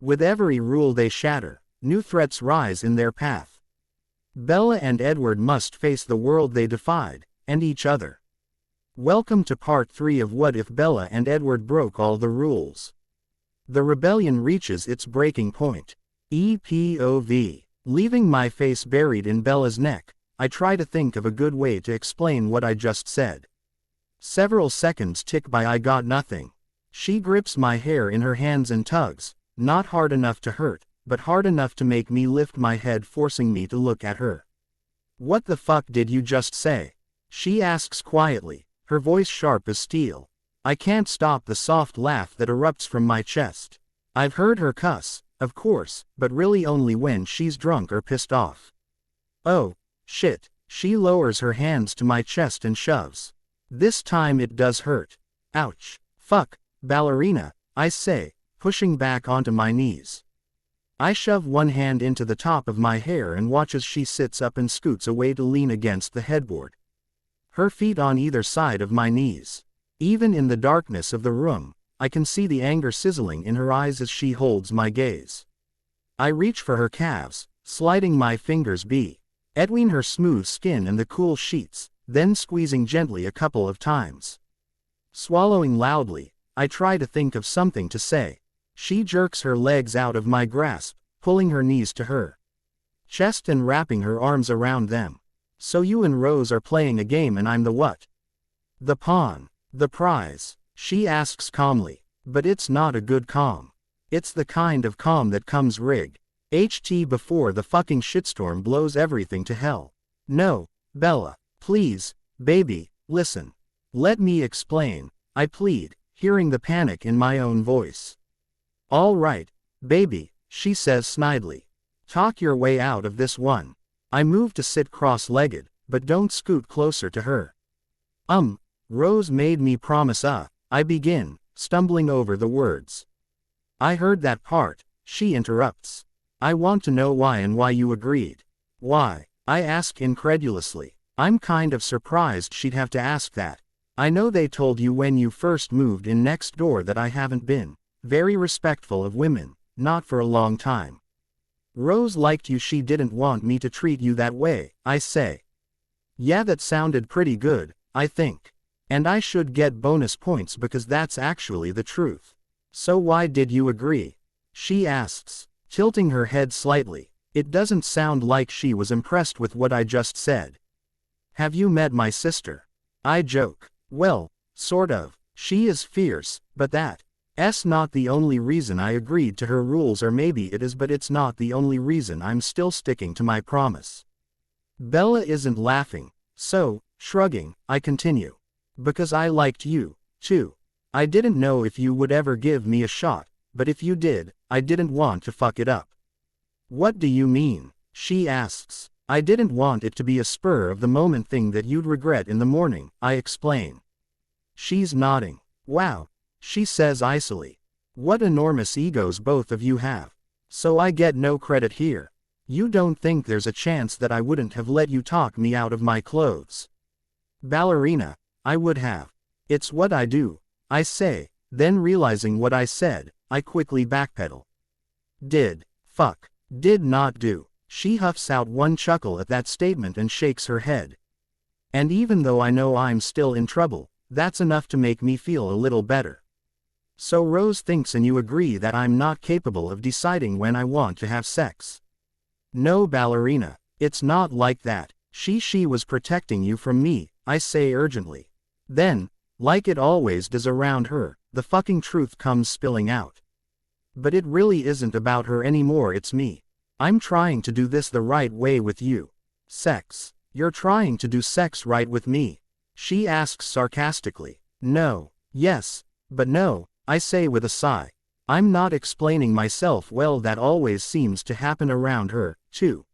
With every rule they shatter, new threats rise in their path. Bella and Edward must face the world they defied, and each other. Welcome to part 3 of What If Bella and Edward Broke All the Rules. The rebellion reaches its breaking point. EPOV. Leaving my face buried in Bella's neck, I try to think of a good way to explain what I just said. Several seconds tick by. I got nothing. She grips my hair in her hands and tugs, not hard enough to hurt, but hard enough to make me lift my head, forcing me to look at her. What the fuck did you just say? She asks quietly, her voice sharp as steel. I can't stop the soft laugh that erupts from my chest. I've heard her cuss, of course, but really only when she's drunk or pissed off. Oh, shit. She lowers her hands to my chest and shoves. This time it does hurt. Ouch. Fuck, ballerina, I say, pushing back onto my knees. I shove one hand into the top of my hair and watch as she sits up and scoots away to lean against the headboard. Her feet on either side of my knees. Even in the darkness of the room, I can see the anger sizzling in her eyes as she holds my gaze. I reach for her calves, sliding my fingers between her smooth skin and the cool sheets, then squeezing gently a couple of times. Swallowing loudly, I try to think of something to say. She jerks her legs out of my grasp, pulling her knees to her chest and wrapping her arms around them. So you and Rose are playing a game and I'm the what? The pawn. The prize, she asks calmly. But it's not a good calm. It's the kind of calm that comes before the fucking shitstorm blows everything to hell. No, Bella, please, baby, listen. Let me explain, I plead, hearing the panic in my own voice. All right, baby, she says snidely. Talk your way out of this one. I move to sit cross-legged, but don't scoot closer to her. Rose made me promise I begin, stumbling over the words. I heard that part, she interrupts. I want to know why and why you agreed. Why? I ask incredulously. I'm kind of surprised she'd have to ask that. I know they told you when you first moved in next door that I haven't been very respectful of women, not for a long time. Rose liked you, she didn't want me to treat you that way, I say. Yeah, that sounded pretty good, I think. And I should get bonus points because that's actually the truth. So why did you agree? She asks, tilting her head slightly. It doesn't sound like she was impressed with what I just said. Have you met my sister? I joke. Well, sort of. She is fierce, but that's not the only reason I agreed to her rules, or maybe it is, but it's not the only reason I'm still sticking to my promise. Bella isn't laughing, so, shrugging, I continue. Because I liked you, too. I didn't know if you would ever give me a shot, but if you did, I didn't want to fuck it up. What do you mean? She asks. I didn't want it to be a spur-of-the-moment thing that you'd regret in the morning, I explain. She's nodding. Wow, she says icily. What enormous egos both of you have. So I get no credit here. You don't think there's a chance that I wouldn't have let you talk me out of my clothes? Ballerina, I would have. It's what I do, I say, then realizing what I said, I quickly backpedal. Did not do. She huffs out one chuckle at that statement and shakes her head. And even though I know I'm still in trouble, that's enough to make me feel a little better. So Rose thinks and you agree that I'm not capable of deciding when I want to have sex. No, ballerina, it's not like that. She was protecting you from me, I say urgently. Then, like it always does around her, the fucking truth comes spilling out. But it really isn't about her anymore, it's me. I'm trying to do this the right way with you. Sex. You're trying to do sex right with me? She asks sarcastically. No. Yes. But no, I say with a sigh. I'm not explaining myself well, that always seems to happen around her, too.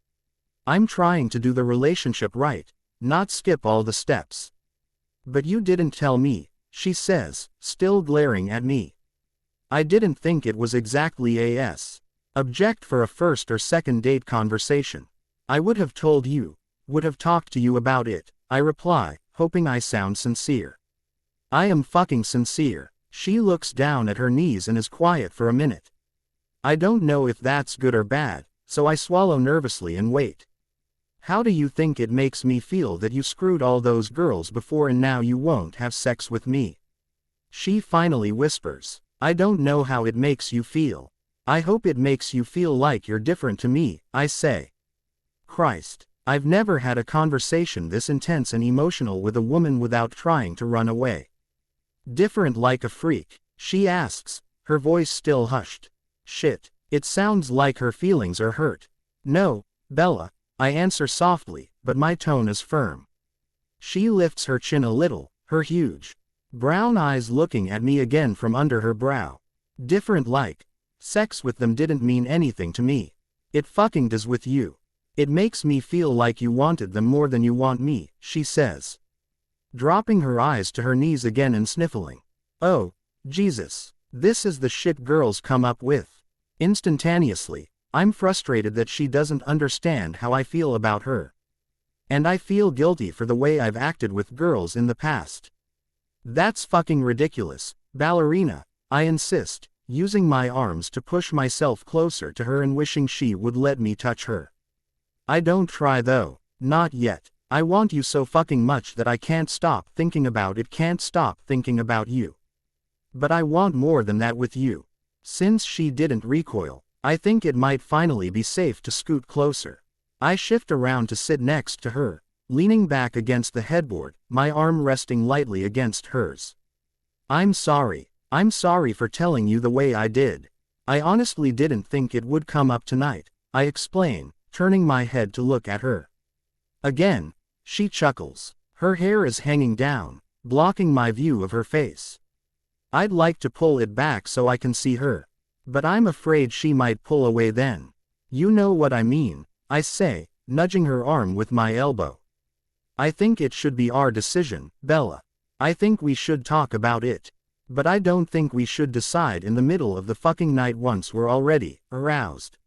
I'm trying to do the relationship right, not skip all the steps. But you didn't tell me, she says, still glaring at me. I didn't think it was exactly a object for a first or second date conversation. I would have told you, would have talked to you about it, I reply, hoping I sound sincere. I am fucking sincere. She looks down at her knees and is quiet for a minute. I don't know if that's good or bad, so I swallow nervously and wait. How do you think it makes me feel that you screwed all those girls before and now you won't have sex with me? She finally whispers. I don't know how it makes you feel. I hope it makes you feel like you're different to me, I say. Christ, I've never had a conversation this intense and emotional with a woman without trying to run away. Different like a freak, she asks, her voice still hushed. Shit, it sounds like her feelings are hurt. No, Bella, I answer softly, but my tone is firm. She lifts her chin a little, her huge brown eyes looking at me again from under her brow. Different like. Sex with them didn't mean anything to me. It fucking does with you. It makes me feel like you wanted them more than you want me, she says. Dropping her eyes to her knees again and sniffling. Oh, Jesus. This is the shit girls come up with. Instantaneously, I'm frustrated that she doesn't understand how I feel about her. And I feel guilty for the way I've acted with girls in the past. That's fucking ridiculous, ballerina, I insist, using my arms to push myself closer to her and wishing she would let me touch her. I don't try though, not yet. I want you so fucking much that I can't stop thinking about it, can't stop thinking about you. But I want more than that with you. Since she didn't recoil, I think it might finally be safe to scoot closer. I shift around to sit next to her, leaning back against the headboard, my arm resting lightly against hers. I'm sorry for telling you the way I did. I honestly didn't think it would come up tonight, I explain, turning my head to look at her. Again, she chuckles. Her hair is hanging down, blocking my view of her face. I'd like to pull it back so I can see her. But I'm afraid she might pull away then. You know what I mean, I say, nudging her arm with my elbow. I think it should be our decision, Bella. I think we should talk about it. But I don't think we should decide in the middle of the fucking night once we're already aroused.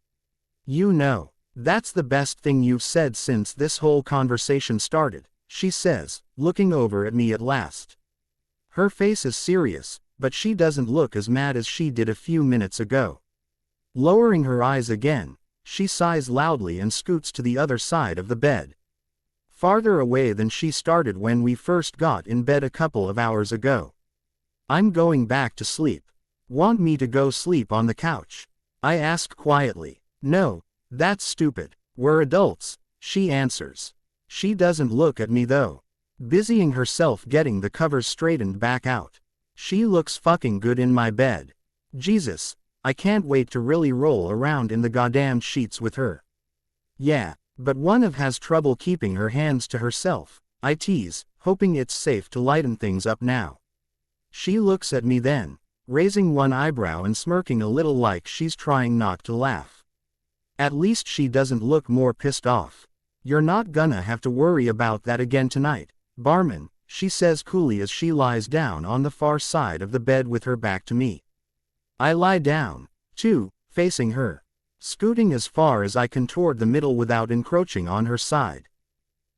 You know, that's the best thing you've said since this whole conversation started, she says, looking over at me at last. Her face is serious, but she doesn't look as mad as she did a few minutes ago. Lowering her eyes again, she sighs loudly and scoots to the other side of the bed. Farther away than she started when we first got in bed a couple of hours ago. I'm going back to sleep. Want me to go sleep on the couch? I ask quietly. No, that's stupid. We're adults, she answers. She doesn't look at me though. Busying herself getting the covers straightened back out. She looks fucking good in my bed. Jesus, I can't wait to really roll around in the goddamn sheets with her. Yeah, but one of has trouble keeping her hands to herself, I tease, hoping it's safe to lighten things up now. She looks at me then, raising one eyebrow and smirking a little like she's trying not to laugh. At least she doesn't look more pissed off. You're not gonna have to worry about that again tonight, barman, she says coolly as she lies down on the far side of the bed with her back to me. I lie down, too, facing her, scooting as far as I can toward the middle without encroaching on her side.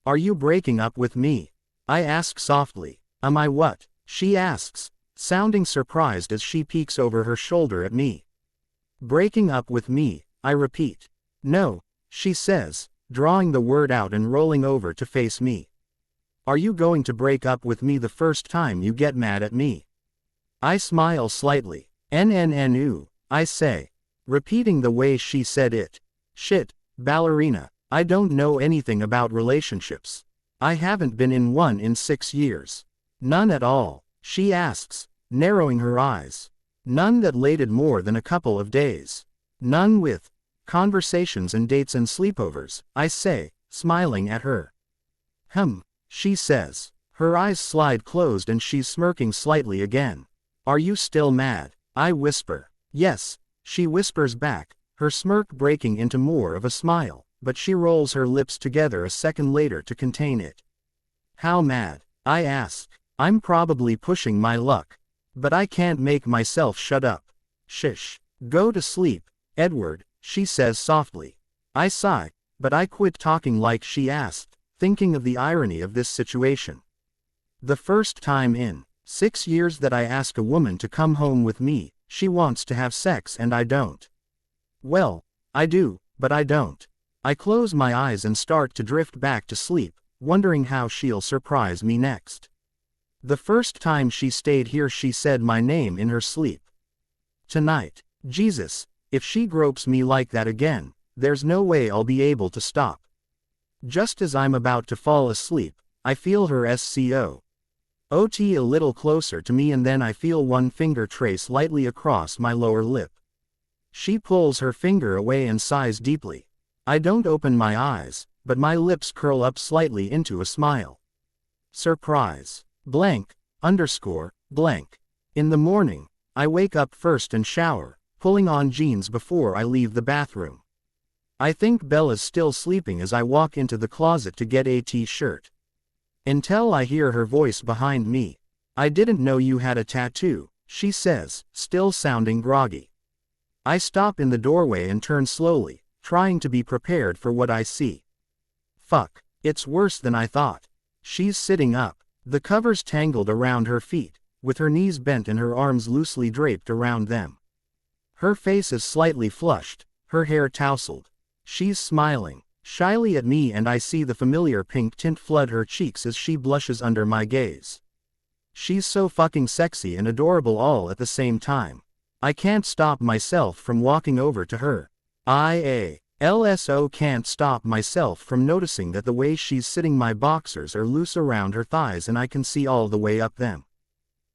Are you breaking up with me? I ask softly. Am I what? She asks, sounding surprised as she peeks over her shoulder at me. Breaking up with me, I repeat. No, she says, drawing the word out and rolling over to face me. Are you going to break up with me the first time you get mad at me? I smile slightly. NNNU, I say, repeating the way she said it. Shit, ballerina, I don't know anything about relationships. I haven't been in one in 6 years. None at all, she asks, narrowing her eyes. None that lasted more than a couple of days. None with conversations and dates and sleepovers, I say, smiling at her. She says. Her eyes slide closed and she's smirking slightly again. Are you still mad? I whisper. Yes, she whispers back, her smirk breaking into more of a smile, but she rolls her lips together a second later to contain it. How mad? I ask. I'm probably pushing my luck. But I can't make myself shut up. Shish. Go to sleep, Edward, she says softly. I sigh, but I quit talking like she asked, thinking of the irony of this situation. The first time in 6 years that I ask a woman to come home with me, she wants to have sex and I don't. Well, I do, but I don't. I close my eyes and start to drift back to sleep, wondering how she'll surprise me next. The first time she stayed here she said my name in her sleep. Tonight, Jesus, if she gropes me like that again, there's no way I'll be able to stop. Just as I'm about to fall asleep, I feel her SCO. OT a little closer to me and then I feel one finger trace lightly across my lower lip. She pulls her finger away and sighs deeply. I don't open my eyes, but my lips curl up slightly into a smile. Surprise. Blank, underscore, blank. In the morning, I wake up first and shower, pulling on jeans before I leave the bathroom. I think Bella's still sleeping as I walk into the closet to get a t-shirt. Until I hear her voice behind me. I didn't know you had a tattoo, she says, still sounding groggy. I stop in the doorway and turn slowly, trying to be prepared for what I see. Fuck, it's worse than I thought. She's sitting up, the covers tangled around her feet, with her knees bent and her arms loosely draped around them. Her face is slightly flushed, her hair tousled. She's smiling shyly at me and I see the familiar pink tint flood her cheeks as she blushes under my gaze. She's so fucking sexy and adorable all at the same time. I can't stop myself from walking over to her. I also can't stop myself from noticing that the way she's sitting my boxers are loose around her thighs and I can see all the way up them.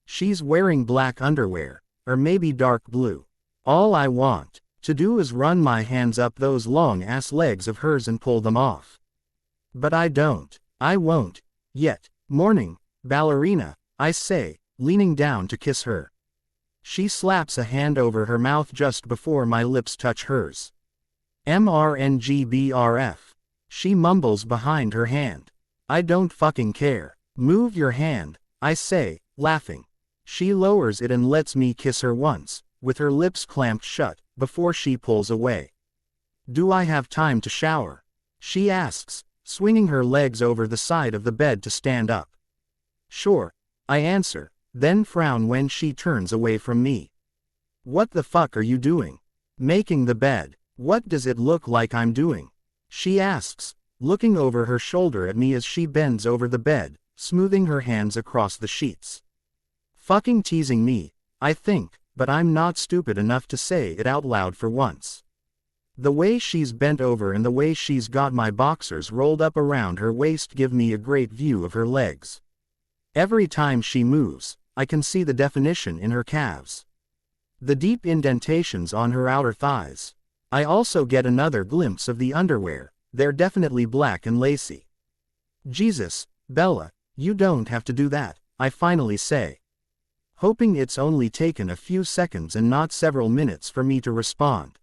She's wearing black underwear, or maybe dark blue. All I want to do is run my hands up those long ass legs of hers and pull them off. But I don't. I won't. Yet. Morning, ballerina, I say, leaning down to kiss her. She slaps a hand over her mouth just before my lips touch hers. MRNGBRF. She mumbles behind her hand. I don't fucking care. Move your hand, I say, laughing. She lowers it and lets me kiss her once, with her lips clamped shut, before she pulls away. Do I have time to shower? She asks, swinging her legs over the side of the bed to stand up. Sure, I answer, then frown when she turns away from me. What the fuck are you doing? Making the bed. What does it look like I'm doing? She asks, looking over her shoulder at me as she bends over the bed, smoothing her hands across the sheets. Fucking teasing me, I think, but I'm not stupid enough to say it out loud for once. The way she's bent over and the way she's got my boxers rolled up around her waist give me a great view of her legs. Every time she moves, I can see the definition in her calves. The deep indentations on her outer thighs. I also get another glimpse of the underwear, they're definitely black and lacy. Jesus, Bella, you don't have to do that, I finally say. Hoping it's only taken a few seconds and not several minutes for me to respond.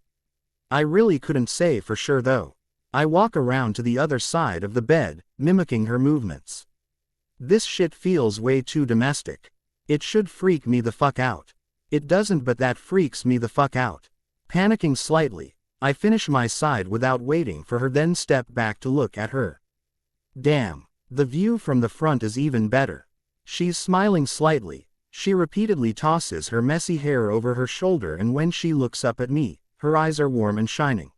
I really couldn't say for sure though. I walk around to the other side of the bed, mimicking her movements. This shit feels way too domestic. It should freak me the fuck out. It doesn't, but that freaks me the fuck out. Panicking slightly, I finish my side without waiting for her, then step back to look at her. Damn, the view from the front is even better. She's smiling slightly. She repeatedly tosses her messy hair over her shoulder, and when she looks up at me, her eyes are warm and shining.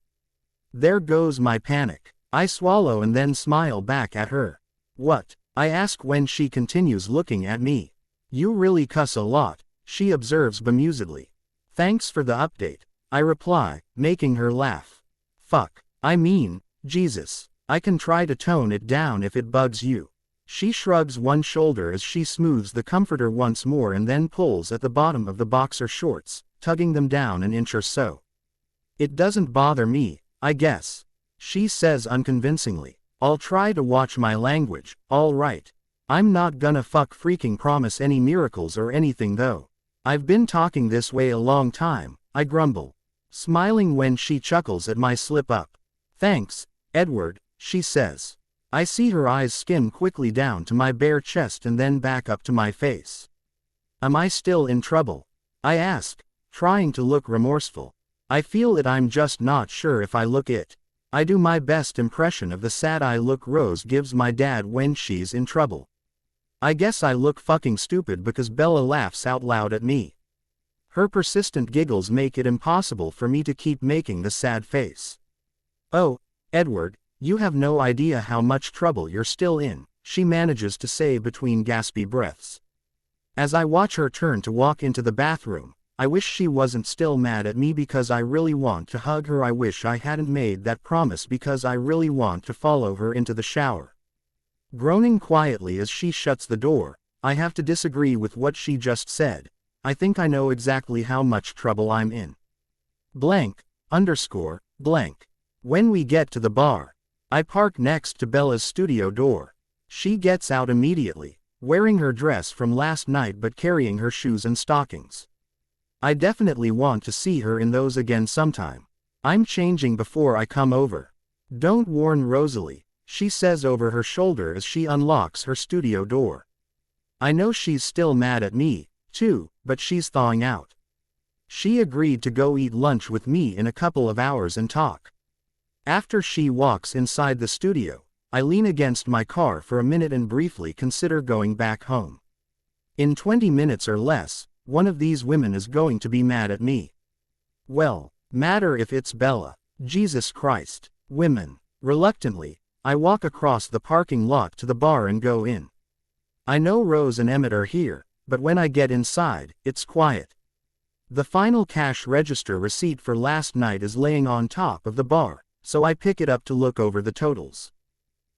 There goes my panic. I swallow and then smile back at her. What? I ask when she continues looking at me. You really cuss a lot, she observes bemusedly. Thanks for the update, I reply, making her laugh. Fuck. I mean, Jesus. I can try to tone it down if it bugs you. She shrugs one shoulder as she smooths the comforter once more and then pulls at the bottom of the boxer shorts, tugging them down an inch or so. It doesn't bother me, I guess. She says unconvincingly. I'll try to watch my language, alright. I'm not gonna fuck freaking promise any miracles or anything though. I've been talking this way a long time, I grumble. Smiling when she chuckles at my slip up. Thanks, Edward, she says. I see her eyes skim quickly down to my bare chest and then back up to my face. Am I still in trouble? I ask, trying to look remorseful. I feel it, I'm just not sure if I look it. I do my best impression of the sad eye look Rose gives my dad when she's in trouble. I guess I look fucking stupid because Bella laughs out loud at me. Her persistent giggles make it impossible for me to keep making the sad face. "Oh, Edward, you have no idea how much trouble you're still in," she manages to say between gaspy breaths. As I watch her turn to walk into the bathroom, I wish she wasn't still mad at me because I really want to hug her. I wish I hadn't made that promise because I really want to follow her into the shower. Groaning quietly as she shuts the door, I have to disagree with what she just said. I think I know exactly how much trouble I'm in. Blank, underscore, blank. When we get to the bar, I park next to Bella's studio door. She gets out immediately, wearing her dress from last night but carrying her shoes and stockings. I definitely want to see her in those again sometime. "I'm changing before I come over. Don't warn Rosalie," she says over her shoulder as she unlocks her studio door. I know she's still mad at me, too, but she's thawing out. She agreed to go eat lunch with me in a couple of hours and talk. After she walks inside the studio, I lean against my car for a minute and briefly consider going back home. In 20 minutes or less, one of these women is going to be mad at me. Well, matter if it's Bella. Jesus Christ. Women. Reluctantly, I walk across the parking lot to the bar and go in. I know Rose and Emmett are here, but when I get inside, it's quiet. The final cash register receipt for last night is laying on top of the bar, so I pick it up to look over the totals.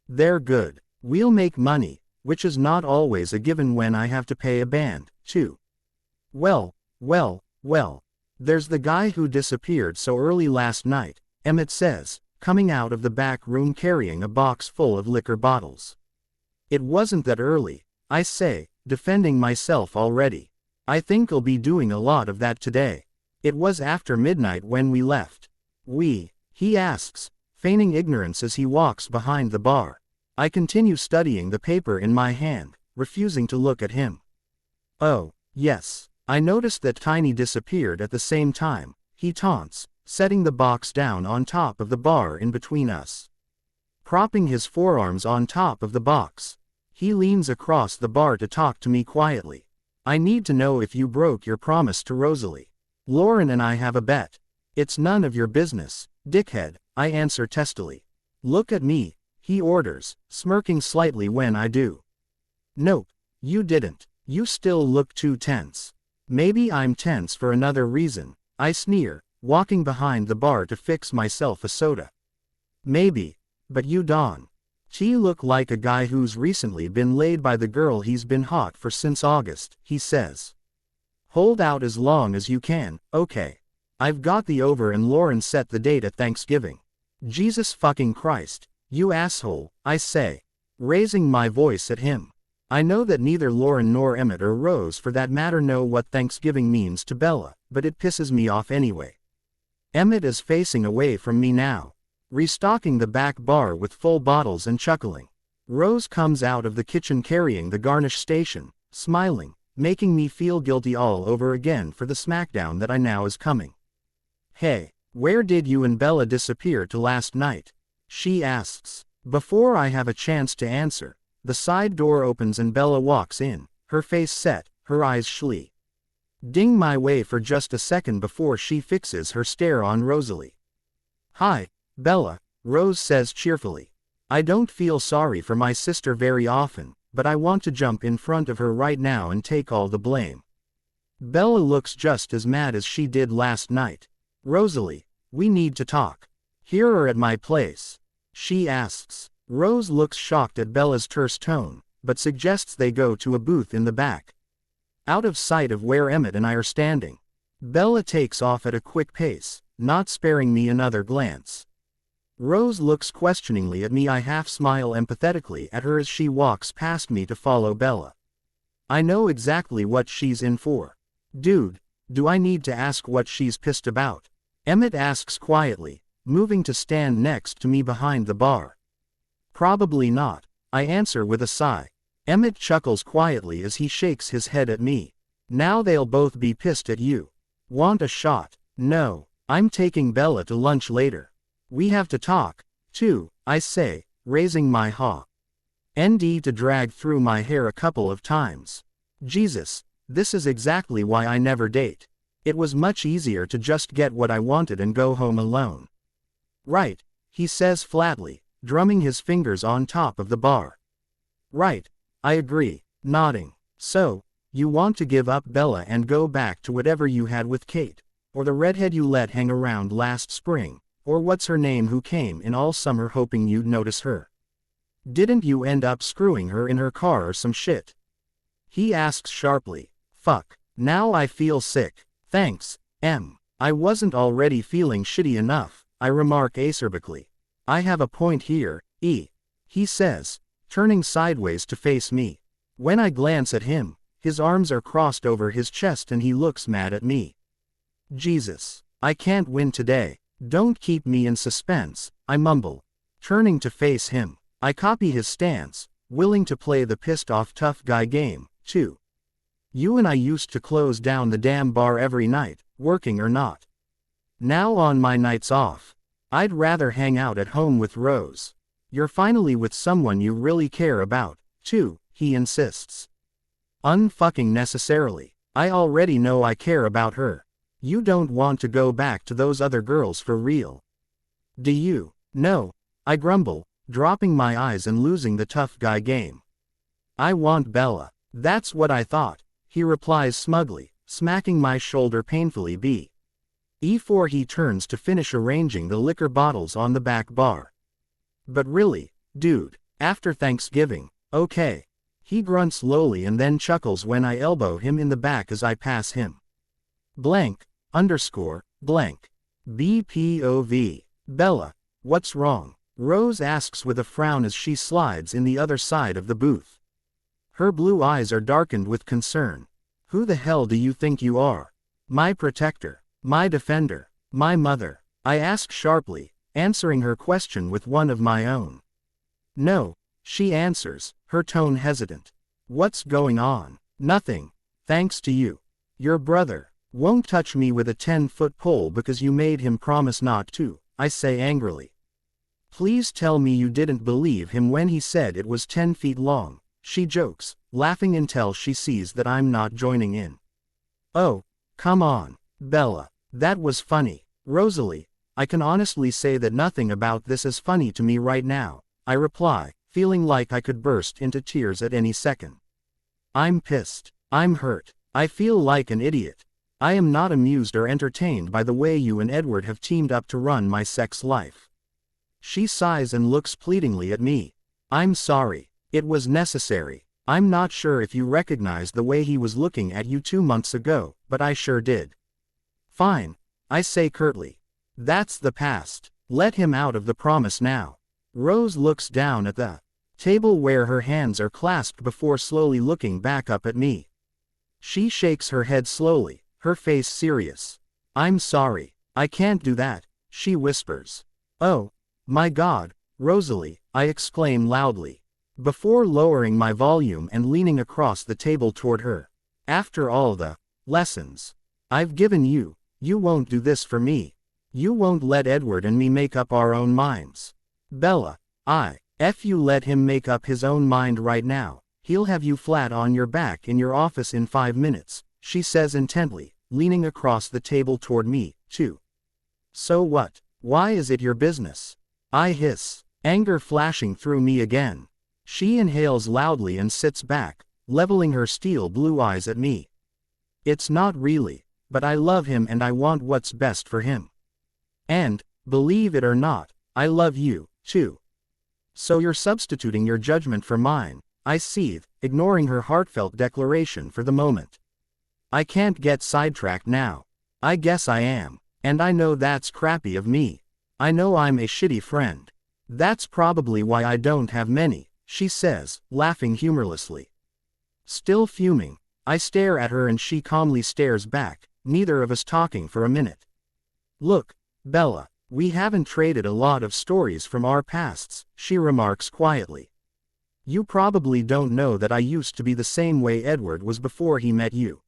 They're good. We'll make money, which is not always a given when I have to pay a band, too. Well, there's the guy who disappeared so early last night, Emmett says, coming out of the back room carrying a box full of liquor bottles. It wasn't that early, I say, defending myself already. I think I'll be doing a lot of that today. It was after midnight when we left. He asks, feigning ignorance as he walks behind the bar. I continue studying the paper in my hand, refusing to look at him. "Oh, yes. I noticed that Tiny disappeared at the same time," he taunts, setting the box down on top of the bar in between us. Propping his forearms on top of the box, he leans across the bar to talk to me quietly. "I need to know if you broke your promise to Rosalie. Lauren and I have a bet." "It's none of your business, dickhead," I answer testily. "Look at me," he orders, smirking slightly when I do. "Nope, you didn't. You still look too tense." "Maybe I'm tense for another reason," I sneer, walking behind the bar to fix myself a soda. "Maybe, but you don't. You look like a guy who's recently been laid by the girl he's been hot for since August," he says. "Hold out as long as you can, okay? I've got the over and Lauren set the date at Thanksgiving." "Jesus fucking Christ, you asshole," I say, raising my voice at him. I know that neither Lauren nor Emmett or Rose for that matter know what Thanksgiving means to Bella, but it pisses me off anyway. Emmett is facing away from me now, restocking the back bar with full bottles and chuckling. Rose comes out of the kitchen carrying the garnish station, smiling, making me feel guilty all over again for the smackdown that I know is coming. "Hey, where did you and Bella disappear to last night?" she asks. Before I have a chance to answer, the side door opens and Bella walks in, her face set, her eyes shlee. Ding my way for just a second before she fixes her stare on Rosalie. "Hi, Bella," Rose says cheerfully. I don't feel sorry for my sister very often, but I want to jump in front of her right now and take all the blame. Bella looks just as mad as she did last night. "Rosalie, we need to talk. Here or at my place?" she asks. Rose looks shocked at Bella's terse tone, but suggests they go to a booth in the back, out of sight of where Emmett and I are standing. Bella takes off at a quick pace, not sparing me another glance. Rose looks questioningly at me. I half smile empathetically at her as she walks past me to follow Bella. I know exactly what she's in for. "Dude, do I need to ask what she's pissed about?" Emmett asks quietly, moving to stand next to me behind the bar. "Probably not," I answer with a sigh. Emmett chuckles quietly as he shakes his head at me. "Now they'll both be pissed at you. Want a shot?" "No, I'm taking Bella to lunch later. We have to talk, too," I say, raising my jaw. ND to drag through my hair a couple of times. Jesus, this is exactly why I never date. It was much easier to just get what I wanted and go home alone. Right, he says flatly, drumming his fingers on top of the bar. Right, I agree, nodding. So, you want to give up Bella and go back to whatever you had with Kate, or the redhead you let hang around last spring, or what's her name who came in all summer hoping you'd notice her. Didn't you end up screwing her in her car or some shit? He asks sharply. Fuck, now I feel sick. Thanks, M. I wasn't already feeling shitty enough, I remark acerbically. I have a point here, E. He says, turning sideways to face me. When I glance at him, his arms are crossed over his chest and he looks mad at me. Jesus, I can't win today. Don't keep me in suspense, I mumble. Turning to face him, I copy his stance, willing to play the pissed off tough guy game, too. You and I used to close down the damn bar every night, working or not. Now on my nights off, I'd rather hang out at home with Rose. You're finally with someone you really care about, too, he insists. Unfucking necessarily. I already know I care about her. You don't want to go back to those other girls for real. Do you? No, I grumble, dropping my eyes and losing the tough guy game. I want Bella. That's what I thought, he replies smugly, smacking my shoulder painfully before he turns to finish arranging the liquor bottles on the back bar. But really, dude, after Thanksgiving, okay. He grunts lowly and then chuckles when I elbow him in the back as I pass him. Blank, underscore, blank. BPOV. Bella, what's wrong? Rose asks with a frown as she slides in the other side of the booth. Her blue eyes are darkened with concern. Who the hell do you think you are? My protector, my defender, my mother, I ask sharply, answering her question with one of my own. No, she answers, her tone hesitant. What's going on? Nothing, thanks to you. Your brother won't touch me with a 10-foot pole because you made him promise not to, I say angrily. Please tell me you didn't believe him when he said it was 10 feet long, she jokes, laughing until she sees that I'm not joining in. Oh, come on, Bella, that was funny. Rosalie, I can honestly say that nothing about this is funny to me right now, I reply, feeling like I could burst into tears at any second. I'm pissed. I'm hurt. I feel like an idiot. I am not amused or entertained by the way you and Edward have teamed up to run my sex life. She sighs and looks pleadingly at me. I'm sorry. It was necessary. I'm not sure if you recognized the way he was looking at you 2 months ago, but I sure did. Fine, I say curtly. That's the past. Let him out of the promise now. Rose looks down at the table where her hands are clasped before slowly looking back up at me. She shakes her head slowly, her face serious. I'm sorry, I can't do that, she whispers. Oh, my God, Rosalie, I exclaim loudly, before lowering my volume and leaning across the table toward her. After all the lessons I've given you, you won't do this for me. You won't let Edward and me make up our own minds. Bella, if you let him make up his own mind right now, he'll have you flat on your back in your office in 5 minutes, she says intently, leaning across the table toward me, too. So what? Why is it your business? I hiss, anger flashing through me again. She inhales loudly and sits back, leveling her steel blue eyes at me. It's not really, but I love him and I want what's best for him. And, believe it or not, I love you, too. So you're substituting your judgment for mine, I seethe, ignoring her heartfelt declaration for the moment. I can't get sidetracked now. I guess I am, and I know that's crappy of me. I know I'm a shitty friend. That's probably why I don't have many, she says, laughing humorlessly. Still fuming, I stare at her and she calmly stares back, neither of us talking for a minute. Look, Bella, we haven't traded a lot of stories from our pasts, she remarks quietly. You probably don't know that I used to be the same way Edward was before he met you.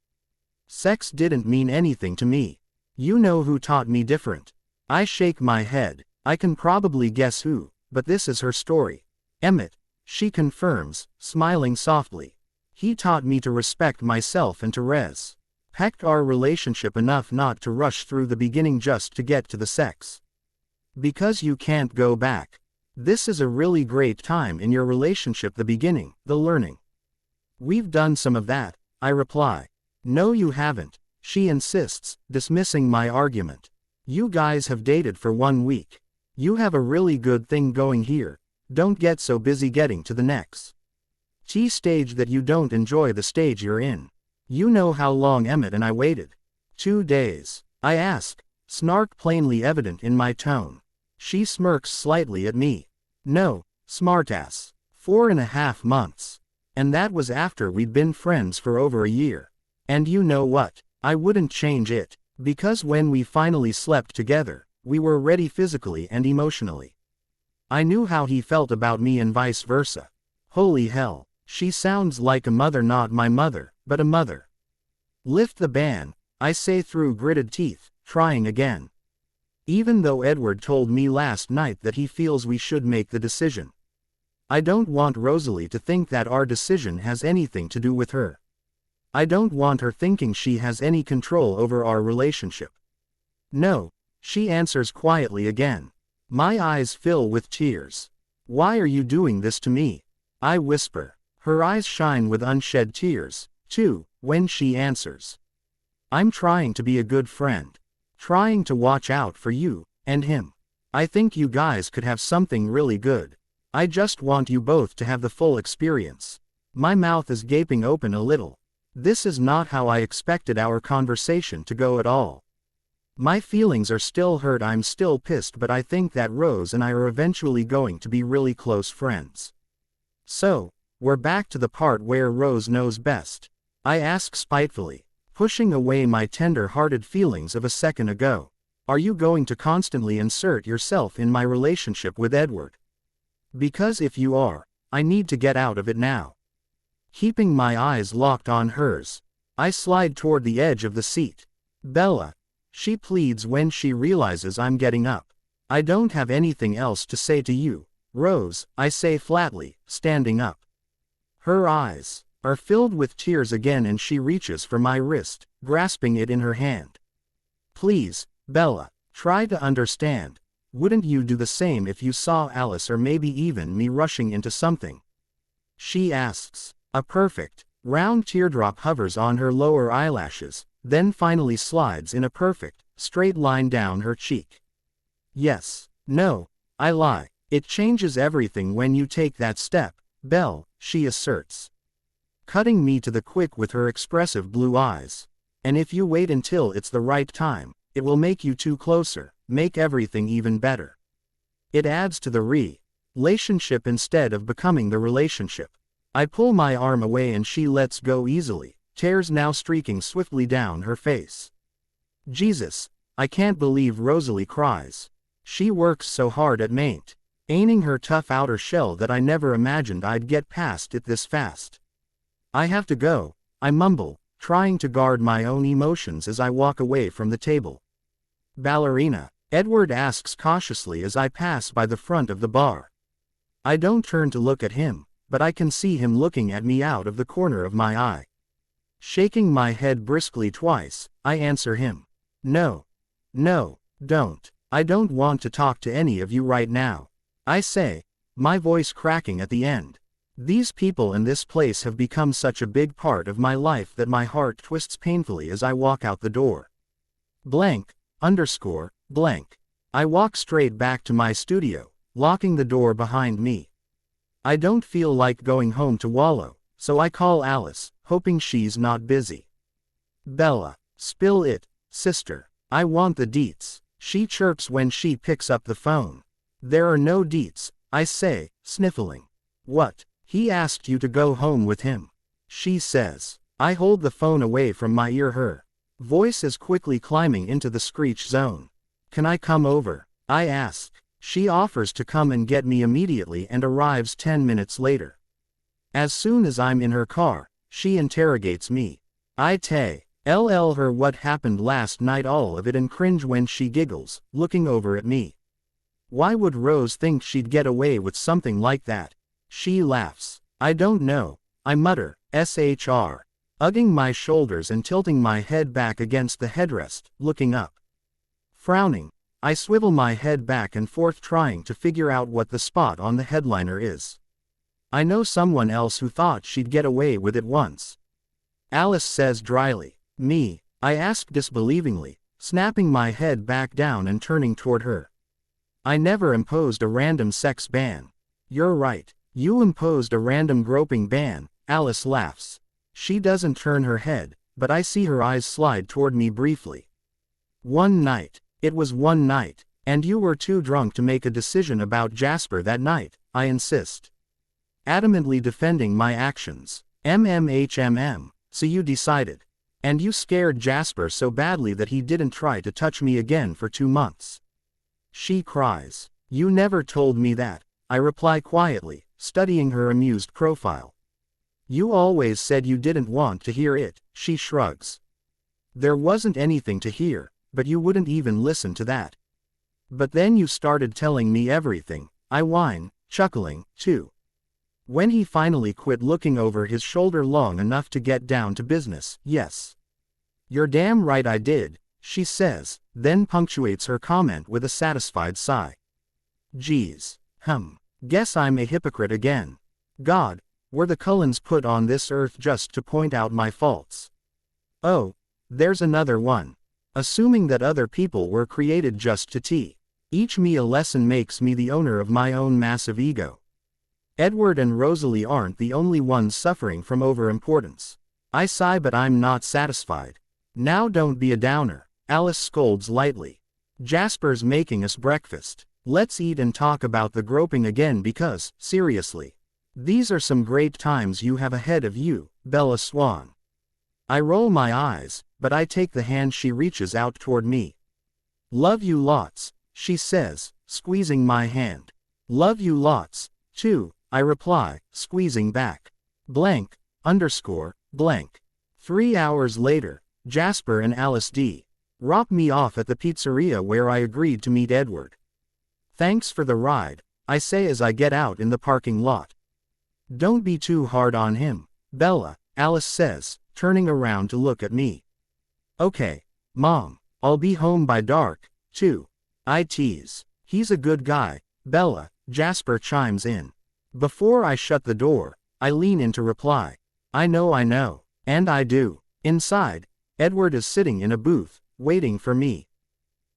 Sex didn't mean anything to me. You know who taught me different. I shake my head. I can probably guess who, but this is her story. Emmett, she confirms, smiling softly. He taught me to respect myself and to respect Respect our relationship enough not to rush through the beginning just to get to the sex. Because you can't go back. This is a really great time in your relationship, the beginning, the learning. We've done some of that, I reply. No, you haven't, she insists, dismissing my argument. You guys have dated for 1 week. You have a really good thing going here. Don't get so busy getting to the next stage that you don't enjoy the stage you're in. You know how long Emmett and I waited? 2 days. I ask, snark plainly evident in my tone. She smirks slightly at me. No, smartass. 4.5 months. And that was after we'd been friends for over a year. And you know what? I wouldn't change it. Because when we finally slept together, we were ready physically and emotionally. I knew how he felt about me and vice versa. Holy hell, she sounds like a mother, not my mother, but a mother. Lift the ban, I say through gritted teeth, trying again. Even though Edward told me last night that he feels we should make the decision. I don't want Rosalie to think that our decision has anything to do with her. I don't want her thinking she has any control over our relationship. No, she answers quietly again. My eyes fill with tears. Why are you doing this to me? I whisper. Her eyes shine with unshed tears, too, when she answers. I'm trying to be a good friend. Trying to watch out for you, and him. I think you guys could have something really good. I just want you both to have the full experience. My mouth is gaping open a little. This is not how I expected our conversation to go at all. My feelings are still hurt, I'm still pissed, but I think that Rose and I are eventually going to be really close friends. So, we're back to the part where Rose knows best. I ask spitefully, pushing away my tender-hearted feelings of a second ago. Are you going to constantly insert yourself in my relationship with Edward? Because if you are, I need to get out of it now. Keeping my eyes locked on hers, I slide toward the edge of the seat. Bella, she pleads when she realizes I'm getting up. I don't have anything else to say to you, Rose, I say flatly, standing up. Her eyes are filled with tears again and she reaches for my wrist, grasping it in her hand. Please, Bella, try to understand. Wouldn't you do the same if you saw Alice or maybe even me rushing into something? She asks. A perfect, round teardrop hovers on her lower eyelashes, then finally slides in a perfect, straight line down her cheek. Yes, no, I lie. It changes everything when you take that step, Belle, she asserts. Cutting me to the quick with her expressive blue eyes. And if you wait until it's the right time, it will make you two closer, make everything even better. It adds to the relationship instead of becoming the relationship. I pull my arm away and she lets go easily, tears now streaking swiftly down her face. Jesus, I can't believe Rosalie cries. She works so hard at maintaining her tough outer shell that I never imagined I'd get past it this fast. I have to go, I mumble, trying to guard my own emotions as I walk away from the table. Ballerina, Edward asks cautiously as I pass by the front of the bar. I don't turn to look at him, but I can see him looking at me out of the corner of my eye. Shaking my head briskly twice, I answer him. No. No, don't. I don't want to talk to any of you right now. I say, my voice cracking at the end. These people in this place have become such a big part of my life that my heart twists painfully as I walk out the door. Blank. I walk straight back to my studio, locking the door behind me. I don't feel like going home to wallow, so I call Alice, hoping she's not busy. Bella, spill it, sister. I want the deets, she chirps when she picks up the phone. There are no deets, I say, sniffling. What? He asked you to go home with him, she says. I hold the phone away from my ear. Her voice is quickly climbing into the screech zone. Can I come over? I ask. She offers to come and get me immediately and arrives 10 minutes later. As soon as I'm in her car, she interrogates me. I tell her what happened last night, all of it, and cringe when she giggles, looking over at me. Why would Rose think she'd get away with something like that? She laughs. I don't know, I mutter, SHR. Hugging my shoulders and tilting my head back against the headrest, looking up. Frowning, I swivel my head back and forth trying to figure out what the spot on the headliner is. I know someone else who thought she'd get away with it once. Alice says dryly. Me, I ask disbelievingly, snapping my head back down and turning toward her. I never imposed a random sex ban. You're right, you imposed a random groping ban, Alice laughs. She doesn't turn her head, but I see her eyes slide toward me briefly. One night. It was one night, and you were too drunk to make a decision about Jasper that night, I insist. Adamantly defending my actions. So you decided. And you scared Jasper so badly that he didn't try to touch me again for 2 months. She cries. You never told me that, I reply quietly, studying her amused profile. You always said you didn't want to hear it, she shrugs. There wasn't anything to hear, but you wouldn't even listen to that. But then you started telling me everything, I whine, chuckling, too. When he finally quit looking over his shoulder long enough to get down to business, yes. You're damn right I did, she says, then punctuates her comment with a satisfied sigh. Geez, guess I'm a hypocrite again. God, were the Cullens put on this earth just to point out my faults? Oh, there's another one. Assuming that other people were created just to teach me a lesson makes me the owner of my own massive ego. Edward and Rosalie aren't the only ones suffering from overimportance. I sigh, but I'm not satisfied. Now don't be a downer, Alice scolds lightly. Jasper's making us breakfast. Let's eat and talk about the groping again because, seriously, these are some great times you have ahead of you, Bella Swan. I roll my eyes, but I take the hand she reaches out toward me. Love you lots, she says, squeezing my hand. Love you lots, too, I reply, squeezing back. ___. 3 hours later, Jasper and Alice drop me off at the pizzeria where I agreed to meet Edward. Thanks for the ride, I say as I get out in the parking lot. Don't be too hard on him, Bella, Alice says, turning around to look at me. Okay, Mom, I'll be home by dark, too. I tease. He's a good guy, Bella, Jasper chimes in. Before I shut the door, I lean in to reply. I know, and I do. Inside, Edward is sitting in a booth, waiting for me.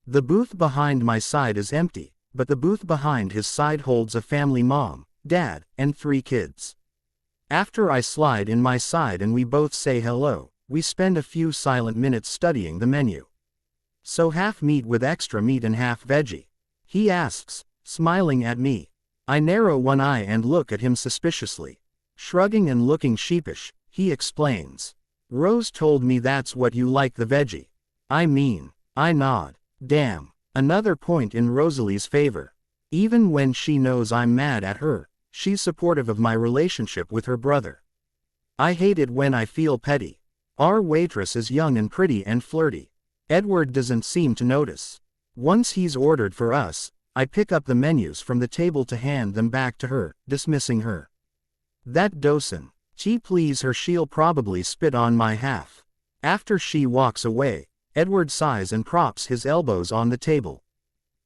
The booth behind my side is empty, but the booth behind his side holds a family: mom, dad, and 3 kids. After I slide in my side and we both say hello, we spend a few silent minutes studying the menu. So half meat with extra meat and half veggie? He asks, smiling at me. I narrow one eye and look at him suspiciously. Shrugging and looking sheepish, he explains. Rose told me that's what you like, the veggie. I nod. Damn, another point in Rosalie's favor. Even when she knows I'm mad at her, she's supportive of my relationship with her brother. I hate it when I feel petty. Our waitress is young and pretty and flirty. Edward doesn't seem to notice. Once he's ordered for us, I pick up the menus from the table to hand them back to her, dismissing her. That docen, please her, she'll probably spit on my half. After she walks away, Edward sighs and props his elbows on the table.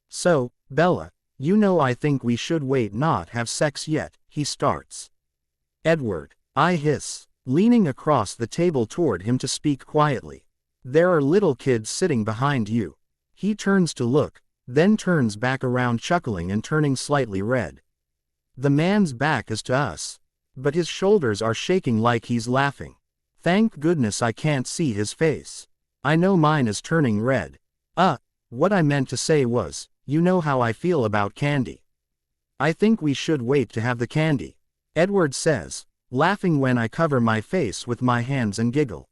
So, Bella, I think we should wait, not have sex yet, he starts. Edward, I hiss, leaning across the table toward him to speak quietly. There are little kids sitting behind you. He turns to look, then turns back around, chuckling and turning slightly red. The man's back is to us, but his shoulders are shaking like he's laughing. Thank goodness I can't see his face. I know mine is turning red. What I meant to say was, you know how I feel about candy. I think we should wait to have the candy, Edward says, laughing when I cover my face with my hands and giggle.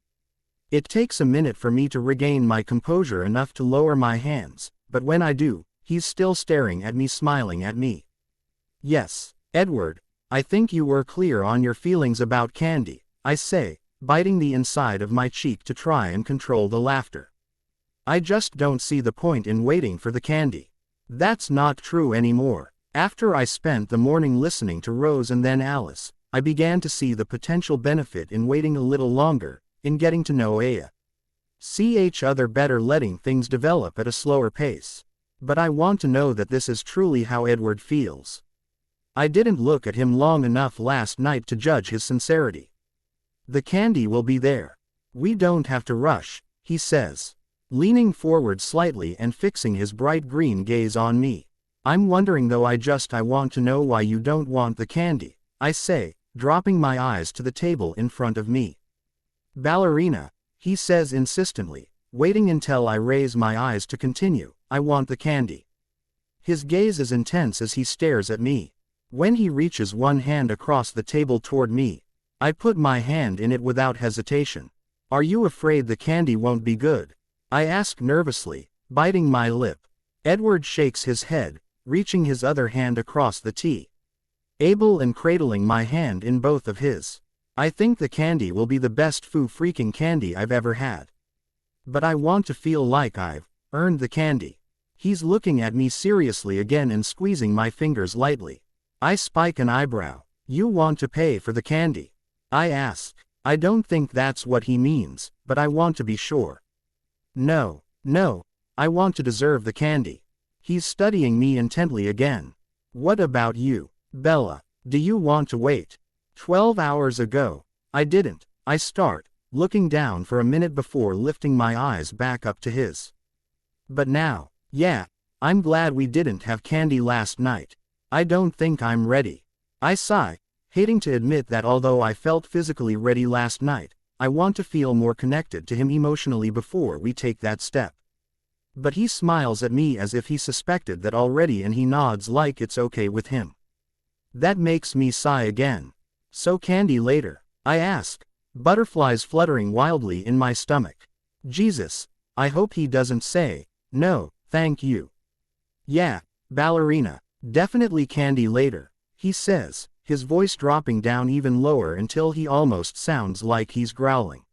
It takes a minute for me to regain my composure enough to lower my hands, but when I do, he's still staring at me, smiling at me. Yes, Edward, I think you were clear on your feelings about candy, I say, biting the inside of my cheek to try and control the laughter. I just don't see the point in waiting for the candy. That's not true anymore. After I spent the morning listening to Rose and then Alice, I began to see the potential benefit in waiting a little longer, in getting to know each other better, letting things develop at a slower pace. But I want to know that this is truly how Edward feels. I didn't look at him long enough last night to judge his sincerity. The candy will be there. We don't have to rush, he says, leaning forward slightly and fixing his bright green gaze on me. I'm wondering though, I want to know why you don't want the candy, I say, dropping my eyes to the table in front of me. Ballerina, he says insistently, waiting until I raise my eyes to continue, I want the candy. His gaze is intense as he stares at me. When he reaches one hand across the table toward me, I put my hand in it without hesitation. Are you afraid the candy won't be good? I ask nervously, biting my lip. Edward shakes his head, reaching his other hand across the table and cradling my hand in both of his. I think the candy will be the best freaking candy I've ever had. But I want to feel like I've earned the candy. He's looking at me seriously again and squeezing my fingers lightly. I spike an eyebrow. You want to pay for the candy? I ask. I don't think that's what he means, but I want to be sure. No, I want to deserve the candy. He's studying me intently again. What about you, Bella? Do you want to wait? 12 hours ago, I didn't. I start, looking down for a minute before lifting my eyes back up to his. But now, yeah, I'm glad we didn't have candy last night. I don't think I'm ready. I sigh, hating to admit that although I felt physically ready last night, I want to feel more connected to him emotionally before we take that step. But he smiles at me as if he suspected that already, and he nods like it's okay with him. That makes me sigh again. So candy later? I ask, butterflies fluttering wildly in my stomach. Jesus, I hope he doesn't say, no, thank you. Yeah, ballerina, definitely candy later, he says, his voice dropping down even lower until he almost sounds like he's growling.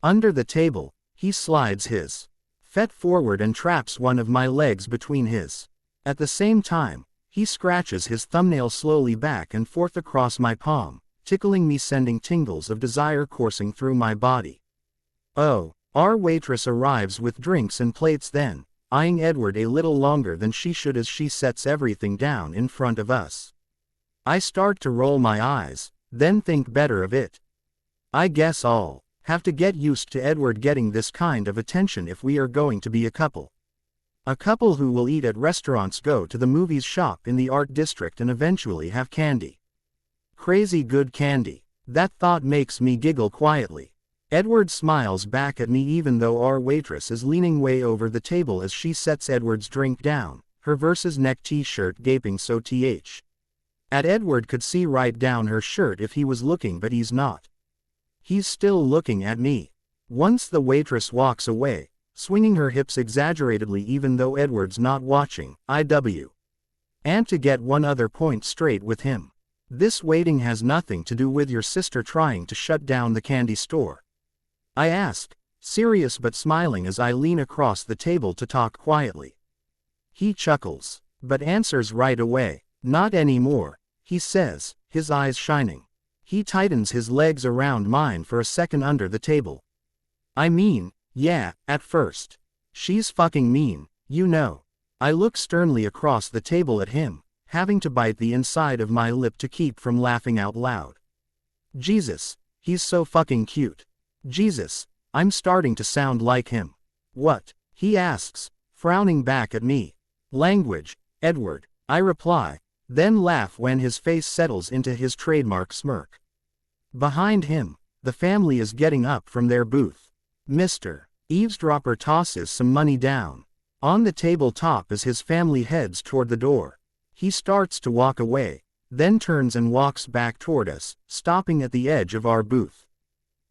Under the table, he slides his feet forward and traps one of my legs between his. At the same time, he scratches his thumbnail slowly back and forth across my palm, tickling me, sending tingles of desire coursing through my body. Oh, our waitress arrives with drinks and plates then, eyeing Edward a little longer than she should as she sets everything down in front of us. I start to roll my eyes, then think better of it. I guess I'll have to get used to Edward getting this kind of attention if we are going to be a couple. A couple who will eat at restaurants, go to the movies, shop in the art district, and eventually have candy. Crazy good candy. That thought makes me giggle quietly. Edward smiles back at me even though our waitress is leaning way over the table as she sets Edward's drink down, her versus neck t-shirt gaping so at Edward could see right down her shirt if he was looking, but he's not. He's still looking at me. Once the waitress walks away, swinging her hips exaggeratedly even though Edward's not watching, and to get one other point straight with him. This waiting has nothing to do with your sister trying to shut down the candy store. I ask, serious but smiling as I lean across the table to talk quietly. He chuckles, but answers right away. Not anymore, he says, his eyes shining. He tightens his legs around mine for a second under the table. I mean, yeah, at first. She's fucking mean, you know. I look sternly across the table at him, having to bite the inside of my lip to keep from laughing out loud. Jesus, he's so fucking cute. Jesus, I'm starting to sound like him. What? He asks, frowning back at me. Language, Edward, I reply, then laugh when his face settles into his trademark smirk. Behind him, the family is getting up from their booth. Mr. Eavesdropper tosses some money down on the tabletop as his family heads toward the door. He starts to walk away, then turns and walks back toward us, stopping at the edge of our booth.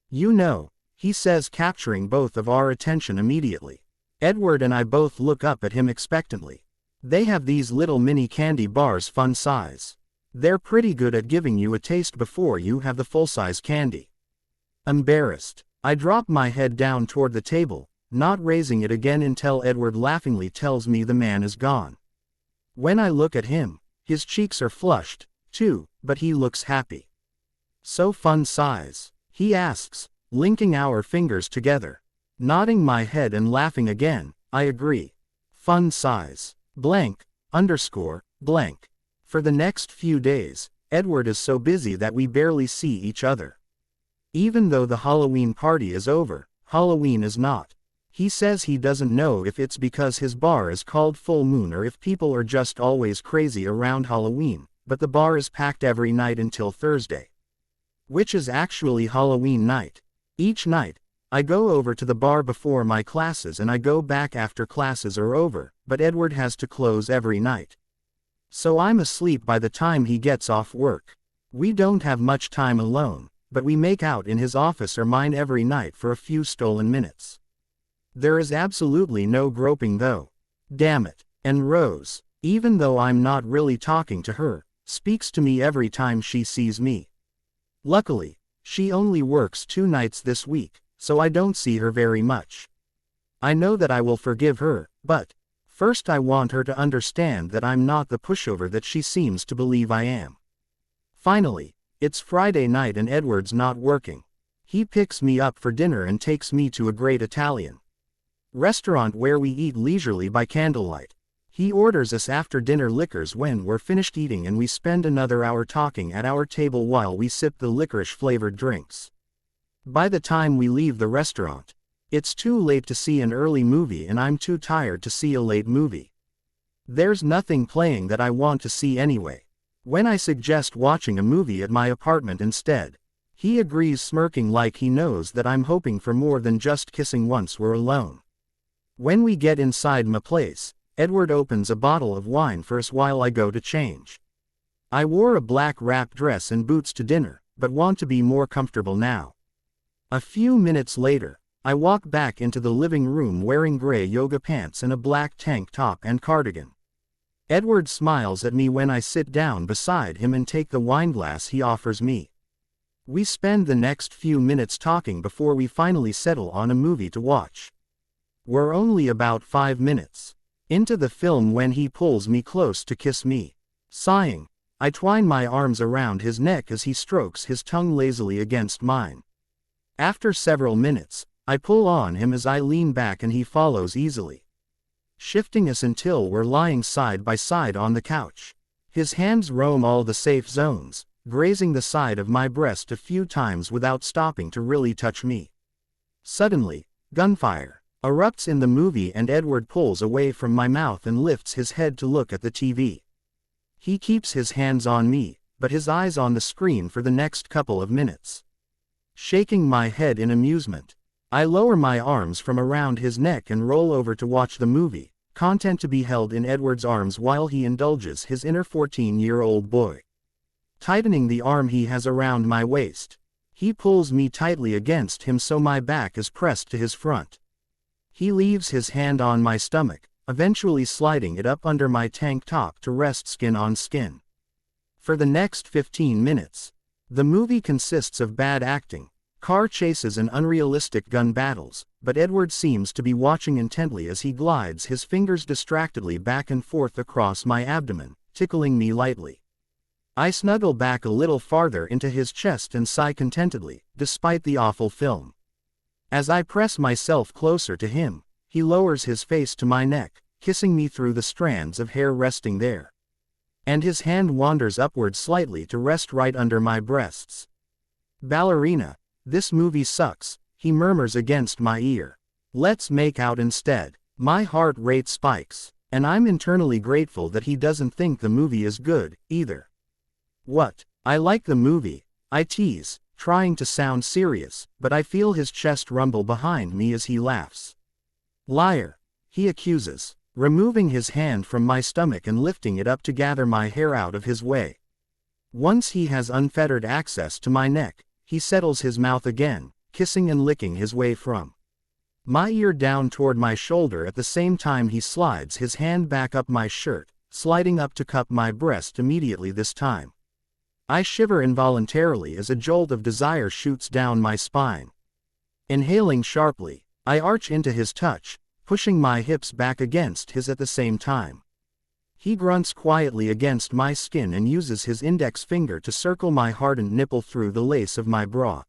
You know, he says, capturing both of our attention immediately. Edward and I both look up at him expectantly. They have these little mini candy bars, fun size. They're pretty good at giving you a taste before you have the full-size candy. Embarrassed, I drop my head down toward the table, not raising it again until Edward laughingly tells me the man is gone. When I look at him, his cheeks are flushed, too, but he looks happy. So fun size? He asks, linking our fingers together. Nodding my head and laughing again, I agree. Fun size. Blank, underscore, blank. For the next few days, Edward is so busy that we barely see each other. Even though the Halloween party is over, Halloween is not. He says he doesn't know if it's because his bar is called Full Moon or if people are just always crazy around Halloween, but the bar is packed every night until Thursday, which is actually Halloween night. Each night, I go over to the bar before my classes and I go back after classes are over, but Edward has to close every night. So I'm asleep by the time he gets off work. We don't have much time alone, but we make out in his office or mine every night for a few stolen minutes. There is absolutely no groping though. Damn it. And Rose, even though I'm not really talking to her, speaks to me every time she sees me. Luckily, she only works 2 nights this week, so I don't see her very much. I know that I will forgive her, but first I want her to understand that I'm not the pushover that she seems to believe I am. Finally, it's Friday night and Edward's not working. He picks me up for dinner and takes me to a great Italian restaurant where we eat leisurely by candlelight. He orders us after dinner liquors when we're finished eating and we spend another hour talking at our table while we sip the licorice-flavored drinks. By the time we leave the restaurant, it's too late to see an early movie and I'm too tired to see a late movie. There's nothing playing that I want to see anyway. When I suggest watching a movie at my apartment instead, he agrees, smirking like he knows that I'm hoping for more than just kissing once we're alone. When we get inside my place, Edward opens a bottle of wine for us while I go to change. I wore a black wrap dress and boots to dinner, but want to be more comfortable now. A few minutes later, I walk back into the living room wearing gray yoga pants and a black tank top and cardigan. Edward smiles at me when I sit down beside him and take the wineglass he offers me. We spend the next few minutes talking before we finally settle on a movie to watch. We're only about 5 minutes into the film when he pulls me close to kiss me. Sighing, I twine my arms around his neck as he strokes his tongue lazily against mine. After several minutes, I pull on him as I lean back and he follows easily, shifting us until we're lying side by side on the couch. His hands roam all the safe zones, grazing the side of my breast a few times without stopping to really touch me. Suddenly, gunfire erupts in the movie and Edward pulls away from my mouth and lifts his head to look at the TV. He keeps his hands on me, but his eyes on the screen for the next couple of minutes. Shaking my head in amusement, I lower my arms from around his neck and roll over to watch the movie, content to be held in Edward's arms while he indulges his inner 14-year-old boy. Tightening the arm he has around my waist, he pulls me tightly against him so my back is pressed to his front. He leaves his hand on my stomach, eventually sliding it up under my tank top to rest skin on skin. For the next 15 minutes, the movie consists of bad acting, car chases and unrealistic gun battles, but Edward seems to be watching intently as he glides his fingers distractedly back and forth across my abdomen, tickling me lightly. I snuggle back a little farther into his chest and sigh contentedly, despite the awful film. As I press myself closer to him, he lowers his face to my neck, kissing me through the strands of hair resting there. And his hand wanders upward slightly to rest right under my breasts. "Ballerina, this movie sucks," he murmurs against my ear. "Let's make out instead." My heart rate spikes, and I'm internally grateful that he doesn't think the movie is good, either. "What? I like the movie," I tease, trying to sound serious, but I feel his chest rumble behind me as he laughs. "Liar," he accuses, removing his hand from my stomach and lifting it up to gather my hair out of his way. Once he has unfettered access to my neck, he settles his mouth again, kissing and licking his way from my ear down toward my shoulder at the same time he slides his hand back up my shirt, sliding up to cup my breast immediately this time. I shiver involuntarily as a jolt of desire shoots down my spine. Inhaling sharply, I arch into his touch, pushing my hips back against his at the same time. He grunts quietly against my skin and uses his index finger to circle my hardened nipple through the lace of my bra.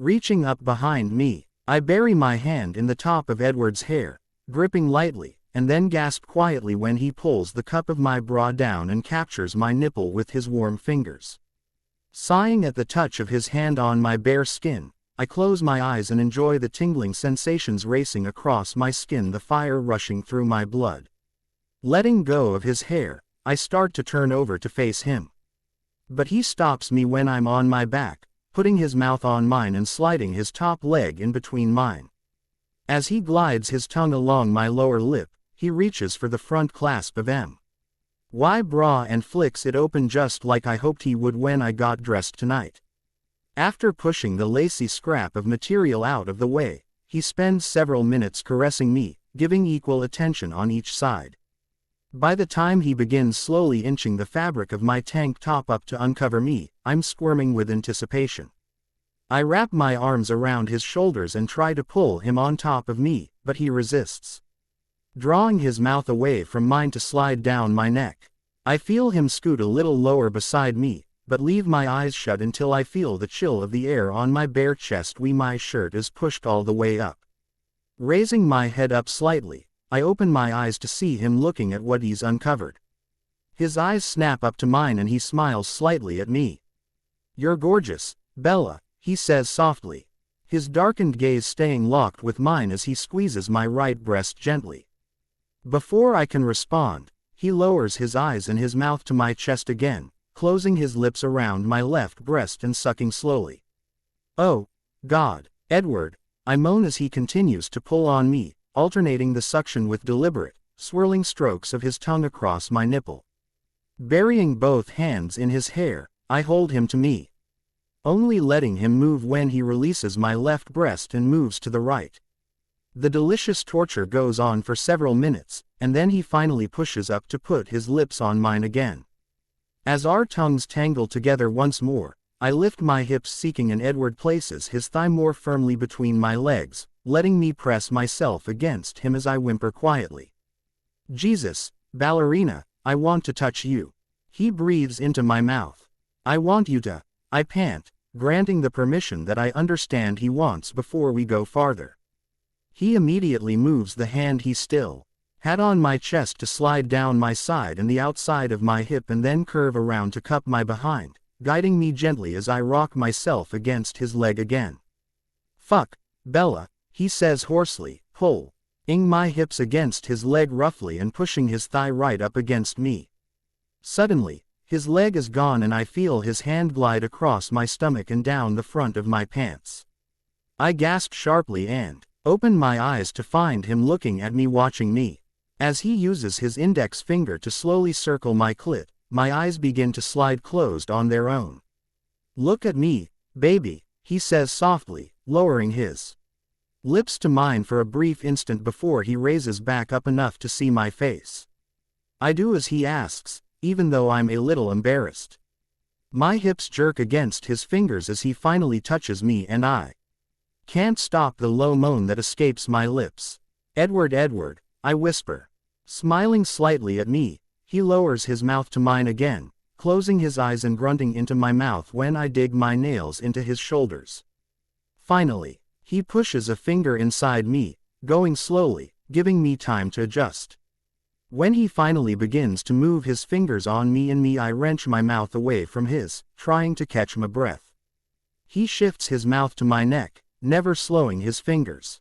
Reaching up behind me, I bury my hand in the top of Edward's hair, gripping lightly, and then gasp quietly when he pulls the cup of my bra down and captures my nipple with his warm fingers. Sighing at the touch of his hand on my bare skin, I close my eyes and enjoy the tingling sensations racing across my skin, the fire rushing through my blood. Letting go of his hair, I start to turn over to face him. But he stops me when I'm on my back, putting his mouth on mine and sliding his top leg in between mine. As he glides his tongue along my lower lip, he reaches for the front clasp of my bra and flicks it open just like I hoped he would when I got dressed tonight. After pushing the lacy scrap of material out of the way, he spends several minutes caressing me, giving equal attention on each side. By the time he begins slowly inching the fabric of my tank top up to uncover me, I'm squirming with anticipation. I wrap my arms around his shoulders and try to pull him on top of me, but he resists. Drawing his mouth away from mine to slide down my neck. I feel him scoot a little lower beside me, but leave my eyes shut until I feel the chill of the air on my bare chest when my shirt is pushed all the way up. Raising my head up slightly, I open my eyes to see him looking at what he's uncovered. His eyes snap up to mine and he smiles slightly at me. "You're gorgeous, Bella," he says softly, his darkened gaze staying locked with mine as he squeezes my right breast gently. Before I can respond, he lowers his eyes and his mouth to my chest again, closing his lips around my left breast and sucking slowly. "Oh, God, Edward," I moan as he continues to pull on me, alternating the suction with deliberate, swirling strokes of his tongue across my nipple. Burying both hands in his hair, I hold him to me, only letting him move when he releases my left breast and moves to the right. The delicious torture goes on for several minutes, and then he finally pushes up to put his lips on mine again. As our tongues tangle together once more, I lift my hips seeking, and Edward places his thigh more firmly between my legs, letting me press myself against him as I whimper quietly. "Jesus, ballerina, I want to touch you." He breathes into my mouth. "I want you to," I pant, granting the permission that I understand he wants before we go farther. He immediately moves the hand he still had on my chest to slide down my side and the outside of my hip and then curve around to cup my behind, guiding me gently as I rock myself against his leg again. "Fuck, Bella," he says hoarsely, pulling my hips against his leg roughly and pushing his thigh right up against me. Suddenly, his leg is gone and I feel his hand glide across my stomach and down the front of my pants. I gasp sharply and open my eyes to find him looking at me, watching me. As he uses his index finger to slowly circle my clit, my eyes begin to slide closed on their own. "Look at me, baby," he says softly, lowering his lips to mine for a brief instant before he raises back up enough to see my face. I do as he asks, even though I'm a little embarrassed. My hips jerk against his fingers as he finally touches me and I can't stop the low moan that escapes my lips. "Edward, Edward," I whisper. Smiling slightly at me, he lowers his mouth to mine again, closing his eyes and grunting into my mouth when I dig my nails into his shoulders. Finally, he pushes a finger inside me, going slowly, giving me time to adjust. When he finally begins to move his fingers on me, I wrench my mouth away from his, trying to catch my breath. He shifts his mouth to my neck, never slowing his fingers.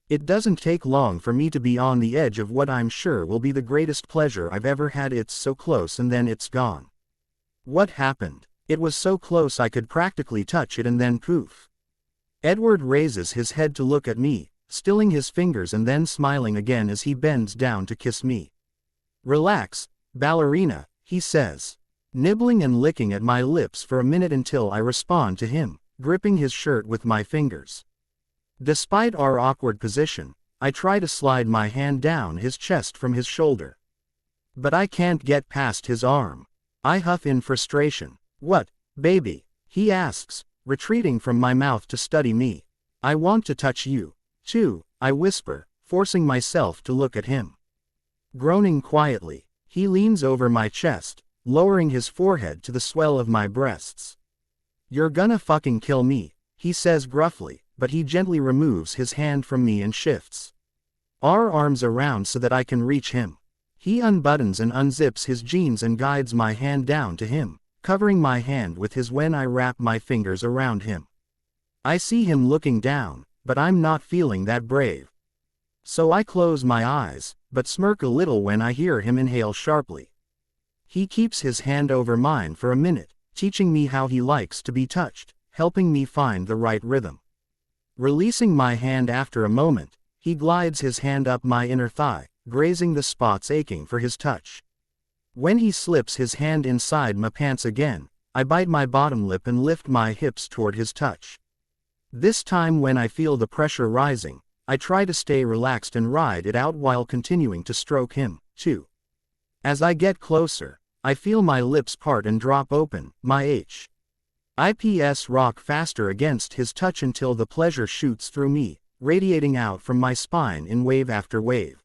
It doesn't take long for me to be on the edge of what I'm sure will be the greatest pleasure I've ever had. It's so close and then it's gone. What happened? It was so close I could practically touch it and then poof. Edward raises his head to look at me, stilling his fingers and then smiling again as he bends down to kiss me. "Relax, ballerina," he says, nibbling and licking at my lips for a minute until I respond to him, gripping his shirt with my fingers. Despite our awkward position, I try to slide my hand down his chest from his shoulder. But I can't get past his arm. I huff in frustration. "What, baby?" he asks, retreating from my mouth to study me. "I want to touch you, too," I whisper, forcing myself to look at him. Groaning quietly, he leans over my chest, lowering his forehead to the swell of my breasts. "You're gonna fucking kill me," he says gruffly, but he gently removes his hand from me and shifts our arms around so that I can reach him. He unbuttons and unzips his jeans and guides my hand down to him, covering my hand with his when I wrap my fingers around him. I see him looking down, but I'm not feeling that brave. So I close my eyes, but smirk a little when I hear him inhale sharply. He keeps his hand over mine for a minute, teaching me how he likes to be touched, helping me find the right rhythm. Releasing my hand after a moment, he glides his hand up my inner thigh, grazing the spots aching for his touch. When he slips his hand inside my pants again, I bite my bottom lip and lift my hips toward his touch. This time when I feel the pressure rising, I try to stay relaxed and ride it out while continuing to stroke him, too. As I get closer, I feel my lips part and drop open, my hips rock faster against his touch until the pleasure shoots through me, radiating out from my spine in wave after wave.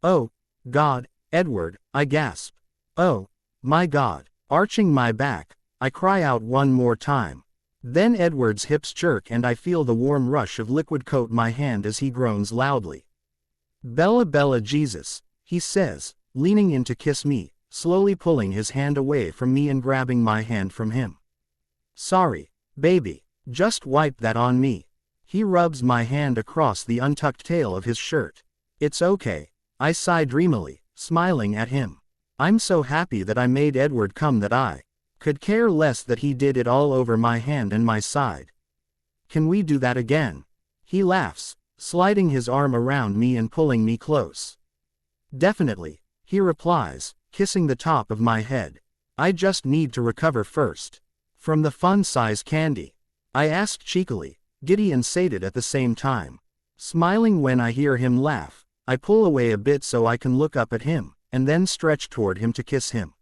"Oh, God, Edward," I gasp. "Oh, my God." Arching my back, I cry out one more time. Then Edward's hips jerk and I feel the warm rush of liquid coat my hand as he groans loudly. "Bella, Bella, Jesus," he says, leaning in to kiss me, slowly pulling his hand away from me and grabbing my hand from him. "Sorry, baby, just wipe that on me." He rubs my hand across the untucked tail of his shirt. "It's okay," I sigh dreamily, smiling at him. I'm so happy that I made Edward come that I could care less that he did it all over my hand and my side. "Can we do that again?" He laughs, sliding his arm around me and pulling me close. "Definitely," he replies, kissing the top of my head. "I just need to recover first from the fun-size candy," I ask cheekily, giddy and sated at the same time. Smiling when I hear him laugh, I pull away a bit so I can look up at him, and then stretch toward him to kiss him.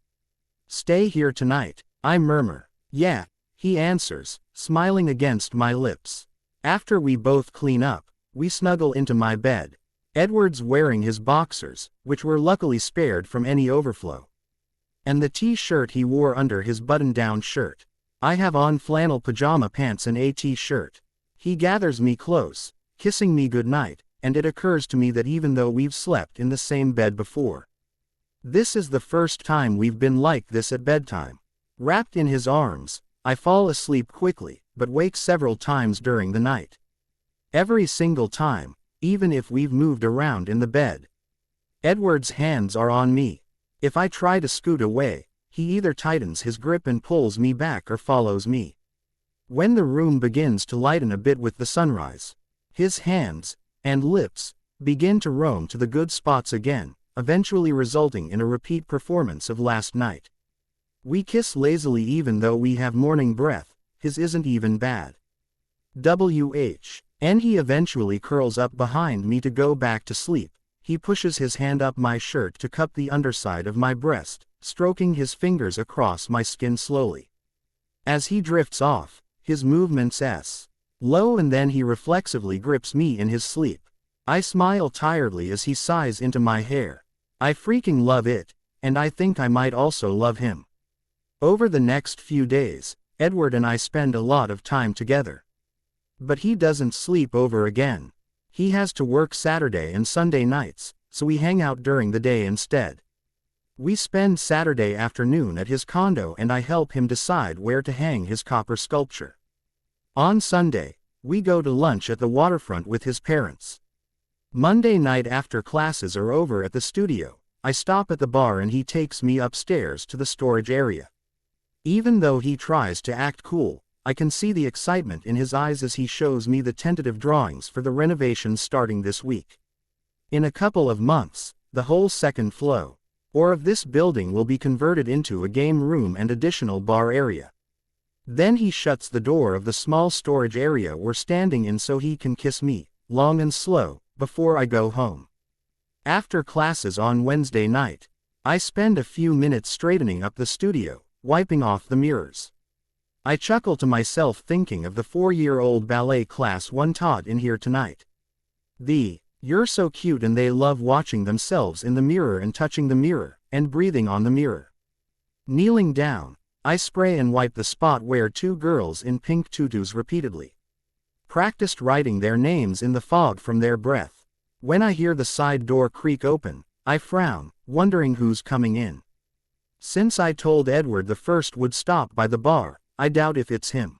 "Stay here tonight," I murmur. "Yeah," he answers, smiling against my lips. After we both clean up, we snuggle into my bed. Edward's wearing his boxers, which were luckily spared from any overflow, and the t-shirt he wore under his button-down shirt. I have on flannel pajama pants and a t-shirt. He gathers me close, kissing me goodnight, and it occurs to me that even though we've slept in the same bed before, this is the first time we've been like this at bedtime. Wrapped in his arms, I fall asleep quickly, but wake several times during the night. Every single time, even if we've moved around in the bed. Edward's hands are on me. If I try to scoot away, he either tightens his grip and pulls me back or follows me. When the room begins to lighten a bit with the sunrise, his hands and lips begin to roam to the good spots again, eventually resulting in a repeat performance of last night. We kiss lazily even though we have morning breath, his isn't even bad. And he eventually curls up behind me to go back to sleep. He pushes his hand up my shirt to cup the underside of my breast, stroking his fingers across my skin slowly. As he drifts off, his movements slow and then he reflexively grips me in his sleep. I smile tiredly as he sighs into my hair. I freaking love it, and I think I might also love him. Over the next few days, Edward and I spend a lot of time together. But he doesn't sleep over again. He has to work Saturday and Sunday nights, so we hang out during the day instead. We spend Saturday afternoon at his condo and I help him decide where to hang his copper sculpture. On Sunday, we go to lunch at the waterfront with his parents. Monday night after classes are over at the studio, I stop at the bar and he takes me upstairs to the storage area. Even though he tries to act cool, I can see the excitement in his eyes as he shows me the tentative drawings for the renovations starting this week. In a couple of months, the whole second floor of this building will be converted into a game room and additional bar area. Then he shuts the door of the small storage area we're standing in so he can kiss me, long and slow, before I go home. After classes on Wednesday night, I spend a few minutes straightening up the studio, wiping off the mirrors. I chuckle to myself thinking of the 4-year-old ballet class one taught in here tonight. You're so cute and they love watching themselves in the mirror and touching the mirror, and breathing on the mirror. Kneeling down, I spray and wipe the spot where 2 girls in pink tutus repeatedly practiced writing their names in the fog from their breath. When I hear the side door creak open, I frown, wondering who's coming in. Since I told Edward the first would stop by the bar, I doubt if it's him.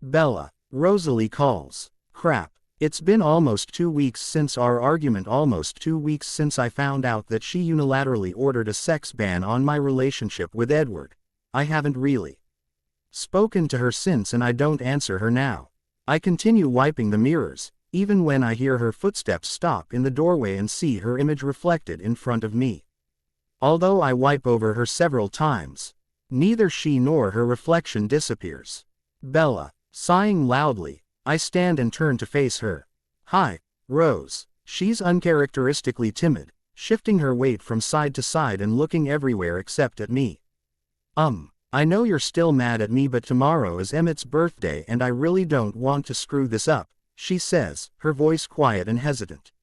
Bella, Rosalie calls. Crap. It's been almost 2 weeks since our argument, almost 2 weeks since I found out that she unilaterally ordered a sex ban on my relationship with Edward. I haven't really spoken to her since, and I don't answer her now. I continue wiping the mirrors, even when I hear her footsteps stop in the doorway and see her image reflected in front of me. Although I wipe over her several times, neither she nor her reflection disappears. Bella, sighing loudly, I stand and turn to face her. Hi, Rose. She's uncharacteristically timid, shifting her weight from side to side and looking everywhere except at me. I know you're still mad at me, but tomorrow is Emmett's birthday and I really don't want to screw this up, she says, her voice quiet and hesitant.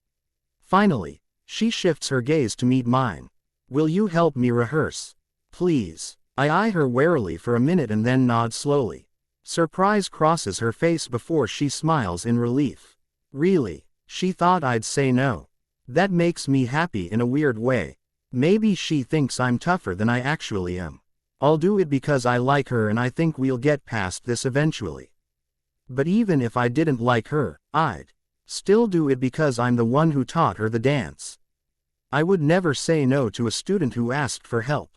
Finally, she shifts her gaze to meet mine. Will you help me rehearse? Please. I eye her warily for a minute and then nod slowly. Surprise crosses her face before she smiles in relief. Really? She thought I'd say no. That makes me happy in a weird way. Maybe she thinks I'm tougher than I actually am. I'll do it because I like her and I think we'll get past this eventually. But even if I didn't like her, I'd still do it because I'm the one who taught her the dance. I would never say no to a student who asked for help.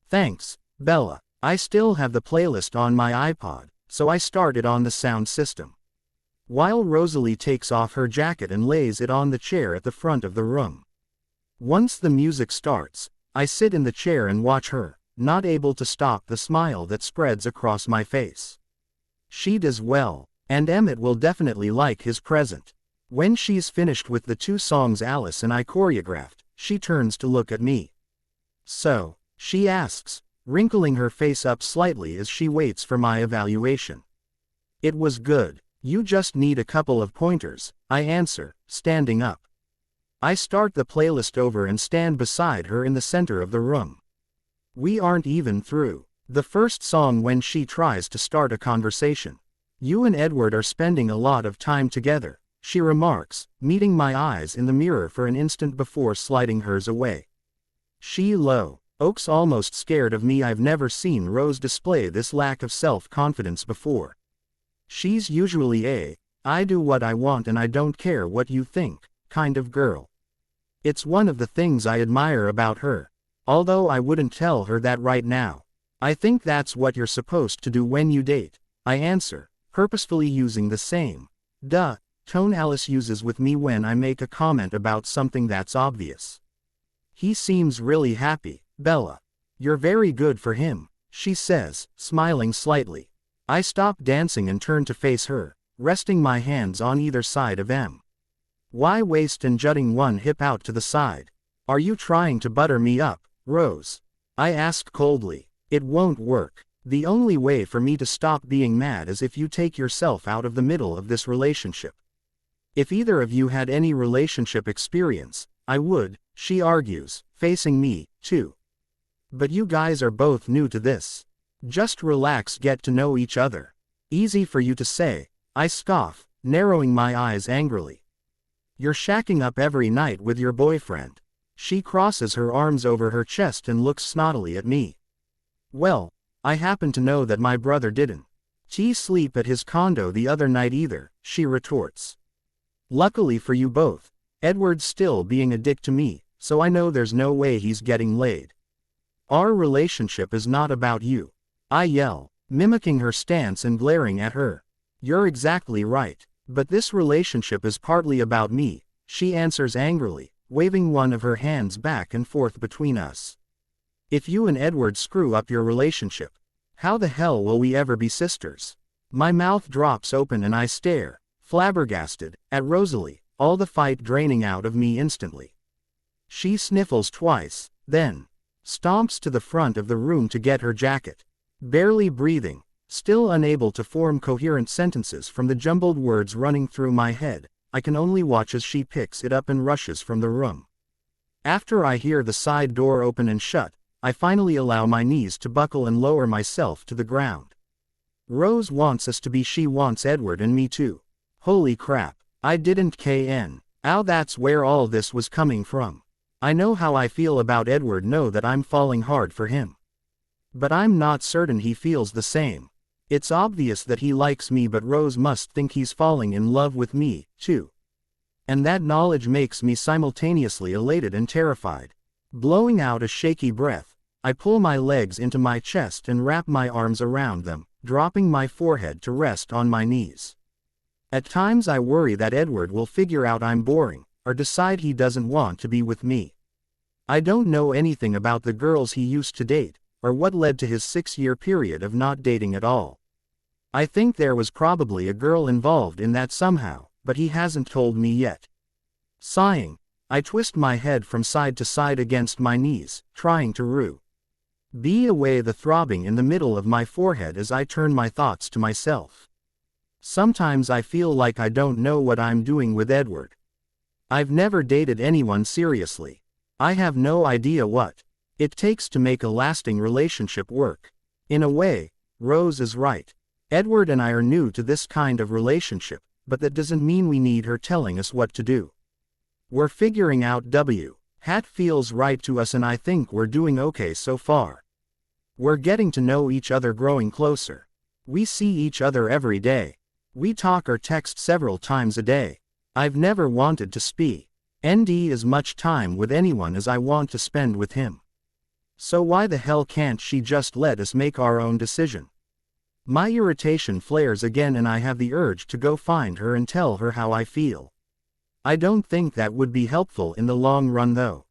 Thanks, Bella. I still have the playlist on my iPod, so I start it on the sound system. While Rosalie takes off her jacket and lays it on the chair at the front of the room. Once the music starts, I sit in the chair and watch her, not able to stop the smile that spreads across my face. She does well, and Emmett will definitely like his present. When she's finished with the 2 songs Alice and I choreographed, she turns to look at me. So, she asks, wrinkling her face up slightly as she waits for my evaluation. It was good. You just need a couple of pointers, I answer, standing up. I start the playlist over and stand beside her in the center of the room. We aren't even through the first song when she tries to start a conversation. You and Edward are spending a lot of time together, she remarks, meeting my eyes in the mirror for an instant before sliding hers away. She Oak's almost scared of me. I've never seen Rose display this lack of self-confidence before. She's usually I do what I want and I don't care what you think, kind of girl. It's one of the things I admire about her. Although I wouldn't tell her that right now. I think that's what you're supposed to do when you date, I answer, purposefully using the same tone Alice uses with me when I make a comment about something that's obvious. He seems really happy, Bella. You're very good for him, she says, smiling slightly. I stop dancing and turn to face her, resting my hands on either side of my waist and jutting one hip out to the side. Are you trying to butter me up, Rose? I ask coldly. It won't work. The only way for me to stop being mad is if you take yourself out of the middle of this relationship. If either of you had any relationship experience, I would, she argues, facing me, too. But you guys are both new to this. Just relax, get to know each other. Easy for you to say, I scoff, narrowing my eyes angrily. You're shacking up every night with your boyfriend. She crosses her arms over her chest and looks snottily at me. Well, I happen to know that my brother didn't sleep at his condo the other night either, she retorts. Luckily for you both, Edward's still being a dick to me, so I know there's no way he's getting laid. Our relationship is not about you, I yell, mimicking her stance and glaring at her. You're exactly right, but this relationship is partly about me, she answers angrily, waving one of her hands back and forth between us. If you and Edward screw up your relationship, how the hell will we ever be sisters? My mouth drops open and I stare, flabbergasted, at Rosalie, all the fight draining out of me instantly. She sniffles twice, then stomps to the front of the room to get her jacket. Barely breathing, still unable to form coherent sentences from the jumbled words running through my head, I can only watch as she picks it up and rushes from the room. After I hear the side door open and shut, I finally allow my knees to buckle and lower myself to the ground. Rose wants us to be, she wants Edward and me too. Holy crap. I didn't kn. Ow, that's where all this was coming from. I know how I feel about Edward, know that I'm falling hard for him. But I'm not certain he feels the same. It's obvious that he likes me, but Rose must think he's falling in love with me, too. And that knowledge makes me simultaneously elated and terrified. Blowing out a shaky breath, I pull my legs into my chest and wrap my arms around them, dropping my forehead to rest on my knees. At times I worry that Edward will figure out I'm boring, or decide he doesn't want to be with me. I don't know anything about the girls he used to date, or what led to his 6-year period of not dating at all. I think there was probably a girl involved in that somehow, but he hasn't told me yet. Sighing, I twist my head from side to side against my knees, trying to be away the throbbing in the middle of my forehead as I turn my thoughts to myself. Sometimes I feel like I don't know what I'm doing with Edward. I've never dated anyone seriously. I have no idea what it takes to make a lasting relationship work. In a way, Rose is right. Edward and I are new to this kind of relationship, but that doesn't mean we need her telling us what to do. We're figuring out hat feels right to us, and I think we're doing okay so far. We're getting to know each other, growing closer. We see each other every day. We talk or text several times a day. I've never wanted to spend as much time with anyone as I want to spend with him. So why the hell can't she just let us make our own decision? My irritation flares again, and I have the urge to go find her and tell her how I feel. I don't think that would be helpful in the long run, though.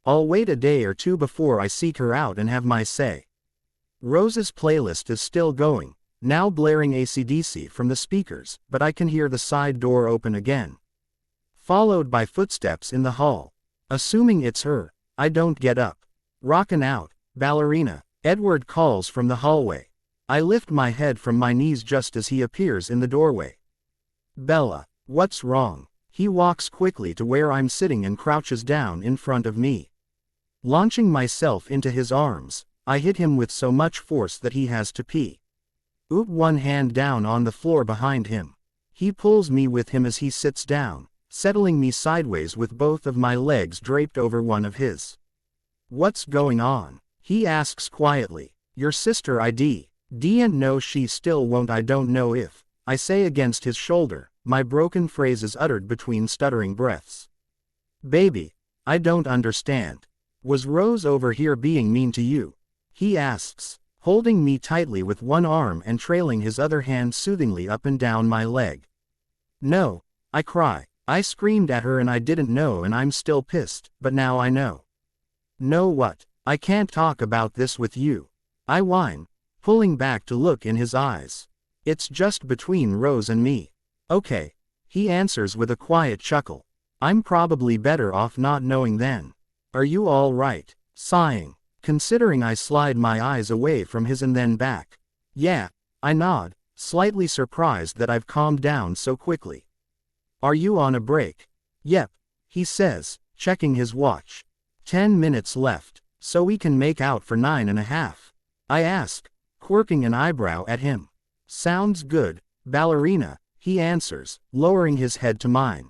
I'll wait a day or two before I seek her out and have my say. Rose's playlist is still going, now blaring AC/DC from the speakers, but I can hear the side door open again, followed by footsteps in the hall. Assuming it's her, I don't get up. Rockin' out, ballerina, Edward calls from the hallway. I lift my head from my knees just as he appears in the doorway. Bella, what's wrong? He walks quickly to where I'm sitting and crouches down in front of me. Launching myself into his arms, I hit him with so much force that he has to pee. Oop, one hand down on the floor behind him. He pulls me with him as he sits down, settling me sideways with both of my legs draped over one of his. What's going on? He asks quietly. Your sister didn't know, she still won't. I don't know if, I say against his shoulder, my broken phrases uttered between stuttering breaths. Baby, I don't understand. Was Rose over here being mean to you? He asks, holding me tightly with one arm and trailing his other hand soothingly up and down my leg. No, I cry. I screamed at her and I didn't know, and I'm still pissed, but now I know. Know what? I can't talk about this with you. I whine, pulling back to look in his eyes. It's just between Rose and me. Okay, he answers with a quiet chuckle. I'm probably better off not knowing then. Are you all right? Sighing, considering, I slide my eyes away from his and then back. Yeah, I nod, slightly surprised that I've calmed down so quickly. Are you on a break? Yep, he says, checking his watch. 10 minutes left, so we can make out for 9.5. I ask, quirking an eyebrow at him. Sounds good, ballerina, he answers, lowering his head to mine.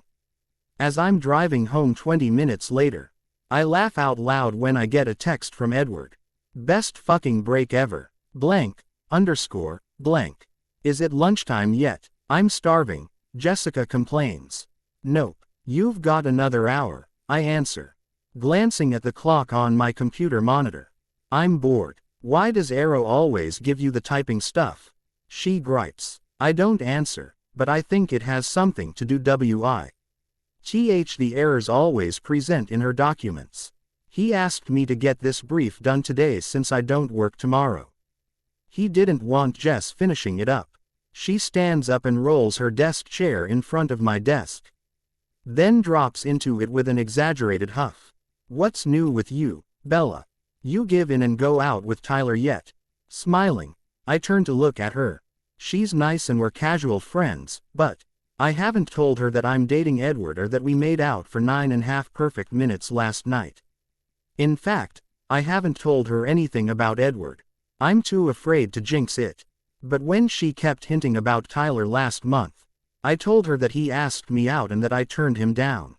As I'm driving home 20 minutes later, I laugh out loud when I get a text from Edward. Best fucking break ever. Blank, _ blank. Is it lunchtime yet? I'm starving, Jessica complains. Nope, you've got another hour, I answer, glancing at the clock on my computer monitor. I'm bored. Why does Arrow always give you the typing stuff? She gripes. I don't answer, but I think it has something to do with the errors always present in her documents. He asked me to get this brief done today since I don't work tomorrow. He didn't want Jess finishing it up. She stands up and rolls her desk chair in front of my desk, then drops into it with an exaggerated huff. What's new with you, Bella? You give in and go out with Tyler yet? Smiling, I turn to look at her. She's nice and we're casual friends, but I haven't told her that I'm dating Edward or that we made out for 9.5 perfect minutes last night. In fact, I haven't told her anything about Edward. I'm too afraid to jinx it. But when she kept hinting about Tyler last month, I told her that he asked me out and that I turned him down.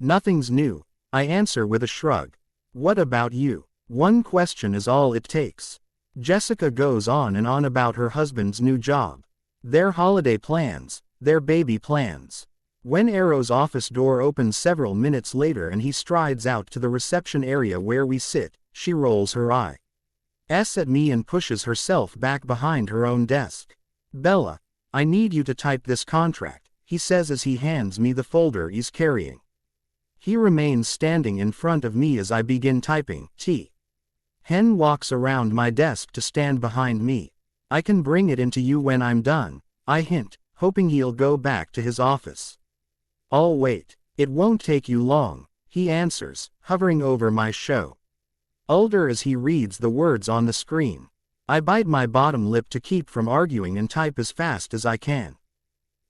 Nothing's new, I answer with a shrug. What about you? One question is all it takes. Jessica goes on and on about her husband's new job, their holiday plans, their baby plans. When Arrow's office door opens several minutes later and he strides out to the reception area where we sit, she rolls her eyes at me and pushes herself back behind her own desk. Bella, I need you to type this contract, he says as he hands me the folder he's carrying. He remains standing in front of me as I begin typing. Hen walks around my desk to stand behind me. I can bring it into you when I'm done, I hint, hoping he'll go back to his office. I'll wait. It won't take you long, he answers, hovering over my shoulder as he reads the words on the screen. I bite my bottom lip to keep from arguing and type as fast as I can.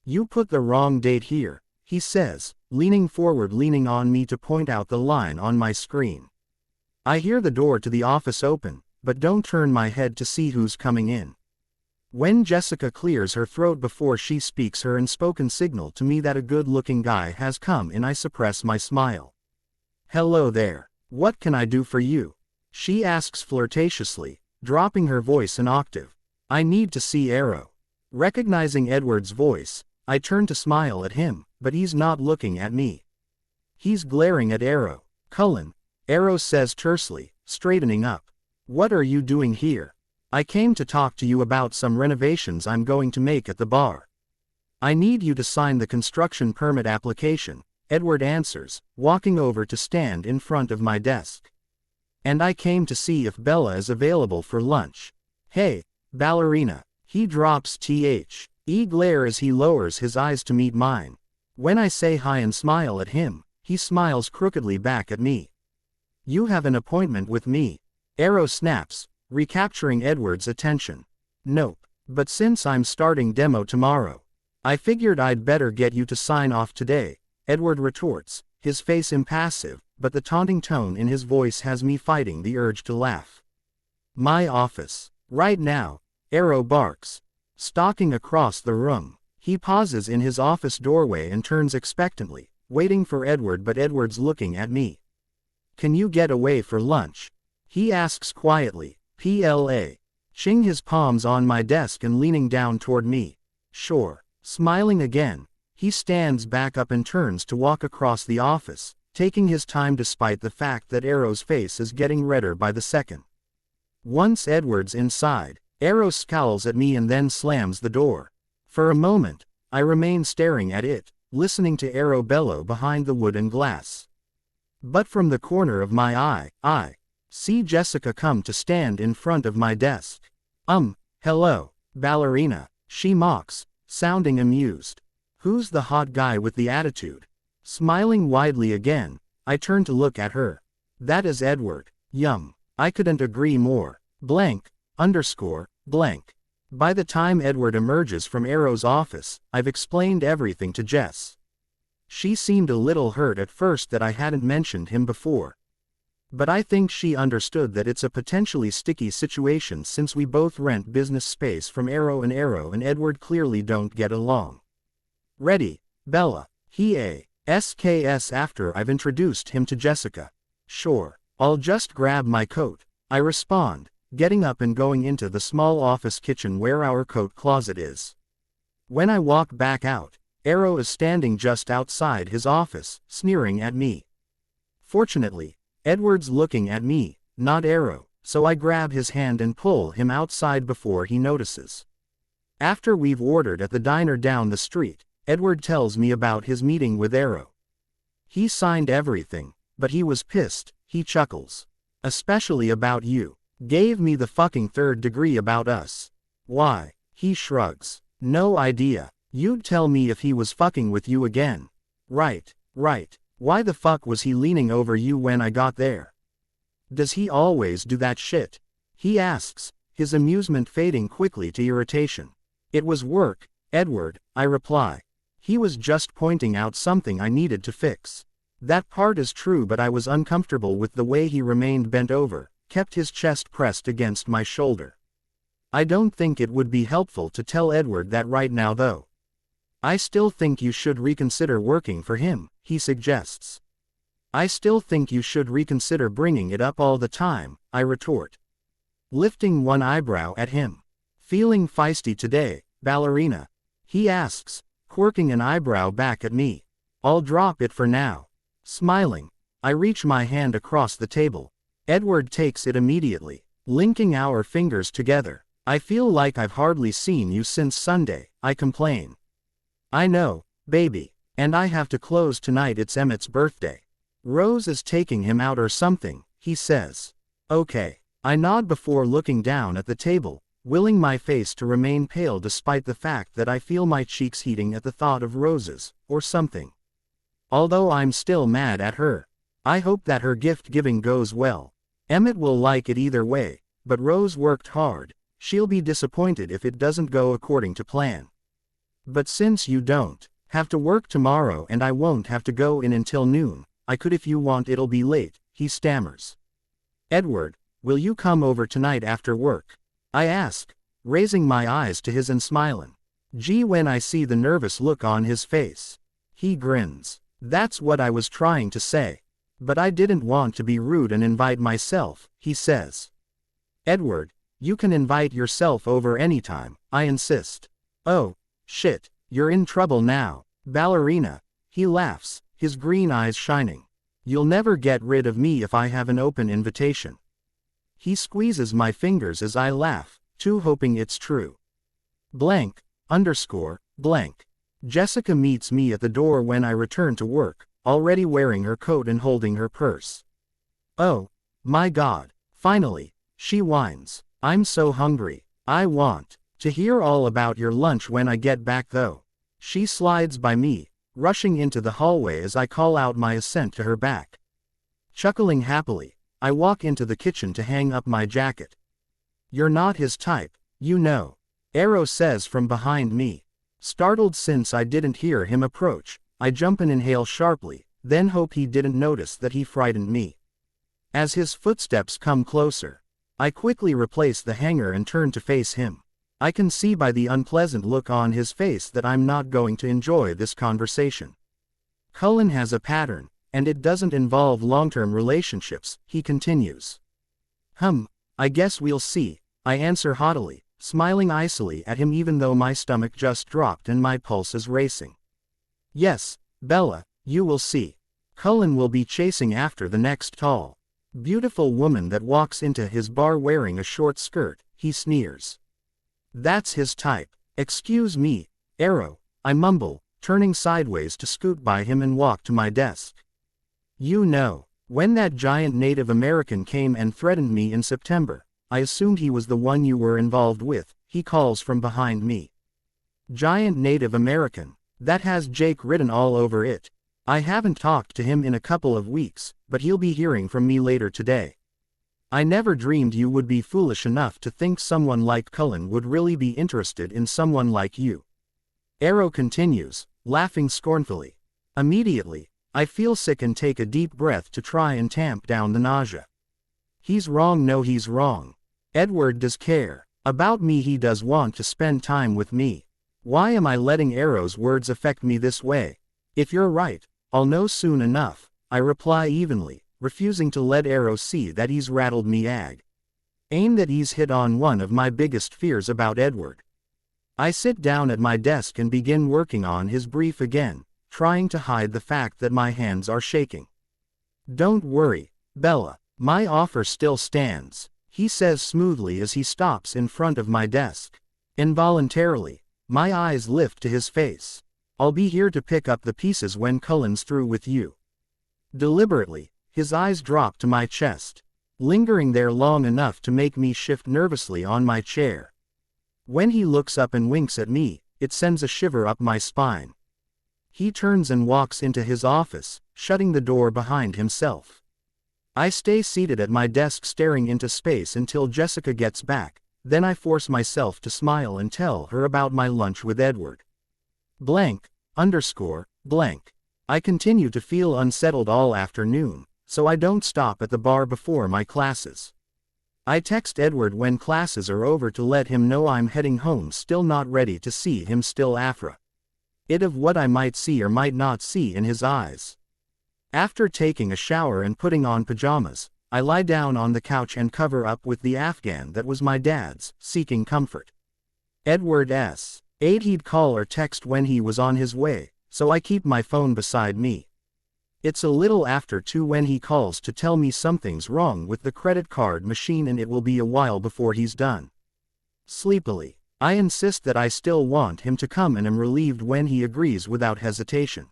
You put the wrong date here, he says, leaning forward, leaning on me to point out the line on my screen. I hear the door to the office open, but don't turn my head to see who's coming in. When Jessica clears her throat before she speaks her unspoken signal to me that a good-looking guy has come in, I suppress my smile. Hello there. What can I do for you? She asks flirtatiously, dropping her voice an octave. I need to see Arrow. Recognizing Edward's voice, I turn to smile at him, but he's not looking at me. He's glaring at Arrow. Cullen, Arrow says tersely, straightening up. What are you doing here? I came to talk to you about some renovations I'm going to make at the bar. I need you to sign the construction permit application, Edward answers, walking over to stand in front of my desk. And I came to see if Bella is available for lunch. Hey, ballerina. He drops the glare as he lowers his eyes to meet mine. When I say hi and smile at him, he smiles crookedly back at me. You have an appointment with me, Arrow snaps, recapturing Edward's attention. Nope, but since I'm starting demo tomorrow, I figured I'd better get you to sign off today, Edward retorts, his face impassive, but the taunting tone in his voice has me fighting the urge to laugh. My office. Right now, Arrow barks. Stalking across the room, he pauses in his office doorway and turns expectantly, waiting for Edward, but Edward's looking at me. Can you get away for lunch? He asks quietly, ching his palms on my desk and leaning down toward me. Sure. Smiling again, he stands back up and turns to walk across the office, taking his time despite the fact that Arrow's face is getting redder by the second. Once Edward's inside, Arrow scowls at me and then slams the door. For a moment, I remain staring at it, listening to Arrow bellow behind the wooden glass. But from the corner of my eye, I see Jessica come to stand in front of my desk. Hello, ballerina, she mocks, sounding amused. Who's the hot guy with the attitude? Smiling widely again, I turn to look at her. That is Edward. Yum. I couldn't agree more. Blank. By the time Edward emerges from Arrow's office, I've explained everything to Jess. She seemed a little hurt at first that I hadn't mentioned him before. But I think she understood that it's a potentially sticky situation since we both rent business space from Arrow and Edward clearly don't get along. Ready, Bella? He asks after I've introduced him to Jessica. Sure, I'll just grab my coat, I respond, getting up and going into the small office kitchen where our coat closet is. When I walk back out, Arrow is standing just outside his office, sneering at me. Fortunately, Edward's looking at me, not Arrow, so I grab his hand and pull him outside before he notices. After we've ordered at the diner down the street, Edward tells me about his meeting with Arrow. He signed everything, but he was pissed, he chuckles. Especially about you. Gave me the fucking third degree about us. Why? He shrugs. No idea. You'd tell me if he was fucking with you again. Right. Why the fuck was he leaning over you when I got there? Does he always do that shit? He asks, his amusement fading quickly to irritation. It was work, Edward, I reply. He was just pointing out something I needed to fix. That part is true, but I was uncomfortable with the way he remained bent over, kept his chest pressed against my shoulder. I don't think it would be helpful to tell Edward that right now though. I still think you should reconsider working for him, he suggests. I still think you should reconsider bringing it up all the time, I retort. Lifting one eyebrow at him. Feeling feisty today, ballerina? He asks, quirking an eyebrow back at me. I'll drop it for now. Smiling, I reach my hand across the table. Edward takes it immediately, linking our fingers together. I feel like I've hardly seen you since Sunday, I complain. I know, baby, and I have to close tonight, it's Emmett's birthday. Rose is taking him out or something, he says. Okay. I nod before looking down at the table, willing my face to remain pale despite the fact that I feel my cheeks heating at the thought of roses, or something. Although I'm still mad at her. I hope that her gift-giving goes well. Emmett will like it either way, but Rose worked hard. She'll be disappointed if it doesn't go according to plan. But since you don't have to work tomorrow and I won't have to go in until noon, I could if you want, it'll be late, he stammers. Edward, will you come over tonight after work? I ask, raising my eyes to his and smiling. Gee, when I see the nervous look on his face. He grins. That's what I was trying to say. But I didn't want to be rude and invite myself, he says. Edward, you can invite yourself over anytime, I insist. Oh, shit, you're in trouble now, ballerina. He laughs, his green eyes shining. You'll never get rid of me if I have an open invitation. He squeezes my fingers as I laugh, too hoping it's true. Blank, _ blank. Jessica meets me at the door when I return to work, already wearing her coat and holding her purse. Oh, my God, finally, she whines. I'm so hungry. I want to hear all about your lunch when I get back though. She slides by me, rushing into the hallway as I call out my assent to her back. Chuckling happily, I walk into the kitchen to hang up my jacket. You're not his type, you know. Arrow says from behind me. Startled since I didn't hear him approach, I jump and inhale sharply, then hope he didn't notice that he frightened me. As his footsteps come closer, I quickly replace the hanger and turn to face him. I can see by the unpleasant look on his face that I'm not going to enjoy this conversation. Cullen has a pattern, and it doesn't involve long-term relationships, he continues. I guess we'll see, I answer haughtily, smiling icily at him even though my stomach just dropped and my pulse is racing. Yes, Bella, you will see. Cullen will be chasing after the next tall, beautiful woman that walks into his bar wearing a short skirt, he sneers. That's his type. Excuse me, Arrow, I mumble, turning sideways to scoot by him and walk to my desk. You know, when that giant Native American came and threatened me in September, I assumed he was the one you were involved with, he calls from behind me. Giant Native American. That has Jake written all over it. I haven't talked to him in a couple of weeks, but he'll be hearing from me later today. I never dreamed you would be foolish enough to think someone like Cullen would really be interested in someone like you. Arrow continues, laughing scornfully. Immediately, I feel sick and take a deep breath to try and tamp down the nausea. He's wrong, no he's wrong. Edward does care about me, he does want to spend time with me. Why am I letting Arrow's words affect me this way? If you're right, I'll know soon enough, I reply evenly, refusing to let Arrow see that he's rattled me ag. Aim that he's hit on one of my biggest fears about Edward. I sit down at my desk and begin working on his brief again, trying to hide the fact that my hands are shaking. Don't worry, Bella, my offer still stands, he says smoothly as he stops in front of my desk. Involuntarily, my eyes lift to his face. I'll be here to pick up the pieces when Cullen's through with you. Deliberately, his eyes drop to my chest, lingering there long enough to make me shift nervously on my chair. When he looks up and winks at me, it sends a shiver up my spine. He turns and walks into his office, shutting the door behind himself. I stay seated at my desk staring into space until Jessica gets back, then I force myself to smile and tell her about my lunch with Edward. Blank, _ blank. I continue to feel unsettled all afternoon, so I don't stop at the bar before my classes. I text Edward when classes are over to let him know I'm heading home, still not ready to see him still Afra. It of what I might see or might not see in his eyes. After taking a shower and putting on pajamas, I lie down on the couch and cover up with the Afghan that was my dad's, seeking comfort. Edward S. 8 He'd call or text when he was on his way, so I keep my phone beside me. It's a little after 2 when he calls to tell me something's wrong with the credit card machine and it will be a while before he's done. Sleepily, I insist that I still want him to come and am relieved when he agrees without hesitation.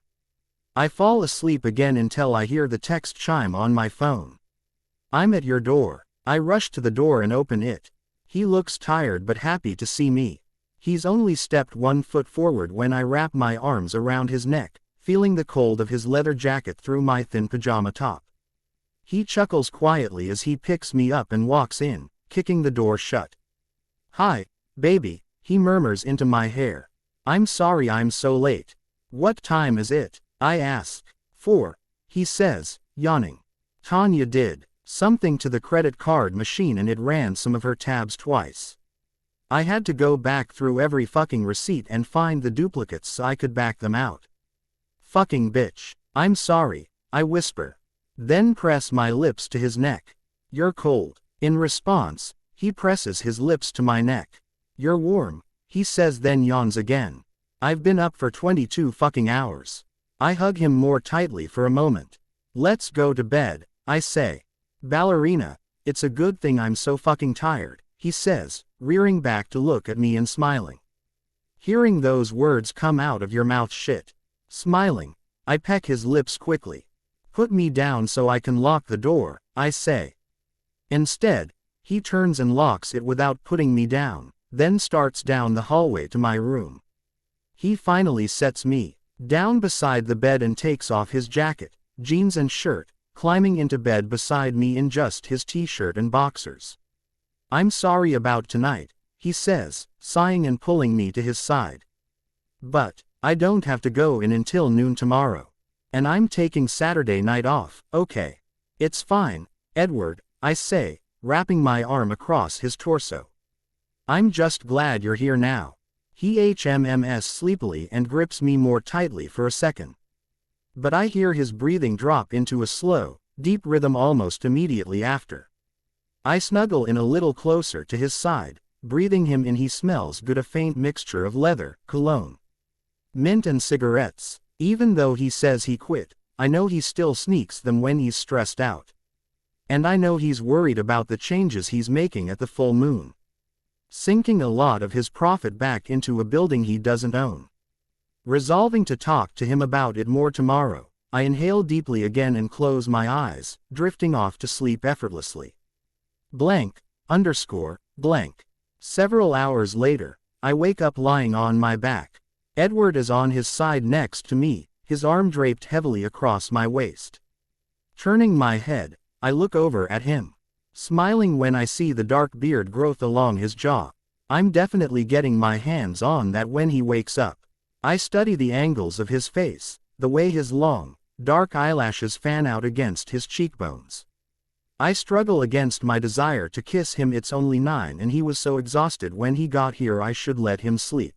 I fall asleep again until I hear the text chime on my phone. I'm at your door. I rush to the door and open it. He looks tired but happy to see me. He's only stepped 1 foot forward when I wrap my arms around his neck, feeling the cold of his leather jacket through my thin pajama top. He chuckles quietly as he picks me up and walks in, kicking the door shut. "Hi, baby," he murmurs into my hair. "I'm sorry I'm so late." "What time is it?" I ask. "4, he says, yawning. "Tanya did something to the credit card machine and it ran some of her tabs twice. I had to go back through every fucking receipt and find the duplicates so I could back them out. Fucking bitch." "I'm sorry," I whisper. Then press my lips to his neck. "You're cold." In response, he presses his lips to my neck. "You're warm," he says, then yawns again. "I've been up for 22 fucking hours." I hug him more tightly for a moment. "Let's go to bed," I say. "Ballerina, it's a good thing I'm so fucking tired," he says, rearing back to look at me and smiling. Hearing those words come out of your mouth, shit. Smiling, I peck his lips quickly. "Put me down so I can lock the door," I say. Instead, he turns and locks it without putting me down, then starts down the hallway to my room. He finally sets me down beside the bed and takes off his jacket, jeans and shirt, climbing into bed beside me in just his t-shirt and boxers. "I'm sorry about tonight," he says, sighing and pulling me to his side. "But I don't have to go in until noon tomorrow. And I'm taking Saturday night off." "Okay. It's fine, Edward," I say, wrapping my arm across his torso. "I'm just glad you're here now." He hmms sleepily and grips me more tightly for a second. But I hear his breathing drop into a slow, deep rhythm almost immediately after. I snuggle in a little closer to his side, breathing him in. He smells good, a faint mixture of leather, cologne, mint and cigarettes. Even though he says he quit, I know he still sneaks them when he's stressed out. And I know he's worried about the changes he's making at the full moon. Sinking a lot of his profit back into a building he doesn't own. Resolving to talk to him about it more tomorrow, I inhale deeply again and close my eyes, drifting off to sleep effortlessly. Blank. Several hours later, I wake up lying on my back. Edward is on his side next to me, his arm draped heavily across my waist. Turning my head, I look over at him, smiling when I see the dark beard growth along his jaw. I'm definitely getting my hands on that when he wakes up. I study the angles of his face, the way his long, dark eyelashes fan out against his cheekbones. I struggle against my desire to kiss him. It's only 9 and he was so exhausted when he got here. I should let him sleep.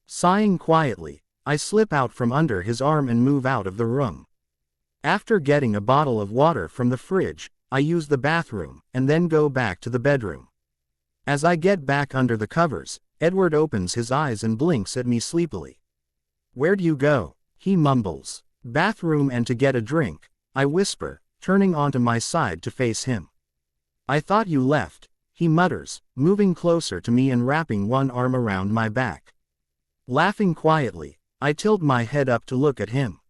Sighing quietly, I slip out from under his arm and move out of the room. After getting a bottle of water from the fridge, I use the bathroom, and then go back to the bedroom. As I get back under the covers, Edward opens his eyes and blinks at me sleepily. "Where'd you go?" he mumbles. "Bathroom and to get a drink," I whisper, turning onto my side to face him. "I thought you left," he mutters, moving closer to me and wrapping one arm around my back. Laughing quietly, I tilt my head up to look at him.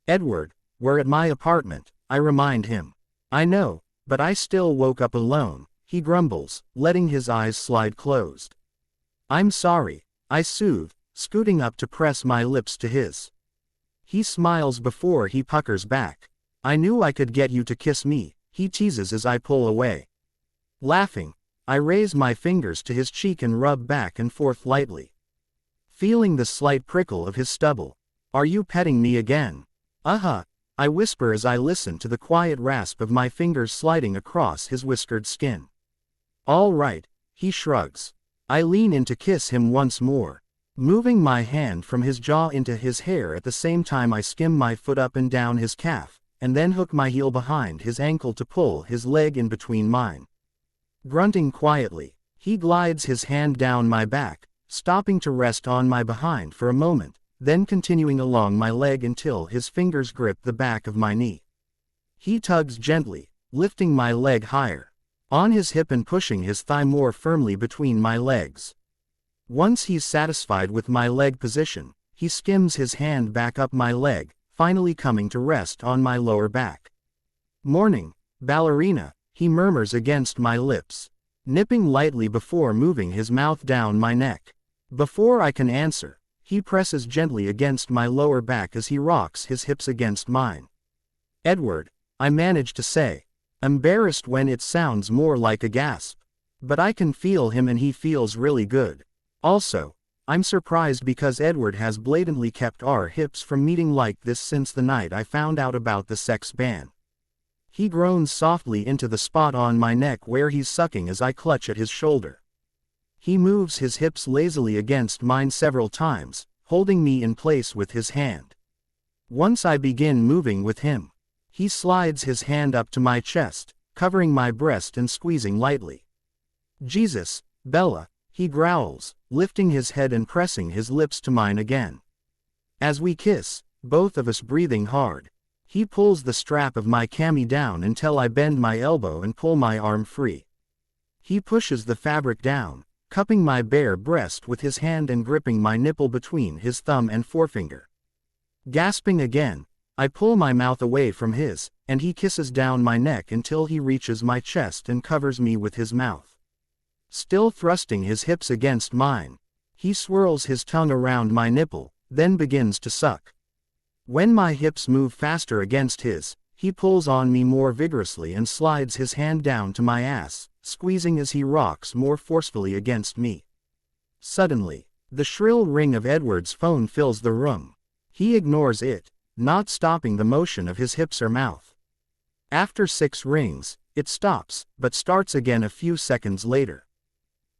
"Edward, we're at my apartment," I remind him. "I know, but I still woke up alone," he grumbles, letting his eyes slide closed. "I'm sorry," I soothe, scooting up to press my lips to his. He smiles before he puckers back. "I knew I could get you to kiss me," he teases as I pull away. Laughing, I raise my fingers to his cheek and rub back and forth lightly, feeling the slight prickle of his stubble. "Are you petting me again?" "Uh-huh," I whisper as I listen to the quiet rasp of my fingers sliding across his whiskered skin. "All right," he shrugs. I lean in to kiss him once more. moving my hand from his jaw into his hair. At the same time I skim my foot up and down his calf, and then hook my heel behind his ankle to pull his leg in between mine. Grunting quietly, he glides his hand down my back, stopping to rest on my behind for a moment, then continuing along my leg until his fingers grip the back of my knee. He tugs gently, lifting my leg higher on his hip and pushing his thigh more firmly between my legs. Once he's satisfied with my leg position, he skims his hand back up my leg, finally coming to rest on my lower back. "Morning, ballerina," he murmurs against my lips, nipping lightly before moving his mouth down my neck. Before I can answer, he presses gently against my lower back as he rocks his hips against mine. "Edward," I manage to say, embarrassed when it sounds more like a gasp. But I can feel him and he feels really good. Also, I'm surprised because Edward has blatantly kept our hips from meeting like this since the night I found out about the sex ban. He groans softly into the spot on my neck where he's sucking as I clutch at his shoulder. He moves his hips lazily against mine several times, holding me in place with his hand. Once I begin moving with him, he slides his hand up to my chest, covering my breast and squeezing lightly. "Jesus, Bella," he growls, lifting his head and pressing his lips to mine again. As we kiss, both of us breathing hard, he pulls the strap of my cami down until I bend my elbow and pull my arm free. He pushes the fabric down, cupping my bare breast with his hand and gripping my nipple between his thumb and forefinger. Gasping again, I pull my mouth away from his, and he kisses down my neck until he reaches my chest and covers me with his mouth. Still thrusting his hips against mine, he swirls his tongue around my nipple, then begins to suck. When my hips move faster against his, he pulls on me more vigorously and slides his hand down to my ass, squeezing as he rocks more forcefully against me. Suddenly, the shrill ring of Edward's phone fills the room. He ignores it, not stopping the motion of his hips or mouth. After 6 rings, it stops, but starts again a few seconds later.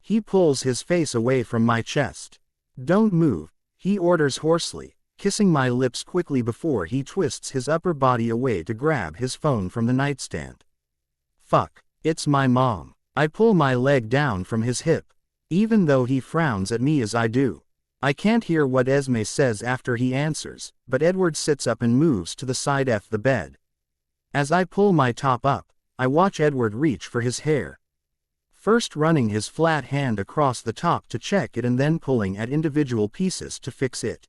He pulls his face away from my chest. "Don't move," he orders hoarsely, kissing my lips quickly before he twists his upper body away to grab his phone from the nightstand. "Fuck, it's my mom." I pull my leg down from his hip, even though he frowns at me as I do. I can't hear what Renesmee says after he answers, but Edward sits up and moves to the side of the bed. As I pull my top up, I watch Edward reach for his hair, first running his flat hand across the top to check it and then pulling at individual pieces to fix it.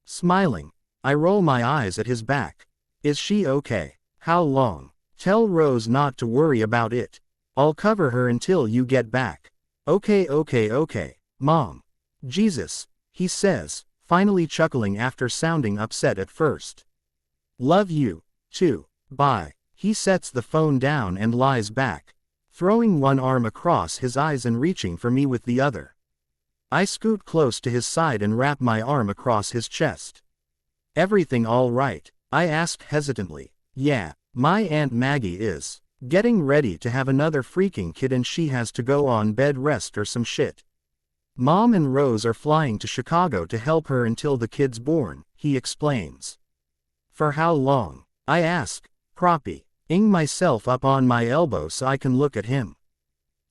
Smiling, I roll my eyes at his back. "Is she okay? How long? Tell Rose not to worry about it. I'll cover her until you get back." Okay, Mom." "Jesus," he says, finally chuckling after sounding upset at first. "Love you, too. Bye." He sets the phone down and lies back, throwing one arm across his eyes and reaching for me with the other. I scoot close to his side and wrap my arm across his chest. "Everything all right?" I ask hesitantly. "Yeah, my Aunt Maggie is getting ready to have another freaking kid and she has to go on bed rest or some shit. Mom and Rose are flying to Chicago to help her until the kid's born," he explains. "For how long?" I ask, propping myself up on my elbow so I can look at him.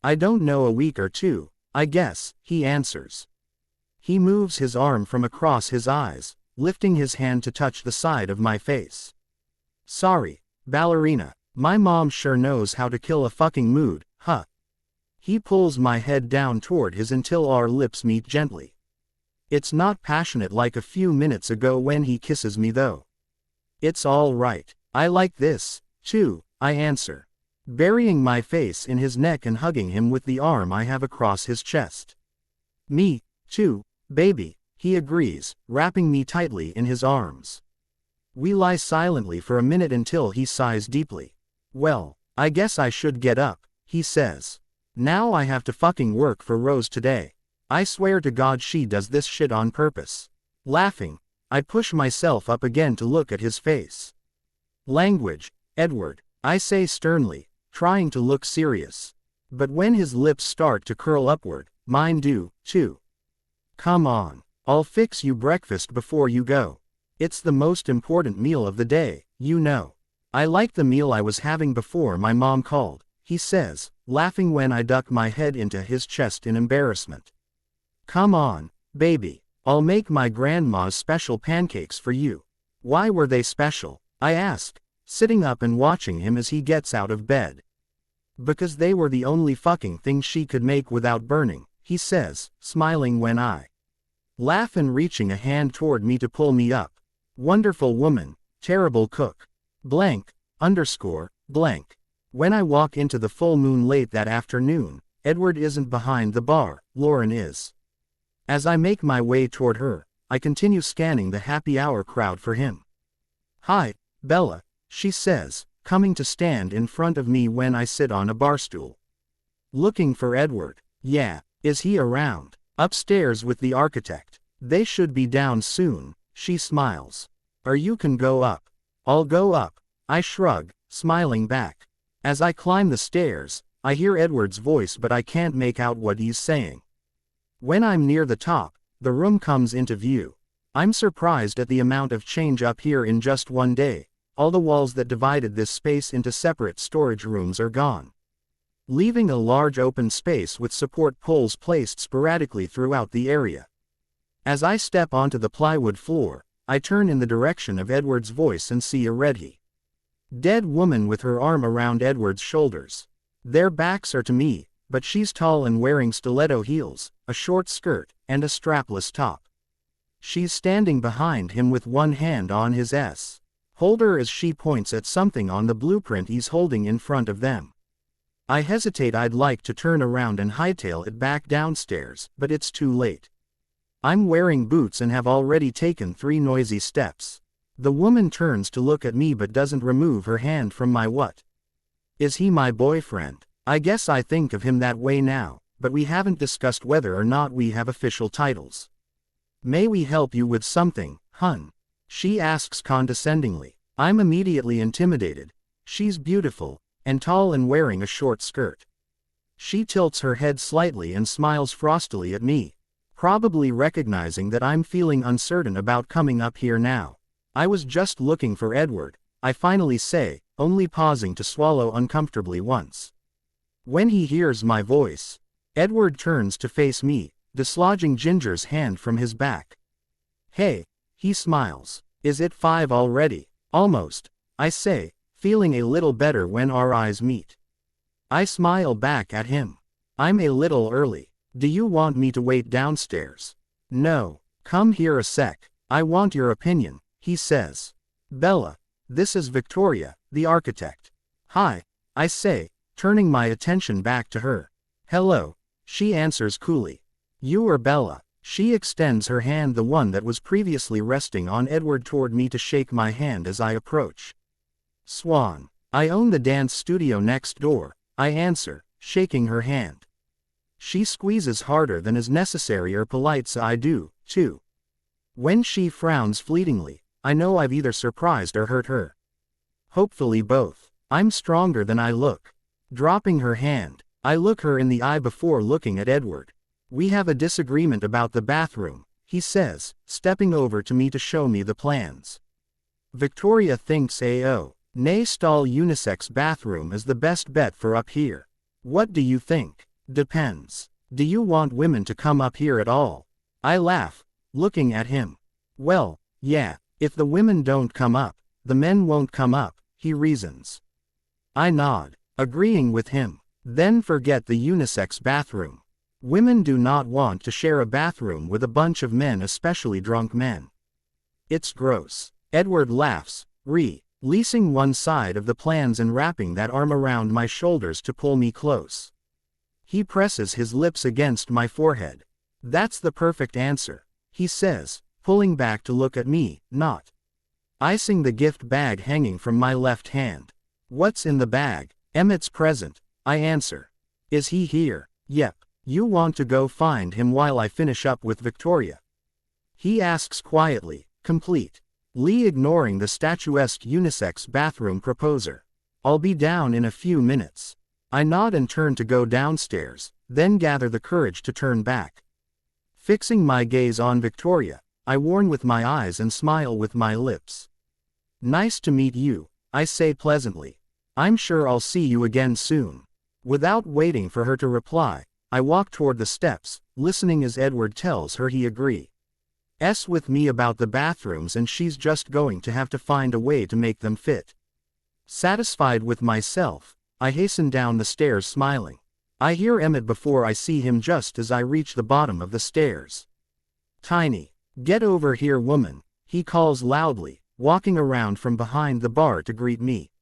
"I don't know, a week or 2, I guess," he answers. He moves his arm from across his eyes, lifting his hand to touch the side of my face. "Sorry, ballerina, my mom sure knows how to kill a fucking mood, huh?" He pulls my head down toward his until our lips meet gently. It's not passionate like a few minutes ago when he kisses me though. "It's all right. I like this, too," I answer, burying my face in his neck and hugging him with the arm I have across his chest. "Me, too, baby," he agrees, wrapping me tightly in his arms. We lie silently for a minute until he sighs deeply. "Well, I guess I should get up," he says. "Now I have to fucking work for Rose today. I swear to God she does this shit on purpose." Laughing, I push myself up again to look at his face. "Language, Edward," I say sternly, trying to look serious. But when his lips start to curl upward, mine do, too. "Come on. I'll fix you breakfast before you go. It's the most important meal of the day, you know. I like the meal I was having before my mom called, he says, laughing when I duck my head into his chest in embarrassment. Come on, baby, I'll make my grandma's special pancakes for you. Why were they special? I ask, sitting up and watching him as he gets out of bed. Because they were the only fucking thing she could make without burning, he says, smiling when I laugh and reaching a hand toward me to pull me up. Wonderful woman, terrible cook. Blank, blank. When I walk into the full moon late that afternoon, Edward isn't behind the bar, Lauren is. As I make my way toward her, I continue scanning the happy hour crowd for him. Hi, Bella, she says, coming to stand in front of me when I sit on a bar stool. Looking for Edward. Yeah, is he around? Upstairs with the architect. They should be down soon, she smiles. Or you can go up. I'll go up, I shrug, smiling back. As I climb the stairs, I hear Edward's voice but I can't make out what he's saying. When I'm near the top, the room comes into view. I'm surprised at the amount of change up here in just one day. All the walls that divided this space into separate storage rooms are gone, leaving a large open space with support poles placed sporadically throughout the area. As I step onto the plywood floor, I turn in the direction of Edward's voice and see a red-dead woman with her arm around Edward's shoulders. Their backs are to me, but she's tall and wearing stiletto heels, a short skirt, and a strapless top. She's standing behind him with one hand on his holder as she points at something on the blueprint he's holding in front of them. I hesitate. I'd like to turn around and hightail it back downstairs, but it's too late. I'm wearing boots and have already taken 3 noisy steps. The woman turns to look at me but doesn't remove her hand from my what? Is he my boyfriend? I guess I think of him that way now, but we haven't discussed whether or not we have official titles. May we help you with something, hun? She asks condescendingly. I'm immediately intimidated. She's beautiful, and tall and wearing a short skirt. She tilts her head slightly and smiles frostily at me, probably recognizing that I'm feeling uncertain about coming up here now. I was just looking for Edward, I finally say, only pausing to swallow uncomfortably once. When he hears my voice, Edward turns to face me, dislodging Ginger's hand from his back. Hey, he smiles. Is it 5 already? Almost, I say, feeling a little better when our eyes meet. I smile back at him. I'm a little early. Do you want me to wait downstairs? No, come here a sec. I want your opinion, he says. Bella, this is Victoria, the architect. Hi, I say, turning my attention back to her. Hello, she answers coolly. You are Bella. She extends her hand, the one that was previously resting on Edward, toward me to shake my hand as I approach. Swan. I own the dance studio next door, I answer, shaking her hand. She squeezes harder than is necessary or polite, so I do, too. When she frowns fleetingly, I know I've either surprised or hurt her. Hopefully both. I'm stronger than I look. Dropping her hand, I look her in the eye before looking at Edward. We have a disagreement about the bathroom, he says, stepping over to me to show me the plans. Victoria thinks nay, stall unisex bathroom is the best bet for up here. What do you think? Depends. Do you want women to come up here at all? I laugh, looking at him. Well, yeah, if the women don't come up, the men won't come up, he reasons. I nod, agreeing with him. Then forget the unisex bathroom. Women do not want to share a bathroom with a bunch of men, especially drunk men. It's gross. Edward laughs, releasing one side of the plans and wrapping that arm around my shoulders to pull me close. He presses his lips against my forehead. That's the perfect answer, he says, pulling back to look at me, not icing the gift bag hanging from my left hand. What's in the bag? Emmett's present, I answer. Is he here? Yep. You want to go find him while I finish up with Victoria? He asks quietly, completely ignoring the statuesque unisex bathroom proposer. I'll be down in a few minutes. I nod and turn to go downstairs, then gather the courage to turn back. Fixing my gaze on Victoria, I warn with my eyes and smile with my lips. Nice to meet you, I say pleasantly. I'm sure I'll see you again soon. Without waiting for her to reply, I walk toward the steps, listening as Edward tells her he agrees with me about the bathrooms and she's just going to have to find a way to make them fit. Satisfied with myself, I hasten down the stairs smiling. I hear Emmett before I see him just as I reach the bottom of the stairs. Tiny, get over here woman, he calls loudly, walking around from behind the bar to greet me.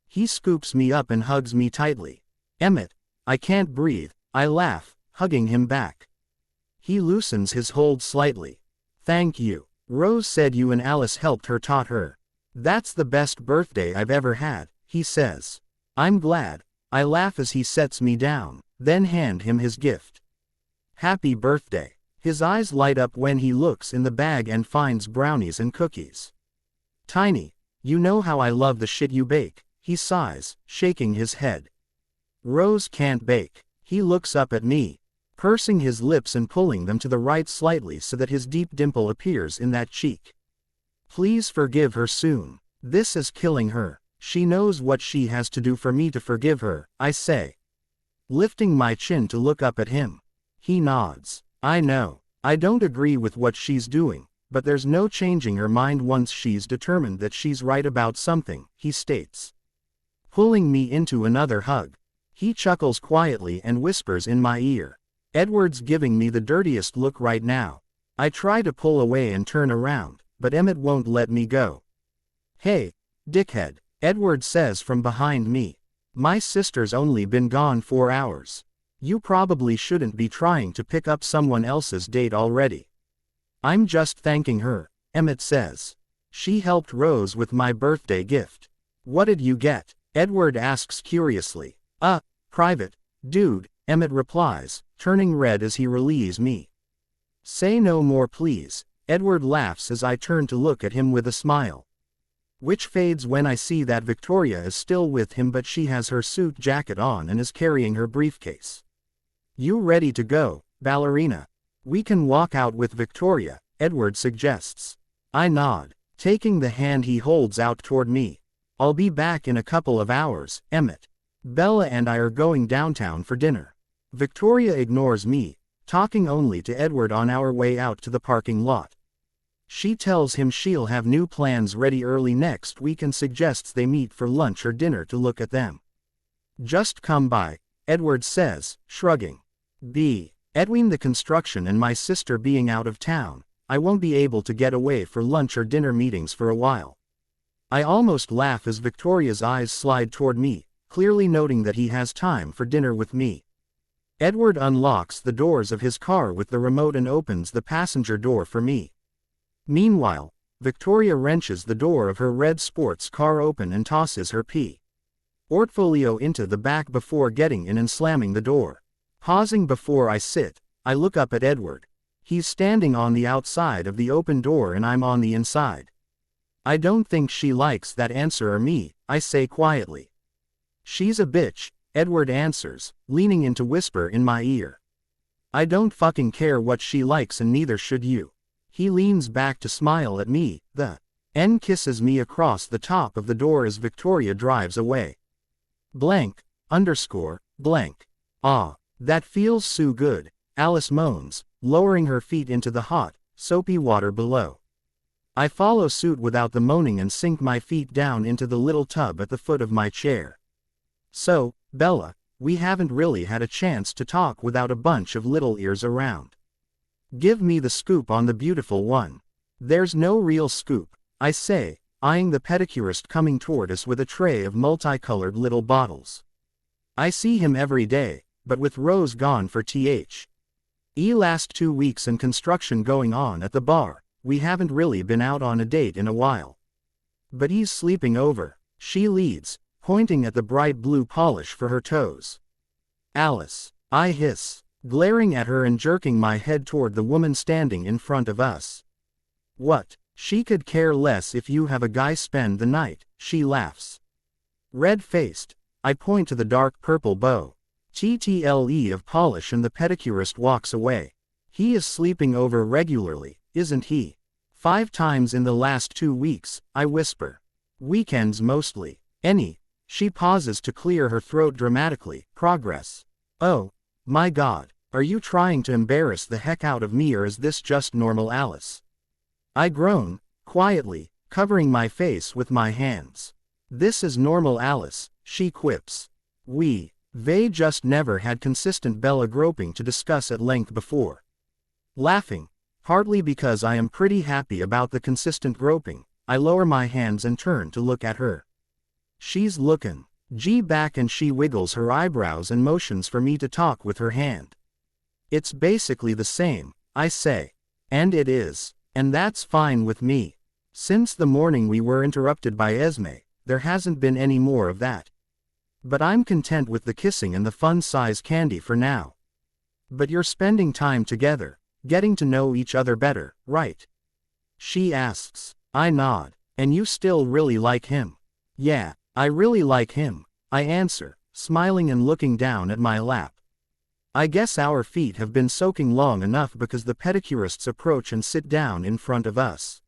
He scoops me up and hugs me tightly. Emmett, I can't breathe, I laugh, hugging him back. He loosens his hold slightly. Thank you. Rose said you and Alice helped her taught her. That's the best birthday I've ever had, he says. I'm glad. I laugh as he sets me down, then hand him his gift. Happy birthday. His eyes light up when he looks in the bag and finds brownies and cookies. Tiny, you know how I love the shit you bake, he sighs, shaking his head. Rose can't bake. He looks up at me, pursing his lips and pulling them to the right slightly so that his deep dimple appears in that cheek. Please forgive her soon. This is killing her. She knows what she has to do for me to forgive her, I say, lifting my chin to look up at him. He nods. I know. I don't agree with what she's doing, but there's no changing her mind once she's determined that she's right about something, he states, pulling me into another hug. He chuckles quietly and whispers in my ear. Edward's giving me the dirtiest look right now. I try to pull away and turn around, but Emmett won't let me go. Hey, dickhead, Edward says from behind me. My sister's only been gone 4 hours. You probably shouldn't be trying to pick up someone else's date already. I'm just thanking her, Emmett says. She helped Rose with my birthday gift. What did you get? Edward asks curiously. Private, dude, Emmett replies, turning red as he relieves me. Say no more please, Edward laughs as I turn to look at him with a smile, which fades when I see that Victoria is still with him but she has her suit jacket on and is carrying her briefcase. You ready to go, ballerina? We can walk out with Victoria, Edward suggests. I nod, taking the hand he holds out toward me. I'll be back in a couple of hours, Emmett. Bella and I are going downtown for dinner. Victoria ignores me, talking only to Edward on our way out to the parking lot. She tells him she'll have new plans ready early next week and suggests they meet for lunch or dinner to look at them. Just come by, Edward says, shrugging. Edwin the construction and my sister being out of town, I won't be able to get away for lunch or dinner meetings for a while. I almost laugh as Victoria's eyes slide toward me, clearly noting that he has time for dinner with me. Edward unlocks the doors of his car with the remote and opens the passenger door for me. Meanwhile, Victoria wrenches the door of her red sports car open and tosses her portfolio into the back before getting in and slamming the door. Pausing before I sit, I look up at Edward. He's standing on the outside of the open door and I'm on the inside. I don't think she likes that answer or me, I say quietly. She's a bitch, Edward answers, leaning in to whisper in my ear. I don't fucking care what she likes and neither should you. He leans back to smile at me, kisses me across the top of the door as Victoria drives away. Ah, that feels so good, Alice moans, lowering her feet into the hot, soapy water below. I follow suit without the moaning and sink my feet down into the little tub at the foot of my chair. So, Bella, we haven't really had a chance to talk without a bunch of little ears around. Give me the scoop on the beautiful one. There's no real scoop, I say, eyeing the pedicurist coming toward us with a tray of multicolored little bottles. I see him every day, but with Rose gone for last 2 weeks and construction going on at the bar, we haven't really been out on a date in a while. But he's sleeping over, she leads, pointing at the bright blue polish for her toes. Alice, I hiss, glaring at her and jerking my head toward the woman standing in front of us. What? She could care less if you have a guy spend the night, she laughs. Red-faced, I point to the dark purple bow. TTLE of polish and the pedicurist walks away. He is sleeping over regularly, isn't he? 5 times in the last 2 weeks, I whisper. Weekends mostly. Any. She pauses to clear her throat dramatically. Progress. Oh. My God. Are you trying to embarrass the heck out of me, or is this just normal Alice? I groan, quietly, covering my face with my hands. This is normal Alice, she quips. They just never had consistent Bella groping to discuss at length before. Laughing, partly because I am pretty happy about the consistent groping, I lower my hands and turn to look at her. She's lookin' back and she wiggles her eyebrows and motions for me to talk with her hand. It's basically the same, I say. And it is. And that's fine with me. Since the morning we were interrupted by Renesmee, there hasn't been any more of that. But I'm content with the kissing and the fun-size candy for now. But you're spending time together, getting to know each other better, right? She asks. I nod. And you still really like him? Yeah, I really like him, I answer, smiling and looking down at my lap. I guess our feet have been soaking long enough because the pedicurists approach and sit down in front of us.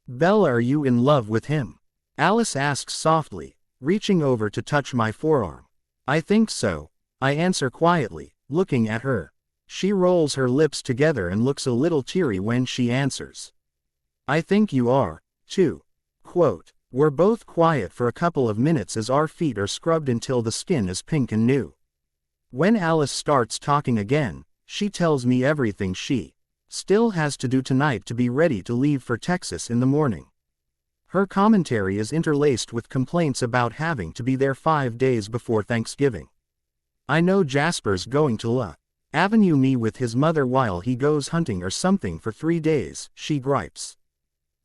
Bella, are you in love with him? Alice asks softly, reaching over to touch my forearm. I think so, I answer quietly, looking at her. She rolls her lips together and looks a little teary when she answers. I think you are, too. Quote, we're both quiet for a couple of minutes as our feet are scrubbed until the skin is pink and new. When Alice starts talking again, she tells me everything she still has to do tonight to be ready to leave for Texas in the morning. Her commentary is interlaced with complaints about having to be there 5 days before Thanksgiving. I know Jasper's going to La Avenue me with his mother while he goes hunting or something for 3 days, she gripes.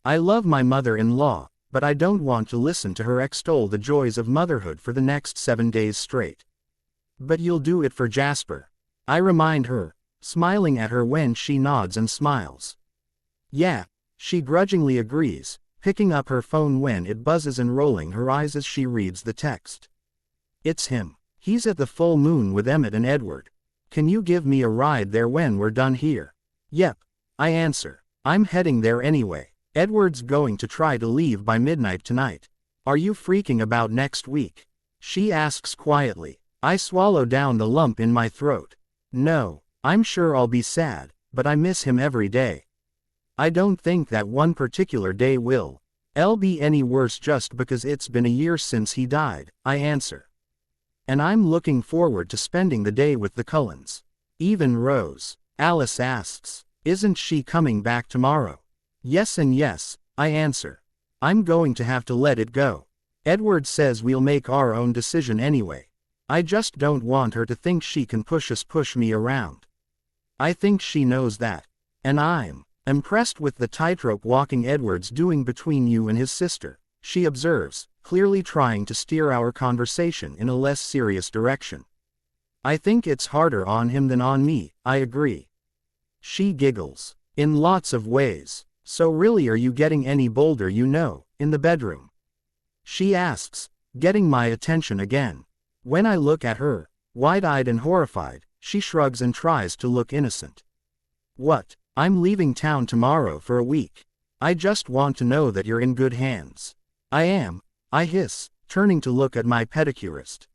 I love my mother-in-law, but I don't want to listen to her extol the joys of motherhood for the next 7 days straight. But you'll do it for Jasper, I remind her, smiling at her when she nods and smiles. Yeah, she grudgingly agrees, picking up her phone when it buzzes and rolling her eyes as she reads the text. It's him. He's at the full moon with Emmett and Edward. Can you give me a ride there when we're done here? Yep, I answer. I'm heading there anyway. Edward's going to try to leave by midnight tonight. Are you freaking about next week? She asks quietly. I swallow down the lump in my throat. No, I'm sure I'll be sad, but I miss him every day. I don't think that one particular day will be any worse just because it's been a year since he died, I answer. And I'm looking forward to spending the day with the Cullens. Even Rose, Alice asks, isn't she coming back tomorrow? Yes and yes, I answer. I'm going to have to let it go. Edward says we'll make our own decision anyway. I just don't want her to think she can push me around. I think she knows that. And I'm impressed with the tightrope walking Edward's doing between you and his sister, she observes, clearly trying to steer our conversation in a less serious direction. I think it's harder on him than on me, I agree. She giggles. In lots of ways. So really, are you getting any bolder, in the bedroom? She asks, getting my attention again. When I look at her, wide-eyed and horrified, she shrugs and tries to look innocent. What? I'm leaving town tomorrow for a week. I just want to know that you're in good hands. I am, I hiss, turning to look at my pedicurist.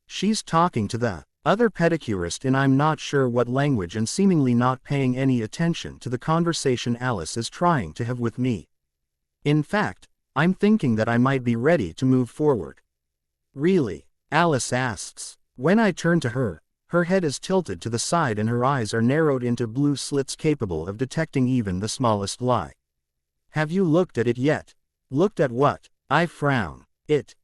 She's talking to the other pedicurist in I'm not sure what language and seemingly not paying any attention to the conversation Alice is trying to have with me. In fact, I'm thinking that I might be ready to move forward. Really? Alice asks. When I turn to her, her head is tilted to the side and her eyes are narrowed into blue slits capable of detecting even the smallest lie. Have you looked at it yet? Looked at what? I frown. It,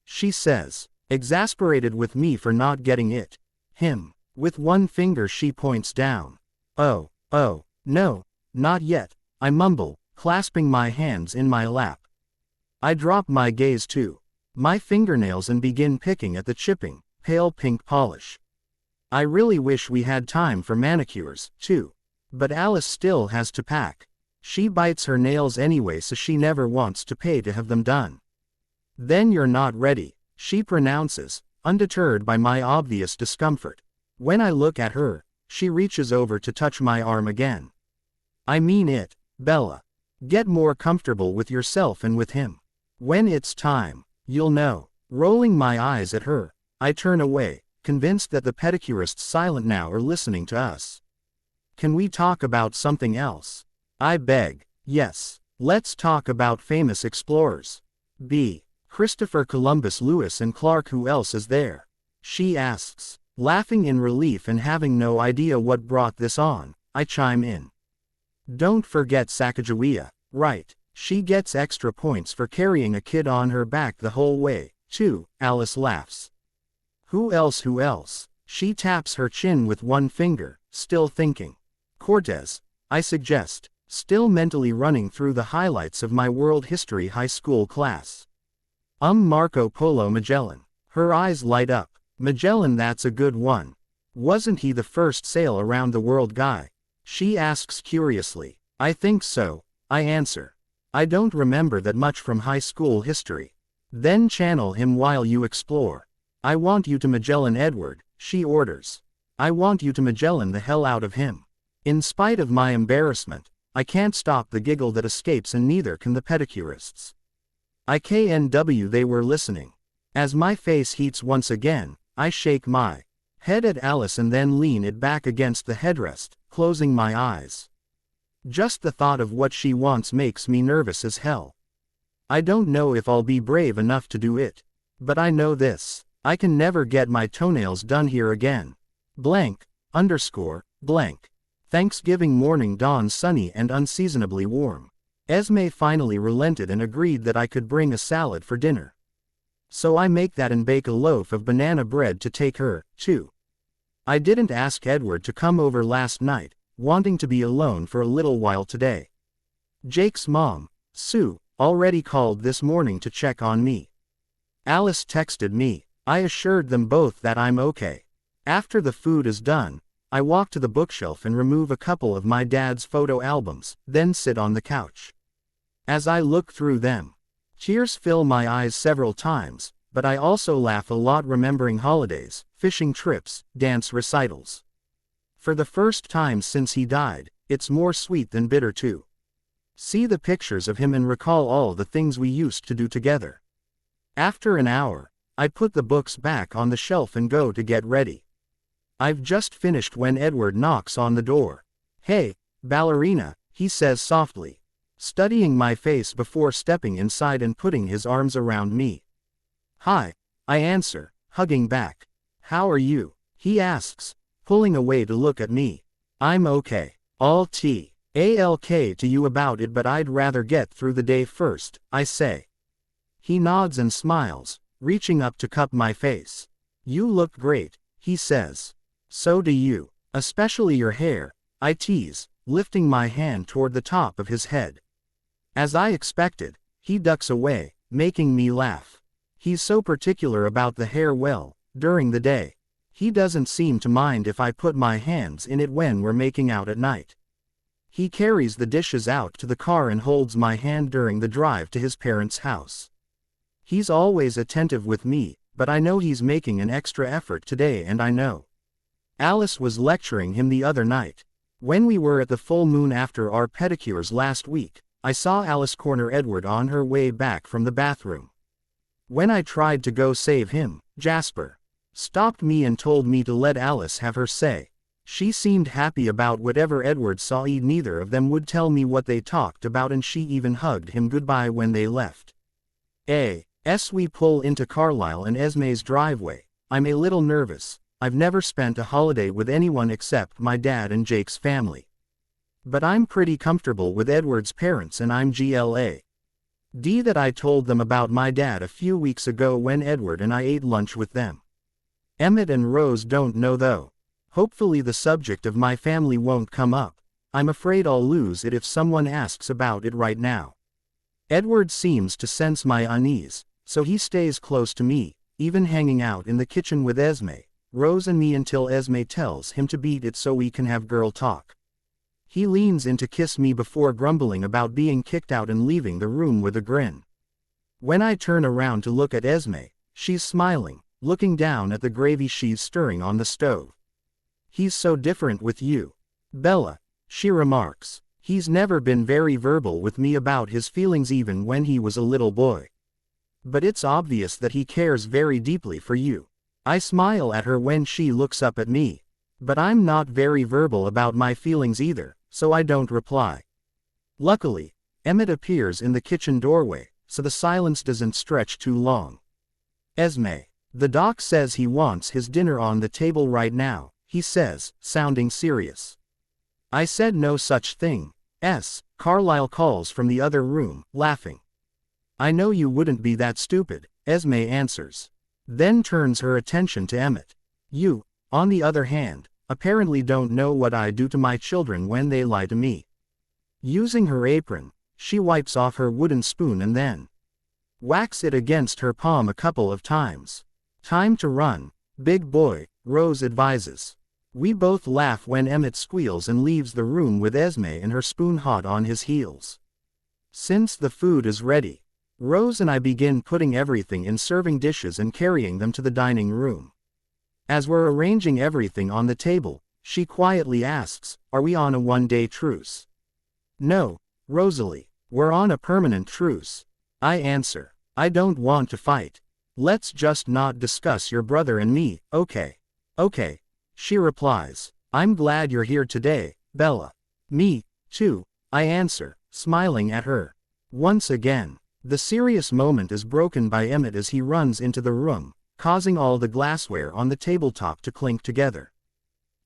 she says, exasperated with me for not getting it. Him. With one finger she points down. Oh, no, not yet, I mumble, clasping my hands in my lap. I drop my gaze to my fingernails and begin picking at the chipping, pale pink polish. I really wish we had time for manicures, too. But Alice still has to pack. She bites her nails anyway, so she never wants to pay to have them done. Then you're not ready, she pronounces, undeterred by my obvious discomfort. When I look at her, She reaches over to touch my arm again. I mean it, Bella. Get more comfortable with yourself and with him. When it's time, you'll know. Rolling my eyes at her, I turn away, convinced that the pedicurists silent now are listening to us. Can we talk about something else? I beg. Yes. Let's talk about famous explorers. B. Christopher Columbus, Lewis and Clark. Who else is there? She asks. Laughing in relief and having no idea what brought this on, I chime in. Don't forget Sacagawea. Right. She gets extra points for carrying a kid on her back the whole way, too. Alice laughs. Who else? Who else? She taps her chin with one finger, still thinking. Cortez, I suggest, still mentally running through the highlights of my world history high school class. Marco Polo Magellan. Her eyes light up. Magellan, that's a good one. Wasn't he the first sail around the world guy? She asks curiously. I think so, I answer. I don't remember that much from high school history. Then channel him while you explore. I want you to Magellan Edward, she orders. I want you to Magellan the hell out of him. In spite of my embarrassment, I can't stop the giggle that escapes, and neither can the pedicurists. IKNW, they were listening. As my face heats once again, I shake my head at Alice and then lean it back against the headrest, closing my eyes. Just the thought of what she wants makes me nervous as hell. I don't know if I'll be brave enough to do it. But I know this. I can never get my toenails done here again. Blank, blank. Thanksgiving morning dawned sunny and unseasonably warm. Esme finally relented and agreed that I could bring a salad for dinner. So I make that and bake a loaf of banana bread to take her, too. I didn't ask Edward to come over last night, wanting to be alone for a little while today. Jake's mom, Sue, already called this morning to check on me. Alice texted me. I assured them both that I'm okay. After the food is done, I walk to the bookshelf and remove a couple of my dad's photo albums, then sit on the couch. As I look through them, tears fill my eyes several times, but I also laugh a lot remembering holidays, fishing trips, dance recitals. For the first time since he died, it's more sweet than bitter too. See the pictures of him and recall all the things we used to do together. After an hour, I put the books back on the shelf and go to get ready. I've just finished when Edward knocks on the door. Hey, ballerina, he says softly, studying my face before stepping inside and putting his arms around me. Hi, I answer, hugging back. How are you? He asks, pulling away to look at me. I'm okay. All TALK to you about it, but I'd rather get through the day first, I say. He nods and smiles, reaching up to cup my face. You look great, he says. So do you, especially your hair, I tease, lifting my hand toward the top of his head. As I expected, he ducks away, making me laugh. He's so particular about the hair. Well, during the day, he doesn't seem to mind if I put my hands in it when we're making out at night. He carries the dishes out to the car and holds my hand during the drive to his parents' house. He's always attentive with me, but I know he's making an extra effort today, and I know. Alice was lecturing him the other night. When we were at the full moon after our pedicures last week, I saw Alice corner Edward on her way back from the bathroom. When I tried to go save him, Jasper stopped me and told me to let Alice have her say. She seemed happy about whatever Edward saw. Neither of them would tell me what they talked about, and she even hugged him goodbye when they left. As we pull into Carlisle and Esme's driveway, I'm a little nervous. I've never spent a holiday with anyone except my dad and Jake's family. But I'm pretty comfortable with Edward's parents, and I'm glad that I told them about my dad a few weeks ago when Edward and I ate lunch with them. Emmett and Rose don't know though. Hopefully the subject of my family won't come up. I'm afraid I'll lose it if someone asks about it right now. Edward seems to sense my unease, so he stays close to me, even hanging out in the kitchen with Esme, Rose and me until Esme tells him to beat it so we can have girl talk. He leans in to kiss me before grumbling about being kicked out and leaving the room with a grin. When I turn around to look at Esme, she's smiling, looking down at the gravy she's stirring on the stove. He's so different with you, Bella, she remarks. He's never been very verbal with me about his feelings even when he was a little boy. But it's obvious that he cares very deeply for you. I smile at her when she looks up at me. But I'm not very verbal about my feelings either, so I don't reply. Luckily, Emmett appears in the kitchen doorway, so the silence doesn't stretch too long. Esme, the doc says he wants his dinner on the table right now, he says, sounding serious. I said no such thing. Carlisle calls from the other room, laughing. I know you wouldn't be that stupid, Esme answers. Then turns her attention to Emmett. You, on the other hand, apparently don't know what I do to my children when they lie to me. Using her apron, she wipes off her wooden spoon and then whacks it against her palm a couple of times. Time to run, big boy, Rose advises. We both laugh when Emmett squeals and leaves the room with Esme and her spoon hot on his heels. Since the food is ready, Rose and I begin putting everything in serving dishes and carrying them to the dining room. As we're arranging everything on the table, she quietly asks, "Are we on a one-day truce?" "No, Rosalie, we're on a permanent truce," I answer. "I don't want to fight. Let's just not discuss your brother and me, okay?" "Okay," she replies. "I'm glad you're here today, Bella." "Me, too," I answer, smiling at her. Once again, the serious moment is broken by Emmett as he runs into the room, causing all the glassware on the tabletop to clink together.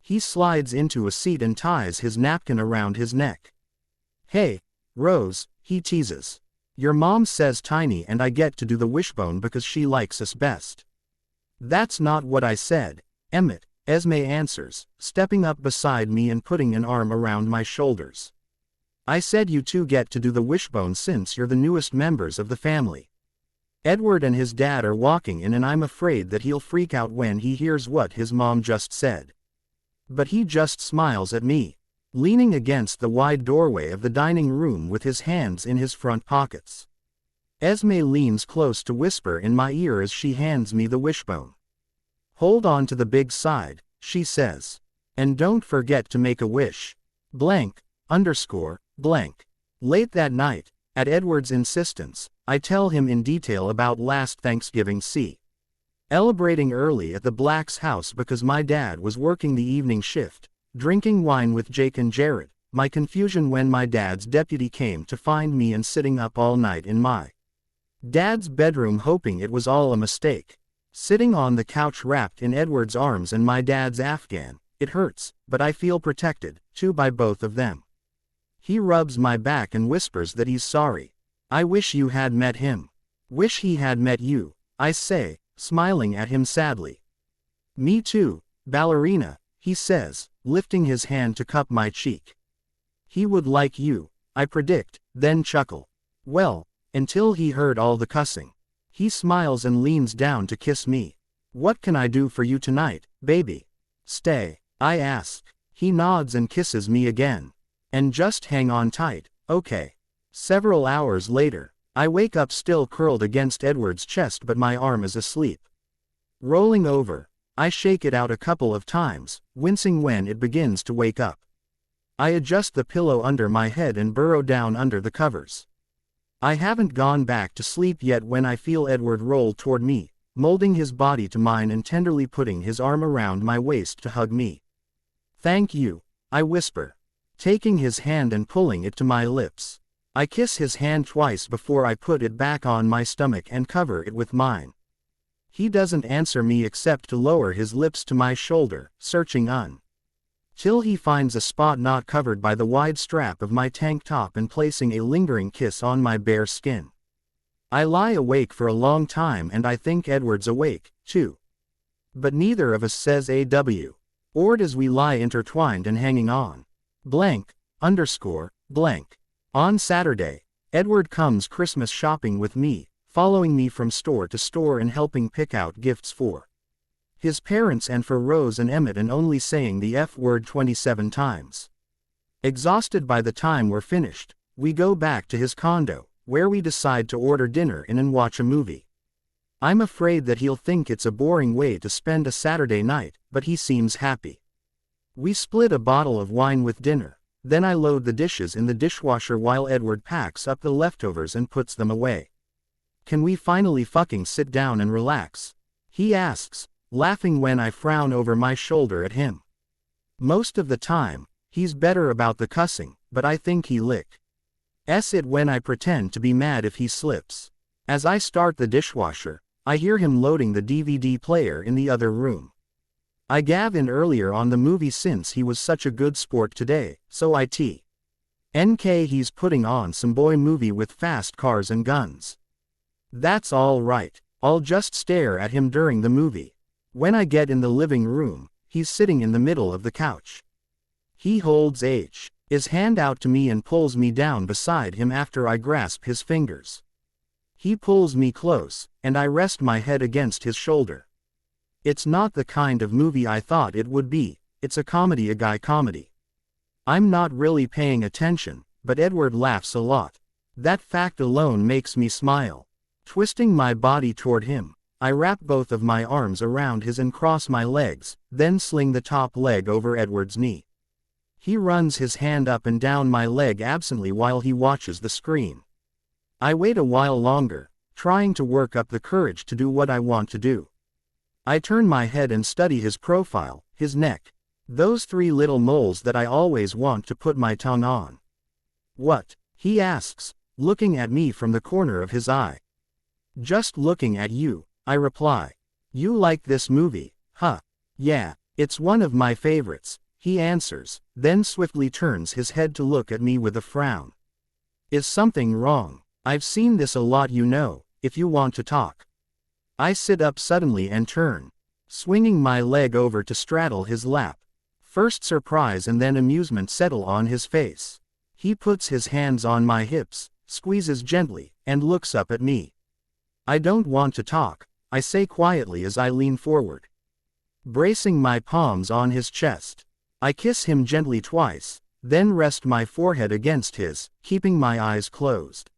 He slides into a seat and ties his napkin around his neck. "Hey, Rose," he teases. "Your mom says Tiny and I get to do the wishbone because she likes us best." "That's not what I said, Emmett," Esme answers, stepping up beside me and putting an arm around my shoulders. "I said you two get to do the wishbone since you're the newest members of the family." Edward and his dad are walking in and I'm afraid that he'll freak out when he hears what his mom just said. But he just smiles at me, leaning against the wide doorway of the dining room with his hands in his front pockets. Esme leans close to whisper in my ear as she hands me the wishbone. "Hold on to the big side," she says. "And don't forget to make a wish. Blank, _, blank." Late that night, at Edward's insistence, I tell him in detail about last Thanksgiving celebrating early at the Black's house because my dad was working the evening shift, drinking wine with Jake and Jared, my confusion when my dad's deputy came to find me and sitting up all night in my dad's bedroom hoping it was all a mistake. Sitting on the couch wrapped in Edward's arms and my dad's Afghan, it hurts, but I feel protected, too, by both of them. He rubs my back and whispers that he's sorry. "I wish you had met him. Wish he had met you," I say, smiling at him sadly. "Me too, ballerina," he says, lifting his hand to cup my cheek. "He would like you," I predict, then chuckle. Well, until he heard all the cussing. He smiles and leans down to kiss me. "What can I do for you tonight, baby?" "Stay," I ask. He nods and kisses me again. "And just hang on tight, okay?" Several hours later, I wake up still curled against Edward's chest but my arm is asleep. Rolling over, I shake it out a couple of times, wincing when it begins to wake up. I adjust the pillow under my head and burrow down under the covers. I haven't gone back to sleep yet when I feel Edward roll toward me, molding his body to mine and tenderly putting his arm around my waist to hug me. "Thank you," I whisper, taking his hand and pulling it to my lips. I kiss his hand twice before I put it back on my stomach and cover it with mine. He doesn't answer me except to lower his lips to my shoulder, searching till he finds a spot not covered by the wide strap of my tank top and placing a lingering kiss on my bare skin. I lie awake for a long time and I think Edward's awake, too. But neither of us says a word as we lie intertwined and hanging on. Blank, _, blank. On Saturday, Edward comes Christmas shopping with me, following me from store to store and helping pick out gifts for his parents and for Rose and Emmett and only saying the F word 27 times. Exhausted by the time we're finished, we go back to his condo, where we decide to order dinner in and watch a movie. I'm afraid that he'll think it's a boring way to spend a Saturday night, but he seems happy. We split a bottle of wine with dinner. Then I load the dishes in the dishwasher while Edward packs up the leftovers and puts them away. Can we finally fucking sit down and relax? He asks, laughing when I frown over my shoulder at him. Most of the time, he's better about the cussing, but I think he licks it when I pretend to be mad if he slips. As I start the dishwasher, I hear him loading the DVD player in the other room. I gave in earlier on the movie since he was such a good sport today, so he's putting on some boy movie with fast cars and guns. That's all right, I'll just stare at him during the movie. When I get in the living room, he's sitting in the middle of the couch. He holds his hand out to me and pulls me down beside him after I grasp his fingers. He pulls me close, and I rest my head against his shoulder. It's not the kind of movie I thought it would be, it's a guy comedy. I'm not really paying attention, but Edward laughs a lot. That fact alone makes me smile. Twisting my body toward him, I wrap both of my arms around his and cross my legs, then sling the top leg over Edward's knee. He runs his hand up and down my leg absently while he watches the screen. I wait a while longer, trying to work up the courage to do what I want to do. I turn my head and study his profile, his neck. Those 3 little moles that I always want to put my tongue on. What? He asks, looking at me from the corner of his eye. Just looking at you, I reply. You like this movie, huh? Yeah, it's one of my favorites, he answers, then swiftly turns his head to look at me with a frown. Is something wrong? I've seen this a lot, you know, if you want to talk. I sit up suddenly and turn, swinging my leg over to straddle his lap. First surprise and then amusement settle on his face. He puts his hands on my hips, squeezes gently, and looks up at me. I don't want to talk, I say quietly as I lean forward. Bracing my palms on his chest, I kiss him gently twice, then rest my forehead against his, keeping my eyes closed.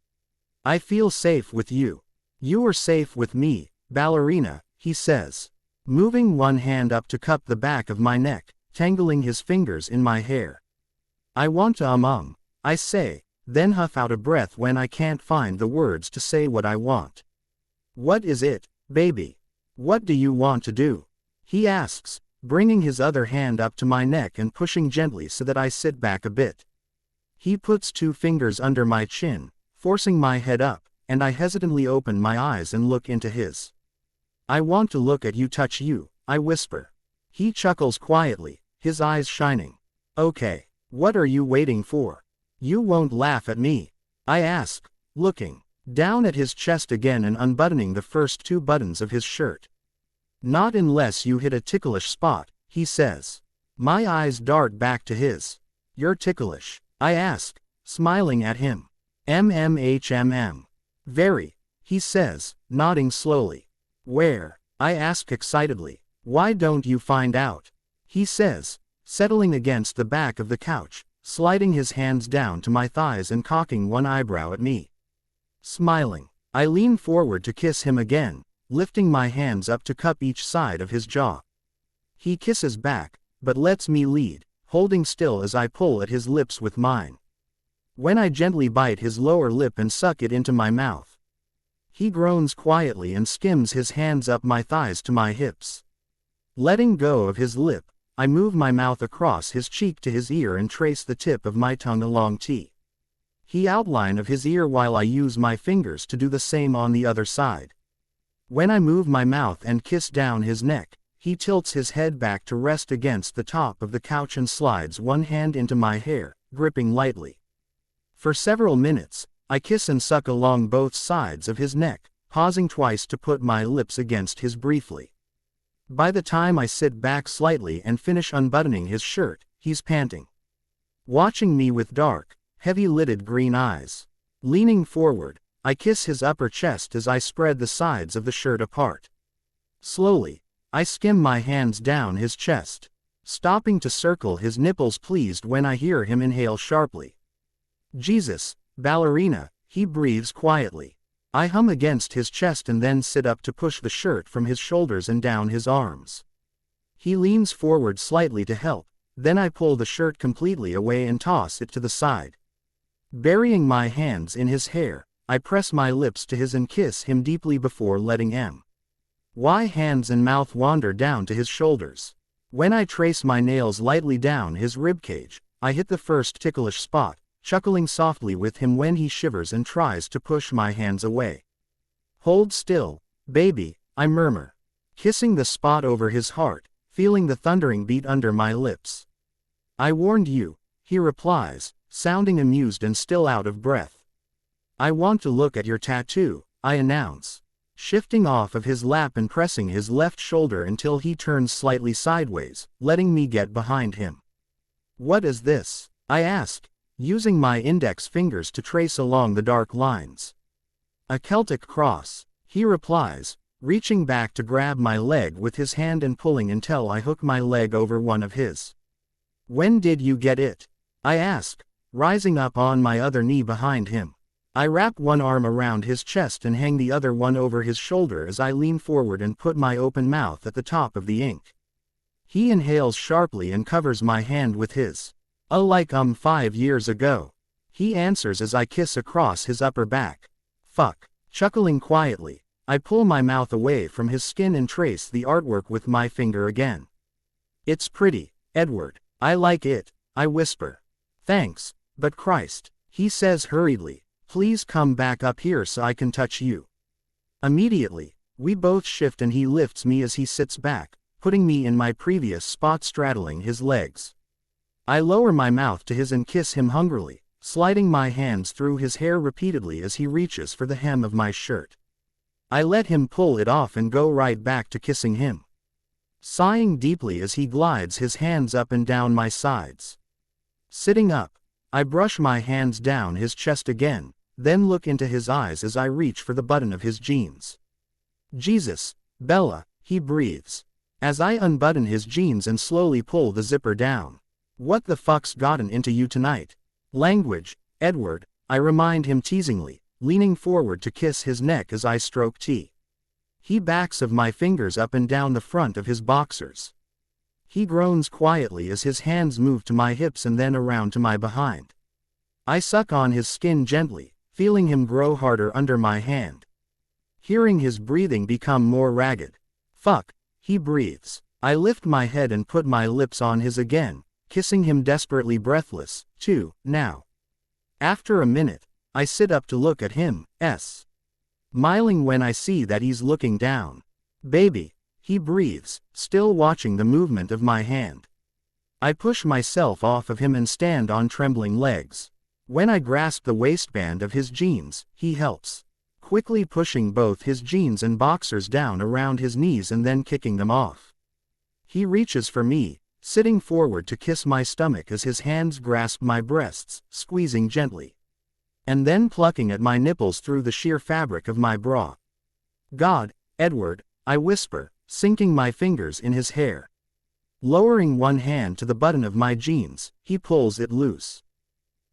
I feel safe with you. You are safe with me, ballerina, he says, moving one hand up to cup the back of my neck, tangling his fingers in my hair. I want to I say, then huff out a breath when I can't find the words to say what I want. What is it, baby? What do you want to do? He asks, bringing his other hand up to my neck and pushing gently so that I sit back a bit. He puts 2 fingers under my chin, forcing my head up, and I hesitantly open my eyes and look into his. I want to look at you, touch you, I whisper. He chuckles quietly, his eyes shining. Okay, what are you waiting for? You won't laugh at me? I ask, looking down at his chest again and unbuttoning the first 2 buttons of his shirt. Not unless you hit a ticklish spot, he says. My eyes dart back to his. You're ticklish, I ask, smiling at him. Very, he says, nodding slowly. Where? I ask excitedly. Why don't you find out? He says, settling against the back of the couch, sliding his hands down to my thighs and cocking one eyebrow at me. Smiling, I lean forward to kiss him again, lifting my hands up to cup each side of his jaw. He kisses back, but lets me lead, holding still as I pull at his lips with mine. When I gently bite his lower lip and suck it into my mouth, he groans quietly and skims his hands up my thighs to my hips. Letting go of his lip, I move my mouth across his cheek to his ear and trace the tip of my tongue along the outline of his ear while I use my fingers to do the same on the other side. When I move my mouth and kiss down his neck, he tilts his head back to rest against the top of the couch and slides one hand into my hair, gripping lightly. For several minutes, I kiss and suck along both sides of his neck, pausing twice to put my lips against his briefly. By the time I sit back slightly and finish unbuttoning his shirt, he's panting, watching me with dark, heavy-lidded green eyes. Leaning forward, I kiss his upper chest as I spread the sides of the shirt apart. Slowly, I skim my hands down his chest, stopping to circle his nipples pleased when I hear him inhale sharply. Jesus, ballerina, he breathes quietly. I hum against his chest and then sit up to push the shirt from his shoulders and down his arms. He leans forward slightly to help, then I pull the shirt completely away and toss it to the side. Burying my hands in his hair, I press my lips to his and kiss him deeply before letting my hands and mouth wander down to his shoulders. When I trace my nails lightly down his ribcage, I hit the first ticklish spot, chuckling softly with him when he shivers and tries to push my hands away. "Hold still, baby," I murmur, kissing the spot over his heart, feeling the thundering beat under my lips. "I warned you," he replies, sounding amused and still out of breath. "I want to look at your tattoo," I announce, shifting off of his lap and pressing his left shoulder until he turns slightly sideways, letting me get behind him. "What is this?" I ask, using my index fingers to trace along the dark lines. "A Celtic cross," he replies, reaching back to grab my leg with his hand and pulling until I hook my leg over one of his. "When did you get it?" I ask, rising up on my other knee behind him. I wrap one arm around his chest and hang the other one over his shoulder as I lean forward and put my open mouth at the top of the ink. He inhales sharply and covers my hand with his. Like 5 years ago," he answers as I kiss across his upper back. "Fuck." Chuckling quietly, I pull my mouth away from his skin and trace the artwork with my finger again. "It's pretty, Edward. I like it," I whisper. "Thanks, but Christ," he says hurriedly, "please come back up here so I can touch you." Immediately, we both shift and he lifts me as he sits back, putting me in my previous spot straddling his legs. I lower my mouth to his and kiss him hungrily, sliding my hands through his hair repeatedly as he reaches for the hem of my shirt. I let him pull it off and go right back to kissing him, sighing deeply as he glides his hands up and down my sides. Sitting up, I brush my hands down his chest again, then look into his eyes as I reach for the button of his jeans. "Jesus, Bella," he breathes, as I unbutton his jeans and slowly pull the zipper down. "What the fuck's gotten into you tonight?" "Language, Edward," I remind him teasingly, leaning forward to kiss his neck as I stroke T. He backs of my fingers up and down the front of his boxers. He groans quietly as his hands move to my hips and then around to my behind. I suck on his skin gently, feeling him grow harder under my hand. Hearing his breathing become more ragged. "Fuck," he breathes. I lift my head and put my lips on his again, kissing him desperately breathless, too, now. After a minute, I sit up to look at him, smiling when I see that he's looking down. "Baby," he breathes, still watching the movement of my hand. I push myself off of him and stand on trembling legs. When I grasp the waistband of his jeans, he helps, quickly pushing both his jeans and boxers down around his knees and then kicking them off. He reaches for me, sitting forward to kiss my stomach as his hands grasp my breasts, squeezing gently, and then plucking at my nipples through the sheer fabric of my bra. "God, Edward," I whisper, sinking my fingers in his hair. Lowering one hand to the button of my jeans, he pulls it loose.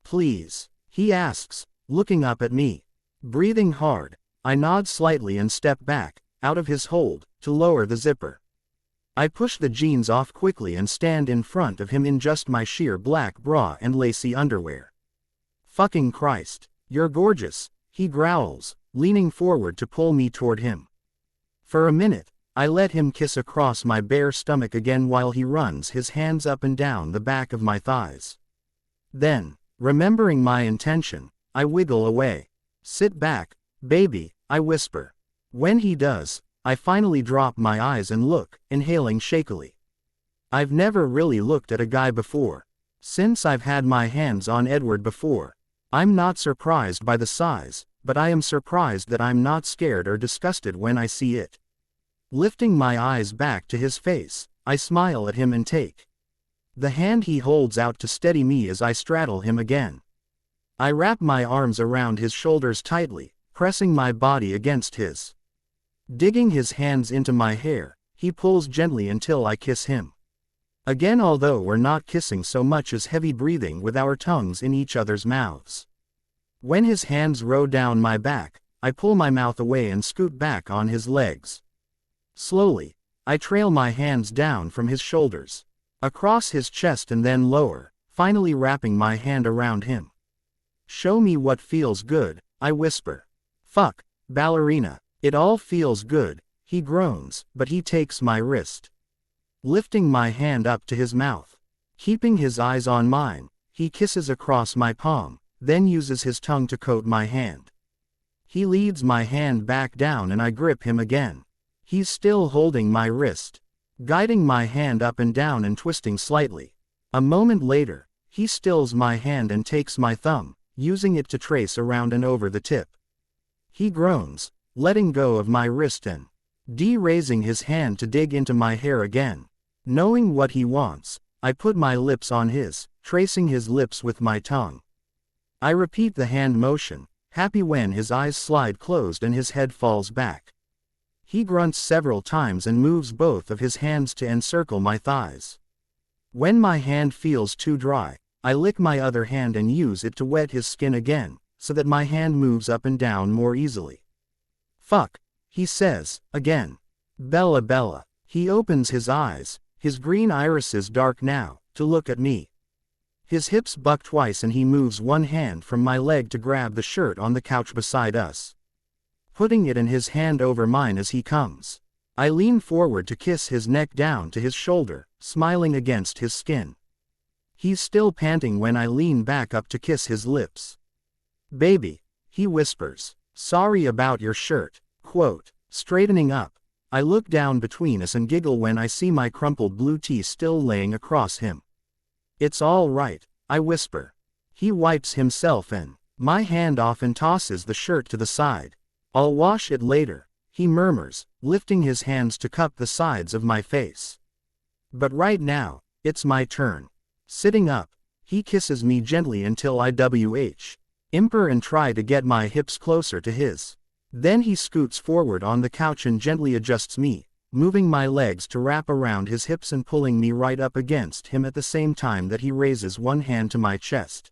"Please," he asks, looking up at me. Breathing hard, I nod slightly and step back, out of his hold, to lower the zipper. I push the jeans off quickly and stand in front of him in just my sheer black bra and lacy underwear. "Fucking Christ, you're gorgeous," he growls, leaning forward to pull me toward him. For a minute, I let him kiss across my bare stomach again while he runs his hands up and down the back of my thighs. Then, remembering my intention, I wiggle away. "Sit back, baby," I whisper. When he does, I finally drop my eyes and look, inhaling shakily. I've never really looked at a guy before. Since I've had my hands on Edward before. I'm not surprised by the size, but I am surprised that I'm not scared or disgusted when I see it. Lifting my eyes back to his face, I smile at him and take the hand he holds out to steady me as I straddle him again. I wrap my arms around his shoulders tightly, pressing my body against his. Digging his hands into my hair, he pulls gently until I kiss him again, although we're not kissing so much as heavy breathing with our tongues in each other's mouths. When his hands row down my back, I pull my mouth away and scoot back on his legs. Slowly, I trail my hands down from his shoulders. across his chest and then lower, finally wrapping my hand around him. Show me what feels good, I whisper. Fuck, ballerina, it all feels good, he groans, but he takes my wrist. Lifting my hand up to his mouth. Keeping his eyes on mine, he kisses across my palm, then uses his tongue to coat my hand. He leads my hand back down and I grip him again. He's still holding my wrist, guiding my hand up and down and twisting slightly. A moment later, he stills my hand and takes my thumb, using it to trace around and over the tip. He groans, letting go of my wrist and raising his hand to dig into my hair again. Knowing what he wants, I put my lips on his, tracing his lips with my tongue. I repeat the hand motion, happy when his eyes slide closed and his head falls back. He grunts several times and moves both of his hands to encircle my thighs. When my hand feels too dry, I lick my other hand and use it to wet his skin again, so that my hand moves up and down more easily. Fuck, he says, again. Bella Bella. He opens his eyes, his green irises dark now, to look at me. His hips buck twice and he moves one hand from my leg to grab the shirt on the couch beside us, putting it in his hand over mine as he comes. I lean forward to kiss his neck down to his shoulder, smiling against his skin. He's still panting when I lean back up to kiss his lips. Baby, he whispers, sorry about your shirt, quote. Straightening up, I look down between us and giggle when I see my crumpled blue tee still laying across him. It's all right, I whisper. He wipes himself and my hand off and tosses the shirt to the side. I'll wash it later, he murmurs, lifting his hands to cup the sides of my face. But right now, it's my turn. Sitting up, he kisses me gently until I imper and try to get my hips closer to his. Then he scoots forward on the couch and gently adjusts me, moving my legs to wrap around his hips and pulling me right up against him at the same time that he raises one hand to my chest,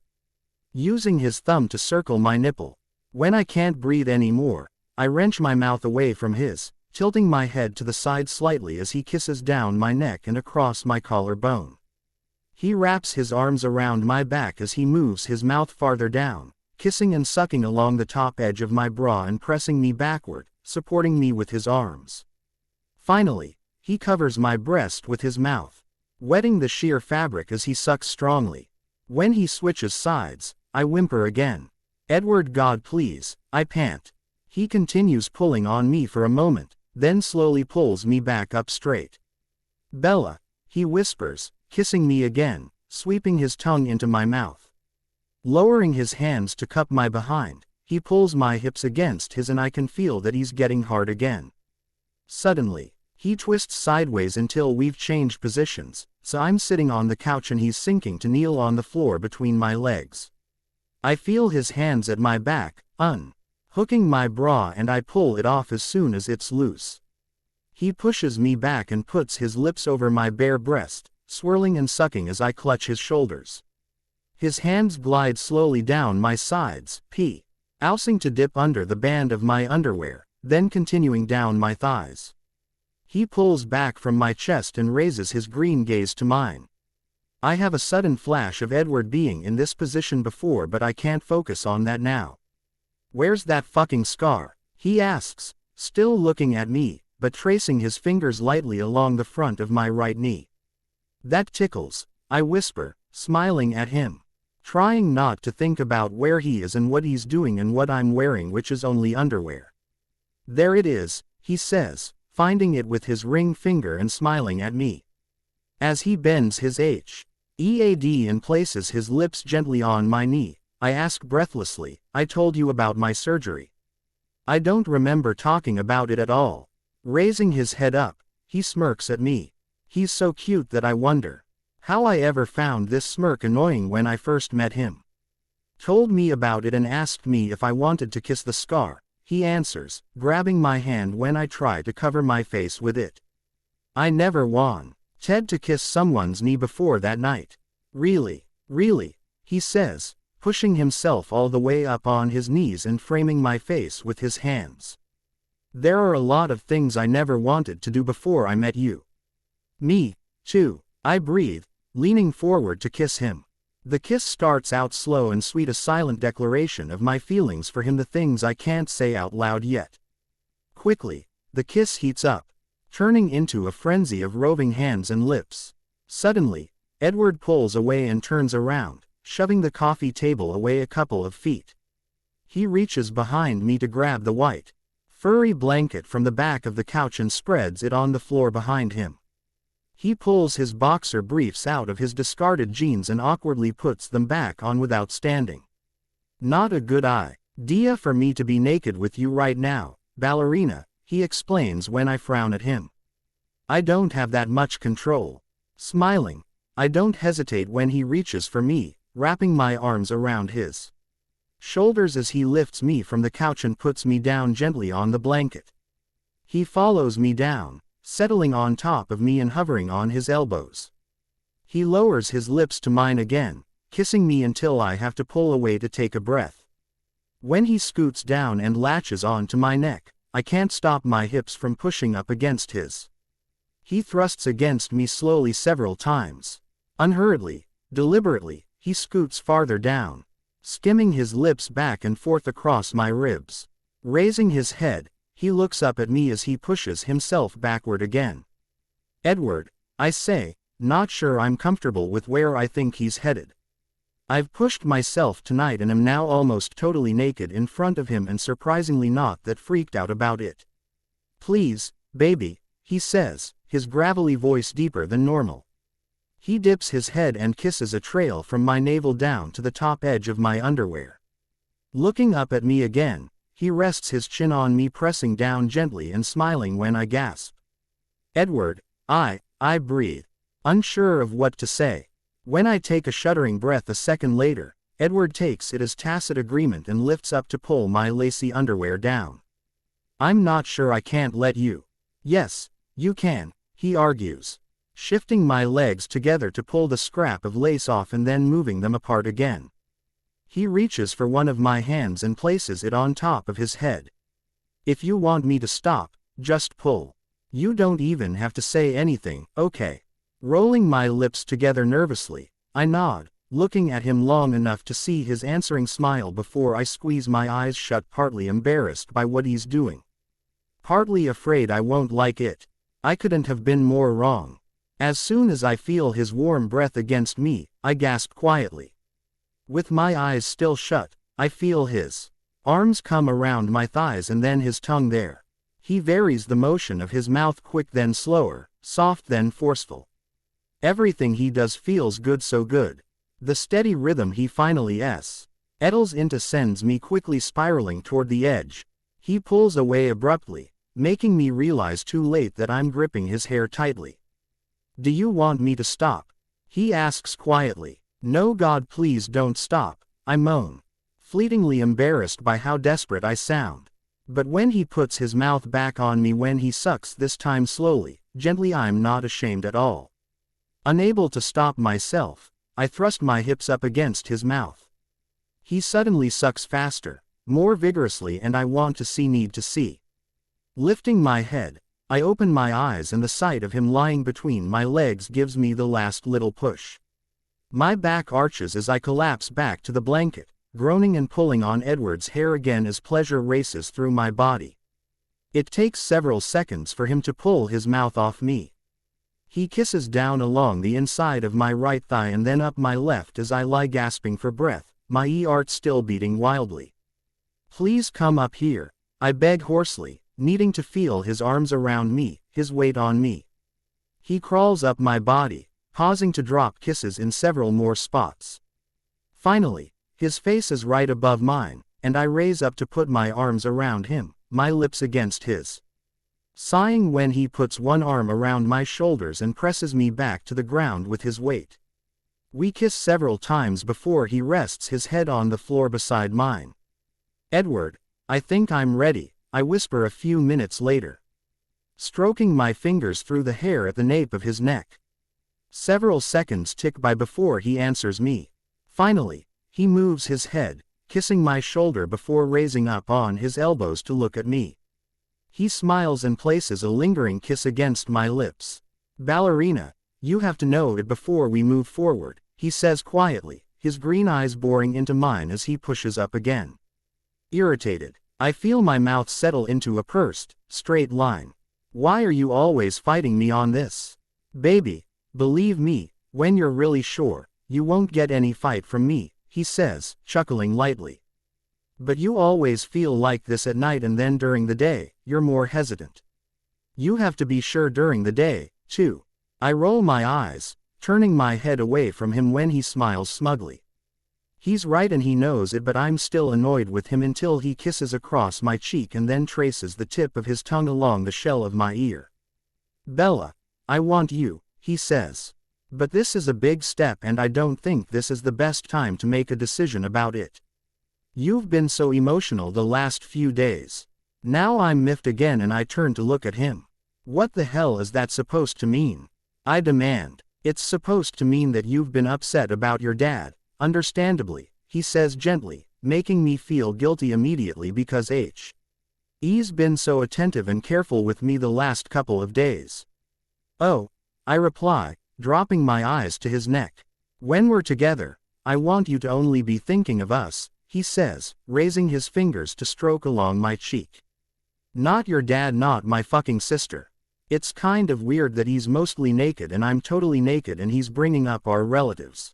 using his thumb to circle my nipple. When I can't breathe anymore, I wrench my mouth away from his, tilting my head to the side slightly as he kisses down my neck and across my collarbone. He wraps his arms around my back as he moves his mouth farther down, kissing and sucking along the top edge of my bra and pressing me backward, supporting me with his arms. Finally, he covers my breast with his mouth, wetting the sheer fabric as he sucks strongly. When he switches sides, I whimper again. Edward, God please, I pant. He continues pulling on me for a moment, then slowly pulls me back up straight. Bella, he whispers, kissing me again, sweeping his tongue into my mouth. Lowering his hands to cup my behind, he pulls my hips against his and I can feel that he's getting hard again. Suddenly, he twists sideways until we've changed positions, so I'm sitting on the couch and he's sinking to kneel on the floor between my legs. I feel his hands at my back, hooking my bra and I pull it off as soon as it's loose. He pushes me back and puts his lips over my bare breast, swirling and sucking as I clutch his shoulders. His hands glide slowly down my sides, ousing to dip under the band of my underwear, then continuing down my thighs. He pulls back from my chest and raises his green gaze to mine. I have a sudden flash of Edward being in this position before, but I can't focus on that now. Where's that fucking scar? He asks, still looking at me, but tracing his fingers lightly along the front of my right knee. That tickles, I whisper, smiling at him, trying not to think about where he is and what he's doing and what I'm wearing, which is only underwear. There it is, he says, finding it with his ring finger and smiling at me. As he bends his head and places his lips gently on my knee, I ask breathlessly, I told you about my surgery. I don't remember talking about it at all. Raising his head up, he smirks at me. He's so cute that I wonder how I ever found this smirk annoying when I first met him. Told me about it and asked me if I wanted to kiss the scar, he answers, grabbing my hand when I try to cover my face with it. I never wanted to kiss someone's knee before that night. Really, he says, pushing himself all the way up on his knees and framing my face with his hands. There are a lot of things I never wanted to do before I met you. Me, too, I breathe, leaning forward to kiss him. The kiss starts out slow and sweet, a silent declaration of my feelings for him, the things I can't say out loud yet. Quickly, the kiss heats up, turning into a frenzy of roving hands and lips. Suddenly, Edward pulls away and turns around, shoving the coffee table away a couple of feet. He reaches behind me to grab the white, furry blanket from the back of the couch and spreads it on the floor behind him. He pulls his boxer briefs out of his discarded jeans and awkwardly puts them back on without standing. Not a good idea for me to be naked with you right now, ballerina, he explains when I frown at him. I don't have that much control. Smiling, I don't hesitate when he reaches for me, wrapping my arms around his shoulders as he lifts me from the couch and puts me down gently on the blanket. He follows me down, settling on top of me and hovering on his elbows. He lowers his lips to mine again, kissing me until I have to pull away to take a breath. When he scoots down and latches onto my neck, I can't stop my hips from pushing up against his. He thrusts against me slowly several times. Unhurriedly, deliberately, he scoots farther down, skimming his lips back and forth across my ribs. Raising his head, he looks up at me as he pushes himself backward again. Edward, I say, not sure I'm comfortable with where I think he's headed. I've pushed myself tonight and am now almost totally naked in front of him and surprisingly not that freaked out about it. Please, baby, he says, his gravelly voice deeper than normal. He dips his head and kisses a trail from my navel down to the top edge of my underwear. Looking up at me again, he rests his chin on me, pressing down gently and smiling when I gasp. Edward, I breathe, unsure of what to say. When I take a shuddering breath a second later, Edward takes it as tacit agreement and lifts up to pull my lacy underwear down. I'm not sure I can't let you. Yes, you can, he argues, shifting my legs together to pull the scrap of lace off and then moving them apart again. He reaches for one of my hands and places it on top of his head. If you want me to stop, just pull. You don't even have to say anything, okay? Rolling my lips together nervously, I nod, looking at him long enough to see his answering smile before I squeeze my eyes shut, partly embarrassed by what he's doing, partly afraid I won't like it. I couldn't have been more wrong. As soon as I feel his warm breath against me, I gasp quietly. With my eyes still shut, I feel his arms come around my thighs and then his tongue there. He varies the motion of his mouth, quick then slower, soft then forceful. Everything he does feels good, so good. The steady rhythm he finally settles into sends me quickly spiraling toward the edge. He pulls away abruptly, making me realize too late that I'm gripping his hair tightly. Do you want me to stop? He asks quietly. No, God, please don't stop, I moan, fleetingly embarrassed by how desperate I sound. But when he puts his mouth back on me, when he sucks this time slowly, gently, I'm not ashamed at all. Unable to stop myself, I thrust my hips up against his mouth. He suddenly sucks faster, more vigorously, and I need to see. Lifting my head, I open my eyes and the sight of him lying between my legs gives me the last little push. My back arches as I collapse back to the blanket, groaning and pulling on Edward's hair again as pleasure races through my body. It takes several seconds for him to pull his mouth off me. He kisses down along the inside of my right thigh and then up my left as I lie gasping for breath, my heart still beating wildly. Please come up here, I beg hoarsely, needing to feel his arms around me, his weight on me. He crawls up my body, pausing to drop kisses in several more spots. Finally, his face is right above mine, and I raise up to put my arms around him, my lips against his. Sighing when he puts one arm around my shoulders and presses me back to the ground with his weight. We kiss several times before he rests his head on the floor beside mine. Edward, I think I'm ready, I whisper a few minutes later, stroking my fingers through the hair at the nape of his neck. Several seconds tick by before he answers me. Finally, he moves his head, kissing my shoulder before raising up on his elbows to look at me. He smiles and places a lingering kiss against my lips. Ballerina, You have to know it before we move forward, he says quietly, his green eyes boring into mine as he pushes up again. Irritated, I feel my mouth settle into a pursed, straight line. Why are you always fighting me on this? Baby, believe me, when you're really sure, you won't get any fight from me, he says, chuckling lightly. But you always feel like this at night and then during the day, you're more hesitant. You have to be sure during the day, too. I roll my eyes, turning my head away from him when he smiles smugly. He's right and he knows it, but I'm still annoyed with him until he kisses across my cheek and then traces the tip of his tongue along the shell of my ear. Bella, I want you, he says. But this is a big step and I don't think this is the best time to make a decision about it. You've been so emotional the last few days. Now I'm miffed again and I turn to look at him. What the hell is that supposed to mean? I demand. It's supposed to mean that you've been upset about your dad, understandably, he says gently, making me feel guilty immediately because he's been so attentive and careful with me the last couple of days. Oh, I reply, dropping my eyes to his neck. When we're together, I want you to only be thinking of us, he says, raising his fingers to stroke along my cheek. Not your dad, not my fucking sister. It's kind of weird that he's mostly naked and I'm totally naked and he's bringing up our relatives.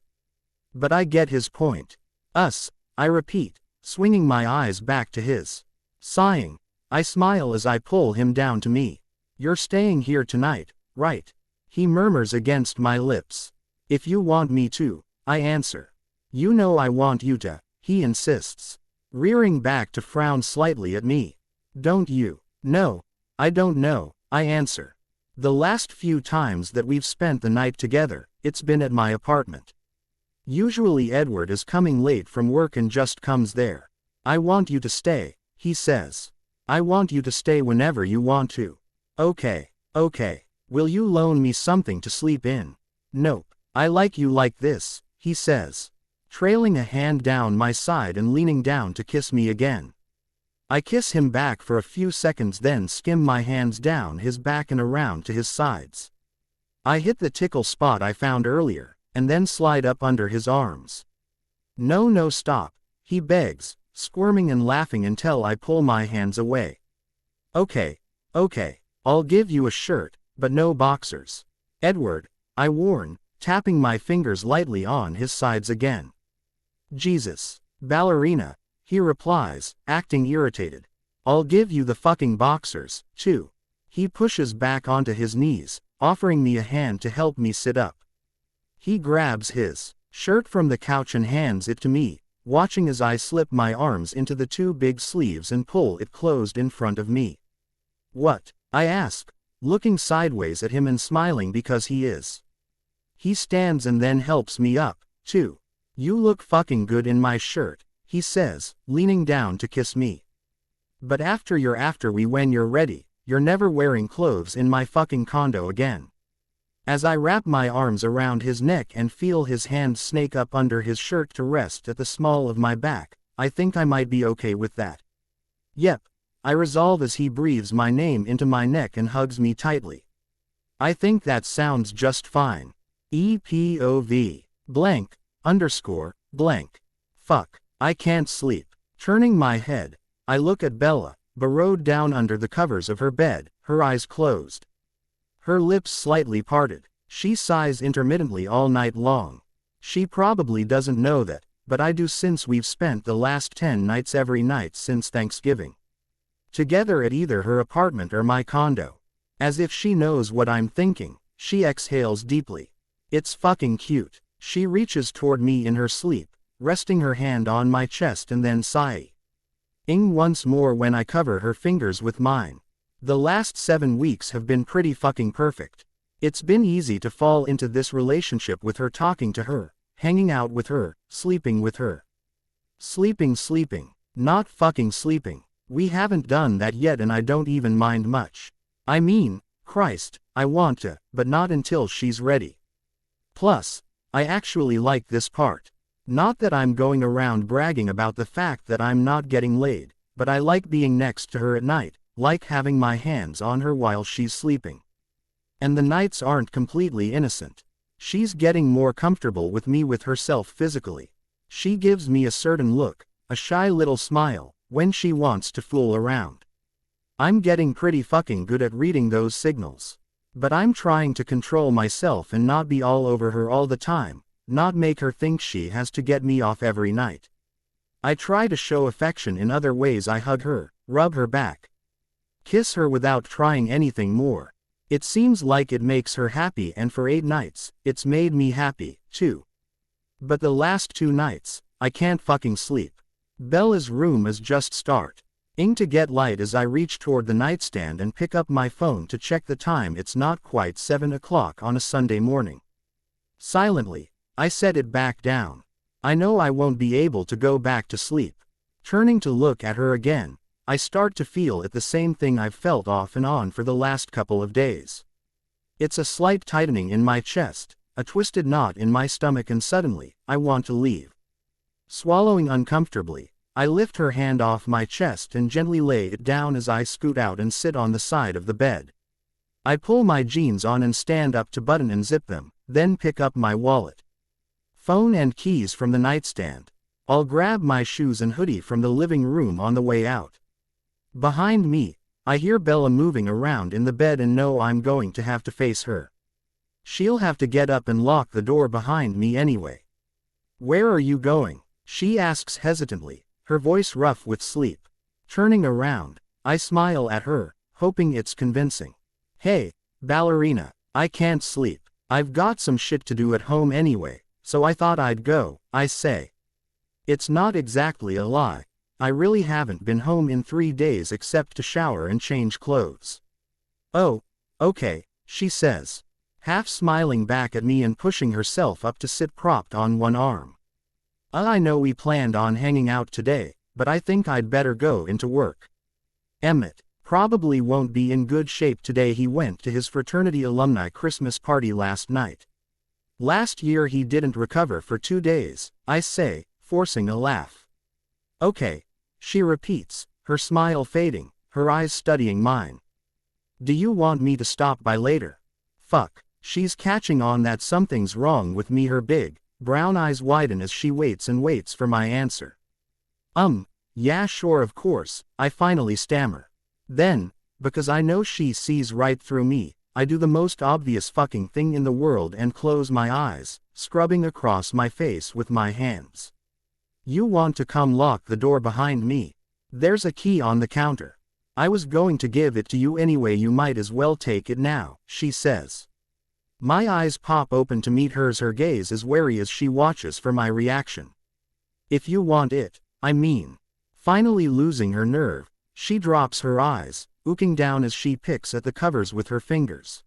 But I get his point. Us, I repeat, swinging my eyes back to his. Sighing, I smile as I pull him down to me. You're staying here tonight, right? He murmurs against my lips. If you want me to, I answer. You know I want you to, he insists, rearing back to frown slightly at me. Don't you? No, I don't know, I answer. The last few times that we've spent the night together, it's been at my apartment. Usually Edward is coming late from work and just comes there. I want you to stay, he says. I want you to stay whenever you want to. Okay. Will you loan me something to sleep in? Nope. I like you like this, he says, trailing a hand down my side and leaning down to kiss me again. I kiss him back for a few seconds, then skim my hands down his back and around to his sides. I hit the tickle spot I found earlier, and then slide up under his arms. No, stop, he begs, squirming and laughing until I pull my hands away. Okay, I'll give you a shirt, but no boxers. Edward, I warn, tapping my fingers lightly on his sides again. Jesus, ballerina, he replies, acting irritated. I'll give you the fucking boxers, too. He pushes back onto his knees, offering me a hand to help me sit up. He grabs his shirt from the couch and hands it to me, watching as I slip my arms into the two big sleeves and pull it closed in front of me. What? I ask, looking sideways at him and smiling because he is. He stands and then helps me up, too. You look fucking good in my shirt, he says, leaning down to kiss me. But after we when you're ready, you're never wearing clothes in my fucking condo again. As I wrap my arms around his neck and feel his hand snake up under his shirt to rest at the small of my back, I think I might be okay with that. Yep, I resolve as he breathes my name into my neck and hugs me tightly. I think that sounds just fine. EPOV. Blank, underscore, blank. Fuck, I can't sleep. Turning my head, I look at Bella, burrowed down under the covers of her bed, her eyes closed. Her lips slightly parted. She sighs intermittently all night long. She probably doesn't know that, but I do, since we've spent the last 10 nights every night since Thanksgiving together at either her apartment or my condo. As if she knows what I'm thinking, she exhales deeply. It's fucking cute. She reaches toward me in her sleep, resting her hand on my chest and then sighing once more when I cover her fingers with mine. The last 7 weeks have been pretty fucking perfect. It's been easy to fall into this relationship with her, talking to her, hanging out with her, sleeping with her. Sleeping, not fucking sleeping. We haven't done that yet and I don't even mind much. I mean, Christ, I want to, but not until she's ready. Plus, I actually like this part. Not that I'm going around bragging about the fact that I'm not getting laid, but I like being next to her at night, like having my hands on her while she's sleeping. And the nights aren't completely innocent. She's getting more comfortable with me with herself physically. She gives me a certain look, a shy little smile, when she wants to fool around. I'm getting pretty fucking good at reading those signals. But I'm trying to control myself and not be all over her all the time, not make her think she has to get me off every night. I try to show affection in other ways. I hug her, rub her back, kiss her without trying anything more. It seems like it makes her happy, and for 8 nights, it's made me happy, too. But the last 2 nights, I can't fucking sleep. Bella's room is just starting to get light as I reach toward the nightstand and pick up my phone to check the time. It's not quite 7 o'clock on a Sunday morning. Silently, I set it back down. I know I won't be able to go back to sleep. Turning to look at her again, I start to feel it, the same thing I've felt off and on for the last couple of days. It's a slight tightening in my chest, a twisted knot in my stomach, and suddenly, I want to leave. Swallowing uncomfortably, I lift her hand off my chest and gently lay it down as I scoot out and sit on the side of the bed. I pull my jeans on and stand up to button and zip them, then pick up my wallet, phone and keys from the nightstand. I'll grab my shoes and hoodie from the living room on the way out. Behind me, I hear Bella moving around in the bed and know I'm going to have to face her. She'll have to get up and lock the door behind me anyway. "Where are you going?" she asks hesitantly, her voice rough with sleep. Turning around, I smile at her, hoping it's convincing. "Hey, ballerina, I can't sleep. I've got some shit to do at home anyway, so I thought I'd go," I say. It's not exactly a lie. I really haven't been home in 3 days except to shower and change clothes. "Oh, okay," she says, half smiling back at me and pushing herself up to sit propped on one arm. "I know we planned on hanging out today, but I think I'd better go into work. Emmett probably won't be in good shape today. He went to his fraternity alumni Christmas party last night. Last year he didn't recover for 2 days," I say, forcing a laugh. "Okay," she repeats, her smile fading, her eyes studying mine. "Do you want me to stop by later?" Fuck, she's catching on that something's wrong with me. Her big, brown eyes widen as she waits and waits for my answer. Yeah, sure, of course," I finally stammer. Then, because I know she sees right through me, I do the most obvious fucking thing in the world and close my eyes, scrubbing across my face with my hands. "You want to come lock the door behind me? There's a key on the counter. I was going to give it to you anyway. You might as well take it now," she says. My eyes pop open to meet hers, her gaze as wary as she watches for my reaction. "If you want it, I mean." Finally losing her nerve, she drops her eyes, ooking down as she picks at the covers with her fingers.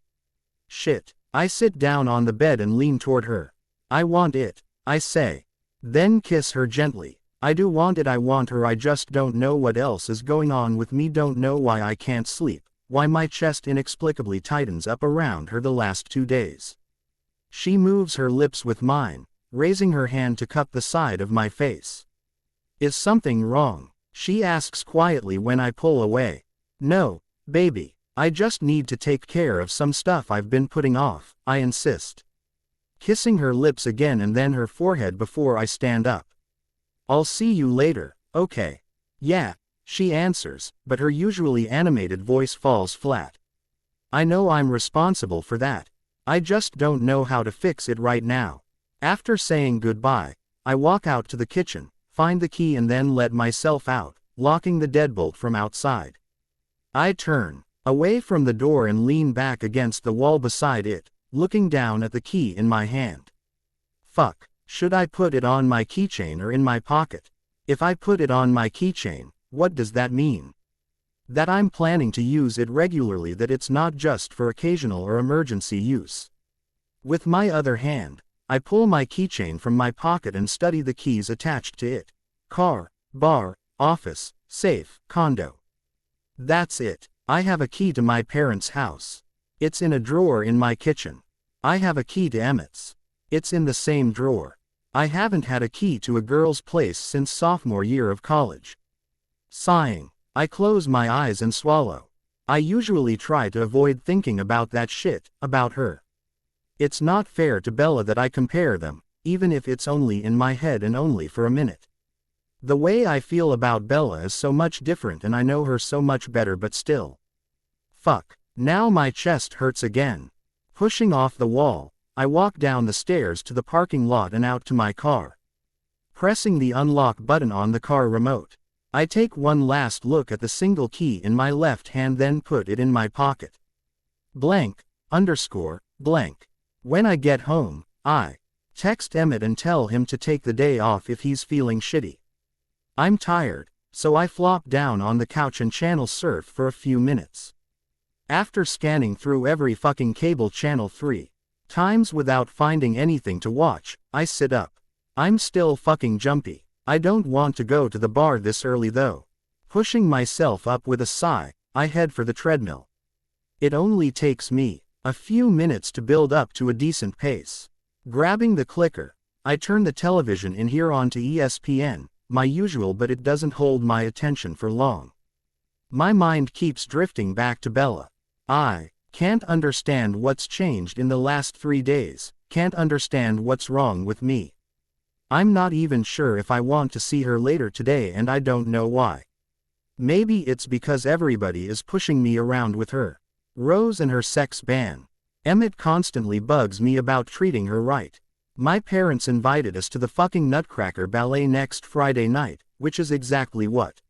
"Shit." I sit down on the bed and lean toward her. "I want it," I say. Then kiss her gently. I do want it. I want her. I just don't know what else is going on with me. Don't know why I can't sleep, why my chest inexplicably tightens up around her the last 2 days. She moves her lips with mine, raising her hand to cup the side of my face. "Is something wrong?" she asks quietly when I pull away. "No, baby, I just need to take care of some stuff I've been putting off," I insist, kissing her lips again and then her forehead before I stand up. "I'll see you later, okay?" "Yeah," she answers, but her usually animated voice falls flat. I know I'm responsible for that. I just don't know how to fix it right now. After saying goodbye, I walk out to the kitchen, find the key and then let myself out, locking the deadbolt from outside. I turn away from the door and lean back against the wall beside it, looking down at the key in my hand. Fuck, should I put it on my keychain or in my pocket? If I put it on my keychain, what does that mean? That I'm planning to use it regularly, that it's not just for occasional or emergency use. With my other hand, I pull my keychain from my pocket and study the keys attached to it. Car, bar, office, safe, condo. That's it. I have a key to my parents' house. It's in a drawer in my kitchen. I have a key to Emmett's. It's in the same drawer. I haven't had a key to a girl's place since sophomore year of college. Sighing, I close my eyes and swallow. I usually try to avoid thinking about that shit, about her. It's not fair to Bella that I compare them, even if it's only in my head and only for a minute. The way I feel about Bella is so much different and I know her so much better, but still. Fuck. Now my chest hurts again. Pushing off the wall, I walk down the stairs to the parking lot and out to my car. Pressing the unlock button on the car remote, I take one last look at the single key in my left hand, then put it in my pocket. Blank, _ blank. When I get home, I text Emmett and tell him to take the day off if he's feeling shitty. I'm tired, so I flop down on the couch and channel surf for a few minutes. After scanning through every fucking cable channel 3 times without finding anything to watch, I sit up. I'm still fucking jumpy. I don't want to go to the bar this early though. Pushing myself up with a sigh, I head for the treadmill. It only takes me a few minutes to build up to a decent pace. Grabbing the clicker, I turn the television in here onto ESPN, my usual, but it doesn't hold my attention for long. My mind keeps drifting back to Bella. I can't understand what's changed in the last 3 days, can't understand what's wrong with me. I'm not even sure if I want to see her later today, and I don't know why. Maybe it's because everybody is pushing me around with her. Rose and her sex ban. Emmett constantly bugs me about treating her right. My parents invited us to the fucking Nutcracker Ballet next Friday night, which is exactly what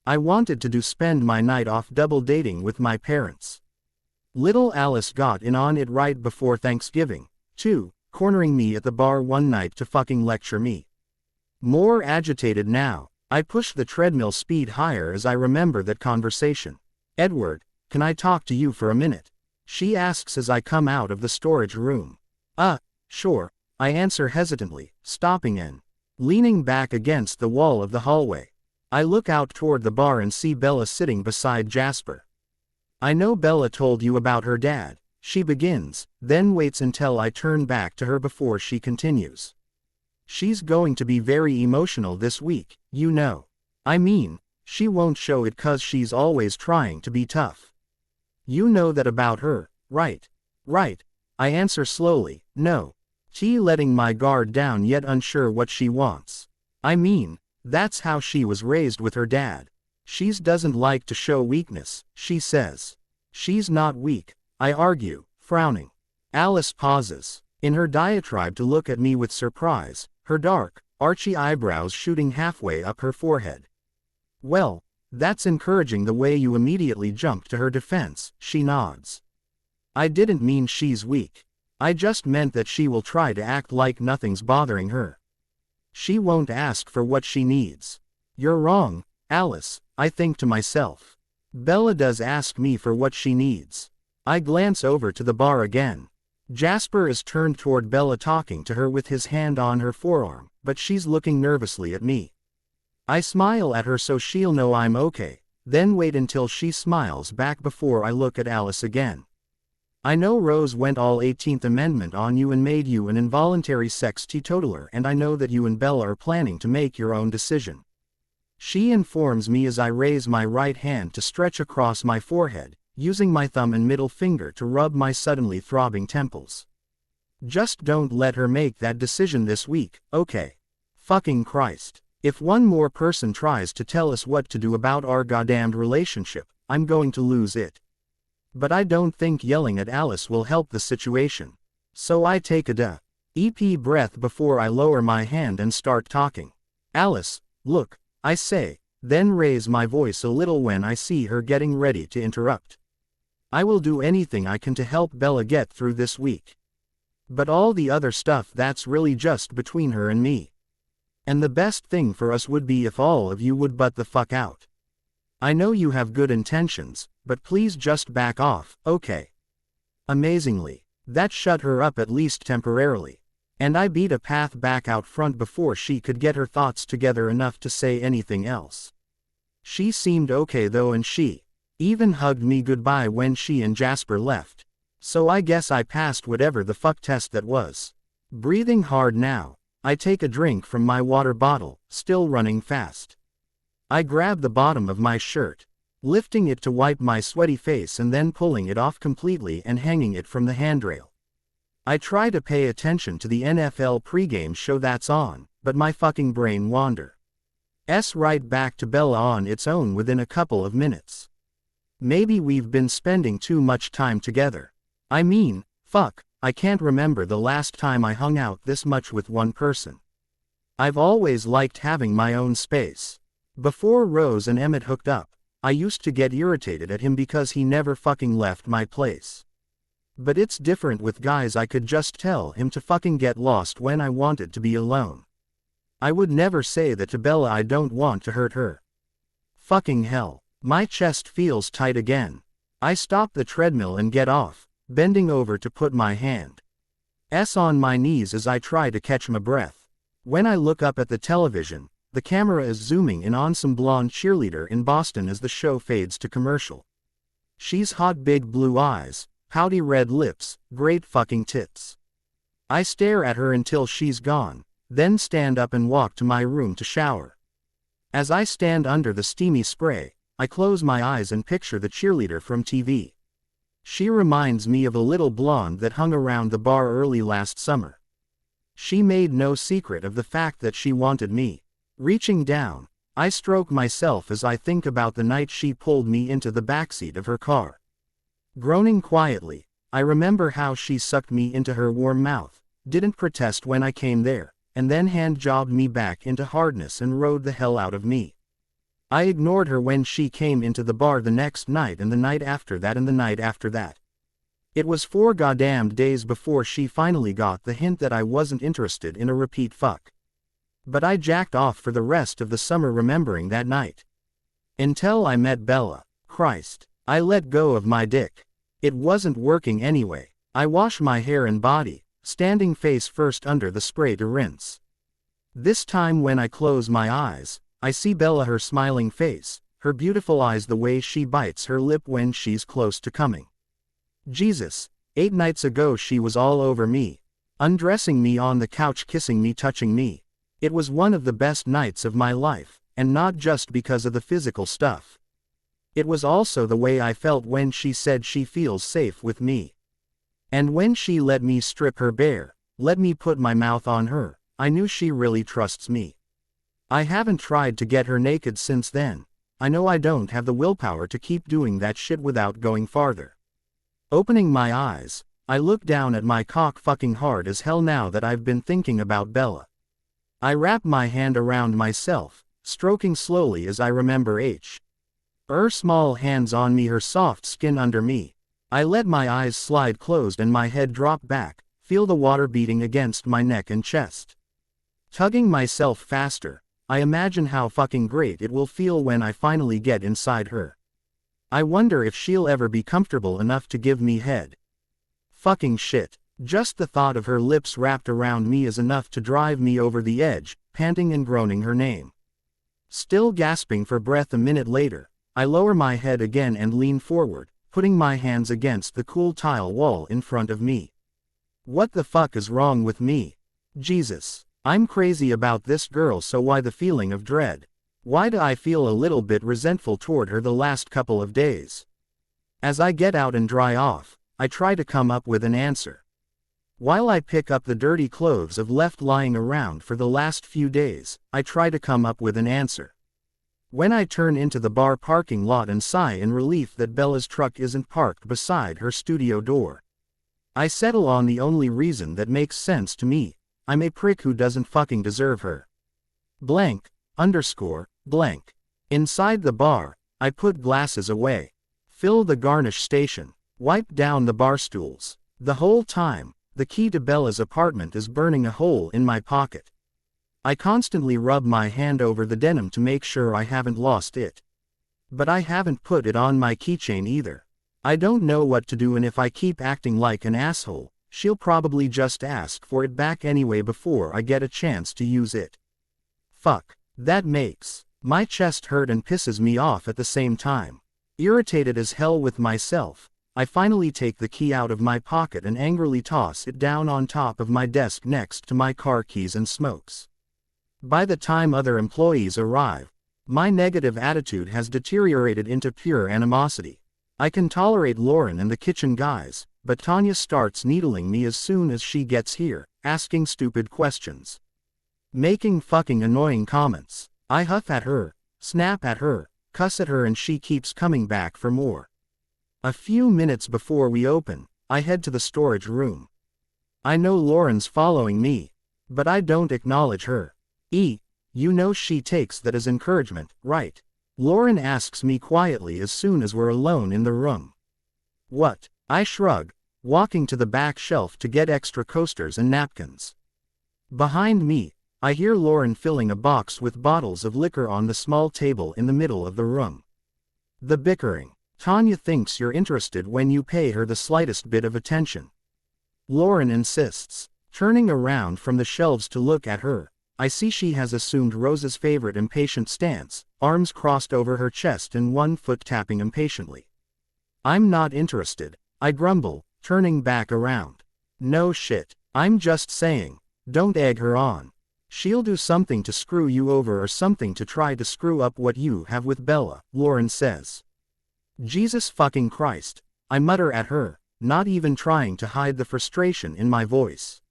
I wanted to do, spend my night off double dating with my parents. Little Alice got in on it right before Thanksgiving, too, cornering me at the bar one night to fucking lecture me. More agitated now, I push the treadmill speed higher as I remember that conversation. Edward, can I talk to you for a minute? She asks as I come out of the storage room. Sure, I answer hesitantly, stopping and leaning back against the wall of the hallway. I look out toward the bar and see Bella sitting beside Jasper. I know Bella told you about her dad, she begins, then waits until I turn back to her before she continues. She's going to be very emotional this week, you know. I mean, she won't show it 'cause she's always trying to be tough. You know that about her, right? Right, I answer slowly, no. Letting my guard down yet unsure what she wants. I mean, that's how she was raised with her dad. She's doesn't like to show weakness, she says. She's not weak, I argue, frowning. Alice pauses, in her diatribe, to look at me with surprise, her dark, archy eyebrows shooting halfway up her forehead. Well, that's encouraging the way you immediately jumped to her defense, she nods. I didn't mean she's weak. I just meant that she will try to act like nothing's bothering her. She won't ask for what she needs. You're wrong, Alice, I think to myself. Bella does ask me for what she needs. I glance over to the bar again. Jasper is turned toward Bella, talking to her with his hand on her forearm, but she's looking nervously at me. I smile at her so she'll know I'm okay, then wait until she smiles back before I look at Alice again. I know Rose went all 18th Amendment on you and made you an involuntary sex teetotaler, and I know that you and Bella are planning to make your own decision. She informs me as I raise my right hand to stretch across my forehead, using my thumb and middle finger to rub my suddenly throbbing temples. Just don't let her make that decision this week, okay? Fucking Christ. If one more person tries to tell us what to do about our goddamned relationship, I'm going to lose it. But I don't think yelling at Alice will help the situation. So I take a deep breath before I lower my hand and start talking. Alice, look, I say, then raise my voice a little when I see her getting ready to interrupt. I will do anything I can to help Bella get through this week. But all the other stuff, that's really just between her and me. And the best thing for us would be if all of you would butt the fuck out. I know you have good intentions, but please just back off, okay? Amazingly, that shut her up, at least temporarily. And I beat a path back out front before she could get her thoughts together enough to say anything else. She seemed okay though, and she even hugged me goodbye when she and Jasper left. So I guess I passed whatever the fuck test that was. Breathing hard now, I take a drink from my water bottle, still running fast. I grab the bottom of my shirt. lifting it to wipe my sweaty face and then pulling it off completely and hanging it from the handrail. I try to pay attention to the NFL pregame show that's on, but my fucking brain wanders right back to Bella on its own within a couple of minutes. Maybe we've been spending too much time together. I mean, fuck, I can't remember the last time I hung out this much with one person. I've always liked having my own space. Before Rose and Emmett hooked up, I used to get irritated at him because he never fucking left my place. But it's different with guys. I could just tell him to fucking get lost when I wanted to be alone. I would never say that to Bella. I don't want to hurt her. Fucking hell. My chest feels tight again. I stop the treadmill and get off, bending over to put my hands on my knees as I try to catch my breath. When I look up at the television, the camera is zooming in on some blonde cheerleader in Boston as the show fades to commercial. She's hot, big blue eyes, pouty red lips, great fucking tits. I stare at her until she's gone, then stand up and walk to my room to shower. As I stand under the steamy spray, I close my eyes and picture the cheerleader from TV. She reminds me of a little blonde that hung around the bar early last summer. She made no secret of the fact that she wanted me. Reaching down, I stroke myself as I think about the night she pulled me into the backseat of her car. Groaning quietly, I remember how she sucked me into her warm mouth, didn't protest when I came there, and then hand-jobbed me back into hardness and rode the hell out of me. I ignored her when she came into the bar the next night and the night after that and the night after that. It was 4 goddamned days before she finally got the hint that I wasn't interested in a repeat fuck. But I jacked off for the rest of the summer remembering that night. Until I met Bella. Christ. I let go of my dick. It wasn't working anyway. I wash my hair and body, standing face first under the spray to rinse. This time when I close my eyes, I see Bella, her smiling face, her beautiful eyes, the way she bites her lip when she's close to coming. Jesus, 8 nights ago she was all over me, undressing me on the couch, kissing me, touching me. It was one of the best nights of my life, and not just because of the physical stuff. It was also the way I felt when she said she feels safe with me. And when she let me strip her bare, let me put my mouth on her, I knew she really trusts me. I haven't tried to get her naked since then. I know I don't have the willpower to keep doing that shit without going farther. Opening my eyes, I look down at my cock fucking hard as hell now that I've been thinking about Bella. I wrap my hand around myself, stroking slowly as I remember her small hands on me, her soft skin under me. I let my eyes slide closed and my head drop back, feel the water beating against my neck and chest. Tugging myself faster, I imagine how fucking great it will feel when I finally get inside her. I wonder if she'll ever be comfortable enough to give me head. Fucking shit. Just the thought of her lips wrapped around me is enough to drive me over the edge, panting and groaning her name. Still gasping for breath a minute later, I lower my head again and lean forward, putting my hands against the cool tile wall in front of me. What the fuck is wrong with me? Jesus. I'm crazy about this girl, so why the feeling of dread? Why do I feel a little bit resentful toward her the last couple of days? As I get out and dry off, I try to come up with an answer. While I pick up the dirty clothes I've left lying around for the last few days, I try to come up with an answer. When I turn into the bar parking lot and sigh in relief that Bella's truck isn't parked beside her studio door, I settle on the only reason that makes sense to me. I'm a prick who doesn't fucking deserve her. Blank, _ blank. Inside the bar, I put glasses away, fill the garnish station, wipe down the bar stools. The whole time, the key to Bella's apartment is burning a hole in my pocket. I constantly rub my hand over the denim to make sure I haven't lost it. But I haven't put it on my keychain either. I don't know what to do, and if I keep acting like an asshole, she'll probably just ask for it back anyway before I get a chance to use it. Fuck. That makes my chest hurt and pisses me off at the same time. Irritated as hell with myself, I finally take the key out of my pocket and angrily toss it down on top of my desk next to my car keys and smokes. By the time other employees arrive, My negative attitude has deteriorated into pure animosity. I can tolerate Lauren and the kitchen guys, but Tanya starts needling me as soon as she gets here, asking stupid questions. Making fucking annoying comments. I huff at her, snap at her, cuss at her, and she keeps coming back for more. A few minutes before we open, I head to the storage room. I know Lauren's following me, but I don't acknowledge her. You know she takes that as encouragement, right? Lauren asks me quietly as soon as we're alone in the room. What? I shrug, walking to the back shelf to get extra coasters and napkins. Behind me, I hear Lauren filling a box with bottles of liquor on the small table in the middle of the room. The bickering. Tanya thinks you're interested when you pay her the slightest bit of attention. Lauren insists. Turning around from the shelves to look at her, I see she has assumed Rose's favorite impatient stance, arms crossed over her chest and one foot tapping impatiently. I'm not interested, I grumble, turning back around. No shit, I'm just saying, don't egg her on. She'll do something to screw you over or something to try to screw up what you have with Bella, Lauren says. Jesus fucking Christ, I mutter at her, not even trying to hide the frustration in my voice.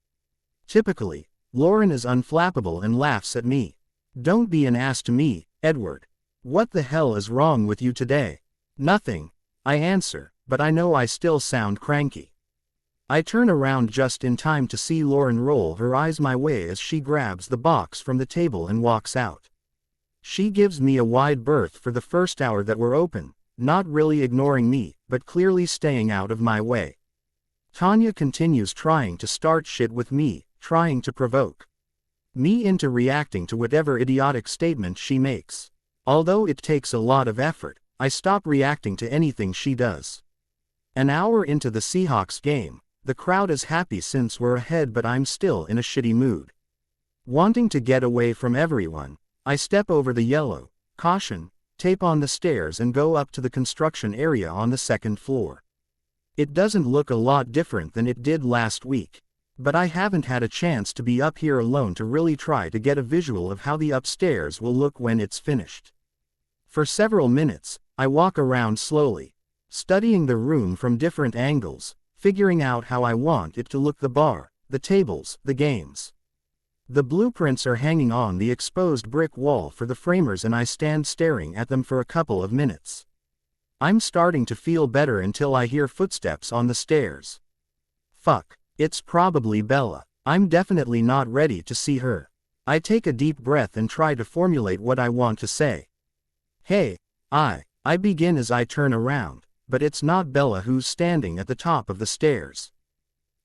Typically, Lauren is unflappable and laughs at me. Don't be an ass to me, Edward. What the hell is wrong with you today? Nothing, I answer, but I know I still sound cranky. I turn around just in time to see Lauren roll her eyes my way as she grabs the box from the table and walks out. She gives me a wide berth for the first hour that we're open, not really ignoring me, but clearly staying out of my way. Tanya continues trying to start shit with me, trying to provoke me into reacting to whatever idiotic statement she makes. Although it takes a lot of effort, I stop reacting to anything she does. An hour into the Seahawks game, the crowd is happy since we're ahead, but I'm still in a shitty mood. Wanting to get away from everyone, I step over the yellow caution tape on the stairs and go up to the construction area on the second floor. It doesn't look a lot different than it did last week, but I haven't had a chance to be up here alone to really try to get a visual of how the upstairs will look when it's finished. For several minutes, I walk around slowly, studying the room from different angles, figuring out how I want it to look: the bar, the tables, the games. The blueprints are hanging on the exposed brick wall for the framers and I stand staring at them for a couple of minutes. I'm starting to feel better until I hear footsteps on the stairs. Fuck, it's probably Bella. I'm definitely not ready to see her. I take a deep breath and try to formulate what I want to say. Hey, I begin as I turn around, but it's not Bella who's standing at the top of the stairs.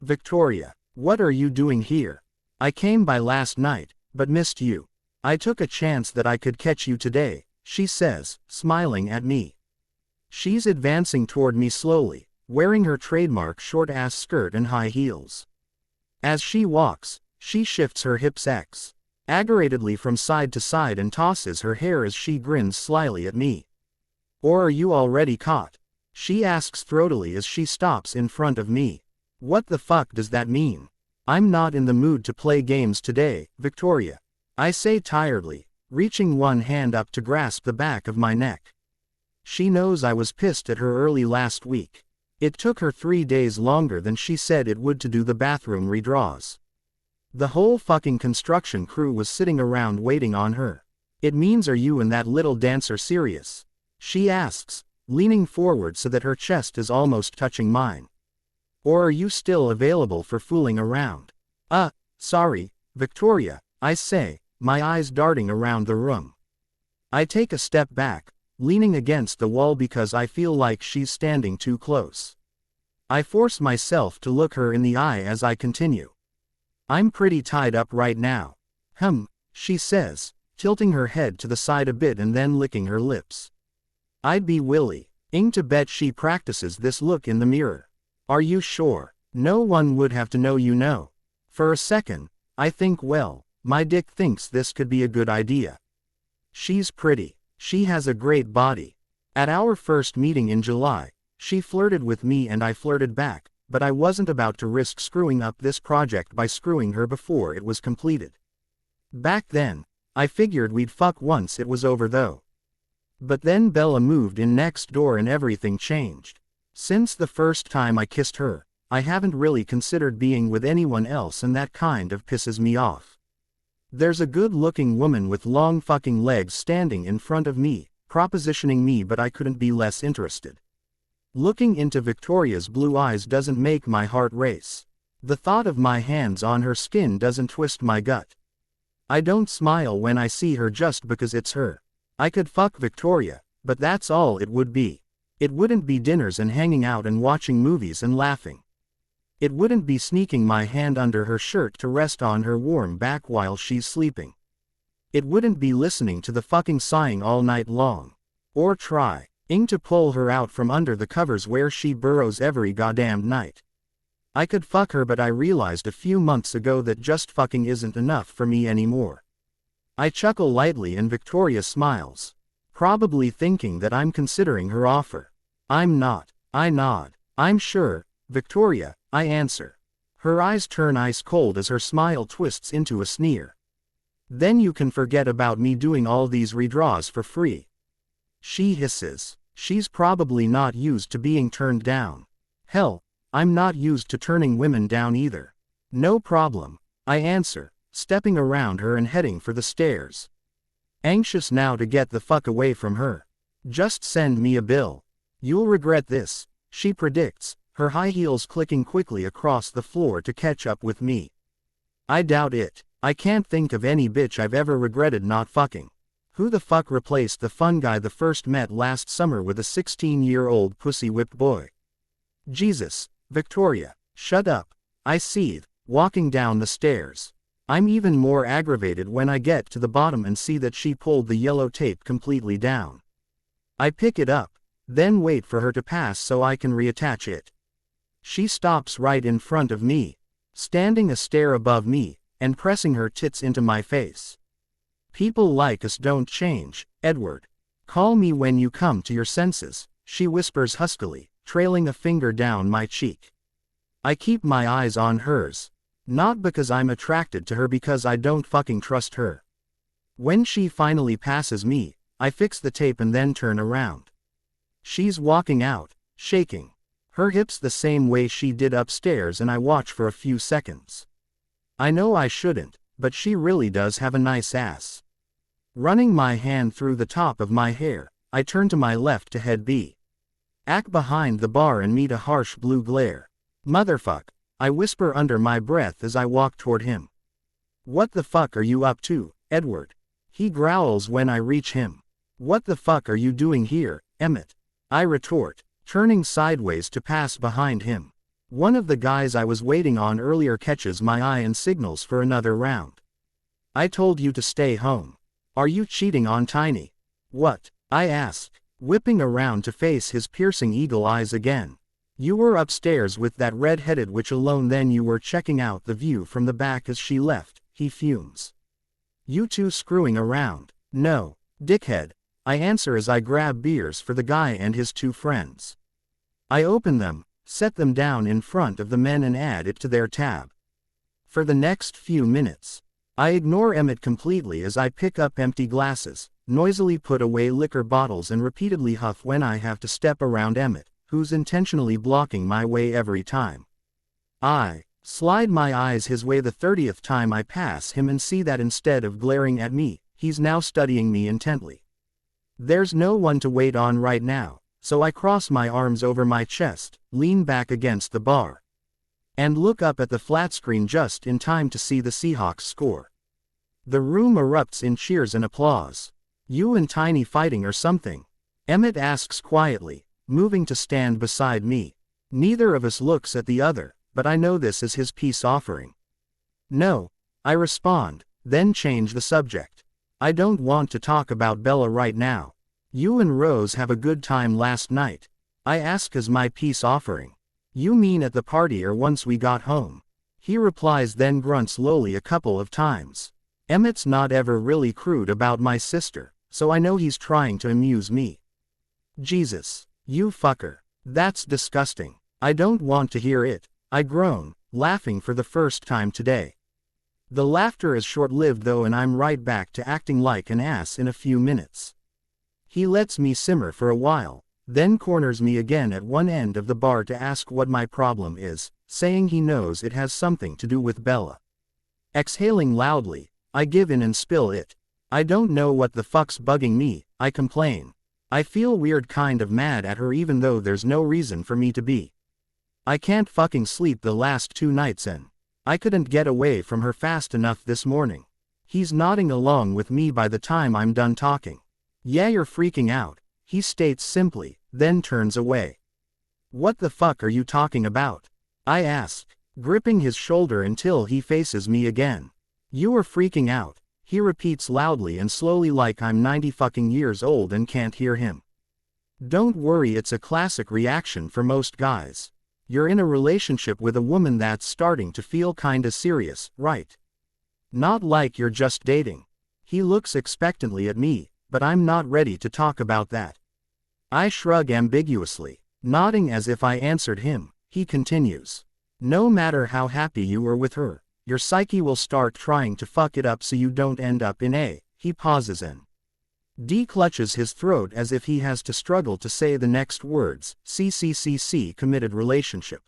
Victoria, what are you doing here? I came by last night, but missed you. I took a chance that I could catch you today, she says, smiling at me. She's advancing toward me slowly, wearing her trademark short-ass skirt and high heels. As she walks, she shifts her hips aggravatingly from side to side and tosses her hair as she grins slyly at me. Or are you already caught? She asks throatily as she stops in front of me. What the fuck does that mean? I'm not in the mood to play games today, Victoria. I say tiredly, reaching one hand up to grasp the back of my neck. She knows I was pissed at her early last week. It took her 3 days longer than she said it would to do the bathroom redraws. The whole fucking construction crew was sitting around waiting on her. It means, are you and that little dancer serious? She asks, leaning forward so that her chest is almost touching mine. Or are you still available for fooling around? Sorry, Victoria, I say, my eyes darting around the room. I take a step back, leaning against the wall because I feel like she's standing too close. I force myself to look her in the eye as I continue. I'm pretty tied up right now. She says, tilting her head to the side a bit and then licking her lips. I'd be willing to bet she practices this look in the mirror. Are you sure? No one would have to know, you know. For a second, I think, well, my dick thinks this could be a good idea. She's pretty. She has a great body. At our first meeting in July, she flirted with me and I flirted back, but I wasn't about to risk screwing up this project by screwing her before it was completed. Back then, I figured we'd fuck once it was over though. But then Bella moved in next door and everything changed. Since the first time I kissed her, I haven't really considered being with anyone else, and that kind of pisses me off. There's a good-looking woman with long fucking legs standing in front of me, propositioning me, but I couldn't be less interested. Looking into Victoria's blue eyes doesn't make my heart race. The thought of my hands on her skin doesn't twist my gut. I don't smile when I see her just because it's her. I could fuck Victoria, but that's all it would be. It wouldn't be dinners and hanging out and watching movies and laughing. It wouldn't be sneaking my hand under her shirt to rest on her warm back while she's sleeping. It wouldn't be listening to the fucking sighing all night long. Or trying to pull her out from under the covers where she burrows every goddamned night. I could fuck her, but I realized a few months ago that just fucking isn't enough for me anymore. I chuckle lightly and Victoria smiles, probably thinking that I'm considering her offer. I'm not. I nod. I'm sure, Victoria, I answer. Her eyes turn ice cold as her smile twists into a sneer. Then you can forget about me doing all these redraws for free. She hisses. She's probably not used to being turned down. Hell, I'm not used to turning women down either. No problem, I answer, stepping around her and heading for the stairs. Anxious now to get the fuck away from her. Just send me a bill. You'll regret this, she predicts, her high heels clicking quickly across the floor to catch up with me. I doubt it. I can't think of any bitch I've ever regretted not fucking. Who the fuck replaced the fun guy the first met last summer with a 16-year-old pussy-whipped boy? Jesus, Victoria, shut up, I seethe, walking down the stairs. I'm even more aggravated when I get to the bottom and see that she pulled the yellow tape completely down. I pick it up, then wait for her to pass so I can reattach it. She stops right in front of me, standing a stare above me, and pressing her tits into my face. People like us don't change, Edward. Call me when you come to your senses, she whispers huskily, trailing a finger down my cheek. I keep my eyes on hers. Not because I'm attracted to her, because I don't fucking trust her. When she finally passes me, I fix the tape and then turn around. She's walking out, shaking her hips the same way she did upstairs, and I watch for a few seconds. I know I shouldn't, but she really does have a nice ass. Running my hand through the top of my hair, I turn to my left to head back behind the bar and meet a harsh blue glare. Motherfuck, I whisper under my breath as I walk toward him. What the fuck are you up to, Edward? He growls when I reach him. What the fuck are you doing here, Emmett? I retort, turning sideways to pass behind him. One of the guys I was waiting on earlier catches my eye and signals for another round. I told you to stay home. Are you cheating on Tiny? What? I ask, whipping around to face his piercing eagle eyes again. You were upstairs with that red-headed witch alone, then you were checking out the view from the back as she left, he fumes. You two screwing around? No, dickhead, I answer as I grab beers for the guy and his two friends. I open them, set them down in front of the men and add it to their tab. For the next few minutes, I ignore Emmett completely as I pick up empty glasses, noisily put away liquor bottles and repeatedly huff when I have to step around Emmett, who's intentionally blocking my way every time. I slide my eyes his way the 30th time I pass him and see that instead of glaring at me, he's now studying me intently. There's no one to wait on right now, so I cross my arms over my chest, lean back against the bar, and look up at the flat screen just in time to see the Seahawks score. The room erupts in cheers and applause. You and Tiny fighting or something? Emmett asks quietly, moving to stand beside me. Neither of us looks at the other, but I know this is his peace offering. No, I respond, then change the subject. I don't want to talk about Bella right now. You and Rose have a good time last night? I ask as my peace offering. You mean at the party or once we got home? He replies, then grunts lowly a couple of times. Emmett's not ever really crude about my sister, so I know he's trying to amuse me. Jesus, you fucker. That's disgusting. I don't want to hear it, I groan, laughing for the first time today. The laughter is short-lived though, and I'm right back to acting like an ass in a few minutes. He lets me simmer for a while, then corners me again at one end of the bar to ask what my problem is, saying he knows it has something to do with Bella. Exhaling loudly, I give in and spill it. I don't know what the fuck's bugging me, I complain. I feel weird kind of mad at her even though there's no reason for me to be. I can't fucking sleep the last 2 nights and I couldn't get away from her fast enough this morning. He's nodding along with me by the time I'm done talking. Yeah, you're freaking out, he states simply, then turns away. What the fuck are you talking about? I ask, gripping his shoulder until he faces me again. You are freaking out, he repeats loudly and slowly like I'm 90 fucking years old and can't hear him. Don't worry, it's a classic reaction for most guys. You're in a relationship with a woman that's starting to feel kinda serious, right? Not like you're just dating. He looks expectantly at me, but I'm not ready to talk about that. I shrug ambiguously, nodding as if I answered him. He continues. No matter how happy you are with her, your psyche will start trying to fuck it up so you don't end up in a. He pauses and clutches his throat as if he has to struggle to say the next words. Committed relationship.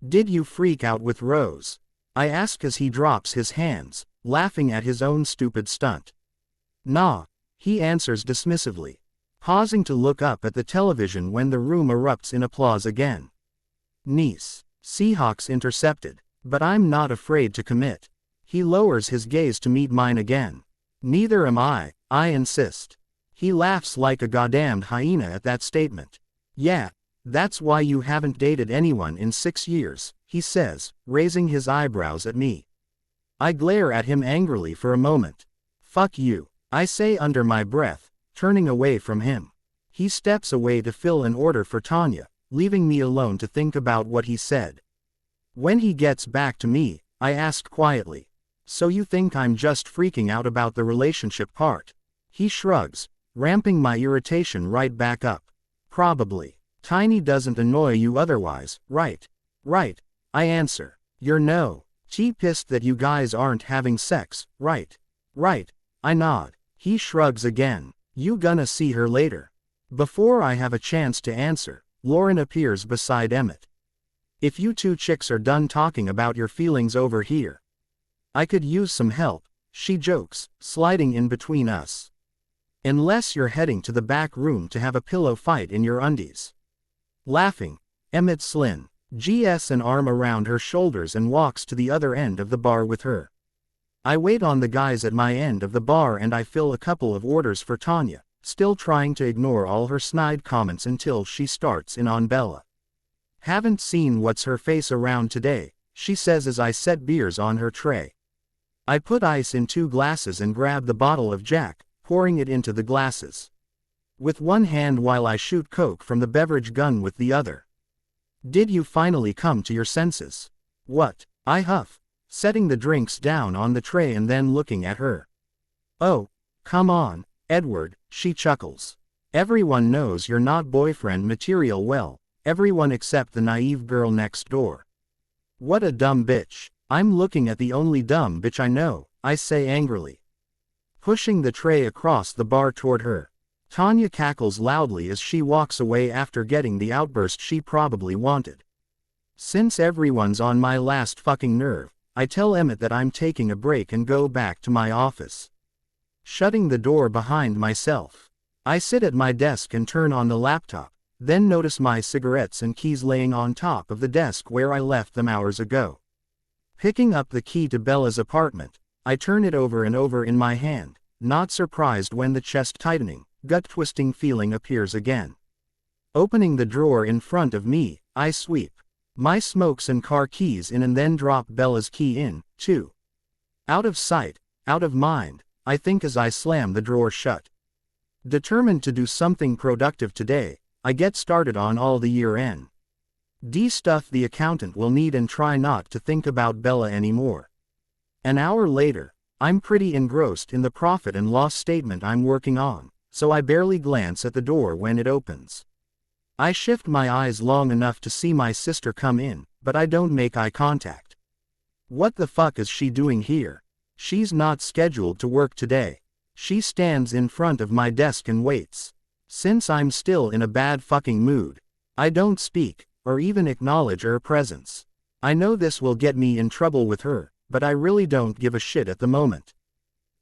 Did you freak out with Rose? I ask as he drops his hands, laughing at his own stupid stunt. Nah, he answers dismissively, pausing to look up at the television when the room erupts in applause again. Niece. Seahawks intercepted, but I'm not afraid to commit. He lowers his gaze to meet mine again. Neither am I insist. He laughs like a goddamned hyena at that statement. Yeah, that's why you haven't dated anyone in 6 years, he says, raising his eyebrows at me. I glare at him angrily for a moment. Fuck you, I say under my breath, turning away from him. He steps away to fill an order for Tanya, leaving me alone to think about what he said. When he gets back to me, I ask quietly, so you think I'm just freaking out about the relationship part? He shrugs, ramping my irritation right back up. Probably. Tiny doesn't annoy you otherwise, right? Right, I answer. You're no. She pissed that you guys aren't having sex, right? Right, I nod. He shrugs again. You gonna see her later? Before I have a chance to answer, Lauren appears beside Emmett. If you 2 chicks are done talking about your feelings over here, I could use some help, she jokes, sliding in between us. Unless you're heading to the back room to have a pillow fight in your undies. Laughing, Emmett GS an arm around her shoulders and walks to the other end of the bar with her. I wait on the guys at my end of the bar and I fill a couple of orders for Tanya, still trying to ignore all her snide comments until she starts in on Bella. Haven't seen what's her face around today, she says as I set beers on her tray. I put ice in 2 glasses and grab the bottle of Jack, pouring it into the glasses. With one hand while I shoot Coke from the beverage gun with the other. Did you finally come to your senses? What? I huff, setting the drinks down on the tray and then looking at her. Oh, come on, Edward, she chuckles. Everyone knows you're not boyfriend material, well, everyone except the naive girl next door. What a dumb bitch. I'm looking at the only dumb bitch I know, I say angrily. Pushing the tray across the bar toward her. Tanya cackles loudly as she walks away after getting the outburst she probably wanted. Since everyone's on my last fucking nerve, I tell Emmett that I'm taking a break and go back to my office. Shutting the door behind myself, I sit at my desk and turn on the laptop, then notice my cigarettes and keys laying on top of the desk where I left them hours ago. Picking up the key to Bella's apartment, I turn it over and over in my hand, not surprised when the chest-tightening, gut-twisting feeling appears again. Opening the drawer in front of me, I sweep my smokes and car keys in and then drop Bella's key in, too. Out of sight, out of mind, I think as I slam the drawer shut. Determined to do something productive today, I get started on all the year-end stuff the accountant will need and try not to think about Bella anymore. An hour later, I'm pretty engrossed in the profit and loss statement I'm working on, so I barely glance at the door when it opens. I shift my eyes long enough to see my sister come in, but I don't make eye contact. What the fuck is she doing here? She's not scheduled to work today. She stands in front of my desk and waits. Since I'm still in a bad fucking mood, I don't speak, or even acknowledge her presence. I know this will get me in trouble with her, but I really don't give a shit at the moment.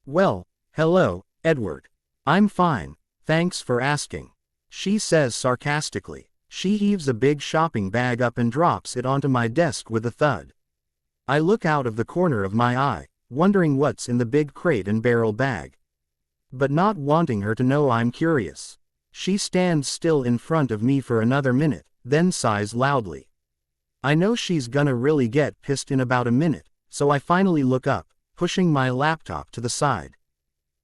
Well, hello, Edward. I'm fine, thanks for asking. She says sarcastically. She heaves a big shopping bag up and drops it onto my desk with a thud. I look out of the corner of my eye, wondering what's in the big crate and barrel bag. But not wanting her to know I'm curious. She stands still in front of me for another minute, then sighs loudly. I know she's gonna really get pissed in about a minute, so I finally look up, pushing my laptop to the side.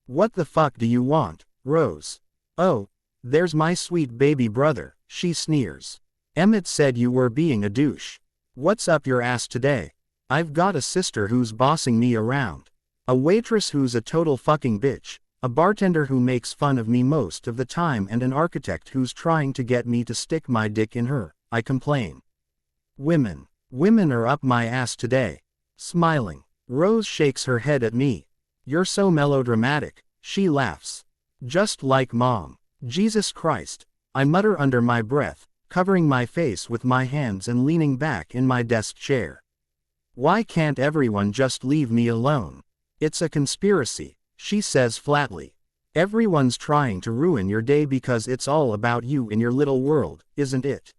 What the fuck do you want, Rose? Oh, there's my sweet baby brother, she sneers. Emmett said you were being a douche. What's up your ass today? I've got a sister who's bossing me around. A waitress who's a total fucking bitch. A bartender who makes fun of me most of the time and an architect who's trying to get me to stick my dick in her, I complain. Women are up my ass today. Smiling, Rose shakes her head at me. You're so melodramatic, she laughs. Just like Mom. Jesus Christ, I mutter under my breath, covering my face with my hands and leaning back in my desk chair. Why can't everyone just leave me alone? It's a conspiracy, she says flatly. Everyone's trying to ruin your day because it's all about you in your little world, isn't it?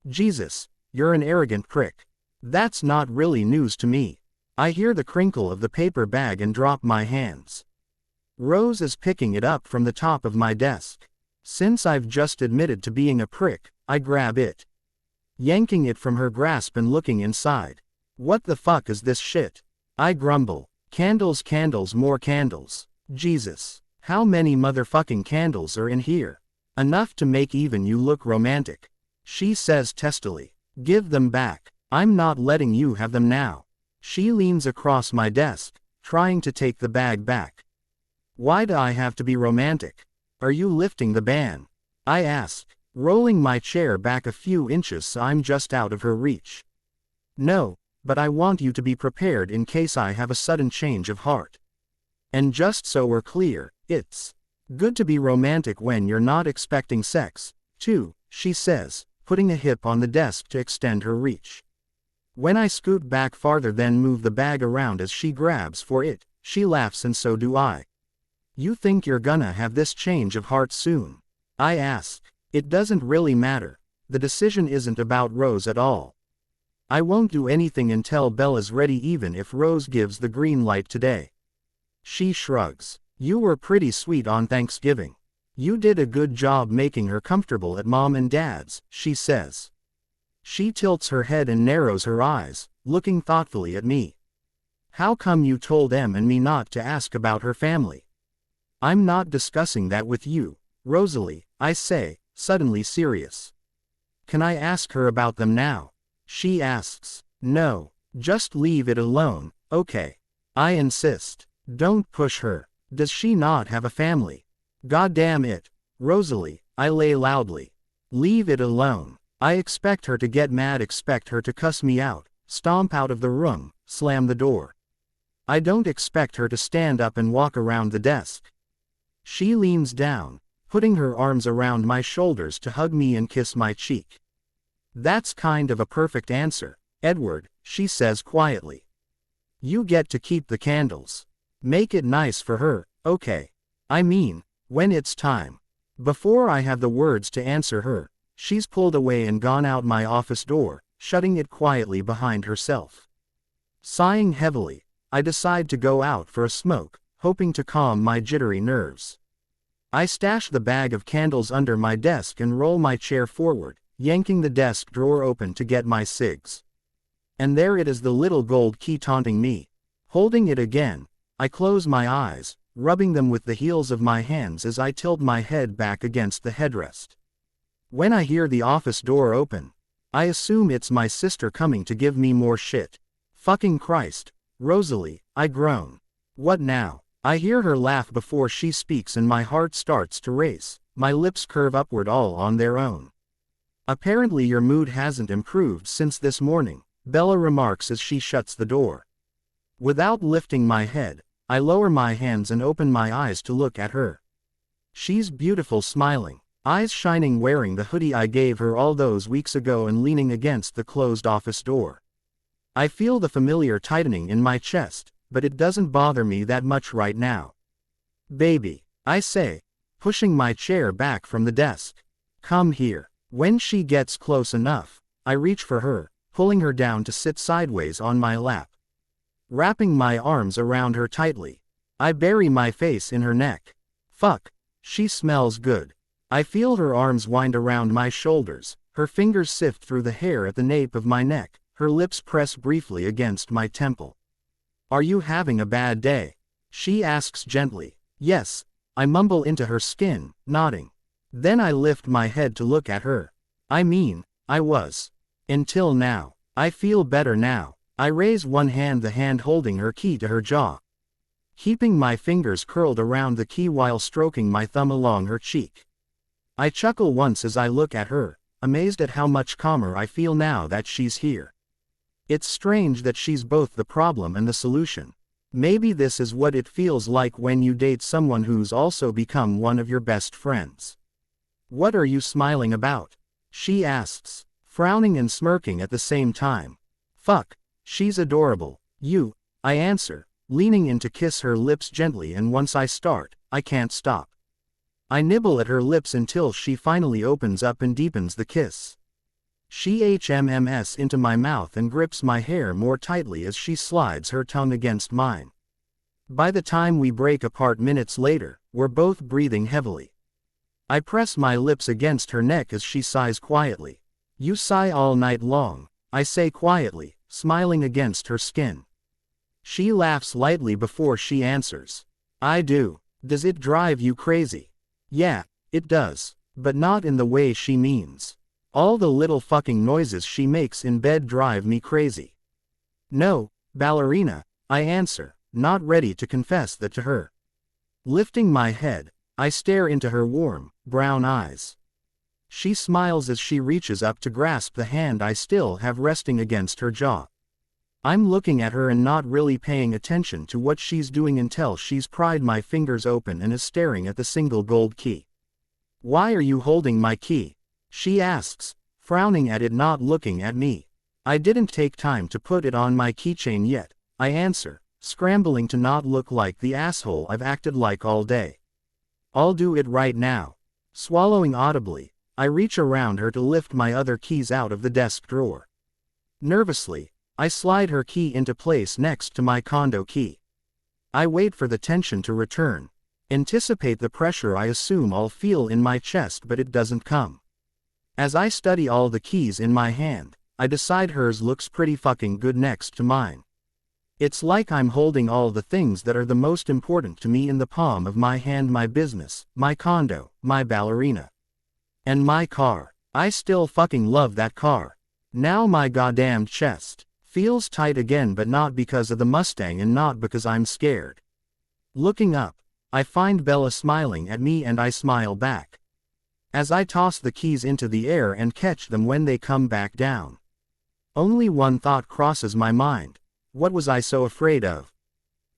Jesus, you're an arrogant prick. That's not really news to me. I hear the crinkle of the paper bag and drop my hands. Rose is picking it up from the top of my desk. Since I've just admitted to being a prick, I grab it. Yanking it from her grasp and looking inside. What the fuck is this shit? I grumble. Candles, candles, more candles. Jesus. How many motherfucking candles are in here? Enough to make even you look romantic. She says testily. Give them back. I'm not letting you have them now. She leans across my desk, trying to take the bag back. Why do I have to be romantic? Are you lifting the ban? I ask, rolling my chair back a few inches so I'm just out of her reach. No, but I want you to be prepared in case I have a sudden change of heart. And just so we're clear, it's good to be romantic when you're not expecting sex, too, she says, putting a hip on the desk to extend her reach. When I scoot back farther then move the bag around as she grabs for it, she laughs and so do I. You think you're gonna have this change of heart soon? I ask. It doesn't really matter. The decision isn't about Rose at all. I won't do anything until Bella's ready even if Rose gives the green light today. She shrugs. You were pretty sweet on Thanksgiving. You did a good job making her comfortable at Mom and Dad's, she says. She tilts her head and narrows her eyes, looking thoughtfully at me. How come you told Em and me not to ask about her family? I'm not discussing that with you, Rosalie, I say, suddenly serious. Can I ask her about them now? She asks. No, just leave it alone, okay? I insist. Don't push her. Does she not have a family? Goddamn it, Rosalie, I lay loudly. Leave it alone. I expect her to get mad, expect her to cuss me out, stomp out of the room, slam the door. I don't expect her to stand up and walk around the desk. She leans down, putting her arms around my shoulders to hug me and kiss my cheek. That's kind of a perfect answer, Edward, she says quietly. You get to keep the candles. Make it nice for her, okay? I mean, when it's time. Before I have the words to answer her, she's pulled away and gone out my office door, shutting it quietly behind herself. Sighing heavily, I decide to go out for a smoke, hoping to calm my jittery nerves. I stash the bag of candles under my desk and roll my chair forward, yanking the desk drawer open to get my cigs. And there it is, the little gold key taunting me. Holding it again, I close my eyes, rubbing them with the heels of my hands as I tilt my head back against the headrest. When I hear the office door open, I assume it's my sister coming to give me more shit. Fucking Christ, Rosalie, I groan. What now? I hear her laugh before she speaks and my heart starts to race, my lips curve upward all on their own. Apparently your mood hasn't improved since this morning, Bella remarks as she shuts the door. Without lifting my head, I lower my hands and open my eyes to look at her. She's beautiful, smiling, eyes shining, wearing the hoodie I gave her all those weeks ago and leaning against the closed office door. I feel the familiar tightening in my chest, but it doesn't bother me that much right now. Baby, I say, pushing my chair back from the desk. Come here. When she gets close enough, I reach for her, pulling her down to sit sideways on my lap. Wrapping my arms around her tightly, I bury my face in her neck. Fuck, she smells good. I feel her arms wind around my shoulders, her fingers sift through the hair at the nape of my neck, her lips press briefly against my temple. Are you having a bad day? She asks gently. Yes, I mumble into her skin, nodding. Then I lift my head to look at her. I was. Until now. I feel better now. I raise one hand, the hand holding her key to her jaw. Keeping my fingers curled around the key while stroking my thumb along her cheek. I chuckle once as I look at her, amazed at how much calmer I feel now that she's here. It's strange that she's both the problem and the solution. Maybe this is what it feels like when you date someone who's also become one of your best friends. What are you smiling about? She asks, frowning and smirking at the same time. Fuck, she's adorable. I answer, leaning in to kiss her lips gently, and once I start, I can't stop. I nibble at her lips until she finally opens up and deepens the kiss. She HMMs into my mouth and grips my hair more tightly as she slides her tongue against mine. By the time we break apart minutes later, we're both breathing heavily. I press my lips against her neck as she sighs quietly. You sigh all night long, I say quietly, smiling against her skin. She laughs lightly before she answers. I do. Does it drive you crazy? Yeah, it does, but not in the way she means. All the little fucking noises she makes in bed drive me crazy. No, ballerina, I answer, not ready to confess that to her. Lifting my head, I stare into her warm, brown eyes. She smiles as she reaches up to grasp the hand I still have resting against her jaw. I'm looking at her and not really paying attention to what she's doing until she's pried my fingers open and is staring at the single gold key. Why are you holding my key? She asks, frowning at it, not looking at me. I didn't take time to put it on my keychain yet, I answer, scrambling to not look like the asshole I've acted like all day. I'll do it right now. Swallowing audibly, I reach around her to lift my other keys out of the desk drawer. Nervously, I slide her key into place next to my condo key. I wait for the tension to return. Anticipate the pressure I assume I'll feel in my chest, but it doesn't come. As I study all the keys in my hand, I decide hers looks pretty fucking good next to mine. It's like I'm holding all the things that are the most important to me in the palm of my hand: my business, my condo, my ballerina. And my car. I still fucking love that car. Now my goddamn chest feels tight again, but not because of the Mustang and not because I'm scared. Looking up, I find Bella smiling at me and I smile back. As I toss the keys into the air and catch them when they come back down. Only one thought crosses my mind. What was I so afraid of?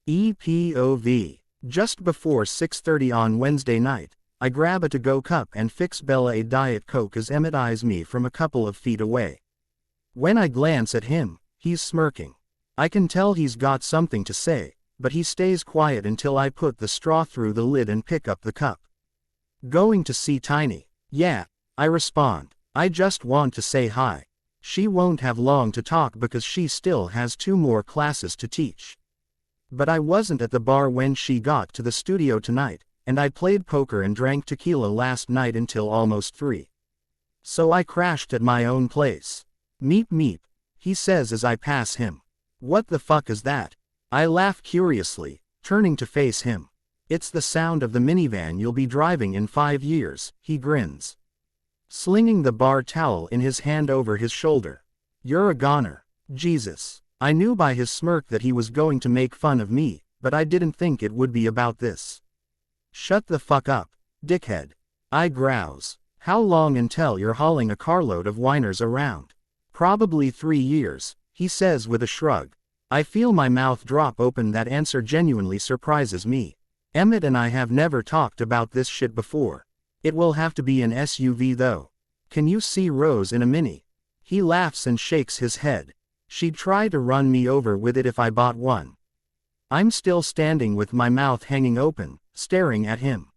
EPOV. Just before 6:30 on Wednesday night, I grab a to-go cup and fix Bella a Diet Coke as Emmett eyes me from a couple of feet away. When I glance at him, he's smirking. I can tell he's got something to say, but he stays quiet until I put the straw through the lid and pick up the cup. Going to see Tiny? Yeah, I respond. I just want to say hi. She won't have long to talk because she still has 2 more classes to teach. But I wasn't at the bar when she got to the studio tonight, and I played poker and drank tequila last night until almost 3. So I crashed at my own place. Meep meep, he says as I pass him. What the fuck is that? I laugh curiously, turning to face him. It's the sound of the minivan you'll be driving in 5 years, he grins. Slinging the bar towel in his hand over his shoulder. You're a goner. Jesus. I knew by his smirk that he was going to make fun of me, but I didn't think it would be about this. Shut the fuck up, dickhead. I grouse. How long until you're hauling a carload of whiners around? Probably 3 years, he says with a shrug. I feel my mouth drop open. That answer genuinely surprises me. Emmett and I have never talked about this shit before. It will have to be an SUV though. Can you see Rose in a Mini? He laughs and shakes his head. She'd try to run me over with it if I bought one. I'm still standing with my mouth hanging open, staring at him.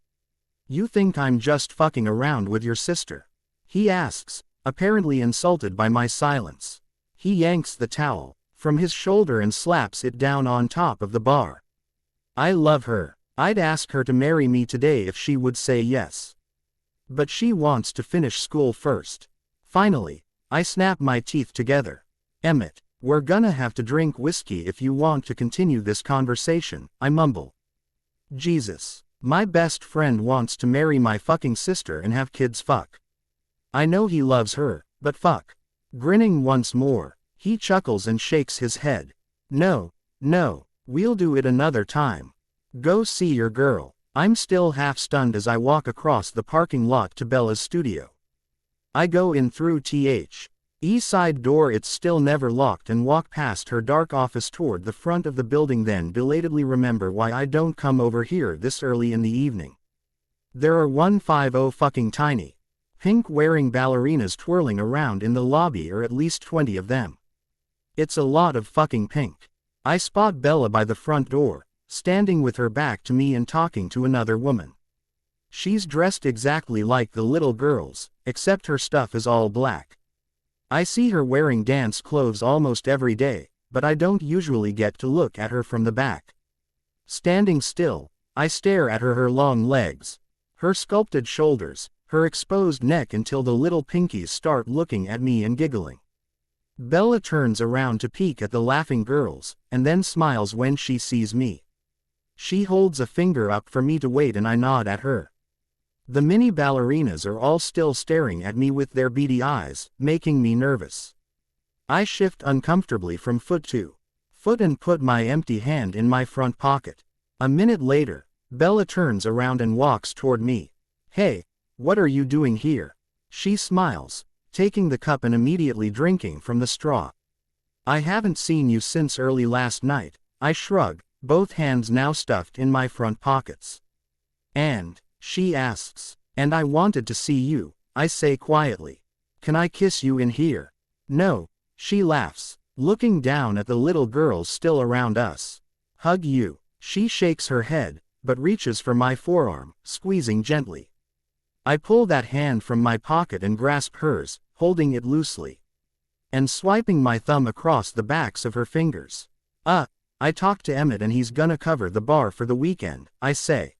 You think I'm just fucking around with your sister? He asks, apparently insulted by my silence. He yanks the towel from his shoulder and slaps it down on top of the bar. I love her. I'd ask her to marry me today if she would say yes. But she wants to finish school first. Finally, I snap my teeth together. Emmett, we're gonna have to drink whiskey if you want to continue this conversation, I mumble. Jesus, my best friend wants to marry my fucking sister and have kids. Fuck. I know he loves her, but fuck. Grinning once more, he chuckles and shakes his head. No, we'll do it another time. Go see your girl. I'm still half stunned as I walk across the parking lot to Bella's studio. I go in through the side door, it's still never locked, and walk past her dark office toward the front of the building, then belatedly remember why I don't come over here this early in the evening. There are 150 fucking tiny, pink wearing ballerinas twirling around in the lobby, or at least 20 of them. It's a lot of fucking pink. I spot Bella by the front door, standing with her back to me and talking to another woman. She's dressed exactly like the little girls, except her stuff is all black. I see her wearing dance clothes almost every day, but I don't usually get to look at her from the back. Standing still, I stare at her long legs, her sculpted shoulders, her exposed neck until the little pinkies start looking at me and giggling. Bella turns around to peek at the laughing girls, and then smiles when she sees me. She holds a finger up for me to wait and I nod at her. The mini ballerinas are all still staring at me with their beady eyes, making me nervous. I shift uncomfortably from foot to foot and put my empty hand in my front pocket. A minute later, Bella turns around and walks toward me. Hey, what are you doing here? She smiles, taking the cup and immediately drinking from the straw. I haven't seen you since early last night, I shrug, both hands now stuffed in my front pockets. And, she asks, and I wanted to see you, I say quietly. Can I kiss you in here? No, she laughs, looking down at the little girls still around us. Hug you. She shakes her head, but reaches for my forearm, squeezing gently. I pull that hand from my pocket and grasp hers, holding it loosely. And swiping my thumb across the backs of her fingers. I talked to Emmett and he's gonna cover the bar for the weekend, I say.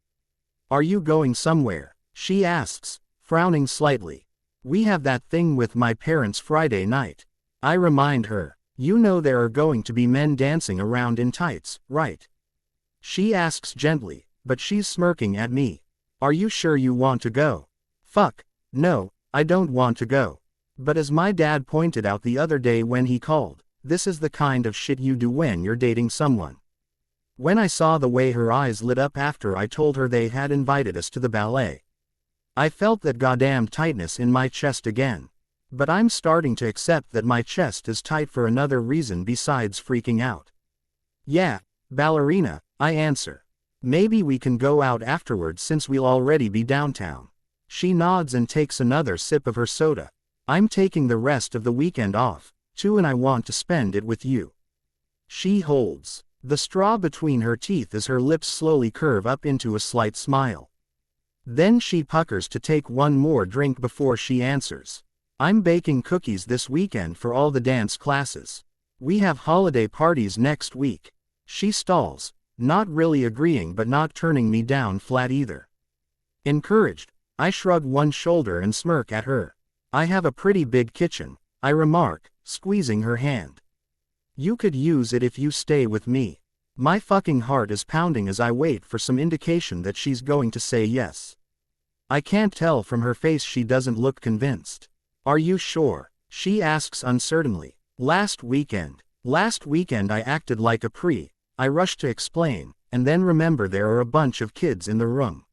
Are you going somewhere? She asks, frowning slightly. We have that thing with my parents Friday night. I remind her. You know there are going to be men dancing around in tights, right? She asks gently, but she's smirking at me. Are you sure you want to go? Fuck, no, I don't want to go. But as my dad pointed out the other day when he called, this is the kind of shit you do when you're dating someone. When I saw the way her eyes lit up after I told her they had invited us to the ballet, I felt that goddamn tightness in my chest again. But I'm starting to accept that my chest is tight for another reason besides freaking out. Yeah, ballerina, I answer. Maybe we can go out afterwards since we'll already be downtown. She nods and takes another sip of her soda. I'm taking the rest of the weekend off, too, and I want to spend it with you. She holds the straw between her teeth as her lips slowly curve up into a slight smile. Then she puckers to take one more drink before she answers. I'm baking cookies this weekend for all the dance classes. We have holiday parties next week. She stalls, not really agreeing but not turning me down flat either. Encouraged, I shrug one shoulder and smirk at her. I have a pretty big kitchen, I remark, squeezing her hand. You could use it if you stay with me. My fucking heart is pounding as I wait for some indication that she's going to say yes. I can't tell from her face she doesn't look convinced. Are you sure? She asks uncertainly. Last weekend I acted like a I rush to explain, and then remember there are a bunch of kids in the room.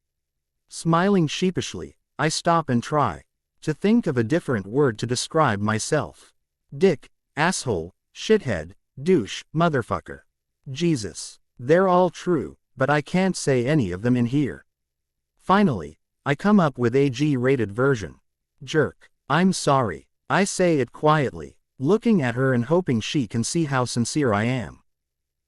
Smiling sheepishly, I stop and try to think of a different word to describe myself. Dick, asshole, shithead, douche, motherfucker. Jesus. They're all true, but I can't say any of them in here. Finally, I come up with a G-rated version. Jerk. I'm sorry. I say it quietly, looking at her and hoping she can see how sincere I am.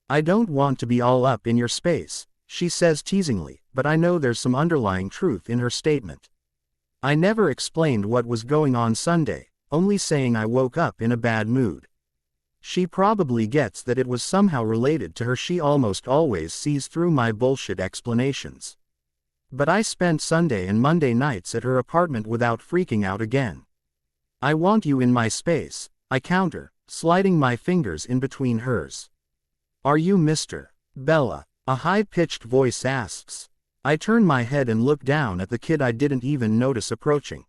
I don't want to be all up in your space, she says teasingly, but I know there's some underlying truth in her statement. I never explained what was going on Sunday, only saying I woke up in a bad mood. She probably gets that it was somehow related to her. She almost always sees through my bullshit explanations. But I spent Sunday and Monday nights at her apartment without freaking out again. I want you in my space, I counter, sliding my fingers in between hers. Are you Mr. Bella? A high-pitched voice asks. I turn my head and look down at the kid I didn't even notice approaching.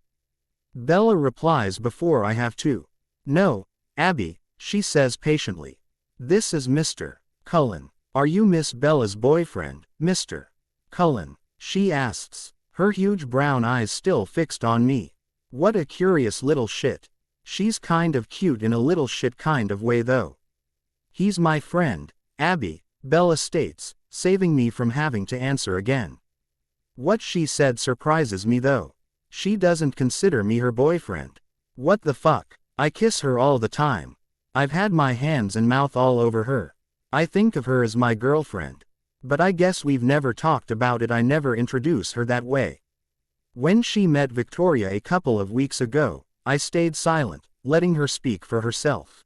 Bella replies before I have to. No, Abby, she says patiently. This is Mr. Cullen. Are you Miss Bella's boyfriend, Mr. Cullen? She asks, her huge brown eyes still fixed on me. What a curious little shit. She's kind of cute in a little shit kind of way though. He's my friend, Abby, Bella states, saving me from having to answer again. What she said surprises me though. She doesn't consider me her boyfriend. What the fuck? I kiss her all the time. I've had my hands and mouth all over her. I think of her as my girlfriend. But I guess we've never talked about it. I never introduce her that way. When she met Victoria a couple of weeks ago, I stayed silent, letting her speak for herself.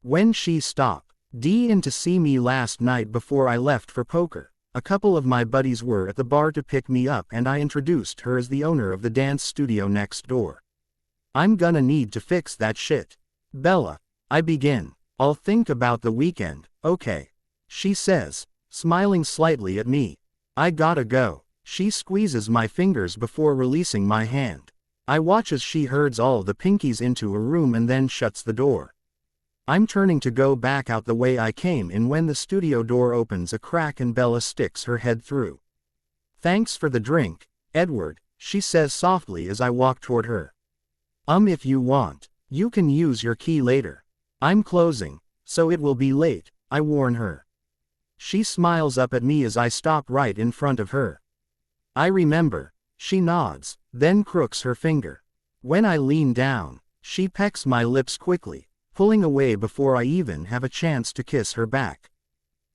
When she stopped in to see me last night before I left for poker, a couple of my buddies were at the bar to pick me up and I introduced her as the owner of the dance studio next door. I'm gonna need to fix that shit. Bella, I begin. I'll think about the weekend, okay? She says, smiling slightly at me. I gotta go. She squeezes my fingers before releasing my hand. I watch as she herds all the pinkies into a room and then shuts the door. I'm turning to go back out the way I came in when the studio door opens a crack and Bella sticks her head through. Thanks for the drink, Edward, she says softly as I walk toward her. If you want, you can use your key later. I'm closing, so it will be late, I warn her. She smiles up at me as I stop right in front of her. I remember, she nods, then crooks her finger. When I lean down, she pecks my lips quickly, pulling away before I even have a chance to kiss her back.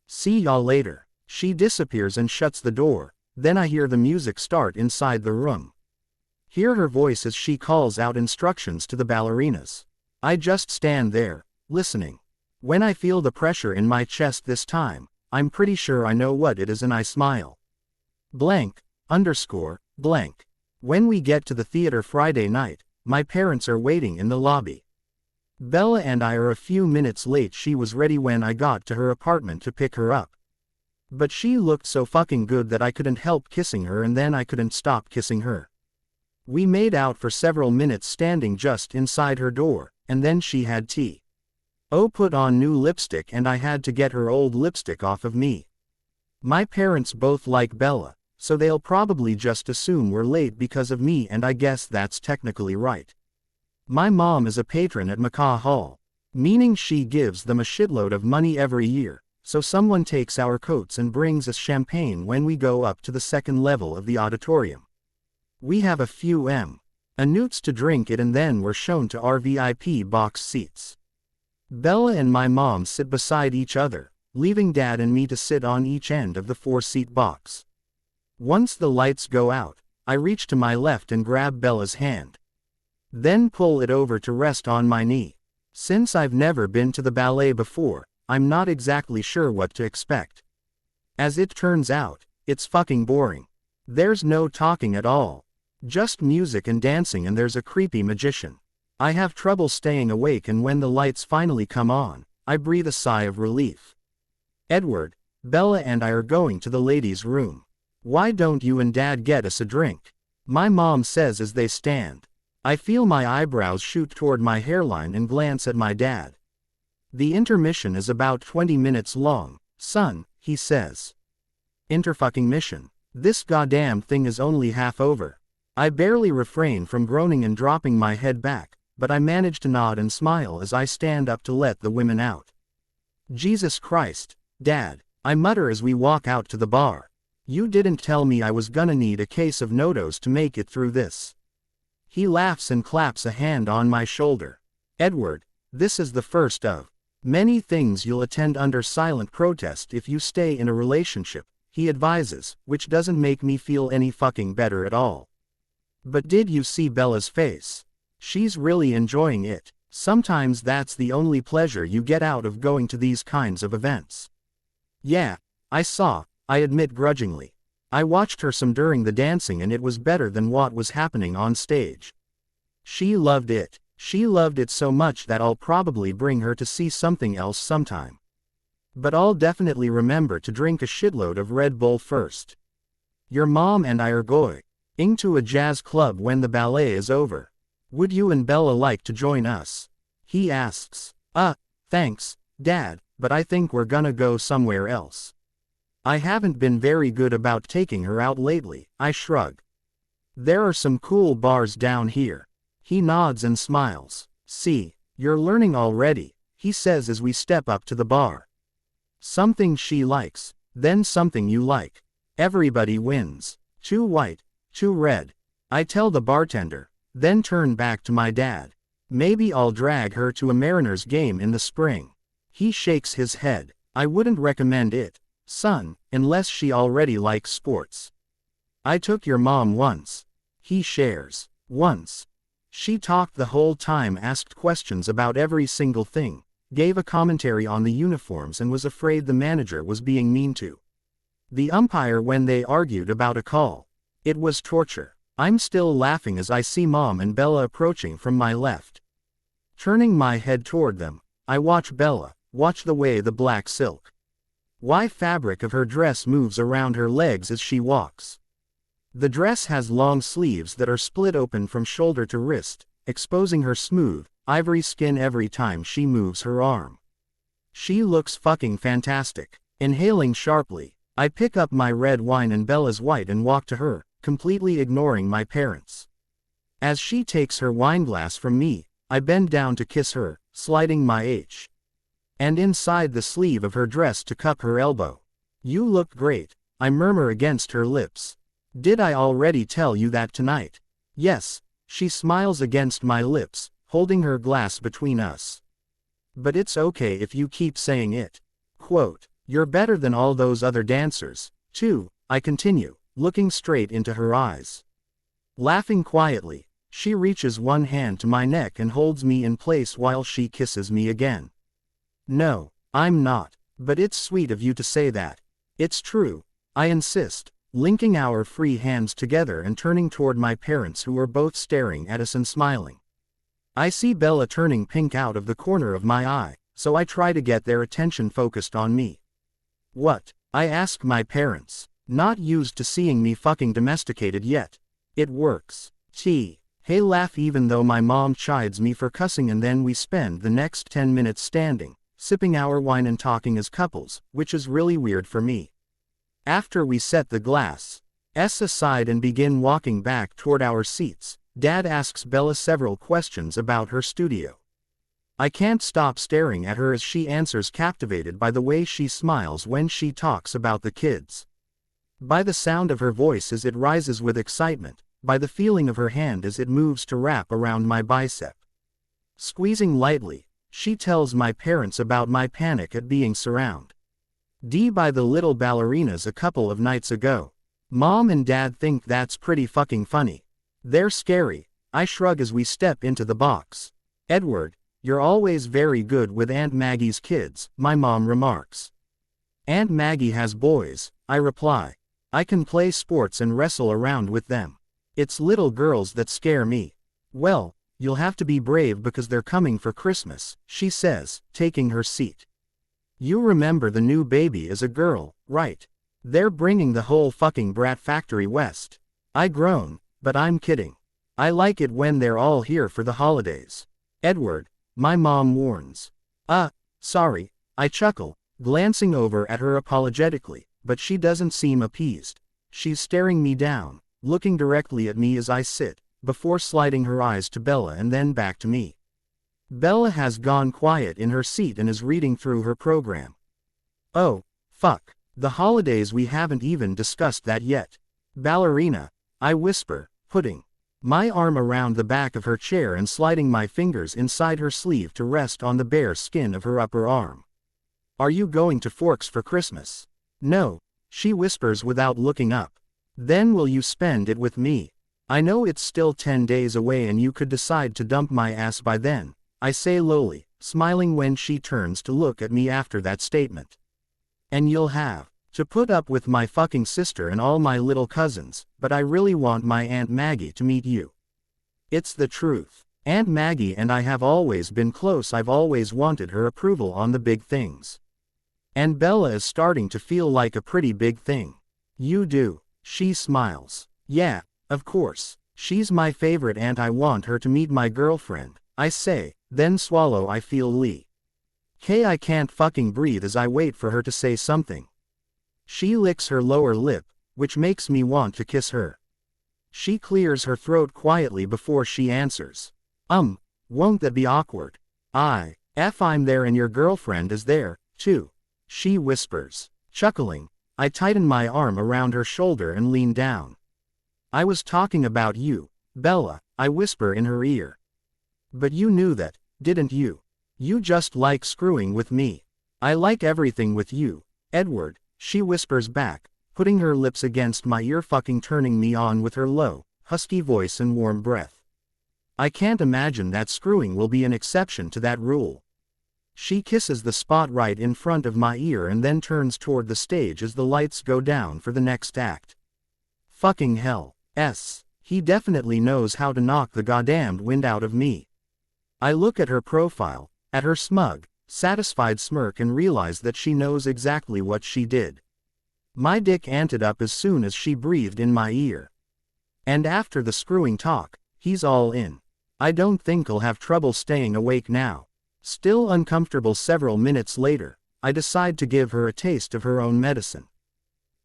See y'all later. She disappears and shuts the door, then I hear the music start inside the room. Hear her voice as she calls out instructions to the ballerinas. I just stand there, listening. When I feel the pressure in my chest this time, I'm pretty sure I know what it is and I smile. Blank, _ blank. When we get to the theater Friday night, my parents are waiting in the lobby. Bella and I are a few minutes late. She was ready when I got to her apartment to pick her up. But she looked so fucking good that I couldn't help kissing her and then I couldn't stop kissing her. We made out for several minutes standing just inside her door, and then she had put on new lipstick and I had to get her old lipstick off of me. My parents both like Bella, so they'll probably just assume we're late because of me, and I guess that's technically right. My mom is a patron at Macaw Hall, meaning she gives them a shitload of money every year, so someone takes our coats and brings us champagne when we go up to the second level of the auditorium. We have a few anutes to drink it and then we're shown to our VIP box seats. Bella and my mom sit beside each other, leaving Dad and me to sit on each end of the 4-seat box. Once the lights go out, I reach to my left and grab Bella's hand. Then pull it over to rest on my knee. Since I've never been to the ballet before, I'm not exactly sure what to expect. As it turns out, it's fucking boring. There's no talking at all. Just music and dancing, and there's a creepy magician. I have trouble staying awake, and when the lights finally come on, I breathe a sigh of relief. Edward, Bella and I are going to the ladies' room. Why don't you and Dad get us a drink? My mom says as they stand. I feel my eyebrows shoot toward my hairline and glance at my dad. The intermission is about 20 minutes long, son, he says. Interfucking mission. This goddamn thing is only half over. I barely refrain from groaning and dropping my head back, but I manage to nod and smile as I stand up to let the women out. Jesus Christ, Dad, I mutter as we walk out to the bar. You didn't tell me I was gonna need a case of Nodos to make it through this. He laughs and claps a hand on my shoulder. Edward, this is the first of many things you'll attend under silent protest if you stay in a relationship, he advises, which doesn't make me feel any fucking better at all. But did you see Bella's face? She's really enjoying it. Sometimes that's the only pleasure you get out of going to these kinds of events. Yeah, I saw, I admit grudgingly. I watched her some during the dancing and it was better than what was happening on stage. She loved it. She loved it so much that I'll probably bring her to see something else sometime. But I'll definitely remember to drink a shitload of Red Bull first. Your mom and I are going to a jazz club when the ballet is over. Would you and Bella like to join us? He asks. Thanks, Dad, but I think we're gonna go somewhere else. I haven't been very good about taking her out lately, I shrug. There are some cool bars down here. He nods and smiles. See, you're learning already, he says as we step up to the bar. Something she likes, then something you like. Everybody wins. 2 white, 2 red. I tell the bartender, then turn back to my dad. Maybe I'll drag her to a Mariners game in the spring. He shakes his head. I wouldn't recommend it, son, unless she already likes sports. I took your mom once. He shares. Once. She talked the whole time, asked questions about every single thing, gave a commentary on the uniforms and was afraid the manager was being mean to the umpire when they argued about a call. It was torture. I'm still laughing as I see Mom and Bella approaching from my left. Turning my head toward them, I watch Bella, watch the way the black silk fabric of her dress moves around her legs as she walks. The dress has long sleeves that are split open from shoulder to wrist, exposing her smooth, ivory skin every time she moves her arm. She looks fucking fantastic. Inhaling sharply, I pick up my red wine and Bella's white and walk to her, completely ignoring my parents. As she takes her wineglass from me, I bend down to kiss her, sliding my hand inside the sleeve of her dress to cup her elbow. You look great, I murmur against her lips. Did I already tell you that tonight? Yes, she smiles against my lips, holding her glass between us. But it's okay if you keep saying it. Quote, you're better than all those other dancers, too, I continue, looking straight into her eyes. Laughing quietly, she reaches one hand to my neck and holds me in place while she kisses me again. No, I'm not, but it's sweet of you to say that. It's true, I insist, linking our free hands together and turning toward my parents who are both staring at us and smiling. I see Bella turning pink out of the corner of my eye, so I try to get their attention focused on me. What? I ask my parents, not used to seeing me fucking domesticated yet. It works. Hey, laugh even though my mom chides me for cussing, and then we spend the next 10 minutes standing, sipping our wine and talking as couples, which is really weird for me. After we set the glass aside and begin walking back toward our seats, Dad asks Bella several questions about her studio. I can't stop staring at her as she answers, captivated by the way she smiles when she talks about the kids. By the sound of her voice as it rises with excitement, by the feeling of her hand as it moves to wrap around my bicep. Squeezing lightly, she tells my parents about my panic at being surrounded by the little ballerinas a couple of nights ago. Mom and Dad think that's pretty fucking funny. They're scary, I shrug as we step into the box. Edward, you're always very good with Aunt Maggie's kids, my mom remarks. Aunt Maggie has boys, I reply. I can play sports and wrestle around with them. It's little girls that scare me. Well, you'll have to be brave because they're coming for Christmas, she says, taking her seat. You remember the new baby is a girl, right? They're bringing the whole fucking brat factory west. I groan, but I'm kidding. I like it when they're all here for the holidays. Edward, my mom warns. Sorry, I chuckle, glancing over at her apologetically, but she doesn't seem appeased. She's staring me down, looking directly at me as I sit, before sliding her eyes to Bella and then back to me. Bella has gone quiet in her seat and is reading through her program. Oh, fuck, The holidays, we haven't even discussed that yet. Ballerina, I whisper, putting my arm around the back of her chair and sliding my fingers inside her sleeve to rest on the bare skin of her upper arm. Are you going to Forks for Christmas? No, she whispers without looking up. Then will you spend it with me? I know it's still 10 days away and you could decide to dump my ass by then, I say lowly, smiling when she turns to look at me after that statement. And you'll have to put up with my fucking sister and all my little cousins, but I really want my Aunt Maggie to meet you. It's the truth. Aunt Maggie and I have always been close. I've always wanted her approval on the big things. And Bella is starting to feel like a pretty big thing. You do. She smiles. Yeah, of course. She's my favorite aunt. I want her to meet my girlfriend, I say, then swallow. I feel Lee. I can't fucking breathe as I wait for her to say something. She licks her lower lip, which makes me want to kiss her. She clears her throat quietly before she answers. Won't that be awkward? I'm there and your girlfriend is there, too. She whispers. Chuckling, I tighten my arm around her shoulder and lean down. I was talking about you, Bella, I whisper in her ear. But you knew that, didn't you? You just like screwing with me. I like everything with you, Edward, she whispers back, putting her lips against my ear, fucking turning me on with her low, husky voice and warm breath. I can't imagine that screwing will be an exception to that rule. She kisses the spot right in front of my ear and then turns toward the stage as the lights go down for the next act. Fucking hell, he definitely knows how to knock the goddamned wind out of me. I look at her profile, at her smug, satisfied smirk and realize that she knows exactly what she did. My dick anted up as soon as she breathed in my ear. And after the screwing talk, he's all in. I don't think I'll have trouble staying awake now. Still uncomfortable several minutes later, I decide to give her a taste of her own medicine.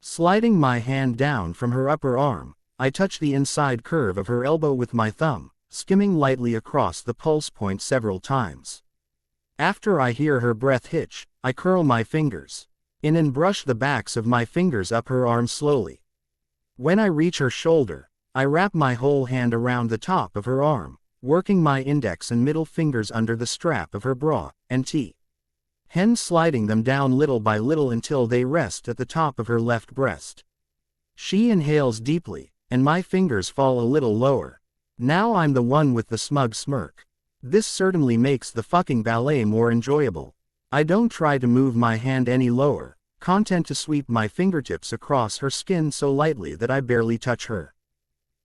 Sliding my hand down from her upper arm, I touch the inside curve of her elbow with my thumb, skimming lightly across the pulse point several times. After I hear her breath hitch, I curl my fingers in and brush the backs of my fingers up her arm slowly. When I reach her shoulder, I wrap my whole hand around the top of her arm, working my index and middle fingers under the strap of her bra, and sliding them down little by little until they rest at the top of her left breast. She inhales deeply, and my fingers fall a little lower. Now I'm the one with the smug smirk. This certainly makes the fucking ballet more enjoyable. I don't try to move my hand any lower, content to sweep my fingertips across her skin so lightly that I barely touch her.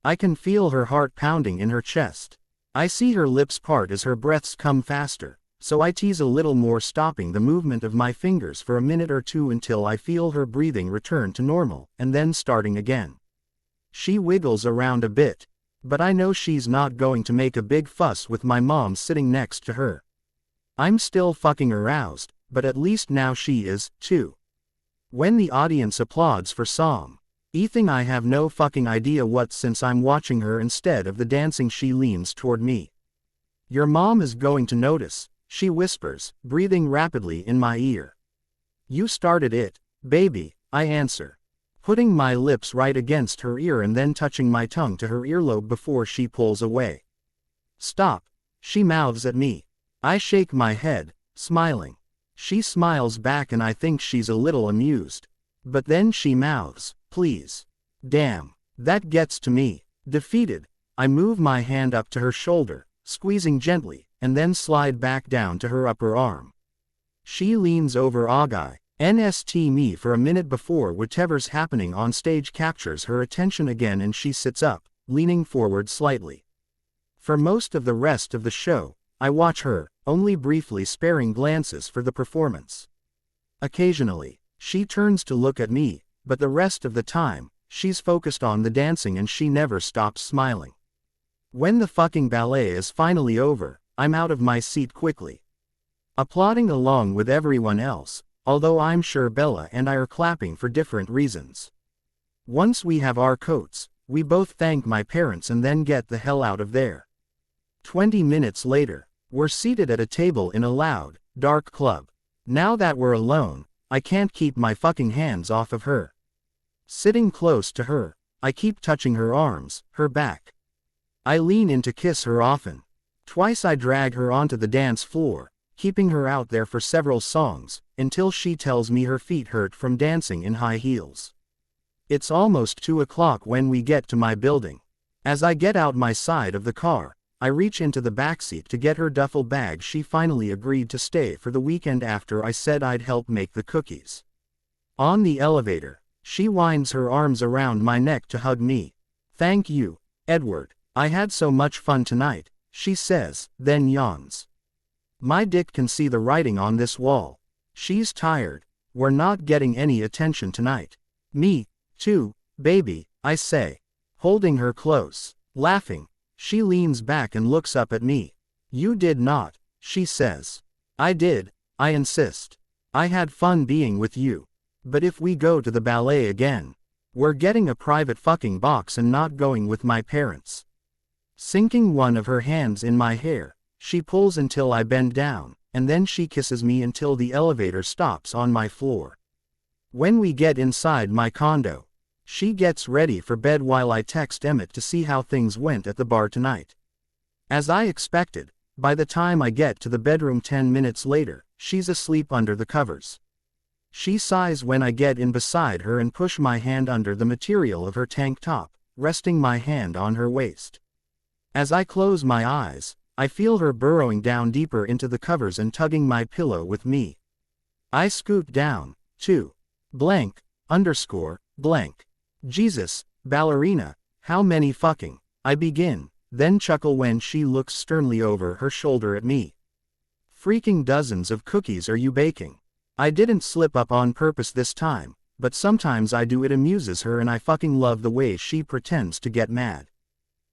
I can feel her heart pounding in her chest. I see her lips part as her breaths come faster, so I tease a little more, stopping the movement of my fingers for a minute or two until I feel her breathing return to normal, and then starting again. She wiggles around a bit, but I know she's not going to make a big fuss with my mom sitting next to her. I'm still fucking aroused, but at least now she is, too. When the audience applauds for Psalm Ethan, I have no fucking idea what, since I'm watching her instead of the dancing. She leans toward me. Your mom is going to notice, she whispers, breathing rapidly in my ear. You started it, baby, I answer, putting my lips right against her ear and then touching my tongue to her earlobe before she pulls away. Stop, she mouths at me. I shake my head, smiling. She smiles back and I think she's a little amused. But then she mouths, please. Damn, that gets to me. Defeated, I move my hand up to her shoulder, squeezing gently, and then slide back down to her upper arm. She leans over me for a minute before whatever's happening on stage captures her attention again and she sits up, leaning forward slightly. For most of the rest of the show, I watch her, only briefly sparing glances for the performance. Occasionally, she turns to look at me, but the rest of the time, she's focused on the dancing and she never stops smiling. When the fucking ballet is finally over, I'm out of my seat quickly, applauding along with everyone else, although I'm sure Bella and I are clapping for different reasons. Once we have our coats, we both thank my parents and then get the hell out of there. 20 minutes later, we're seated at a table in a loud, dark club. Now that we're alone, I can't keep my fucking hands off of her. Sitting close to her, I keep touching her arms, her back. I lean in to kiss her often. Twice I drag her onto the dance floor, keeping her out there for several songs, until she tells me her feet hurt from dancing in high heels. It's almost 2 o'clock when we get to my building. As I get out my side of the car, I reach into the backseat to get her duffel bag. She finally agreed to stay for the weekend after I said I'd help make the cookies. On the elevator, she winds her arms around my neck to hug me. "Thank you, Edward. I had so much fun tonight," she says, then yawns. My dick can see the writing on this wall. She's tired. We're not getting any attention tonight. "Me, too, baby," I say, holding her close. Laughing, she leans back and looks up at me. "You did not," she says. "I did," I insist. "I had fun being with you. But if we go to the ballet again, we're getting a private fucking box and not going with my parents." Sinking one of her hands in my hair, she pulls until I bend down, and then she kisses me until the elevator stops on my floor. When we get inside my condo, she gets ready for bed while I text Emmett to see how things went at the bar tonight. As I expected, by the time I get to the bedroom 10 minutes later, she's asleep under the covers. She sighs when I get in beside her and push my hand under the material of her tank top, resting my hand on her waist. As I close my eyes, I feel her burrowing down deeper into the covers and tugging my pillow with me. I scoot down, to blank. "Jesus, ballerina, how many fucking," I begin, then chuckle when she looks sternly over her shoulder at me. "Freaking dozens of cookies are you baking?" I didn't slip up on purpose this time, but sometimes I do. It amuses her and I fucking love the way she pretends to get mad.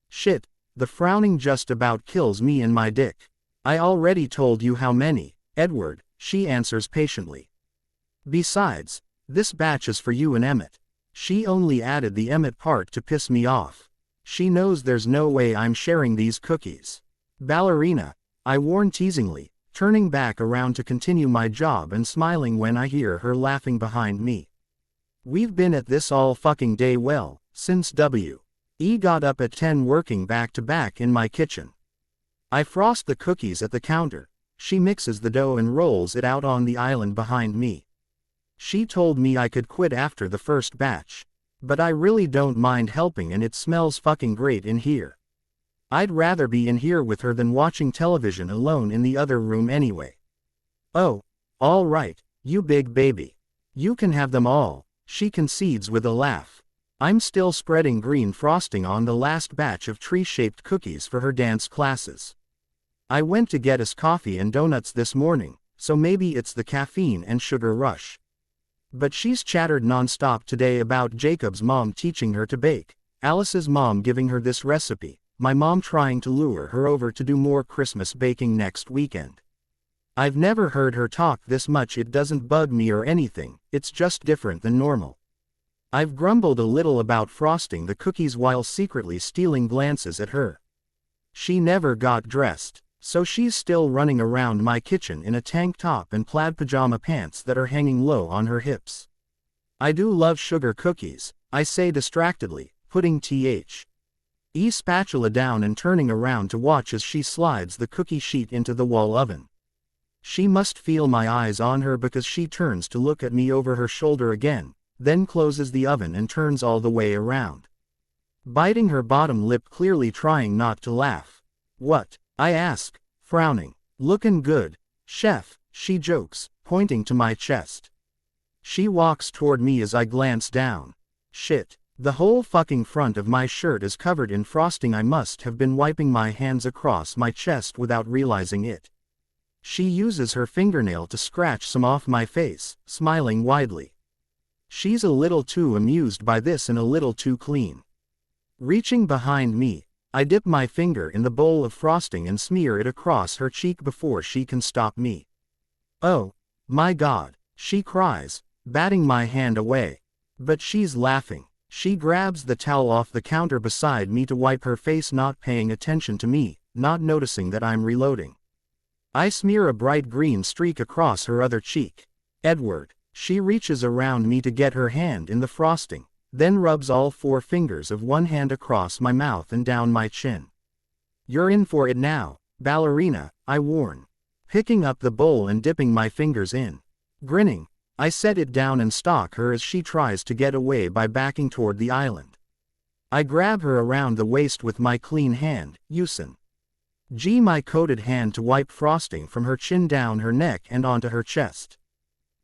Shit, the frowning just about kills me in my dick. "I already told you how many, Edward," she answers patiently. "Besides, this batch is for you and Emmett." She only added the Emmett part to piss me off. She knows there's no way I'm sharing these cookies. "Ballerina," I warn teasingly, turning back around to continue my job and smiling when I hear her laughing behind me. We've been at this all fucking day, well, since W.E. got up at 10 working back to back in my kitchen. I frost the cookies at the counter. She mixes the dough and rolls it out on the island behind me. She told me I could quit after the first batch. But I really don't mind helping and it smells fucking great in here. I'd rather be in here with her than watching television alone in the other room anyway. "Oh, all right, you big baby. You can have them all," she concedes with a laugh. I'm still spreading green frosting on the last batch of tree-shaped cookies for her dance classes. I went to get us coffee and donuts this morning, so maybe it's the caffeine and sugar rush. But she's chattered nonstop today about Jacob's mom teaching her to bake, Alice's mom giving her this recipe, my mom trying to lure her over to do more Christmas baking next weekend. I've never heard her talk this much. It doesn't bug me or anything, it's just different than normal. I've grumbled a little about frosting the cookies while secretly stealing glances at her. She never got dressed, so she's still running around my kitchen in a tank top and plaid pajama pants that are hanging low on her hips. "I do love sugar cookies," I say distractedly, putting the spatula down and turning around to watch as she slides the cookie sheet into the wall oven. She must feel my eyes on her because she turns to look at me over her shoulder again, then closes the oven and turns all the way around. Biting her bottom lip, clearly trying not to laugh. "What?" I ask, frowning. "Lookin' good, chef," she jokes, pointing to my chest. She walks toward me as I glance down. Shit, the whole fucking front of my shirt is covered in frosting. I must have been wiping my hands across my chest without realizing it. She uses her fingernail to scratch some off my face, smiling widely. She's a little too amused by this and a little too clean. Reaching behind me, I dip my finger in the bowl of frosting and smear it across her cheek before she can stop me. "Oh, my God," she cries, batting my hand away. But she's laughing. She grabs the towel off the counter beside me to wipe her face, not paying attention to me, not noticing that I'm reloading. I smear a bright green streak across her other cheek. "Edward, She reaches around me to get her hand in the frosting, then rubs all 4 fingers of one hand across my mouth and down my chin. "You're in for it now, ballerina," I warn, picking up the bowl and dipping my fingers in. Grinning, I set it down and stalk her as she tries to get away by backing toward the island. I grab her around the waist with my clean hand, using my coated hand to wipe frosting from her chin down her neck and onto her chest.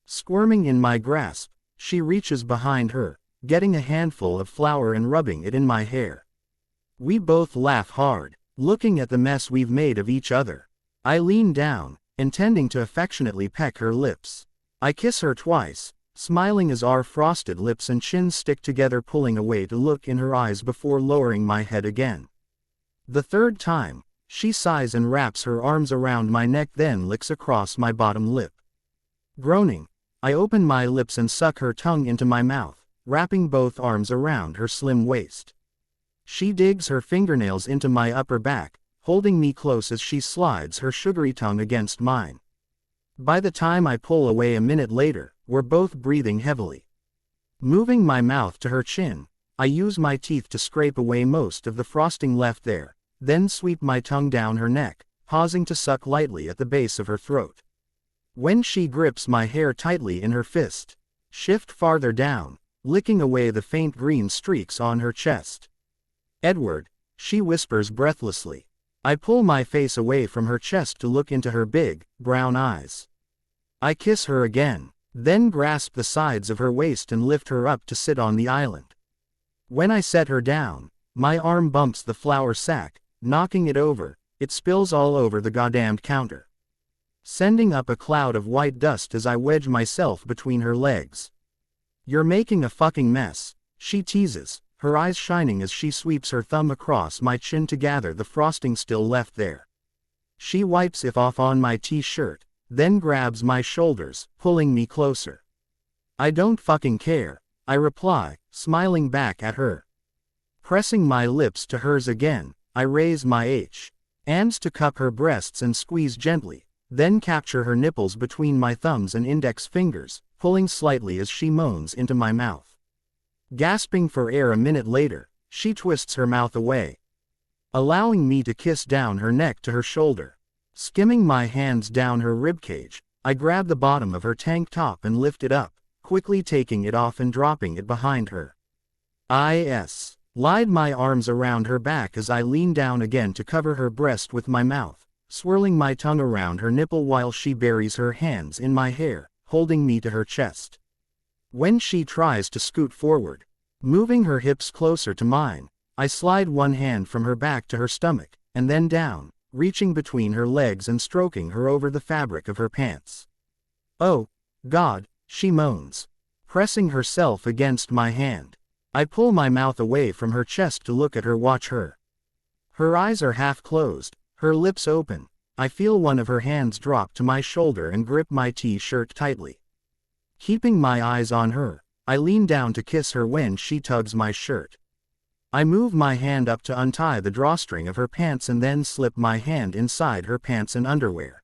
Squirming in my grasp, she reaches behind her, getting a handful of flour and rubbing it in my hair. We both laugh hard, looking at the mess we've made of each other. I lean down, intending to affectionately peck her lips. I kiss her twice, smiling as our frosted lips and chin stick together, pulling away to look in her eyes before lowering my head again. The third time, she sighs and wraps her arms around my neck, then licks across my bottom lip. Groaning, I open my lips and suck her tongue into my mouth, wrapping both arms around her slim waist. She digs her fingernails into my upper back, holding me close as she slides her sugary tongue against mine. By the time I pull away a minute later, we're both breathing heavily. Moving my mouth to her chin, I use my teeth to scrape away most of the frosting left there, then sweep my tongue down her neck, pausing to suck lightly at the base of her throat. When she grips my hair tightly in her fist, shift farther down, licking away the faint green streaks on her chest. "Edward," she whispers breathlessly. I pull my face away from her chest to look into her big, brown eyes. I kiss her again, then grasp the sides of her waist and lift her up to sit on the island. When I set her down, my arm bumps the flour sack, knocking it over. It spills all over the goddamned counter, sending up a cloud of white dust as I wedge myself between her legs. "You're making a fucking mess," she teases, her eyes shining as she sweeps her thumb across my chin to gather the frosting still left there. She wipes it off on my t-shirt, then grabs my shoulders, pulling me closer. "I don't fucking care," I reply, smiling back at her. Pressing my lips to hers again, I raise my hands to cup her breasts and squeeze gently, then capture her nipples between my thumbs and index fingers, pulling slightly as she moans into my mouth. Gasping for air a minute later, she twists her mouth away, allowing me to kiss down her neck to her shoulder. Skimming my hands down her ribcage, I grab the bottom of her tank top and lift it up, quickly taking it off and dropping it behind her. Slide my arms around her back as I lean down again to cover her breast with my mouth, swirling my tongue around her nipple while she buries her hands in my hair, holding me to her chest. When she tries to scoot forward, moving her hips closer to mine, I slide one hand from her back to her stomach, and then down, reaching between her legs and stroking her over the fabric of her pants. "Oh, God," she moans, pressing herself against my hand. I pull my mouth away from her chest to look at her, watch her. Her eyes are half closed, her lips open. I feel one of her hands drop to my shoulder and grip my t-shirt tightly. Keeping my eyes on her, I lean down to kiss her when she tugs my shirt. I move my hand up to untie the drawstring of her pants and then slip my hand inside her pants and underwear.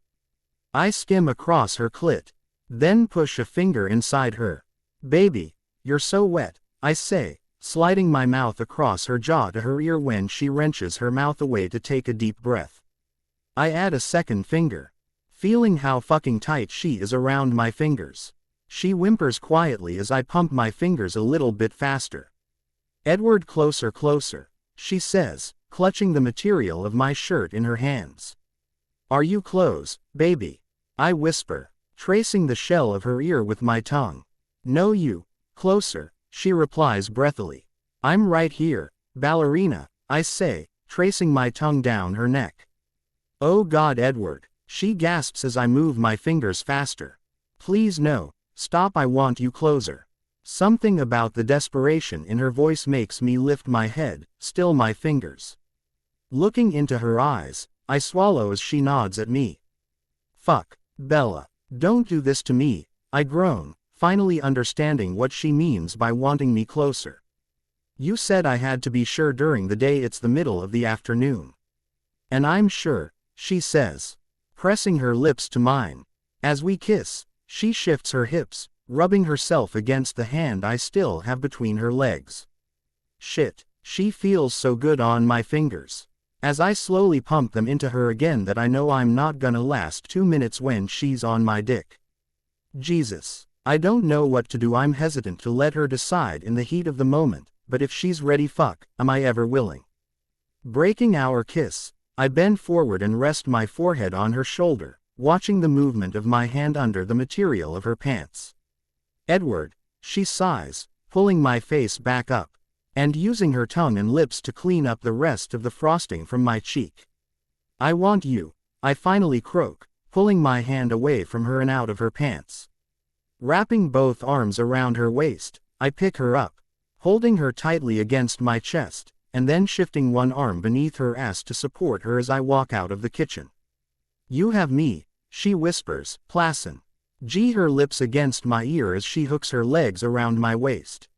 I skim across her clit, then push a finger inside her. "Baby, you're so wet," I say, sliding my mouth across her jaw to her ear when she wrenches her mouth away to take a deep breath. I add a second finger, feeling how fucking tight she is around my fingers. She whimpers quietly as I pump my fingers a little bit faster. "Edward, closer, closer," she says, clutching the material of my shirt in her hands. "Are you close, baby?" I whisper, tracing the shell of her ear with my tongue. "No, you. Closer," she replies breathily. "I'm right here, ballerina," I say, tracing my tongue down her neck. "Oh God, Edward," she gasps as I move my fingers faster. "Please no. Stop, I want you closer." Something about the desperation in her voice makes me lift my head, still my fingers. Looking into her eyes, I swallow as she nods at me. "Fuck, Bella, don't do this to me," I groan, finally understanding what she means by wanting me closer. "You said I had to be sure during the day, it's the middle of the afternoon." "And I'm sure," she says, pressing her lips to mine. As we kiss, she shifts her hips, rubbing herself against the hand I still have between her legs. Shit, she feels so good on my fingers. As I slowly pump them into her again that I know I'm not gonna last 2 minutes when she's on my dick. Jesus. I don't know what to do. I'm hesitant to let her decide in the heat of the moment, but if she's ready, fuck, am I ever willing. Breaking our kiss, I bend forward and rest my forehead on her shoulder, watching the movement of my hand under the material of her pants. Edward, she sighs, pulling my face back up, and using her tongue and lips to clean up the rest of the frosting from my cheek. I want you, I finally croak, pulling my hand away from her and out of her pants. Wrapping both arms around her waist, I pick her up, holding her tightly against my chest, and then shifting one arm beneath her ass to support her as I walk out of the kitchen. You have me, she whispers, placid. Her lips against my ear as she hooks her legs around my waist.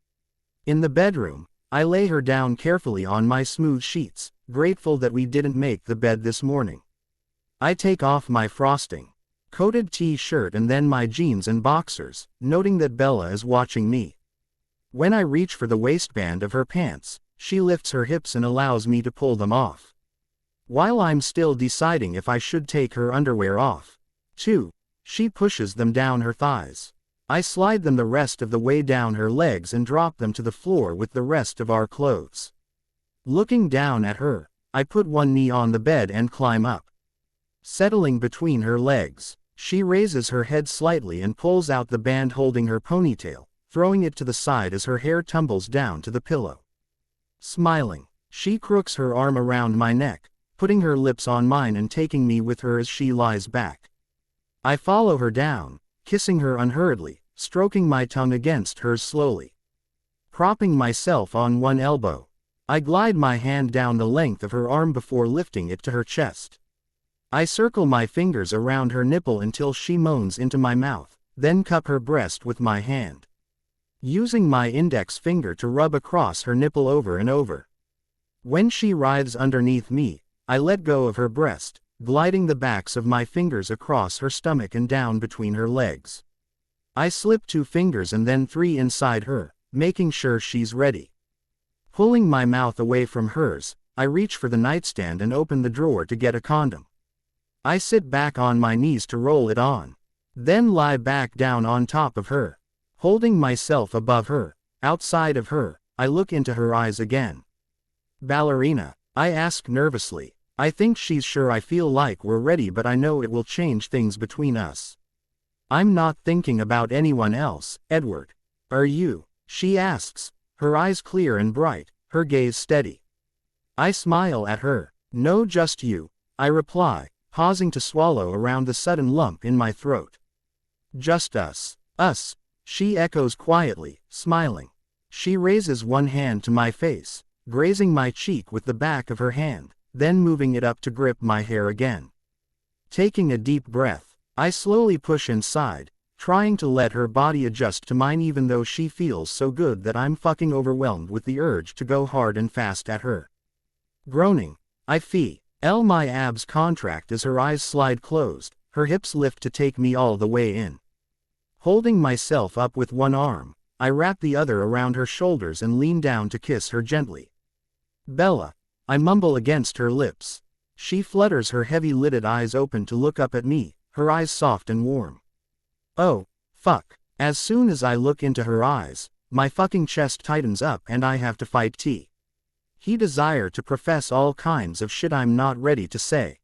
In the bedroom, I lay her down carefully on my smooth sheets, grateful that we didn't make the bed this morning. I take off my frosting coated t-shirt and then my jeans and boxers, noting that Bella is watching me. When I reach for the waistband of her pants, she lifts her hips and allows me to pull them off. While I'm still deciding if I should take her underwear off, too, she pushes them down her thighs. I slide them the rest of the way down her legs and drop them to the floor with the rest of our clothes. Looking down at her, I put one knee on the bed and climb up. Settling between her legs, she raises her head slightly and pulls out the band holding her ponytail, throwing it to the side as her hair tumbles down to the pillow. Smiling, she crooks her arm around my neck, putting her lips on mine and taking me with her as she lies back. I follow her down, kissing her unhurriedly, stroking my tongue against hers slowly. Propping myself on one elbow, I glide my hand down the length of her arm before lifting it to her chest. I circle my fingers around her nipple until she moans into my mouth, then cup her breast with my hand, using my index finger to rub across her nipple over and over. When she writhes underneath me, I let go of her breast, gliding the backs of my fingers across her stomach and down between her legs. I slip 2 fingers and then 3 inside her, making sure she's ready. Pulling my mouth away from hers, I reach for the nightstand and open the drawer to get a condom. I sit back on my knees to roll it on, then lie back down on top of her, holding myself above her. Outside of her, I look into her eyes again. Ballerina, I ask nervously. I think she's sure I feel like we're ready, but I know it will change things between us. I'm not thinking about anyone else, Edward. Are you? She asks, her eyes clear and bright, her gaze steady. I smile at her. No, just you, I reply, pausing to swallow around the sudden lump in my throat. Just us. Us, she echoes quietly, smiling. She raises one hand to my face, grazing my cheek with the back of her hand, then moving it up to grip my hair again. Taking a deep breath, I slowly push inside, trying to let her body adjust to mine even though she feels so good that I'm fucking overwhelmed with the urge to go hard and fast at her. Groaning, I feel my abs contract as her eyes slide closed, her hips lift to take me all the way in. Holding myself up with one arm, I wrap the other around her shoulders and lean down to kiss her gently. Bella, I mumble against her lips. She flutters her heavy-lidded eyes open to look up at me, her eyes soft and warm. Oh, fuck. As soon as I look into her eyes, my fucking chest tightens up and I have to fight He desire to profess all kinds of shit I'm not ready to say.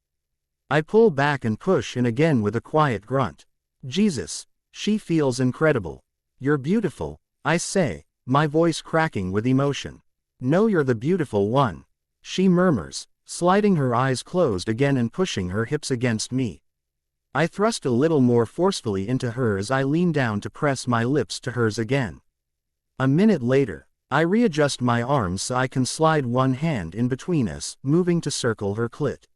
I pull back and push in again with a quiet grunt. Jesus, she feels incredible. You're beautiful, I say, my voice cracking with emotion. No, you're the beautiful one, she murmurs, sliding her eyes closed again and pushing her hips against me. I thrust a little more forcefully into her as I lean down to press my lips to hers again. A minute later, I readjust my arms so I can slide one hand in between us, moving to circle her clit.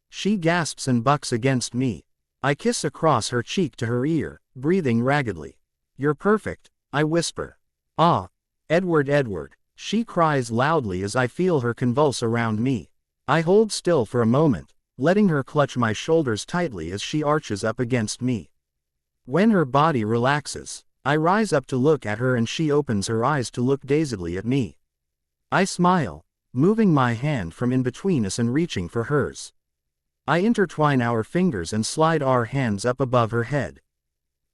She gasps and bucks against me. I kiss across her cheek to her ear, breathing raggedly. You're perfect, I whisper. Ah, Edward, Edward, she cries loudly as I feel her convulse around me. I hold still for a moment, letting her clutch my shoulders tightly as she arches up against me. When her body relaxes, I rise up to look at her and she opens her eyes to look dazedly at me. I smile, moving my hand from in between us and reaching for hers. I intertwine our fingers and slide our hands up above her head.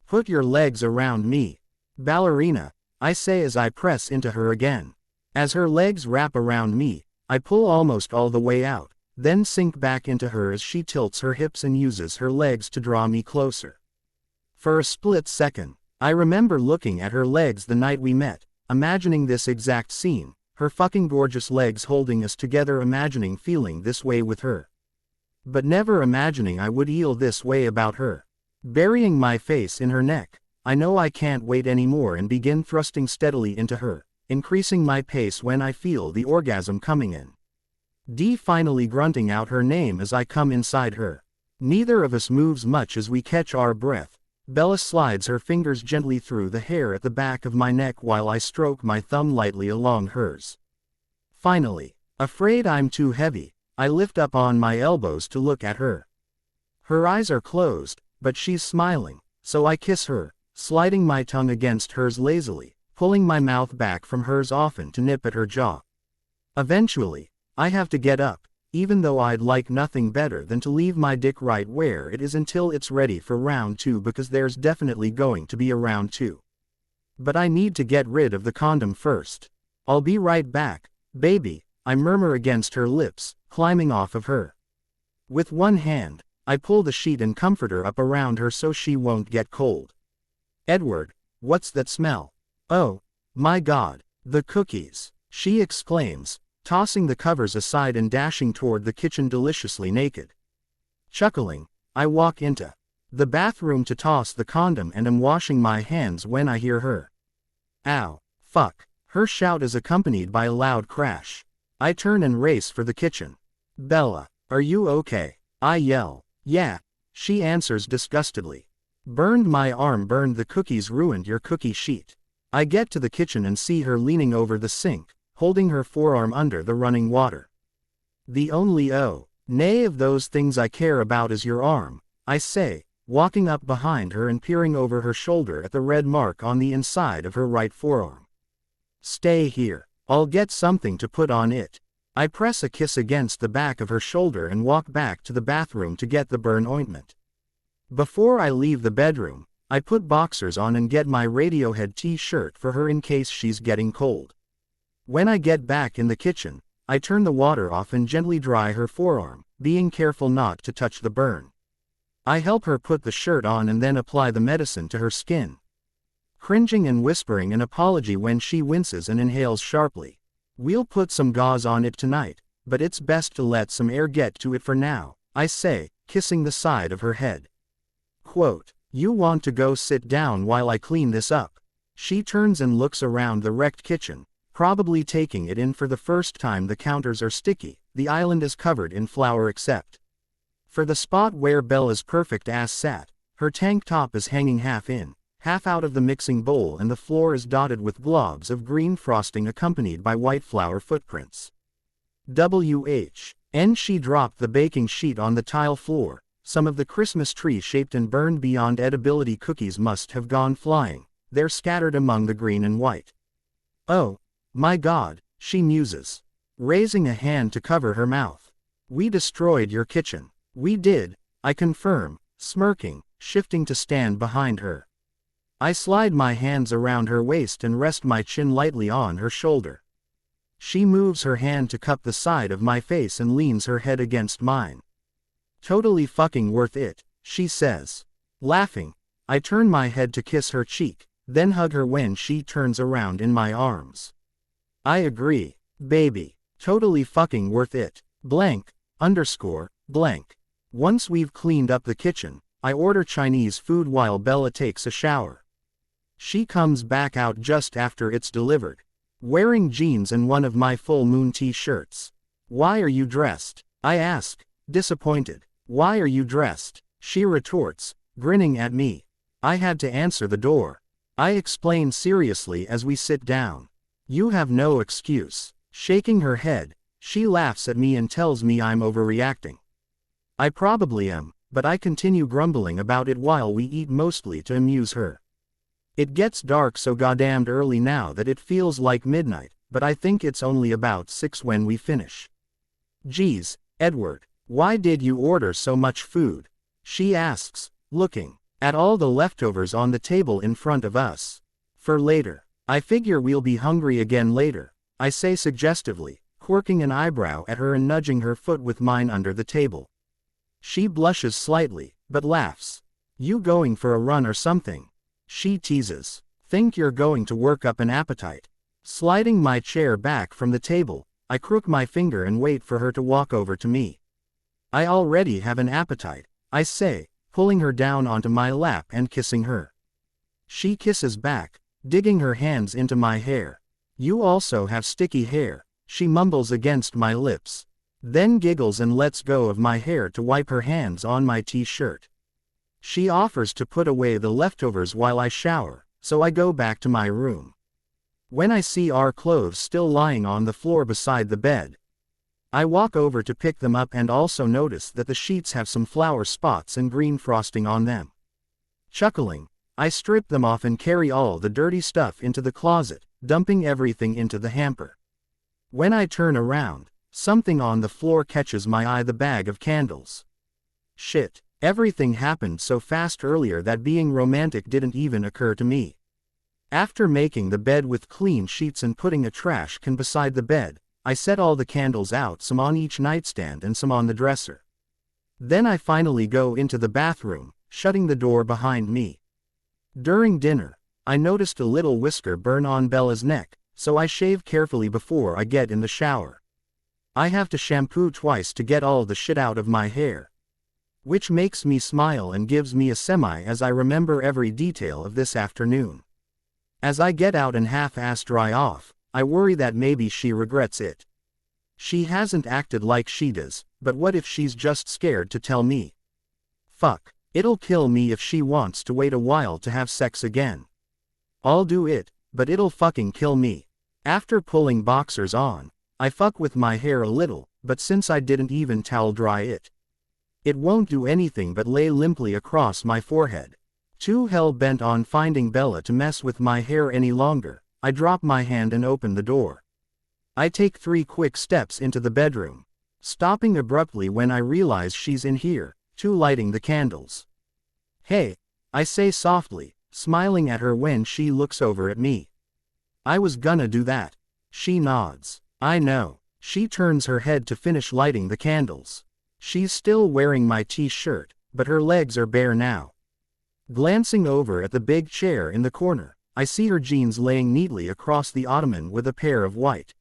Put your legs around me, ballerina, I say as I press into her again. As her legs wrap around me, I pull almost all the way out, then sink back into her as she tilts her hips and uses her legs to draw me closer. For a split second, I remember looking at her legs the night we met, imagining this exact scene, her fucking gorgeous legs holding us together, imagining feeling this way with her. But never imagining I would feel this way about her. Burying my face in her neck, I know I can't wait anymore and begin thrusting steadily into her, increasing my pace when I feel the orgasm coming in. Finally grunting out her name as I come inside her. Neither of us moves much as we catch our breath. Bella slides her fingers gently through the hair at the back of my neck while I stroke my thumb lightly along hers. Finally, afraid I'm too heavy, I lift up on my elbows to look at her. Her eyes are closed, but she's smiling, so I kiss her, sliding my tongue against hers lazily, pulling my mouth back from hers often to nip at her jaw. Eventually, I have to get up, even though I'd like nothing better than to leave my dick right where it is until it's ready for round 2, because there's definitely going to be a round 2. But I need to get rid of the condom first. I'll be right back, baby, I murmur against her lips, climbing off of her. With one hand, I pull the sheet and comfort her up around her so she won't get cold. Edward, what's that smell? Oh, my God, the cookies, she exclaims, tossing the covers aside and dashing toward the kitchen deliciously naked. Chuckling, I walk into the bathroom to toss the condom and am washing my hands when I hear her. Ow, fuck, her shout is accompanied by a loud crash. I turn and race for the kitchen. Bella, are you okay? I yell. Yeah, she answers disgustedly. Burned my arm, burned the cookies, ruined your cookie sheet. I get to the kitchen and see her leaning over the sink, holding her forearm under the running water. The only nay of those things I care about is your arm, I say, walking up behind her and peering over her shoulder at the red mark on the inside of her right forearm. Stay here, I'll get something to put on it. I press a kiss against the back of her shoulder and walk back to the bathroom to get the burn ointment. Before I leave the bedroom, I put boxers on and get my Radiohead t-shirt for her in case she's getting cold. When I get back in the kitchen, I turn the water off and gently dry her forearm, being careful not to touch the burn. I help her put the shirt on and then apply the medicine to her skin. Cringing and whispering an apology when she winces and inhales sharply. We'll put some gauze on it tonight, but it's best to let some air get to it for now, I say, kissing the side of her head. Quote, you want to go sit down while I clean this up? She turns and looks around the wrecked kitchen, probably taking it in for the first time. The counters are sticky, the island is covered in flour except for the spot where Bella's perfect ass sat. Her tank top is hanging half in, half out of the mixing bowl, and the floor is dotted with globs of green frosting accompanied by white flour footprints. And she dropped the baking sheet on the tile floor. Some of the Christmas tree-shaped and burned beyond edibility cookies must have gone flying. They're scattered among the green and white. Oh, my God, she muses, raising a hand to cover her mouth. We destroyed your kitchen. We did, I confirm, smirking, shifting to stand behind her. I slide my hands around her waist and rest my chin lightly on her shoulder. She moves her hand to cup the side of my face and leans her head against mine. Totally fucking worth it, she says. Laughing, I turn my head to kiss her cheek, then hug her when she turns around in my arms. I agree, baby, totally fucking worth it, blank. Once we've cleaned up the kitchen, I order Chinese food while Bella takes a shower. She comes back out just after it's delivered, wearing jeans and one of my full moon t-shirts. Why are you dressed? I ask, disappointed. Why are you dressed? She retorts, grinning at me. I had to answer the door. I explain seriously as we sit down. You have no excuse. Shaking her head, she laughs at me and tells me I'm overreacting. I probably am, but I continue grumbling about it while we eat, mostly to amuse her. It gets dark so goddamned early now that it feels like midnight, but I think it's only about 6 when we finish. Geez, Edward, why did you order so much food? She asks, looking at all the leftovers on the table in front of us. For later. I figure we'll be hungry again later, I say suggestively, quirking an eyebrow at her and nudging her foot with mine under the table. She blushes slightly, but laughs. You going for a run or something? She teases. Think you're going to work up an appetite? Sliding my chair back from the table, I crook my finger and wait for her to walk over to me. I already have an appetite, I say, pulling her down onto my lap and kissing her. She kisses back, digging her hands into my hair. You also have sticky hair, she mumbles against my lips. Then giggles and lets go of my hair to wipe her hands on my t-shirt. She offers to put away the leftovers while I shower, so I go back to my room. When I see our clothes still lying on the floor beside the bed, I walk over to pick them up and also notice that the sheets have some flower spots and green frosting on them. Chuckling, I strip them off and carry all the dirty stuff into the closet, dumping everything into the hamper. When I turn around, something on the floor catches my eye: the bag of candles. Shit, everything happened so fast earlier that being romantic didn't even occur to me. After making the bed with clean sheets and putting a trash can beside the bed, I set all the candles out, some on each nightstand and some on the dresser. Then I finally go into the bathroom, shutting the door behind me. During dinner, I noticed a little whisker burn on Bella's neck, so I shave carefully before I get in the shower. I have to shampoo twice to get all the shit out of my hair, which makes me smile and gives me a semi as I remember every detail of this afternoon. As I get out and half-ass dry off, I worry that maybe she regrets it. She hasn't acted like she does, but what if she's just scared to tell me? Fuck, it'll kill me if she wants to wait a while to have sex again. I'll do it, but it'll fucking kill me. After pulling boxers on, I fuck with my hair a little, but since I didn't even towel dry it, it won't do anything but lay limply across my forehead. Too hell-bent on finding Bella to mess with my hair any longer, I drop my hand and open the door. I take 3 quick steps into the bedroom, stopping abruptly when I realize she's in here, too, lighting the candles. Hey, I say softly, smiling at her when she looks over at me. I was gonna do that. She nods. I know. She turns her head to finish lighting the candles. She's still wearing my t-shirt, but her legs are bare now. Glancing over at the big chair in the corner, I see her jeans laying neatly across the ottoman with a pair of white,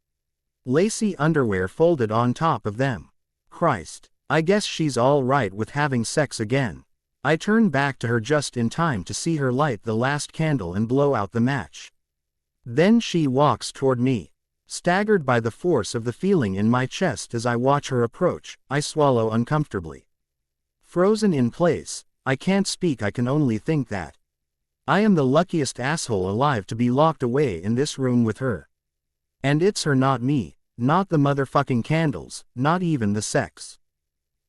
lacy underwear folded on top of them. Christ, I guess she's all right with having sex again. I turn back to her just in time to see her light the last candle and blow out the match. Then she walks toward me. Staggered by the force of the feeling in my chest as I watch her approach, I swallow uncomfortably. Frozen in place, I can't speak. I can only think that I am the luckiest asshole alive to be locked away in this room with her. And it's her, not me, not the motherfucking candles, not even the sex.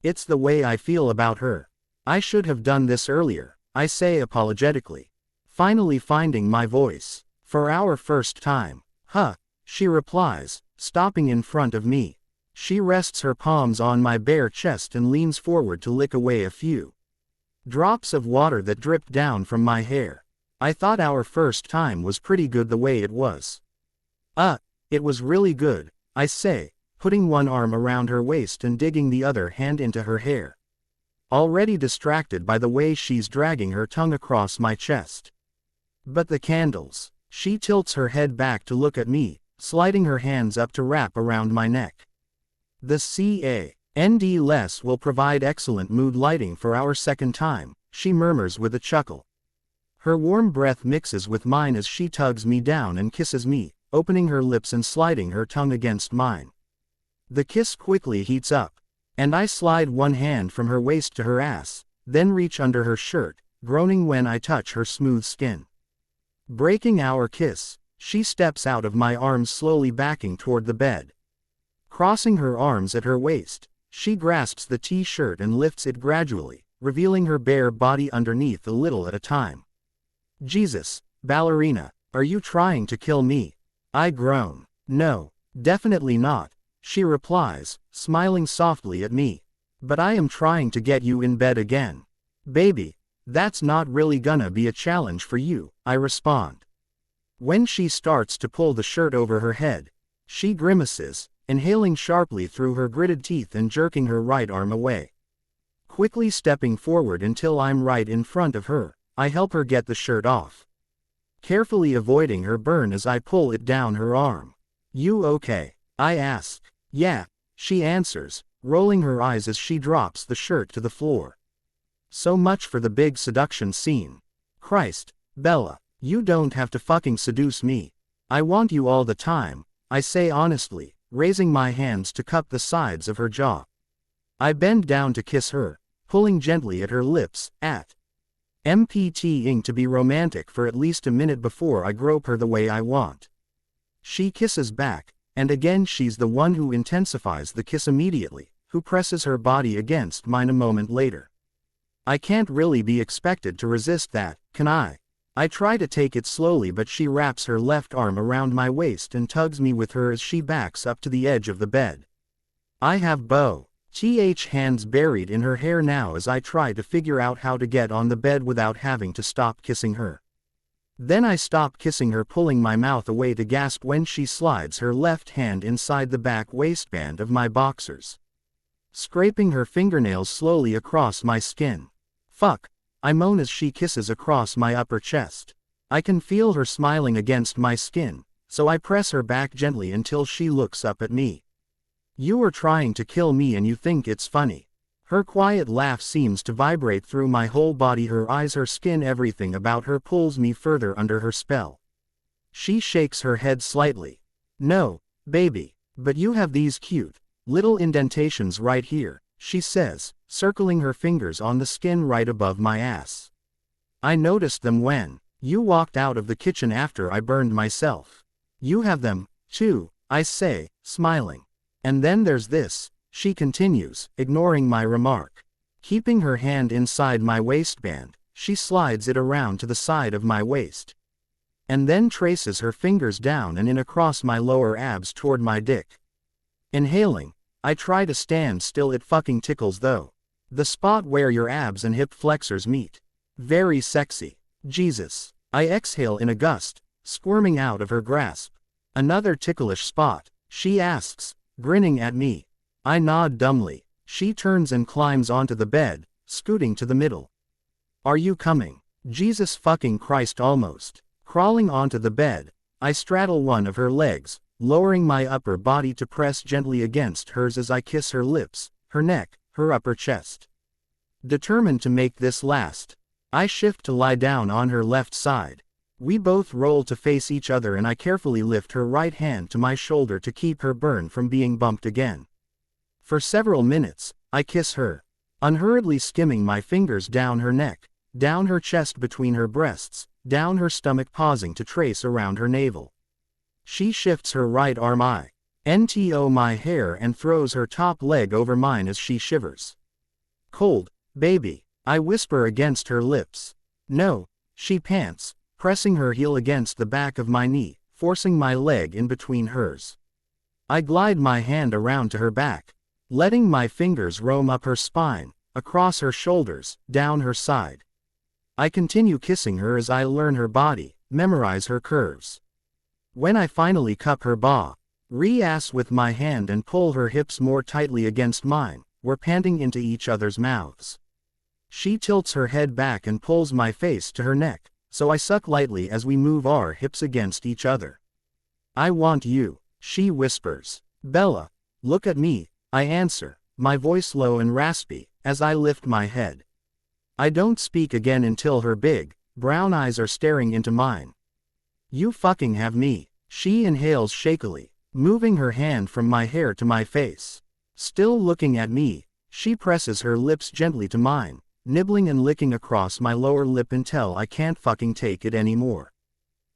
It's the way I feel about her. I should have done this earlier, I say apologetically, finally finding my voice. For our first time. Huh, she replies, stopping in front of me. She rests her palms on my bare chest and leans forward to lick away a few drops of water that dripped down from my hair. I thought our first time was pretty good the way it was. It was really good, I say, putting one arm around her waist and digging the other hand into her hair, already distracted by the way she's dragging her tongue across my chest. But the candles. She tilts her head back to look at me, sliding her hands up to wrap around my neck. The CAND-less will provide excellent mood lighting for our second time, she murmurs with a chuckle. Her warm breath mixes with mine as she tugs me down and kisses me, opening her lips and sliding her tongue against mine. The kiss quickly heats up, and I slide one hand from her waist to her ass, then reach under her shirt, groaning when I touch her smooth skin. Breaking our kiss, she steps out of my arms, slowly backing toward the bed. Crossing her arms at her waist, she grasps the t-shirt and lifts it gradually, revealing her bare body underneath a little at a time. Jesus, Ballerina, are you trying to kill me? I groan. No, definitely not, she replies, smiling softly at me. But I am trying to get you in bed again. Baby, that's not really gonna be a challenge for you, I respond. When she starts to pull the shirt over her head, she grimaces, inhaling sharply through her gritted teeth and jerking her right arm away. Quickly stepping forward until I'm right in front of her, I help her get the shirt off. Carefully avoiding her burn as I pull it down her arm. You okay? I ask. Yeah, she answers, rolling her eyes as she drops the shirt to the floor. So much for the big seduction scene. Christ, Bella, you don't have to fucking seduce me. I want you all the time, I say honestly, raising my hands to cup the sides of her jaw. I bend down to kiss her, pulling gently at her lips, MPTing to be romantic for at least a minute before I grope her the way I want. She kisses back, and again she's the one who intensifies the kiss immediately, who presses her body against mine a moment later. I can't really be expected to resist that, can I? I try to take it slowly, but she wraps her left arm around my waist and tugs me with her as she backs up to the edge of the bed. I have hands buried in her hair now as I try to figure out how to get on the bed without having to stop kissing her. Then I stop kissing her, pulling my mouth away to gasp when she slides her left hand inside the back waistband of my boxers, scraping her fingernails slowly across my skin. Fuck, I moan as she kisses across my upper chest. I can feel her smiling against my skin, so I press her back gently until she looks up at me. You are trying to kill me and you think it's funny. Her quiet laugh seems to vibrate through my whole body, her eyes, her skin, everything about her pulls me further under her spell. She shakes her head slightly. No, baby, but you have these cute, little indentations right here, she says, circling her fingers on the skin right above my ass. I noticed them when you walked out of the kitchen after I burned myself. You have them, too, I say, smiling. And then there's this, she continues, ignoring my remark. Keeping her hand inside my waistband, she slides it around to the side of my waist. And then traces her fingers down and in across my lower abs toward my dick. Inhaling, I try to stand still, it fucking tickles though. The spot where your abs and hip flexors meet. Very sexy. Jesus. I exhale in a gust, squirming out of her grasp. Another ticklish spot, she asks, grinning at me. I nod dumbly. She turns and climbs onto the bed, scooting to the middle. Are you coming? Jesus fucking Christ, almost. Crawling onto the bed, I straddle one of her legs, lowering my upper body to press gently against hers as I kiss her lips, her neck, her upper chest. Determined to make this last, I shift to lie down on her left side. We both roll to face each other and I carefully lift her right hand to my shoulder to keep her burn from being bumped again. For several minutes, I kiss her, unhurriedly skimming my fingers down her neck, down her chest, between her breasts, down her stomach, pausing to trace around her navel. She shifts her right arm into my hair and throws her top leg over mine as she shivers. Cold, baby, I whisper against her lips. No, she pants, pressing her heel against the back of my knee, forcing my leg in between hers. I glide my hand around to her back, letting my fingers roam up her spine, across her shoulders, down her side. I continue kissing her as I learn her body, memorize her curves. When I finally cup her ass with my hand and pull her hips more tightly against mine, we're panting into each other's mouths. She tilts her head back and pulls my face to her neck, so I suck lightly as we move our hips against each other. I want you, she whispers. Bella, look at me, I answer, my voice low and raspy, as I lift my head. I don't speak again until her big, brown eyes are staring into mine. You fucking have me, she inhales shakily, moving her hand from my hair to my face. Still looking at me, she presses her lips gently to mine, nibbling and licking across my lower lip until I can't fucking take it anymore.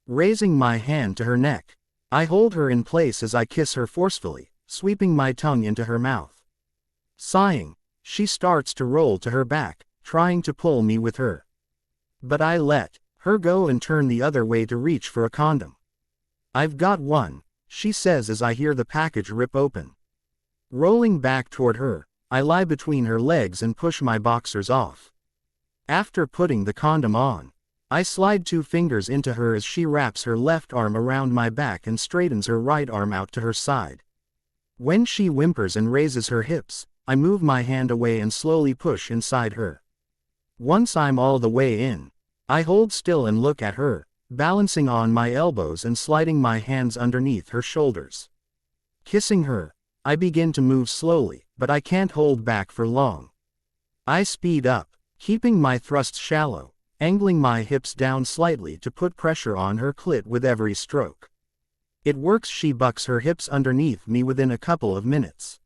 Raising my hand to her neck, I hold her in place as I kiss her forcefully, sweeping my tongue into her mouth. Sighing, she starts to roll to her back, trying to pull me with her. But I let Her go and turn the other way to reach for a condom. I've got one, she says as I hear the package rip open. Rolling back toward her, I lie between her legs and push my boxers off. After putting the condom on, I slide 2 fingers into her as she wraps her left arm around my back and straightens her right arm out to her side. When she whimpers and raises her hips, I move my hand away and slowly push inside her. Once I'm all the way in, I hold still and look at her, balancing on my elbows and sliding my hands underneath her shoulders. Kissing her, I begin to move slowly, but I can't hold back for long. I speed up, keeping my thrusts shallow, angling my hips down slightly to put pressure on her clit with every stroke. It works. She bucks her hips underneath me within a couple of minutes.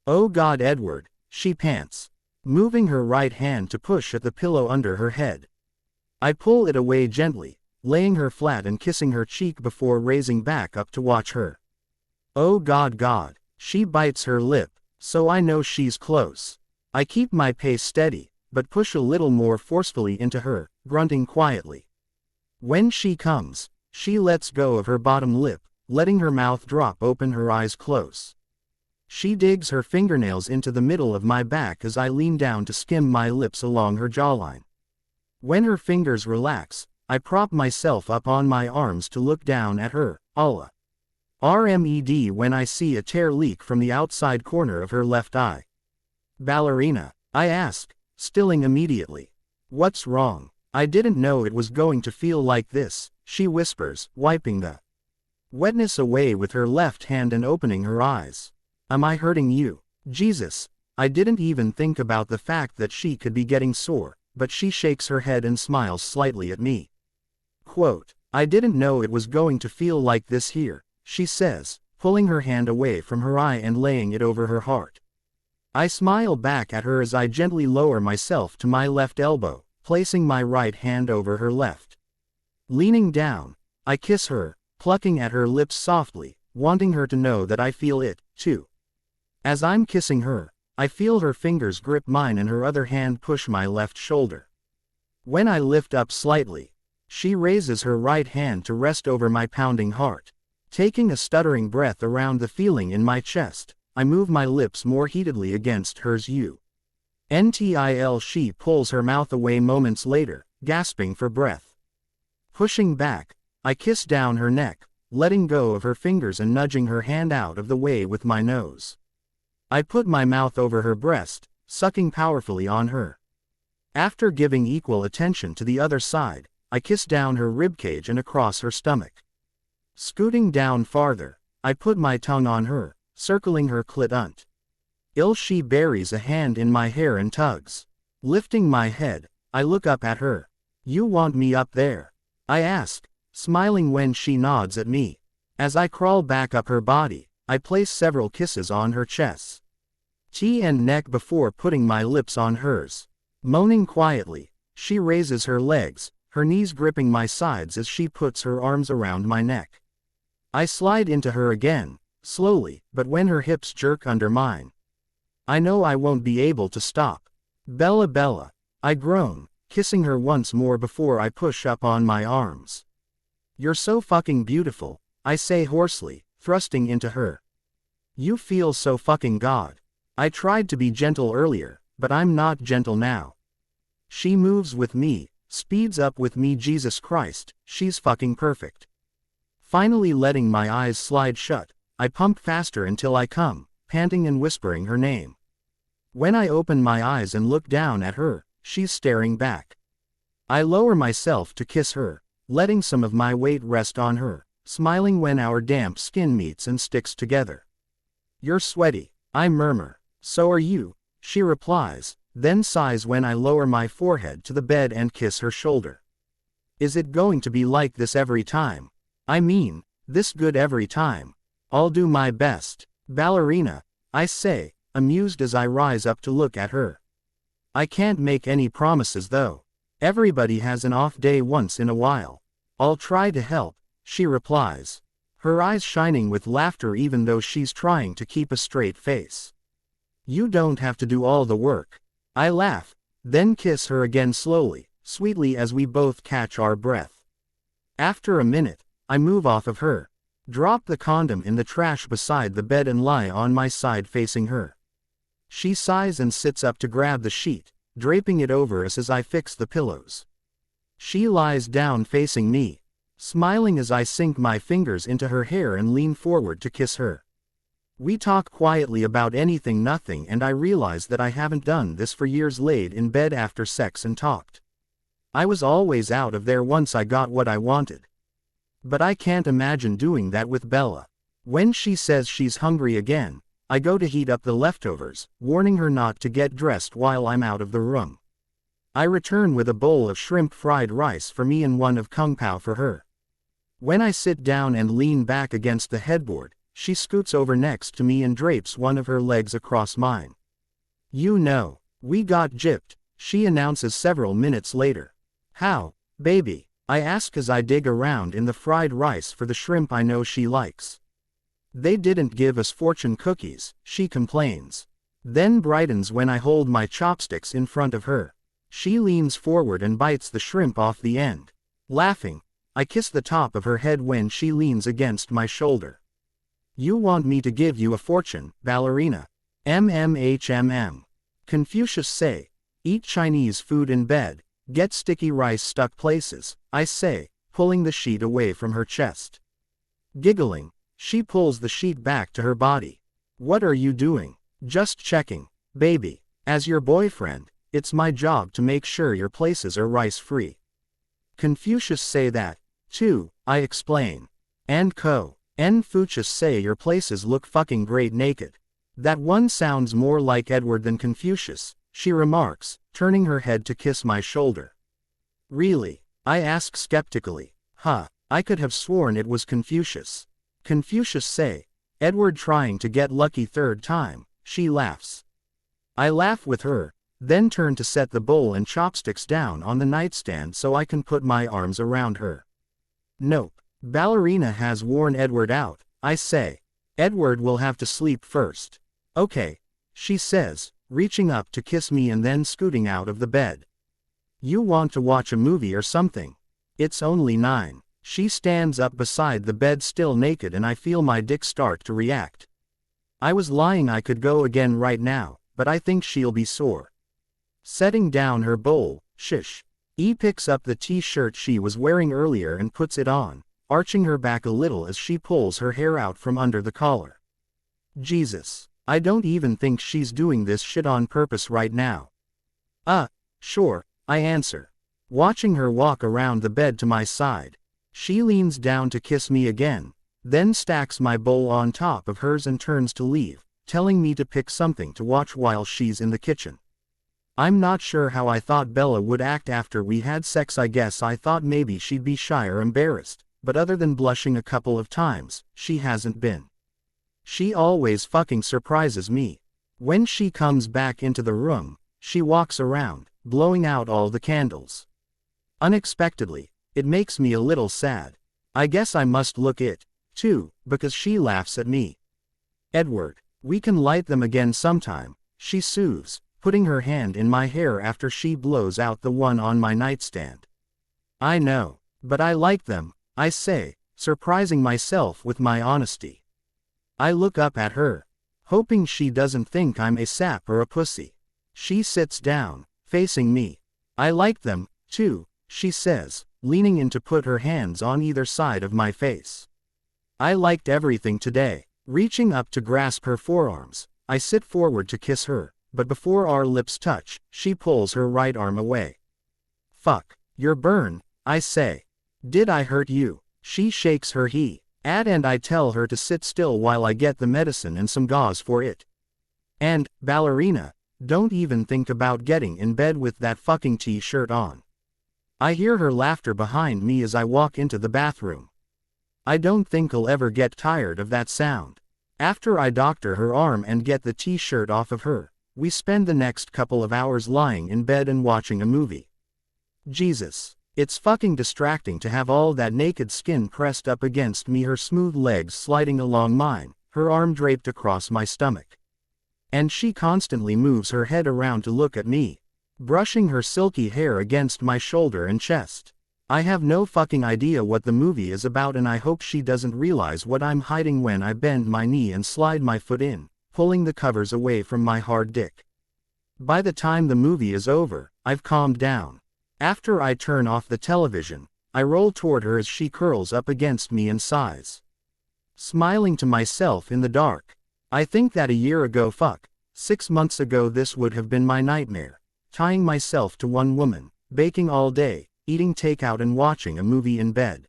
"Oh God, Edward," she pants, moving her right hand to push at the pillow under her head. I pull it away gently, laying her flat and kissing her cheek before raising back up to watch her. "Oh God, God," she bites her lip, so I know she's close. I keep my pace steady, but push a little more forcefully into her, grunting quietly. When she comes, she lets go of her bottom lip, letting her mouth drop open, her eyes close. She digs her fingernails into the middle of my back as I lean down to skim my lips along her jawline. When her fingers relax, I prop myself up on my arms to look down at her, Allah. RMED when I see a tear leak from the outside corner of her left eye. "Ballerina," I ask, stilling immediately. "What's wrong?" "I didn't know it was going to feel like this," she whispers, wiping the wetness away with her left hand and opening her eyes. "Am I hurting you?" Jesus. I didn't even think about the fact that she could be getting sore, but she shakes her head and smiles slightly at me. Quote, "I didn't know it was going to feel like this here," she says, pulling her hand away from her eye and laying it over her heart. I smile back at her as I gently lower myself to my left elbow, placing my right hand over her left. Leaning down, I kiss her, plucking at her lips softly, wanting her to know that I feel it, too. As I'm kissing her, I feel her fingers grip mine and her other hand push my left shoulder. When I lift up slightly, she raises her right hand to rest over my pounding heart. Taking a stuttering breath around the feeling in my chest, I move my lips more heatedly against hers. Until she pulls her mouth away moments later, gasping for breath. Pushing back, I kiss down her neck, letting go of her fingers and nudging her hand out of the way with my nose. I put my mouth over her breast, sucking powerfully on her. After giving equal attention to the other side, I kiss down her ribcage and across her stomach. Scooting down farther, I put my tongue on her, circling her clit until she buries a hand in my hair and tugs. Lifting my head, I look up at her. "You want me up there?" I ask, smiling when she nods at me. As I crawl back up her body, I place several kisses on her chest and neck before putting my lips on hers. Moaning quietly, she raises her legs, her knees gripping my sides as she puts her arms around my neck. I slide into her again, slowly, but when her hips jerk under mine, I know I won't be able to stop. "Bella, Bella," I groan, kissing her once more before I push up on my arms. "You're so fucking beautiful," I say hoarsely, thrusting into her. "You feel so fucking God." I tried to be gentle earlier, but I'm not gentle now. She moves with me, speeds up with me. Jesus Christ, she's fucking perfect. Finally letting my eyes slide shut, I pump faster until I come, panting and whispering her name. When I open my eyes and look down at her, she's staring back. I lower myself to kiss her, letting some of my weight rest on her, smiling when our damp skin meets and sticks together. "You're sweaty," I murmur. "So are you," she replies, then sighs when I lower my forehead to the bed and kiss her shoulder. "Is it going to be like this every time? I mean, this good every time?" "I'll do my best, ballerina," I say, amused as I rise up to look at her. "I can't make any promises though. Everybody has an off day once in a while." "I'll try to help," she replies, her eyes shining with laughter even though she's trying to keep a straight face. "You don't have to do all the work." I laugh, then kiss her again slowly, sweetly as we both catch our breath. After a minute, I move off of her, drop the condom in the trash beside the bed and lie on my side facing her. She sighs and sits up to grab the sheet, draping it over us as I fix the pillows. She lies down facing me, smiling as I sink my fingers into her hair and lean forward to kiss her. We talk quietly about anything nothing and I realize that I haven't done this for years, laid in bed after sex and talked. I was always out of there once I got what I wanted. But I can't imagine doing that with Bella. When she says she's hungry again, I go to heat up the leftovers, warning her not to get dressed while I'm out of the room. I return with a bowl of shrimp fried rice for me and one of kung pao for her. When I sit down and lean back against the headboard, she scoots over next to me and drapes one of her legs across mine. "You know, we got gypped," she announces several minutes later. "How, baby?" I ask as I dig around in the fried rice for the shrimp I know she likes. "They didn't give us fortune cookies," she complains. Then brightens when I hold my chopsticks in front of her. She leans forward and bites the shrimp off the end. Laughing, I kiss the top of her head when she leans against my shoulder. "You want me to give you a fortune, ballerina?" "MMHMM. Confucius say, eat Chinese food in bed, get sticky rice stuck places," I say, pulling the sheet away from her chest. Giggling, she pulls the sheet back to her body. "What are you doing?" "Just checking, baby. As your boyfriend, it's my job to make sure your places are rice-free." Confucius say that, too, I explain. And Confucius say your places look fucking great naked. That one sounds more like Edward than Confucius, she remarks, turning her head to kiss my shoulder. "Really?" I ask skeptically. I could have sworn it was Confucius." Confucius say, "Edward trying to get lucky third time," she laughs. I laugh with her, then turn to set the bowl and chopsticks down on the nightstand so I can put my arms around her. "Nope. Ballerina has worn Edward out," I say. "Edward will have to sleep first." "Okay," she says, reaching up to kiss me and then scooting out of the bed. "You want to watch a movie or something? It's only 9. She stands up beside the bed still naked and I feel my dick start to react. I was lying I could go again right now, but I think she'll be sore. Setting down her bowl, picks up the t-shirt she was wearing earlier and puts it on, arching her back a little as she pulls her hair out from under the collar. Jesus, I don't even think she's doing this shit on purpose right now. Sure, I answer. Watching her walk around the bed to my side, she leans down to kiss me again, then stacks my bowl on top of hers and turns to leave, telling me to pick something to watch while she's in the kitchen. I'm not sure how I thought Bella would act after we had sex. I guess I thought maybe she'd be shy or embarrassed, but other than blushing a couple of times, she hasn't been. She always fucking surprises me. When she comes back into the room, she walks around, blowing out all the candles. Unexpectedly, it makes me a little sad. I guess I must look it, too, because she laughs at me. "Edward, we can light them again sometime," she soothes, putting her hand in my hair after she blows out the one on my nightstand. "I know, but I like them," I say, surprising myself with my honesty. I look up at her, hoping she doesn't think I'm a sap or a pussy. She sits down, facing me. "I like them, too," she says, leaning in to put her hands on either side of my face. "I liked everything today." Reaching up to grasp her forearms, I sit forward to kiss her, but before our lips touch, she pulls her right arm away. "Fuck, you're burned," I say. "Did I hurt you?" She shakes her head, and I tell her to sit still while I get the medicine and some gauze for it. "And, ballerina, don't even think about getting in bed with that fucking t-shirt on." I hear her laughter behind me as I walk into the bathroom. I don't think I'll ever get tired of that sound. After I doctor her arm and get the t-shirt off of her, we spend the next couple of hours lying in bed and watching a movie. Jesus, it's fucking distracting to have all that naked skin pressed up against me, her smooth legs sliding along mine, her arm draped across my stomach. And she constantly moves her head around to look at me. brushing her silky hair against my shoulder and chest. I have no fucking idea what the movie is about, and I hope she doesn't realize what I'm hiding when I bend my knee and slide my foot in, pulling the covers away from my hard dick. By the time the movie is over, I've calmed down. After I turn off the television, I roll toward her as she curls up against me and sighs. Smiling to myself in the dark. I think that a year ago, 6 months ago, this would have been my nightmare. Tying myself to one woman, baking all day, eating takeout and watching a movie in bed.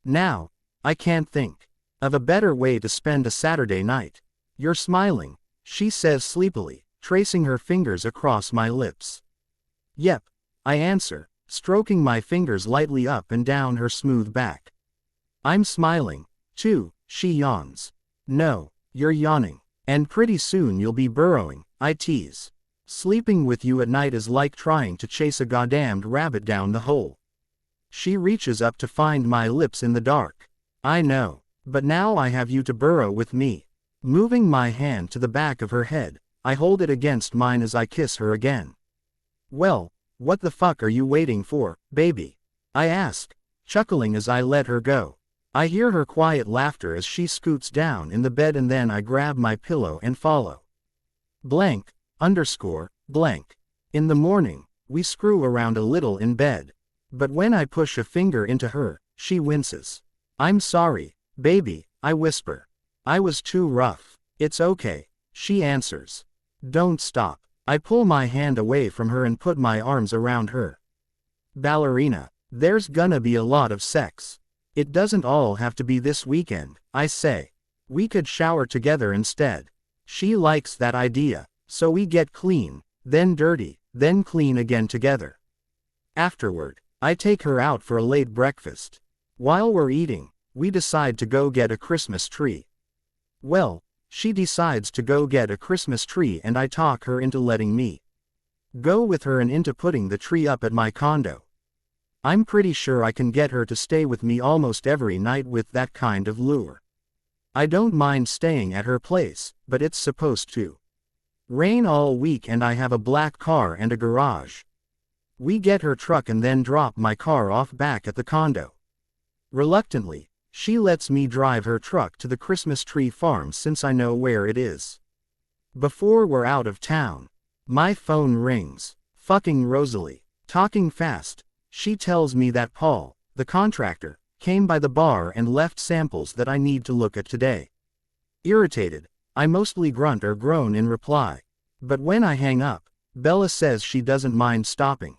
Now, I can't think of a better way to spend a Saturday night. You're smiling, she says sleepily, tracing her fingers across my lips. Yep, I answer, stroking my fingers lightly up and down her smooth back. I'm smiling, too, she yawns. No, you're yawning, and pretty soon you'll be burrowing, I tease. Sleeping with you at night is like trying to chase a goddamned rabbit down the hole. She reaches up to find my lips in the dark. I know, but now I have you to burrow with me. Moving my hand to the back of her head, I hold it against mine as I kiss her again. Well, what the fuck are you waiting for, baby? I ask, chuckling as I let her go. I hear her quiet laughter as she scoots down in the bed, and then I grab my pillow and follow. Blank. Blank. In the morning, we screw around a little in bed. But when I push a finger into her, she winces. I'm sorry, baby, I whisper. I was too rough. It's okay, she answers. Don't stop. I pull my hand away from her and put my arms around her. Ballerina, there's gonna be a lot of sex. It doesn't all have to be this weekend, I say. We could shower together instead. She likes that idea. So we get clean, then dirty, then clean again together. Afterward, I take her out for a late breakfast. While we're eating, we decide to go get a Christmas tree. Well, she decides to go get a Christmas tree, and I talk her into letting me go with her and into putting the tree up at my condo. I'm pretty sure I can get her to stay with me almost every night with that kind of lure. I don't mind staying at her place, but it's supposed to rain all week and I have a black car and a garage. We get her truck and then drop my car off back at the condo. Reluctantly, she lets me drive her truck to the Christmas tree farm since I know where it is. Before we're out of town, my phone rings. Fucking Rosalie. Talking fast, she tells me that Paul, the contractor, came by the bar and left samples that I need to look at today. Irritated, I mostly grunt or groan in reply. But when I hang up, Bella says she doesn't mind stopping.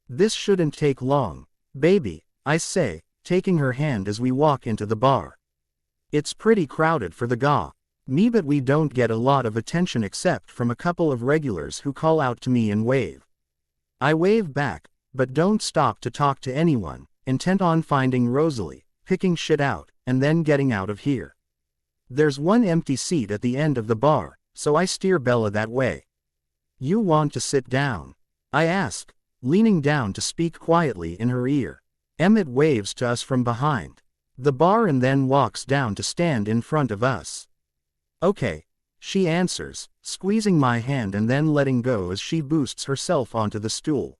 This shouldn't take long, baby, I say, taking her hand as we walk into the bar. It's pretty crowded for the me, but we don't get a lot of attention except from a couple of regulars who call out to me and wave. I wave back, but don't stop to talk to anyone, intent on finding Rosalie, picking shit out, and then getting out of here. There's one empty seat at the end of the bar, so I steer Bella that way. You want to sit down? I ask, leaning down to speak quietly in her ear. Emmett waves to us from behind the bar and then walks down to stand in front of us. Okay, she answers, squeezing my hand and then letting go as she boosts herself onto the stool.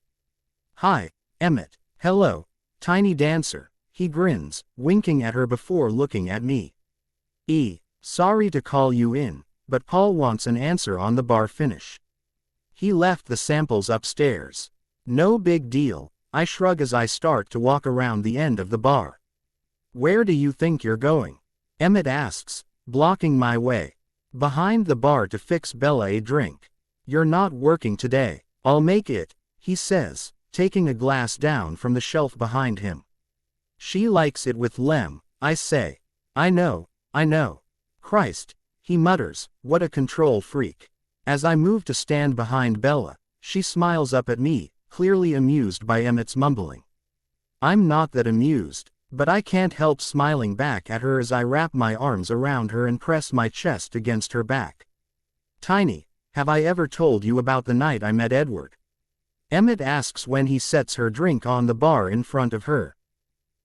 Hi, Emmett. Hello, tiny dancer, he grins, winking at her before looking at me. Sorry to call you in, but Paul wants an answer on the bar finish. He left the samples upstairs. No big deal, I shrug as I start to walk around the end of the bar. Where do you think you're going? Emmett asks, blocking my way. Behind the bar to fix Bella a drink. You're not working today. I'll make it, he says, taking a glass down from the shelf behind him. She likes it with lem, I say. I know. Christ, he mutters, what a control freak. As I move to stand behind Bella, she smiles up at me, clearly amused by Emmett's mumbling. I'm not that amused, but I can't help smiling back at her as I wrap my arms around her and press my chest against her back. Tiny, have I ever told you about the night I met Edward? Emmett asks when he sets her drink on the bar in front of her,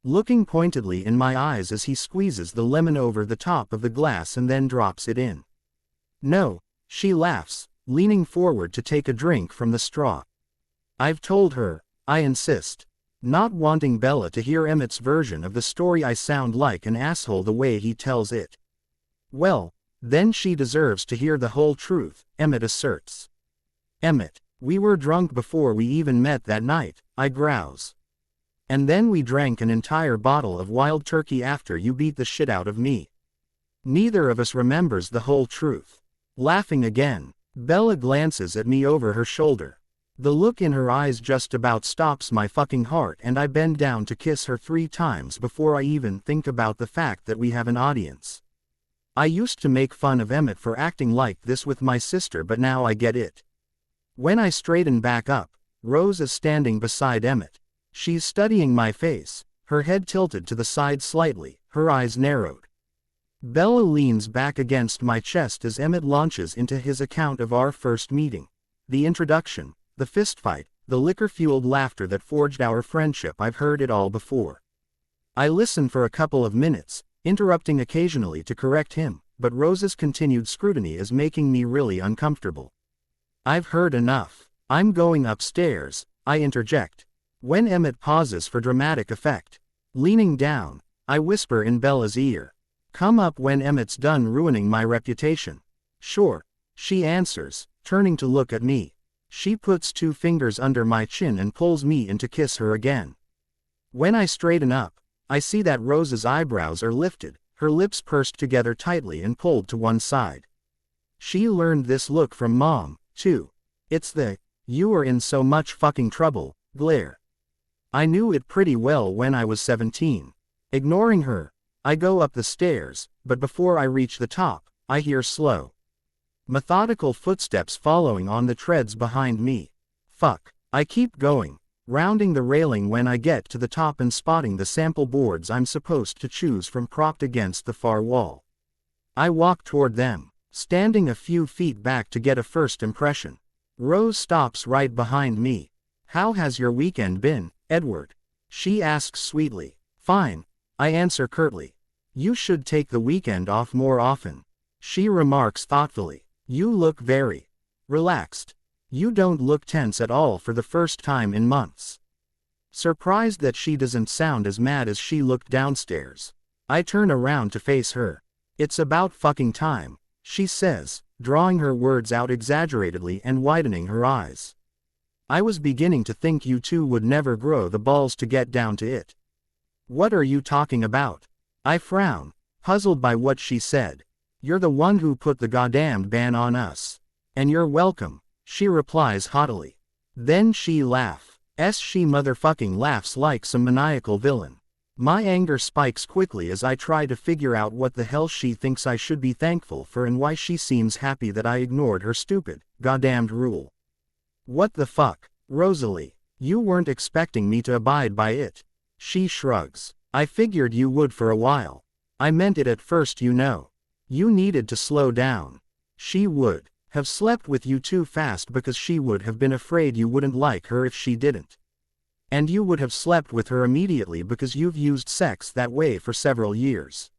looking pointedly in my eyes as he squeezes the lemon over the top of the glass and then drops it in. No, she laughs, leaning forward to take a drink from the straw. I've told her, I insist. Not wanting Bella to hear Emmett's version of the story. I sound like an asshole the way he tells it. Well, then she deserves to hear the whole truth, Emmett asserts. Emmett, we were drunk before we even met that night, I grouse. And then we drank an entire bottle of wild turkey after you beat the shit out of me. Neither of us remembers the whole truth. Laughing again, Bella glances at me over her shoulder. The look in her eyes just about stops my fucking heart, and I bend down to kiss her 3 times before I even think about the fact that we have an audience. I used to make fun of Emmett for acting like this with my sister, but now I get it. When I straighten back up, Rose is standing beside Emmett. She's studying my face, her head tilted to the side slightly, her eyes narrowed. Bella leans back against my chest as Emmett launches into his account of our first meeting. The introduction, the fistfight, the liquor-fueled laughter that forged our friendship. I've heard it all before. I listen for a couple of minutes, interrupting occasionally to correct him, but Rose's continued scrutiny is making me really uncomfortable. I've heard enough. I'm going upstairs, I interject. When Emmett pauses for dramatic effect. Leaning down, I whisper in Bella's ear. Come up when Emmett's done ruining my reputation. Sure, she answers, turning to look at me. She puts 2 fingers under my chin and pulls me in to kiss her again. When I straighten up, I see that Rose's eyebrows are lifted, her lips pursed together tightly and pulled to one side. She learned this look from Mom, too. It's the, "You are in so much fucking trouble," glare. I knew it pretty well when I was 17. Ignoring her, I go up the stairs, but before I reach the top, I hear slow, methodical footsteps following on the treads behind me. Fuck. I keep going, rounding the railing when I get to the top and spotting the sample boards I'm supposed to choose from propped against the far wall. I walk toward them, standing a few feet back to get a first impression. Rose stops right behind me. How has your weekend been, Edward? She asks sweetly. Fine, I answer curtly. You should take the weekend off more often. She remarks thoughtfully. You look very relaxed. You don't look tense at all for the first time in months. Surprised that she doesn't sound as mad as she looked downstairs. I turn around to face her. It's about fucking time, she says, drawing her words out exaggeratedly and widening her eyes. I was beginning to think you two would never grow the balls to get down to it. What are you talking about? I frown, puzzled by what she said. You're the one who put the goddamned ban on us. And you're welcome, she replies haughtily. Then she laughs. She motherfucking laughs like some maniacal villain. My anger spikes quickly as I try to figure out what the hell she thinks I should be thankful for and why she seems happy that I ignored her stupid, goddamned rule. What the fuck, Rosalie? You weren't expecting me to abide by it. She shrugs. I figured you would for a while. I meant it at first, you know. You needed to slow down. She would have slept with you too fast because she would have been afraid you wouldn't like her if she didn't. And you would have slept with her immediately because you've used sex that way for several years.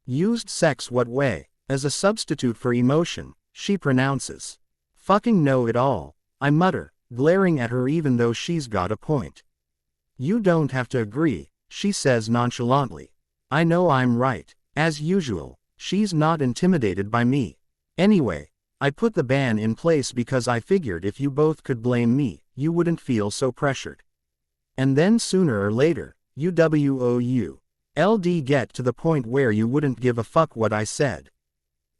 Used sex what way? As a substitute for emotion, she pronounces. Fucking know it all, I mutter, glaring at her even though she's got a point. You don't have to agree, she says nonchalantly. I know I'm right. As usual, she's not intimidated by me. Anyway, I put the ban in place because I figured if you both could blame me, you wouldn't feel so pressured. And then sooner or later, you would get to the point where you wouldn't give a fuck what I said.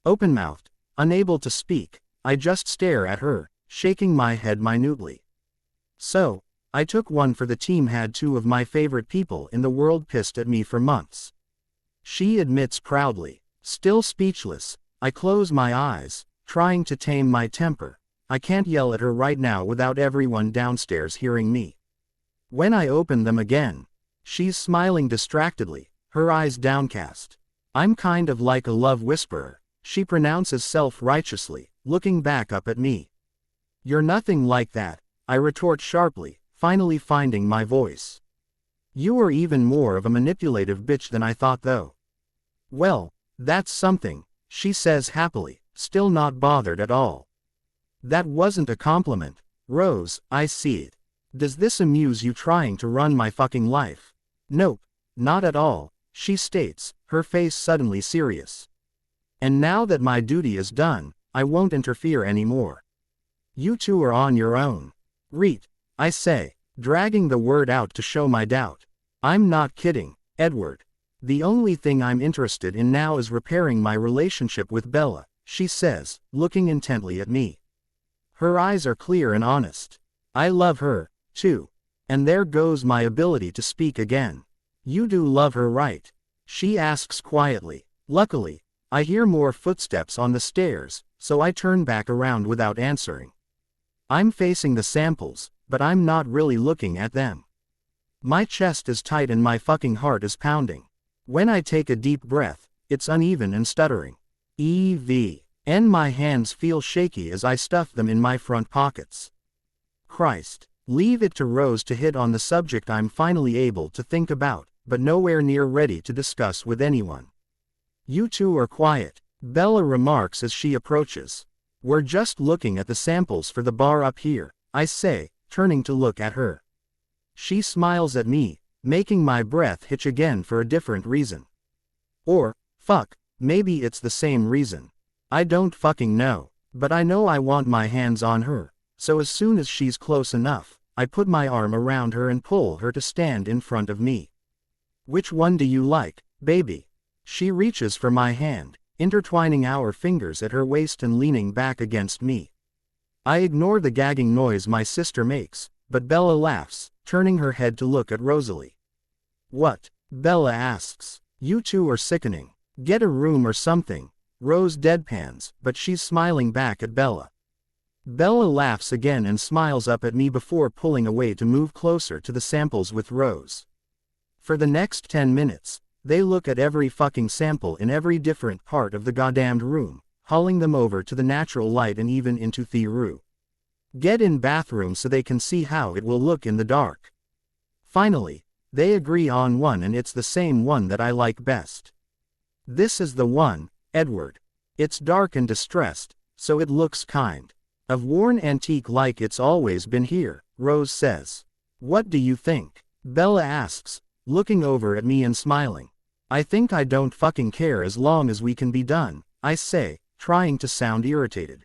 Open-mouthed, unable to speak, I just stare at her, shaking my head minutely. So, I took one for the team. Had 2 of my favorite people in the world pissed at me for months. She admits proudly. Still speechless, I close my eyes, trying to tame my temper. I can't yell at her right now without everyone downstairs hearing me. When I open them again, she's smiling distractedly, her eyes downcast. I'm kind of like a love whisperer, she pronounces self-righteously, looking back up at me. You're nothing like that, I retort sharply, finally finding my voice. You are even more of a manipulative bitch than I thought though. Well, that's something, she says happily, still not bothered at all. That wasn't a compliment, Rose, I see it. Does this amuse you trying to run my fucking life? Nope, not at all, she states, her face suddenly serious. And now that my duty is done, I won't interfere anymore. You two are on your own. Reet, I say, dragging the word out to show my doubt. I'm not kidding, Edward. The only thing I'm interested in now is repairing my relationship with Bella, she says, looking intently at me. Her eyes are clear and honest. I love her, too. And there goes my ability to speak again. You do love her, right? She asks quietly. Luckily, I hear more footsteps on the stairs, so I turn back around without answering. I'm facing the samples, but I'm not really looking at them. My chest is tight and my fucking heart is pounding. When I take a deep breath, it's uneven and stuttering. And my hands feel shaky as I stuff them in my front pockets. Christ, leave it to Rose to hit on the subject I'm finally able to think about, but nowhere near ready to discuss with anyone. You two are quiet, Bella remarks as she approaches. We're just looking at the samples for the bar up here, I say, turning to look at her. She smiles at me, making my breath hitch again for a different reason. Or, fuck, maybe it's the same reason. I don't fucking know, but I know I want my hands on her, so as soon as she's close enough, I put my arm around her and pull her to stand in front of me. Which one do you like, baby? She reaches for my hand, intertwining our fingers at her waist and leaning back against me. I ignore the gagging noise my sister makes, but Bella laughs, turning her head to look at Rosalie. What? Bella asks. You two are sickening. Get a room or something. Rose deadpans, but she's smiling back at Bella. Bella laughs again and smiles up at me before pulling away to move closer to the samples with Rose. For the next 10 minutes, they look at every fucking sample in every different part of the goddamned room, hauling them over to the natural light and even into the room. Get in bathroom so they can see how it will look in the dark. Finally, they agree on one and it's the same one that I like best. This is the one, Edward. It's dark and distressed, so it looks kind of worn antique like it's always been here, Rose says. What do you think? Bella asks, looking over at me and smiling. I think I don't fucking care as long as we can be done, I say, trying to sound irritated.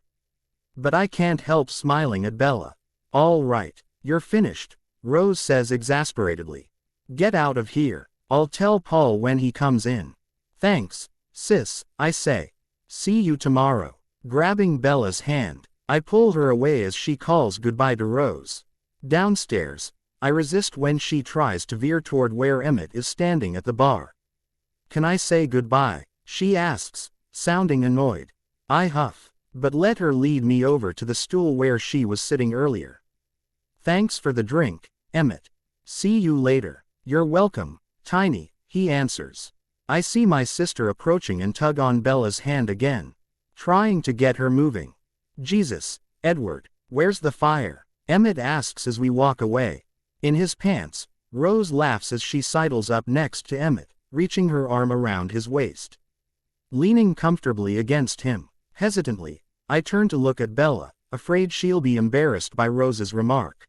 But I can't help smiling at Bella. All right, you're finished, Rose says exasperatedly. Get out of here. I'll tell Paul when he comes in. Thanks, sis, I say. See you tomorrow. Grabbing Bella's hand, I pull her away as she calls goodbye to Rose. Downstairs, I resist when she tries to veer toward where Emmett is standing at the bar. Can I say goodbye? She asks, sounding annoyed. I huff, but let her lead me over to the stool where she was sitting earlier. Thanks for the drink, Emmett. See you later. You're welcome, Tiny, he answers. I see my sister approaching and tug on Bella's hand again, trying to get her moving. Jesus, Edward, where's the fire? Emmett asks as we walk away. In his pants, Rose laughs as she sidles up next to Emmett, reaching her arm around his waist. Leaning comfortably against him, hesitantly, I turn to look at Bella, afraid she'll be embarrassed by Rose's remark.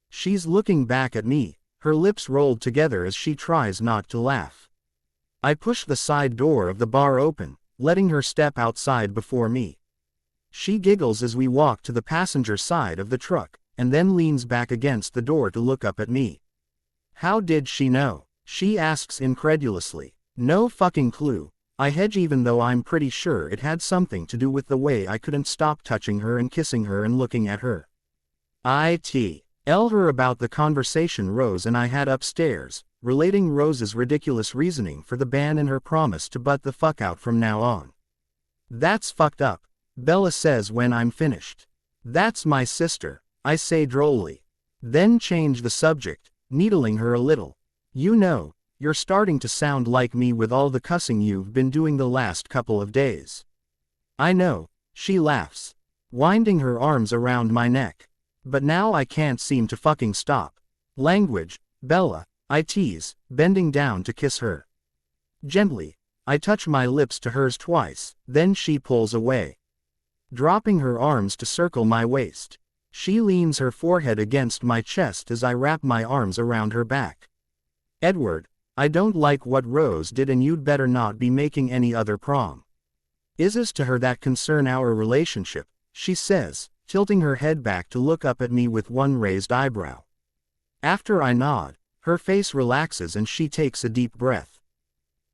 She's looking back at me, her lips rolled together as she tries not to laugh. I push the side door of the bar open, letting her step outside before me. She giggles as we walk to the passenger side of the truck, and then leans back against the door to look up at me. How did she know? She asks incredulously. No fucking clue. I hedge even though I'm pretty sure it had something to do with the way I couldn't stop touching her and kissing her and looking at her. I tell her about the conversation Rose and I had upstairs, relating Rose's ridiculous reasoning for the ban and her promise to butt the fuck out from now on. That's fucked up, Bella says when I'm finished. That's my sister, I say drolly. Then change the subject, needling her a little. You know, you're starting to sound like me with all the cussing you've been doing the last couple of days. I know, she laughs, winding her arms around my neck. But now I can't seem to fucking stop. Language, Bella, I tease, bending down to kiss her. Gently, I touch my lips to hers twice, then she pulls away, dropping her arms to circle my waist. She leans her forehead against my chest as I wrap my arms around her back. Edward, I don't like what Rose did and you'd better not be making any other prom. Is to her that concern our relationship, she says, tilting her head back to look up at me with one raised eyebrow. After I nod, her face relaxes and she takes a deep breath.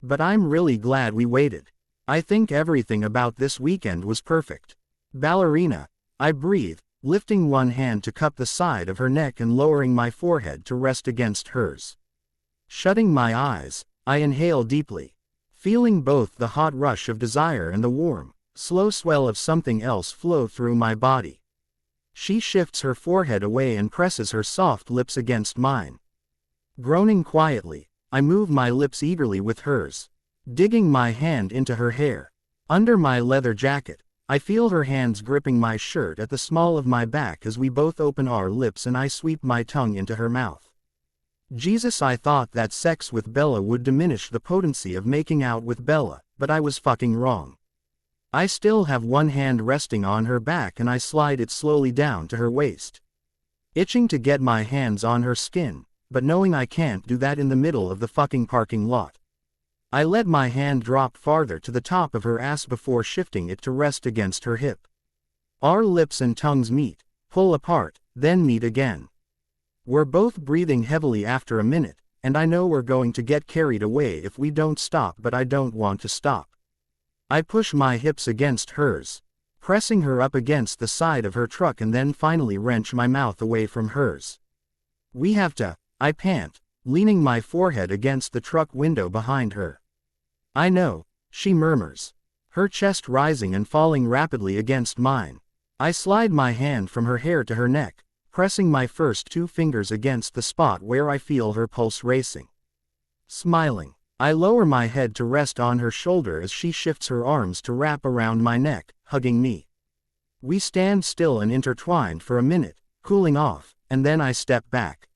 But I'm really glad we waited. I think everything about this weekend was perfect. Ballerina, I breathe, lifting one hand to cup the side of her neck and lowering my forehead to rest against hers. Shutting my eyes, I inhale deeply, feeling both the hot rush of desire and the warm, slow swell of something else flow through my body. She shifts her forehead away and presses her soft lips against mine. Groaning quietly, I move my lips eagerly with hers, digging my hand into her hair. Under my leather jacket, I feel her hands gripping my shirt at the small of my back as we both open our lips and I sweep my tongue into her mouth. Jesus, I thought that sex with Bella would diminish the potency of making out with Bella, but I was fucking wrong. I still have one hand resting on her back and I slide it slowly down to her waist. Itching to get my hands on her skin, but knowing I can't do that in the middle of the fucking parking lot. I let my hand drop farther to the top of her ass before shifting it to rest against her hip. Our lips and tongues meet, pull apart, then meet again. We're both breathing heavily after a minute, and I know we're going to get carried away if we don't stop, but I don't want to stop. I push my hips against hers, pressing her up against the side of her truck and then finally wrench my mouth away from hers. We have to, I pant, leaning my forehead against the truck window behind her. I know, she murmurs, her chest rising and falling rapidly against mine. I slide my hand from her hair to her neck, pressing my first two fingers against the spot where I feel her pulse racing. Smiling, I lower my head to rest on her shoulder as she shifts her arms to wrap around my neck, hugging me. We stand still and intertwined for a minute, cooling off, and then I step back.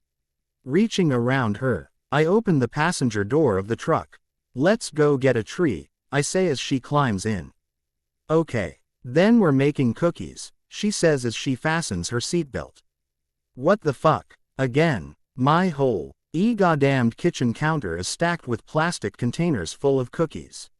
Reaching around her, I open the passenger door of the truck. Let's go get a tree, I say as she climbs in. Okay. Then we're making cookies, she says as she fastens her seatbelt. What the fuck? Again, my whole goddamned kitchen counter is stacked with plastic containers full of cookies.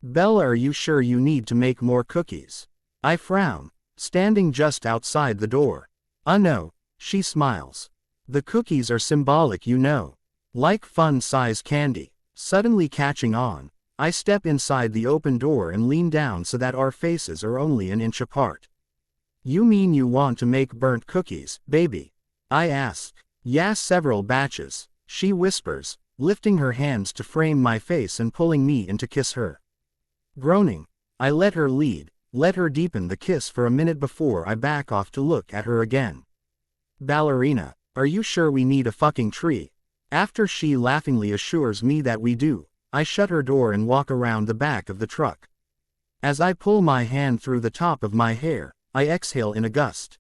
Bella, are you sure you need to make more cookies? I frown, standing just outside the door. No, she smiles. The cookies are symbolic, you know. Like fun-size candy. Suddenly catching on, I step inside the open door and lean down so that our faces are only an inch apart. You mean you want to make burnt cookies, baby? I ask. Yeah, several batches, she whispers, lifting her hands to frame my face and pulling me in to kiss her. Groaning, I let her lead, let her deepen the kiss for a minute before I back off to look at her again. Ballerina, are you sure we need a fucking tree? After she laughingly assures me that we do, I shut her door and walk around the back of the truck. As I pull my hand through the top of my hair, I exhale in a gust.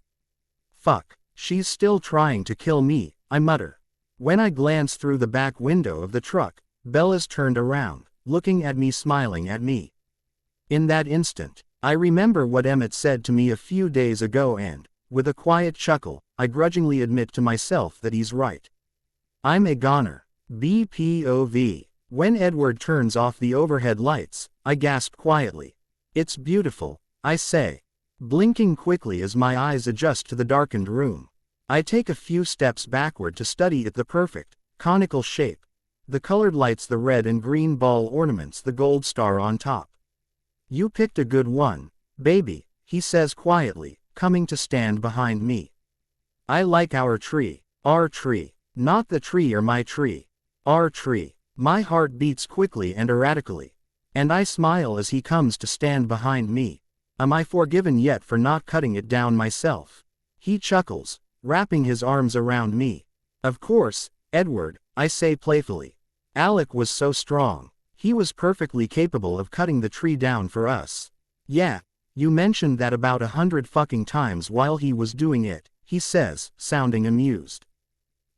Fuck, she's still trying to kill me, I mutter. When I glance through the back window of the truck, Bella's turned around, looking at me, smiling at me. In that instant, I remember what Emmett said to me a few days ago and, with a quiet chuckle, I grudgingly admit to myself that he's right. I'm a goner. BPOV. When Edward turns off the overhead lights, I gasp quietly. It's beautiful, I say, blinking quickly as my eyes adjust to the darkened room. I take a few steps backward to study it, the perfect, conical shape. The colored lights, the red and green ball ornaments, the gold star on top. You picked a good one, baby, he says quietly, coming to stand behind me. I like our tree, not the tree or my tree. Our tree. My heart beats quickly and erratically. And I smile as he comes to stand behind me. Am I forgiven yet for not cutting it down myself? He chuckles, wrapping his arms around me. Of course, Edward, I say playfully. Alec was so strong. He was perfectly capable of cutting the tree down for us. Yeah, you mentioned that about 100 fucking times while he was doing it, he says, sounding amused.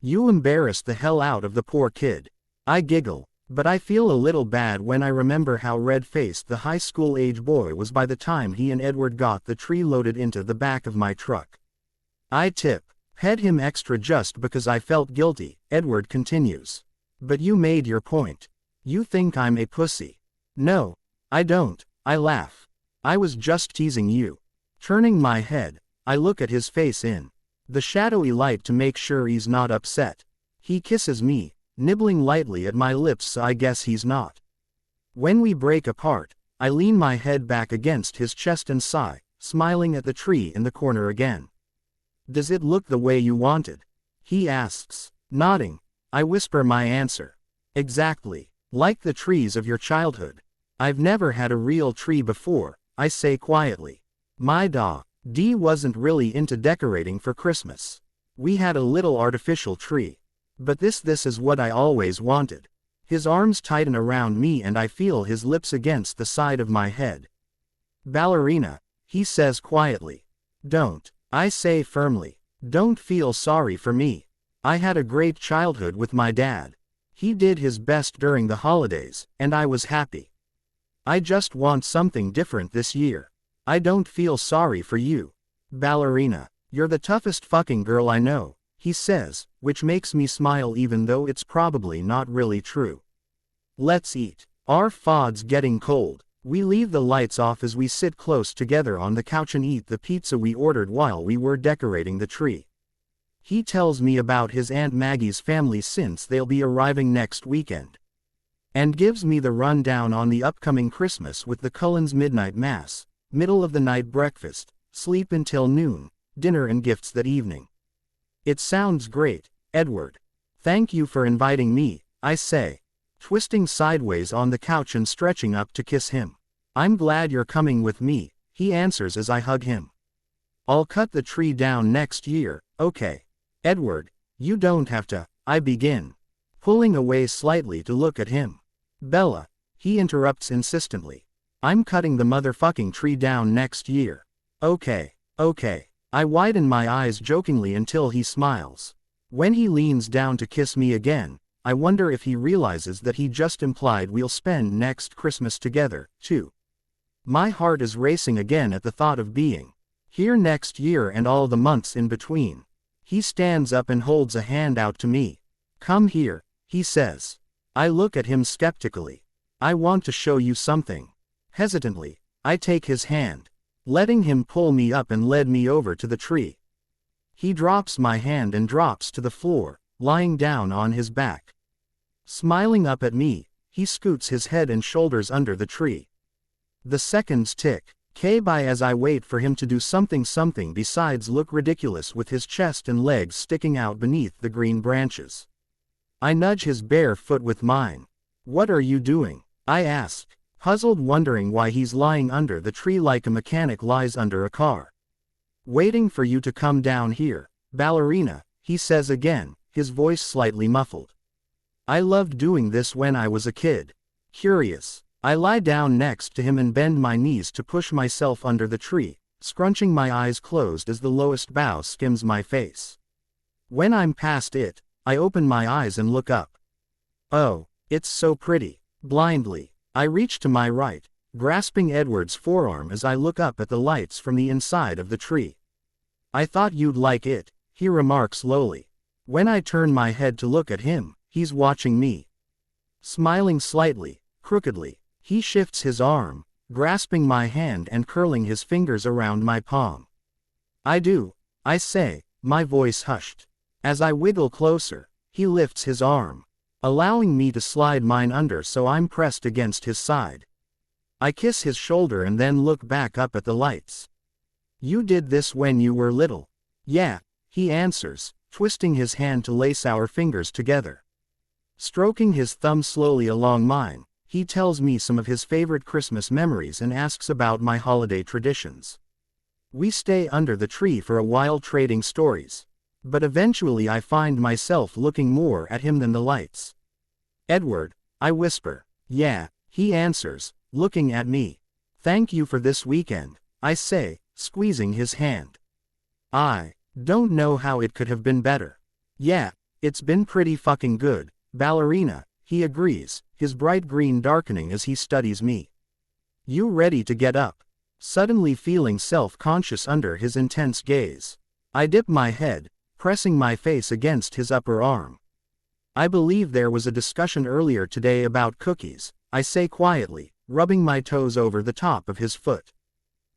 You embarrassed the hell out of the poor kid. I giggle, but I feel a little bad when I remember how red-faced the high school age boy was by the time he and Edward got the tree loaded into the back of my truck. I tip. Pet him extra just because I felt guilty, Edward continues. But you made your point. You think I'm a pussy. No, I don't, I laugh. I was just teasing you. Turning my head, I look at his face in the shadowy light to make sure he's not upset. He kisses me, nibbling lightly at my lips, so I guess he's not. When we break apart, I lean my head back against his chest and sigh, smiling at the tree in the corner again. Does it look the way you wanted? He asks. Nodding, I whisper my answer. Exactly. Like the trees of your childhood. I've never had a real tree before, I say quietly. My D wasn't really into decorating for Christmas. We had a little artificial tree. But this is what I always wanted. His arms tighten around me and I feel his lips against the side of my head. Ballerina, he says quietly. Don't, I say firmly. Don't feel sorry for me. I had a great childhood with my dad. He did his best during the holidays, and I was happy. I just want something different this year. I don't feel sorry for you. Ballerina, you're the toughest fucking girl I know, he says, which makes me smile even though it's probably not really true. Let's eat. Our food's getting cold. We leave the lights off as we sit close together on the couch and eat the pizza we ordered while we were decorating the tree. He tells me about his Aunt Maggie's family since they'll be arriving next weekend. And gives me the rundown on the upcoming Christmas with the Cullen's midnight mass, middle of the night breakfast, sleep until noon, dinner and gifts that evening. It sounds great, Edward. Thank you for inviting me, I say, twisting sideways on the couch and stretching up to kiss him. I'm glad you're coming with me, he answers as I hug him. I'll cut the tree down next year, okay. Edward, you don't have to, I begin, pulling away slightly to look at him. Bella, he interrupts insistently. I'm cutting the motherfucking tree down next year. Okay. I widen my eyes jokingly until he smiles. When he leans down to kiss me again, I wonder if he realizes that he just implied we'll spend next Christmas together, too. My heart is racing again at the thought of being here next year and all the months in between. He stands up and holds a hand out to me. Come here, he says. I look at him skeptically. I want to show you something. Hesitantly, I take his hand, letting him pull me up and lead me over to the tree. He drops my hand and drops to the floor, lying down on his back. Smiling up at me, he scoots his head and shoulders under the tree. The seconds tick by as I wait for him to do something besides look ridiculous with his chest and legs sticking out beneath the green branches. I nudge his bare foot with mine. What are you doing? I ask, puzzled, wondering why he's lying under the tree like a mechanic lies under a car. Waiting for you to come down here, ballerina, he says again, his voice slightly muffled. I loved doing this when I was a kid. Curious. I lie down next to him and bend my knees to push myself under the tree, scrunching my eyes closed as the lowest bough skims my face. When I'm past it, I open my eyes and look up. Oh, it's so pretty. Blindly, I reach to my right, grasping Edward's forearm as I look up at the lights from the inside of the tree. I thought you'd like it, he remarks lowly. When I turn my head to look at him, he's watching me. Smiling slightly, crookedly, he shifts his arm, grasping my hand and curling his fingers around my palm. I do, I say, my voice hushed. As I wiggle closer, he lifts his arm, allowing me to slide mine under so I'm pressed against his side. I kiss his shoulder and then look back up at the lights. You did this when you were little. Yeah, he answers, twisting his hand to lace our fingers together. Stroking his thumb slowly along mine, he tells me some of his favorite Christmas memories and asks about my holiday traditions. We stay under the tree for a while trading stories. But eventually I find myself looking more at him than the lights. Edward, I whisper. Yeah, he answers, looking at me. Thank you for this weekend, I say, squeezing his hand. I don't know how it could have been better. Yeah, it's been pretty fucking good, ballerina, he agrees, his bright green darkening as he studies me. You ready to get up? Suddenly feeling self-conscious under his intense gaze. I dip my head, pressing my face against his upper arm. I believe there was a discussion earlier today about cookies, I say quietly, rubbing my toes over the top of his foot.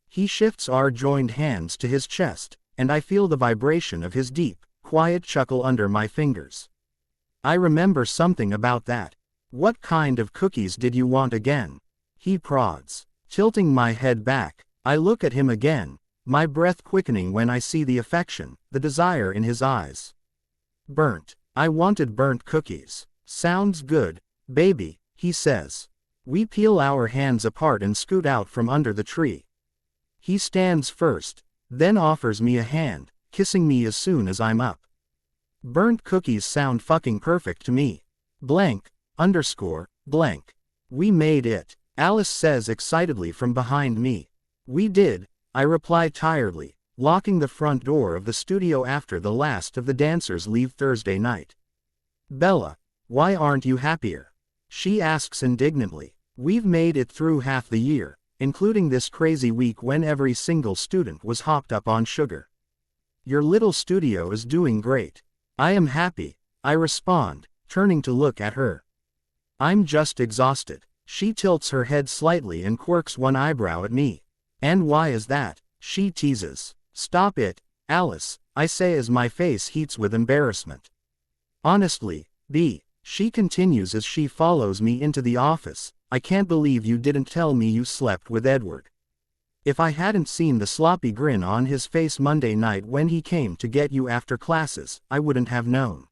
He shifts our joined hands to his chest, and I feel the vibration of his deep, quiet chuckle under my fingers. I remember something about that. What kind of cookies did you want again? He prods. Tilting my head back, I look at him again, my breath quickening when I see the affection, the desire in his eyes. Burnt. I wanted burnt cookies. Sounds good, baby, he says. We peel our hands apart and scoot out from under the tree. He stands first, then offers me a hand, kissing me as soon as I'm up. Burnt cookies sound fucking perfect to me. Blank, underscore, blank. We made it, Alice says excitedly from behind me. We did, I reply tiredly, locking the front door of the studio after the last of the dancers leave Thursday night. Bella, why aren't you happier? She asks indignantly. We've made it through half the year, including this crazy week when every single student was hopped up on sugar. Your little studio is doing great. I am happy, I respond, turning to look at her. I'm just exhausted. She tilts her head slightly and quirks one eyebrow at me. And why is that? She teases. Stop it, Alice, I say as my face heats with embarrassment. Honestly, B, she continues as she follows me into the office, I can't believe you didn't tell me you slept with Edward. If I hadn't seen the sloppy grin on his face Monday night when he came to get you after classes, I wouldn't have known.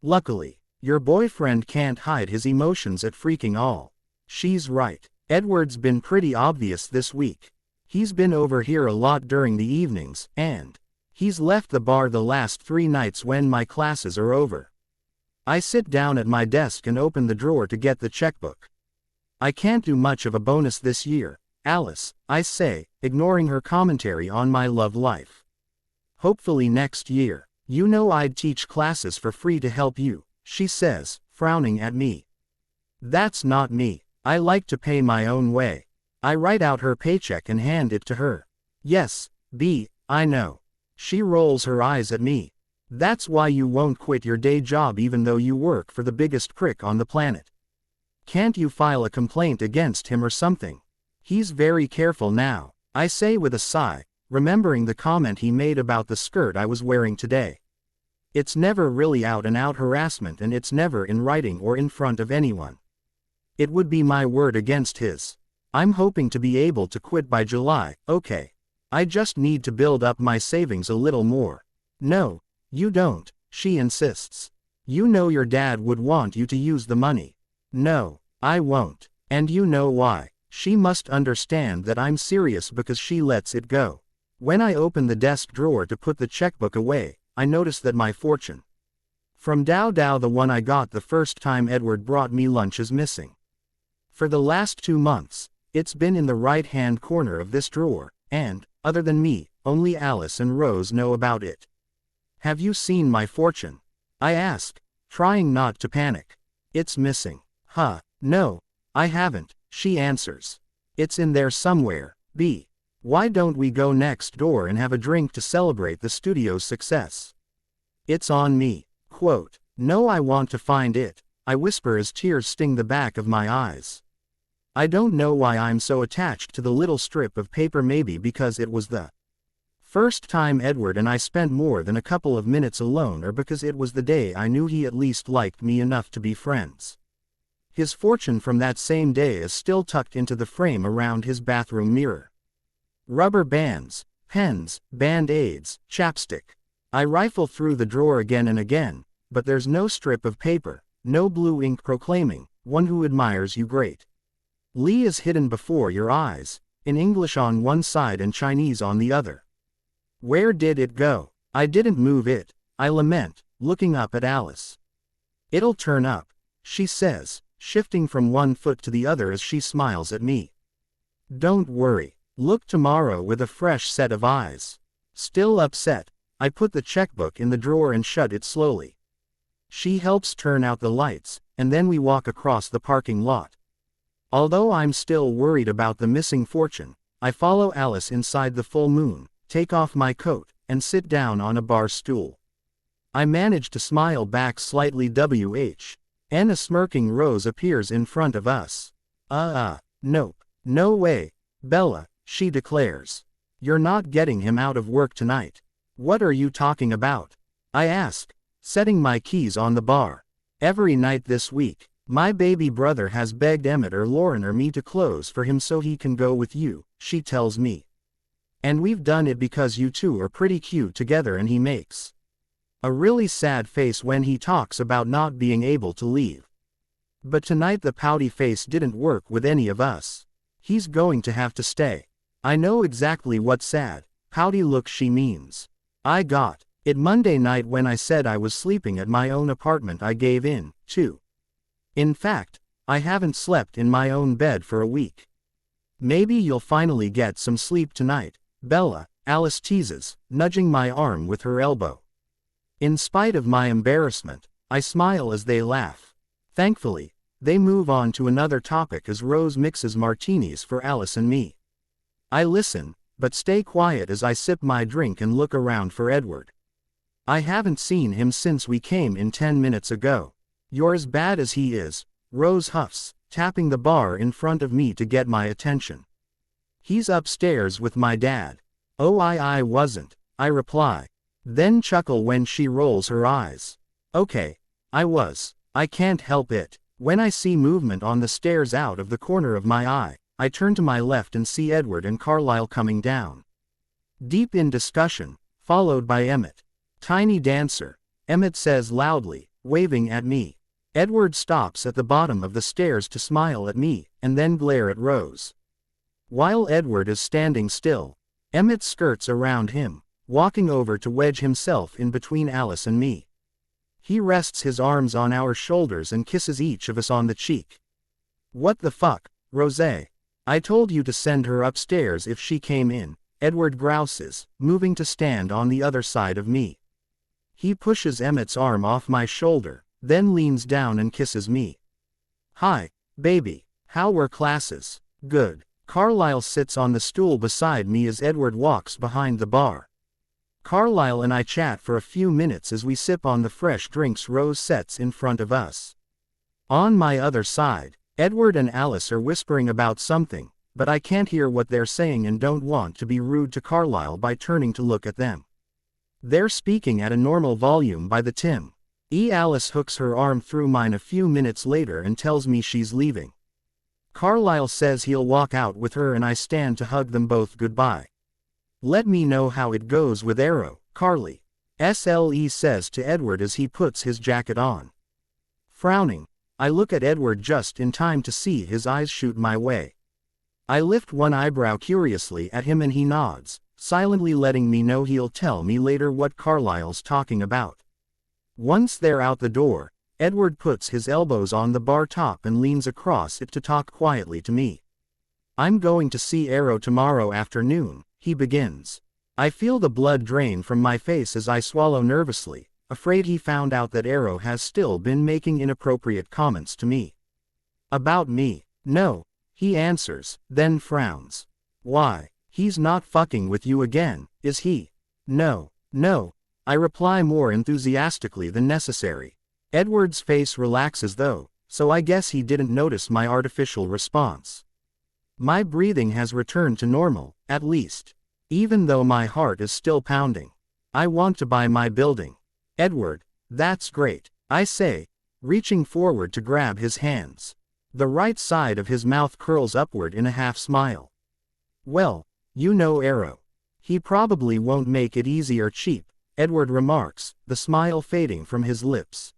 Luckily, your boyfriend can't hide his emotions at freaking all. She's right. Edward's been pretty obvious this week. He's been over here a lot during the evenings, and he's left the bar the last 3 nights when my classes are over. I sit down at my desk and open the drawer to get the checkbook. I can't do much of a bonus this year, Alice, I say, ignoring her commentary on my love life. Hopefully next year. You know I'd teach classes for free to help you, she says, frowning at me. That's not me. I like to pay my own way. I write out her paycheck and hand it to her. Yes, B, I know. She rolls her eyes at me. That's why you won't quit your day job even though you work for the biggest prick on the planet. Can't you file a complaint against him or something? He's very careful now, I say with a sigh, remembering the comment he made about the skirt I was wearing today. It's never really out-and-out harassment and it's never in writing or in front of anyone. It would be my word against his. I'm hoping to be able to quit by July, okay. I just need to build up my savings a little more. No, you don't, she insists. You know your dad would want you to use the money. No, I won't. And you know why. She must understand that I'm serious because she lets it go. When I open the desk drawer to put the checkbook away, I notice that my fortune from Dow Dow, the one I got the first time Edward brought me lunch, is missing. For the last 2 months, it's been in the right-hand corner of this drawer, and, other than me, only Alice and Rose know about it. Have you seen my fortune? I ask, trying not to panic. It's missing. Huh, no, I haven't, she answers. It's in there somewhere, B. Why don't we go next door and have a drink to celebrate the studio's success? It's on me. Quote, no, I want to find it, I whisper as tears sting the back of my eyes. I don't know why I'm so attached to the little strip of paper, maybe because it was the first time Edward and I spent more than a couple of minutes alone, or because it was the day I knew he at least liked me enough to be friends. His fortune from that same day is still tucked into the frame around his bathroom mirror. Rubber bands, pens, band-aids, chapstick. I rifle through the drawer again and again, but there's no strip of paper, no blue ink proclaiming, "One who admires you great. Lee is hidden before your eyes, in English on one side and Chinese on the other." Where did it go? I didn't move it, I lament, looking up at Alice. It'll turn up, she says, shifting from one foot to the other as she smiles at me. Don't worry, look tomorrow with a fresh set of eyes. Still upset, I put the checkbook in the drawer and shut it slowly. She helps turn out the lights, and then we walk across the parking lot. Although I'm still worried about the missing fortune, I follow Alice inside the full moon, take off my coat, and sit down on a bar stool. I manage to smile back slightly. And a smirking Rose appears in front of us. Nope. No way, Bella, she declares. You're not getting him out of work tonight. What are you talking about? I ask, setting my keys on the bar. Every night this week, my baby brother has begged Emmett or Lauren or me to close for him so he can go with you, she tells me. And we've done it because you two are pretty cute together, and he makes a really sad face when he talks about not being able to leave. But tonight the pouty face didn't work with any of us. He's going to have to stay. I know exactly what sad, pouty look she means. I got it Monday night when I said I was sleeping at my own apartment. I gave in, too. In fact, I haven't slept in my own bed for a week. Maybe you'll finally get some sleep tonight, Bella, Alice teases, nudging my arm with her elbow. In spite of my embarrassment, I smile as they laugh. Thankfully, they move on to another topic as Rose mixes martinis for Alice and me. I listen, but stay quiet as I sip my drink and look around for Edward. I haven't seen him since we came in 10 minutes ago. You're as bad as he is, Rose huffs, tapping the bar in front of me to get my attention. He's upstairs with my dad. Oh, I wasn't, I reply. Then chuckle when she rolls her eyes. Okay, I was. I can't help it. When I see movement on the stairs out of the corner of my eye, I turn to my left and see Edward and Carlisle coming down. Deep in discussion, followed by Emmett. Tiny dancer, Emmett says loudly, waving at me. Edward stops at the bottom of the stairs to smile at me, and then glare at Rose. While Edward is standing still, Emmett skirts around him, walking over to wedge himself in between Alice and me. He rests his arms on our shoulders and kisses each of us on the cheek. What the fuck, Rose? I told you to send her upstairs if she came in, Edward grouses, moving to stand on the other side of me. He pushes Emmett's arm off my shoulder, then leans down and kisses me. Hi, baby, how were classes? Good. Carlisle sits on the stool beside me as Edward walks behind the bar. Carlisle and I chat for a few minutes as we sip on the fresh drinks Rose sets in front of us. On my other side, Edward and Alice are whispering about something, but I can't hear what they're saying and don't want to be rude to Carlisle by turning to look at them. They're speaking at a normal volume by the time. Alice hooks her arm through mine a few minutes later and tells me she's leaving. Carlisle says he'll walk out with her and I stand to hug them both goodbye. Let me know how it goes with Arrow, Carly. SLE says to Edward as he puts his jacket on. Frowning, I look at Edward just in time to see his eyes shoot my way. I lift one eyebrow curiously at him and he nods, silently letting me know he'll tell me later what Carlisle's talking about. Once they're out the door, Edward puts his elbows on the bar top and leans across it to talk quietly to me. I'm going to see Arrow tomorrow afternoon, he begins. I feel the blood drain from my face as I swallow nervously, afraid he found out that Arrow has still been making inappropriate comments to me. About me? No, he answers, then frowns. Why, he's not fucking with you again, is he? No, I reply more enthusiastically than necessary. Edward's face relaxes though, so I guess he didn't notice my artificial response. My breathing has returned to normal, at least. Even though my heart is still pounding. I want to buy my building. Edward, that's great, I say, reaching forward to grab his hands. The right side of his mouth curls upward in a half smile. Well, you know Arrow. He probably won't make it easy or cheap, Edward remarks, the smile fading from his lips.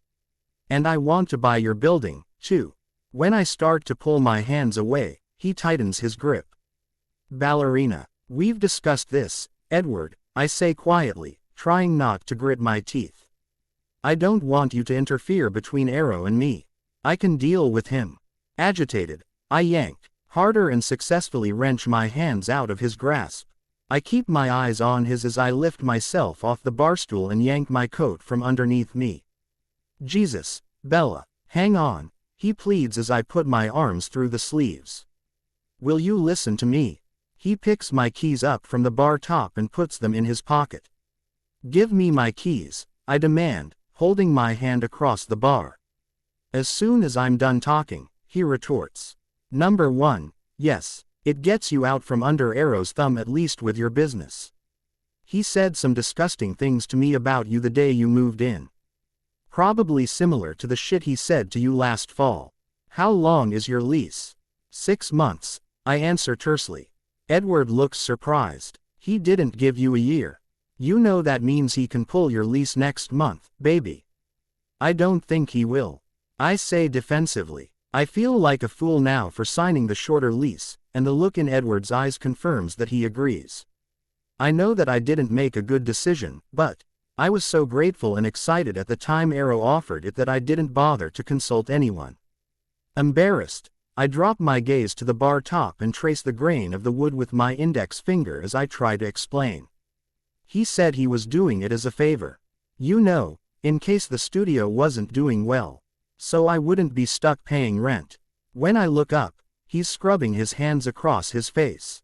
And I want to buy your building, too. When I start to pull my hands away, he tightens his grip. Ballerina. We've discussed this, Edward, I say quietly, trying not to grit my teeth. I don't want you to interfere between Arrow and me. I can deal with him. Agitated, I yank harder and successfully wrench my hands out of his grasp. I keep my eyes on his as I lift myself off the barstool and yank my coat from underneath me. Jesus, Bella, hang on, he pleads as I put my arms through the sleeves. Will you listen to me? He picks my keys up from the bar top and puts them in his pocket. Give me my keys, I demand, holding my hand across the bar. As soon as I'm done talking, he retorts. Number 1, yes, it gets you out from under Arrow's thumb at least with your business. He said some disgusting things to me about you the day you moved in. Probably similar to the shit he said to you last fall. How long is your lease? 6 months, I answer tersely. Edward looks surprised. He didn't give you a year. You know that means he can pull your lease next month, baby. I don't think he will. I say defensively. I feel like a fool now for signing the shorter lease, and the look in Edward's eyes confirms that he agrees. I know that I didn't make a good decision, but I was so grateful and excited at the time Arrow offered it that I didn't bother to consult anyone. Embarrassed, I drop my gaze to the bar top and trace the grain of the wood with my index finger as I try to explain. He said he was doing it as a favor. You know, in case the studio wasn't doing well. So I wouldn't be stuck paying rent. When I look up, he's scrubbing his hands across his face.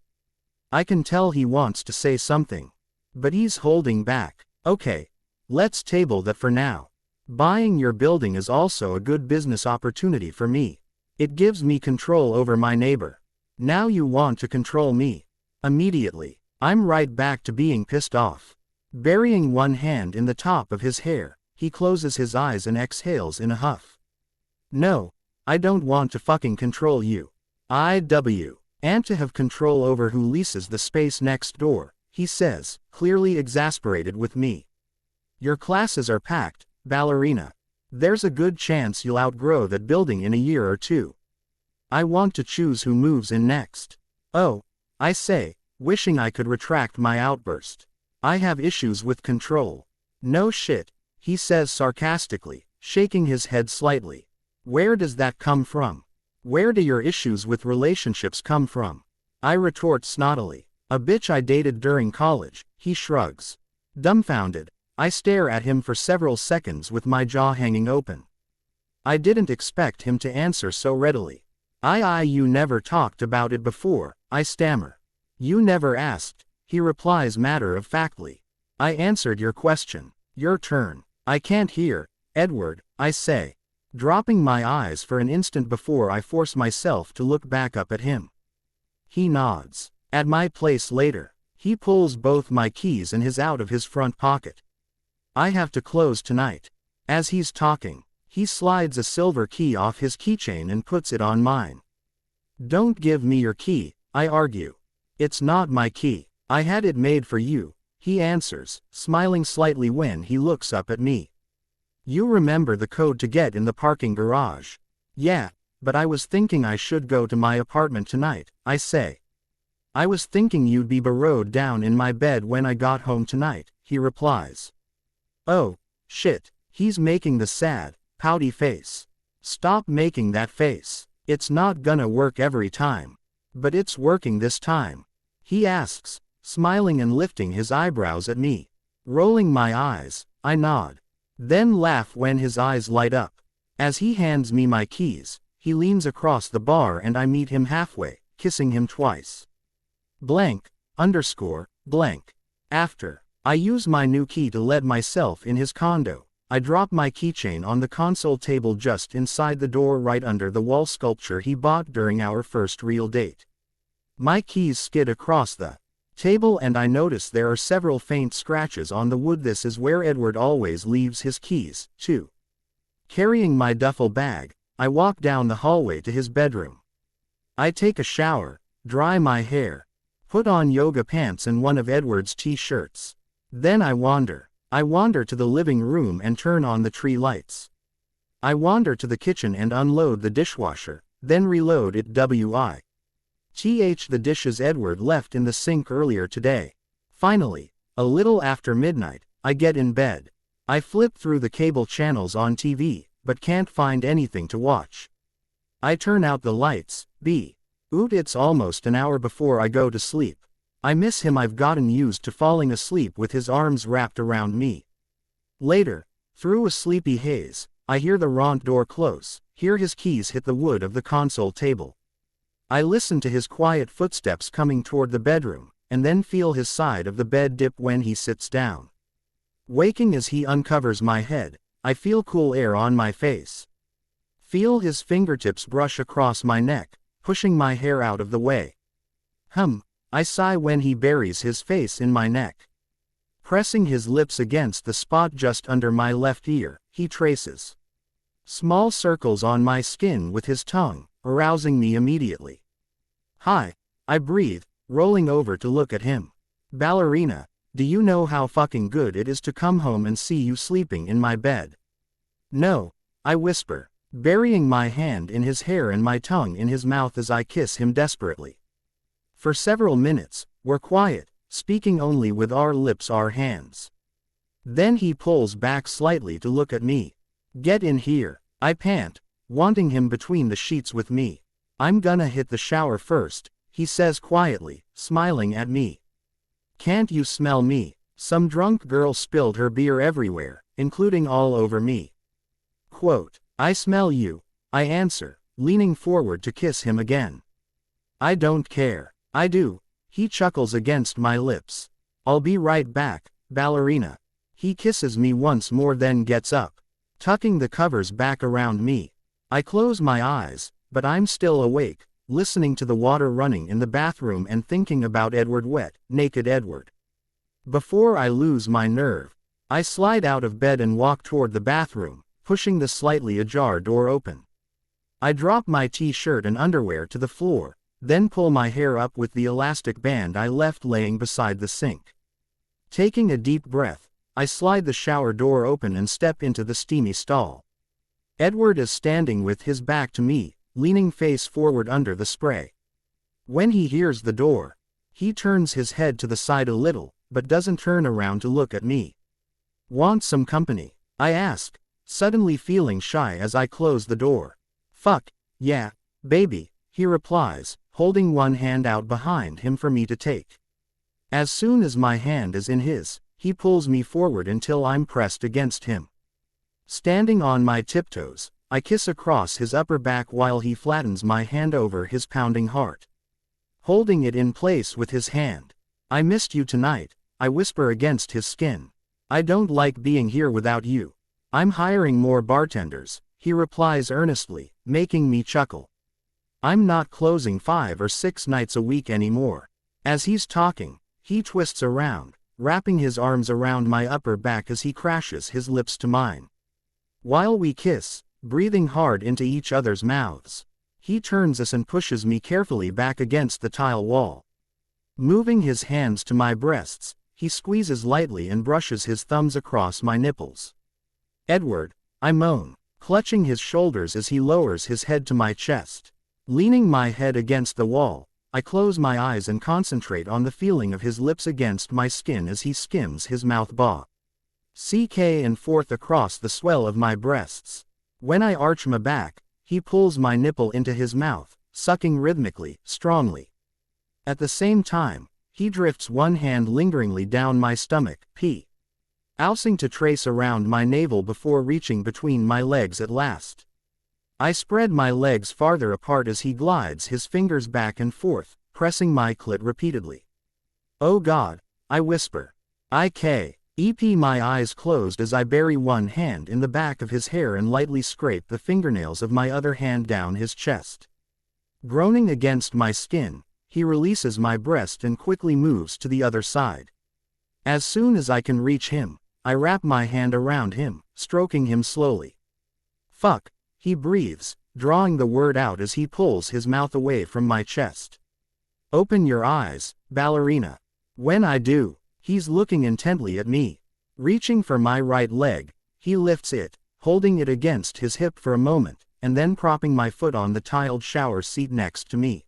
I can tell he wants to say something. But he's holding back. Okay, let's table that for now. Buying your building is also a good business opportunity for me. It gives me control over my neighbor. Now you want to control me. Immediately, I'm right back to being pissed off. Burying one hand in the top of his hair, he closes his eyes and exhales in a huff. No, I don't want to fucking control you. And to have control over who leases the space next door, he says, clearly exasperated with me. Your classes are packed, ballerina. There's a good chance you'll outgrow that building in a year or two. I want to choose who moves in next. Oh, I say, wishing I could retract my outburst. I have issues with control. No shit, he says sarcastically, shaking his head slightly. Where does that come from? Where do your issues with relationships come from? I retort snottily. A bitch I dated during college, he shrugs. Dumbfounded, I stare at him for several seconds with my jaw hanging open. I didn't expect him to answer so readily. You never talked about it before, I stammer. You never asked, he replies matter-of-factly. I answered your question. Your turn. I can't hear, Edward, I say, dropping my eyes for an instant before I force myself to look back up at him. He nods. At my place later, he pulls both my keys and his out of his front pocket. I have to close tonight. As he's talking, he slides a silver key off his keychain and puts it on mine. Don't give me your key, I argue. It's not my key. I had it made for you, he answers, smiling slightly when he looks up at me. You remember the code to get in the parking garage. Yeah, but I was thinking I should go to my apartment tonight, I say. I was thinking you'd be burrowed down in my bed when I got home tonight, he replies. Oh, shit, he's making the sad, pouty face. Stop making that face. It's not gonna work every time. But it's working this time. He asks, smiling and lifting his eyebrows at me. Rolling my eyes, I nod. Then laugh when his eyes light up. As he hands me my keys, he leans across the bar and I meet him halfway, kissing him twice. Blank, underscore, blank. After, I use my new key to let myself in his condo. I drop my keychain on the console table just inside the door right under the wall sculpture he bought during our first real date. My keys skid across the table and I notice there are several faint scratches on the wood. This is where Edward always leaves his keys, too. Carrying my duffel bag, I walk down the hallway to his bedroom. I take a shower, dry my hair, put on yoga pants and one of Edward's t-shirts. Then I wander to the living room and turn on the tree lights. I wander to the kitchen and unload the dishwasher, then reload it. The dishes Edward left in the sink earlier today. Finally, a little after midnight, I get in bed. I flip through the cable channels on TV, but can't find anything to watch. I turn out the lights. It's almost an hour before I go to sleep. I miss him. I've gotten used to falling asleep with his arms wrapped around me. Later, through a sleepy haze, I hear the front door close, hear his keys hit the wood of the console table. I listen to his quiet footsteps coming toward the bedroom, and then feel his side of the bed dip when he sits down. Waking as he uncovers my head, I feel cool air on my face. Feel his fingertips brush across my neck, pushing my hair out of the way. I sigh when he buries his face in my neck. Pressing his lips against the spot just under my left ear, he traces small circles on my skin with his tongue, arousing me immediately. "Hi," I breathe, rolling over to look at him. "Ballerina, do you know how fucking good it is to come home and see you sleeping in my bed?" "No," I whisper, burying my hand in his hair and my tongue in his mouth as I kiss him desperately. For several minutes, we're quiet, speaking only with our lips, our hands. Then he pulls back slightly to look at me. "Get in here," I pant, wanting him between the sheets with me. "I'm gonna hit the shower first," he says quietly, smiling at me. "Can't you smell me?" Some drunk girl spilled her beer everywhere, including all over me. Quote, "I smell you," I answer, leaning forward to kiss him again. "I don't care." "I do." He chuckles against my lips. "I'll be right back, ballerina." He kisses me once more, then gets up, tucking the covers back around me. I close my eyes, but I'm still awake, listening to the water running in the bathroom and thinking about Edward, wet, naked Edward. Before I lose my nerve, I slide out of bed and walk toward the bathroom, pushing the slightly ajar door open. I drop my t-shirt and underwear to the floor, then pull my hair up with the elastic band I left laying beside the sink. Taking a deep breath, I slide the shower door open and step into the steamy stall. Edward is standing with his back to me, leaning face forward under the spray. When he hears the door, he turns his head to the side a little, but doesn't turn around to look at me. "Want some company?" I ask, suddenly feeling shy as I close the door. "Fuck, yeah, baby," he replies, holding one hand out behind him for me to take. As soon as my hand is in his, he pulls me forward until I'm pressed against him. Standing on my tiptoes, I kiss across his upper back while he flattens my hand over his pounding heart. Holding it in place with his hand. "I missed you tonight," I whisper against his skin. "I don't like being here without you." "I'm hiring more bartenders," he replies earnestly, making me chuckle. "I'm not closing 5 or 6 nights a week anymore." As he's talking, he twists around, wrapping his arms around my upper back as he crashes his lips to mine. While we kiss, breathing hard into each other's mouths, he turns us and pushes me carefully back against the tile wall. Moving his hands to my breasts, he squeezes lightly and brushes his thumbs across my nipples. "Edward," I moan, clutching his shoulders as he lowers his head to my chest. Leaning my head against the wall, I close my eyes and concentrate on the feeling of his lips against my skin as he skims his mouth back and forth across the swell of my breasts. When I arch my back, he pulls my nipple into his mouth, sucking rhythmically, strongly. At the same time, he drifts one hand lingeringly down my stomach, ousing to trace around my navel before reaching between my legs at last. I spread my legs farther apart as he glides his fingers back and forth, pressing my clit repeatedly. "Oh God," I whisper. My eyes closed as I bury one hand in the back of his hair and lightly scrape the fingernails of my other hand down his chest. Groaning against my skin, he releases my breast and quickly moves to the other side. As soon as I can reach him, I wrap my hand around him, stroking him slowly. "Fuck," he breathes, drawing the word out as he pulls his mouth away from my chest. "Open your eyes, ballerina." When I do, he's looking intently at me. Reaching for my right leg, he lifts it, holding it against his hip for a moment, and then propping my foot on the tiled shower seat next to me.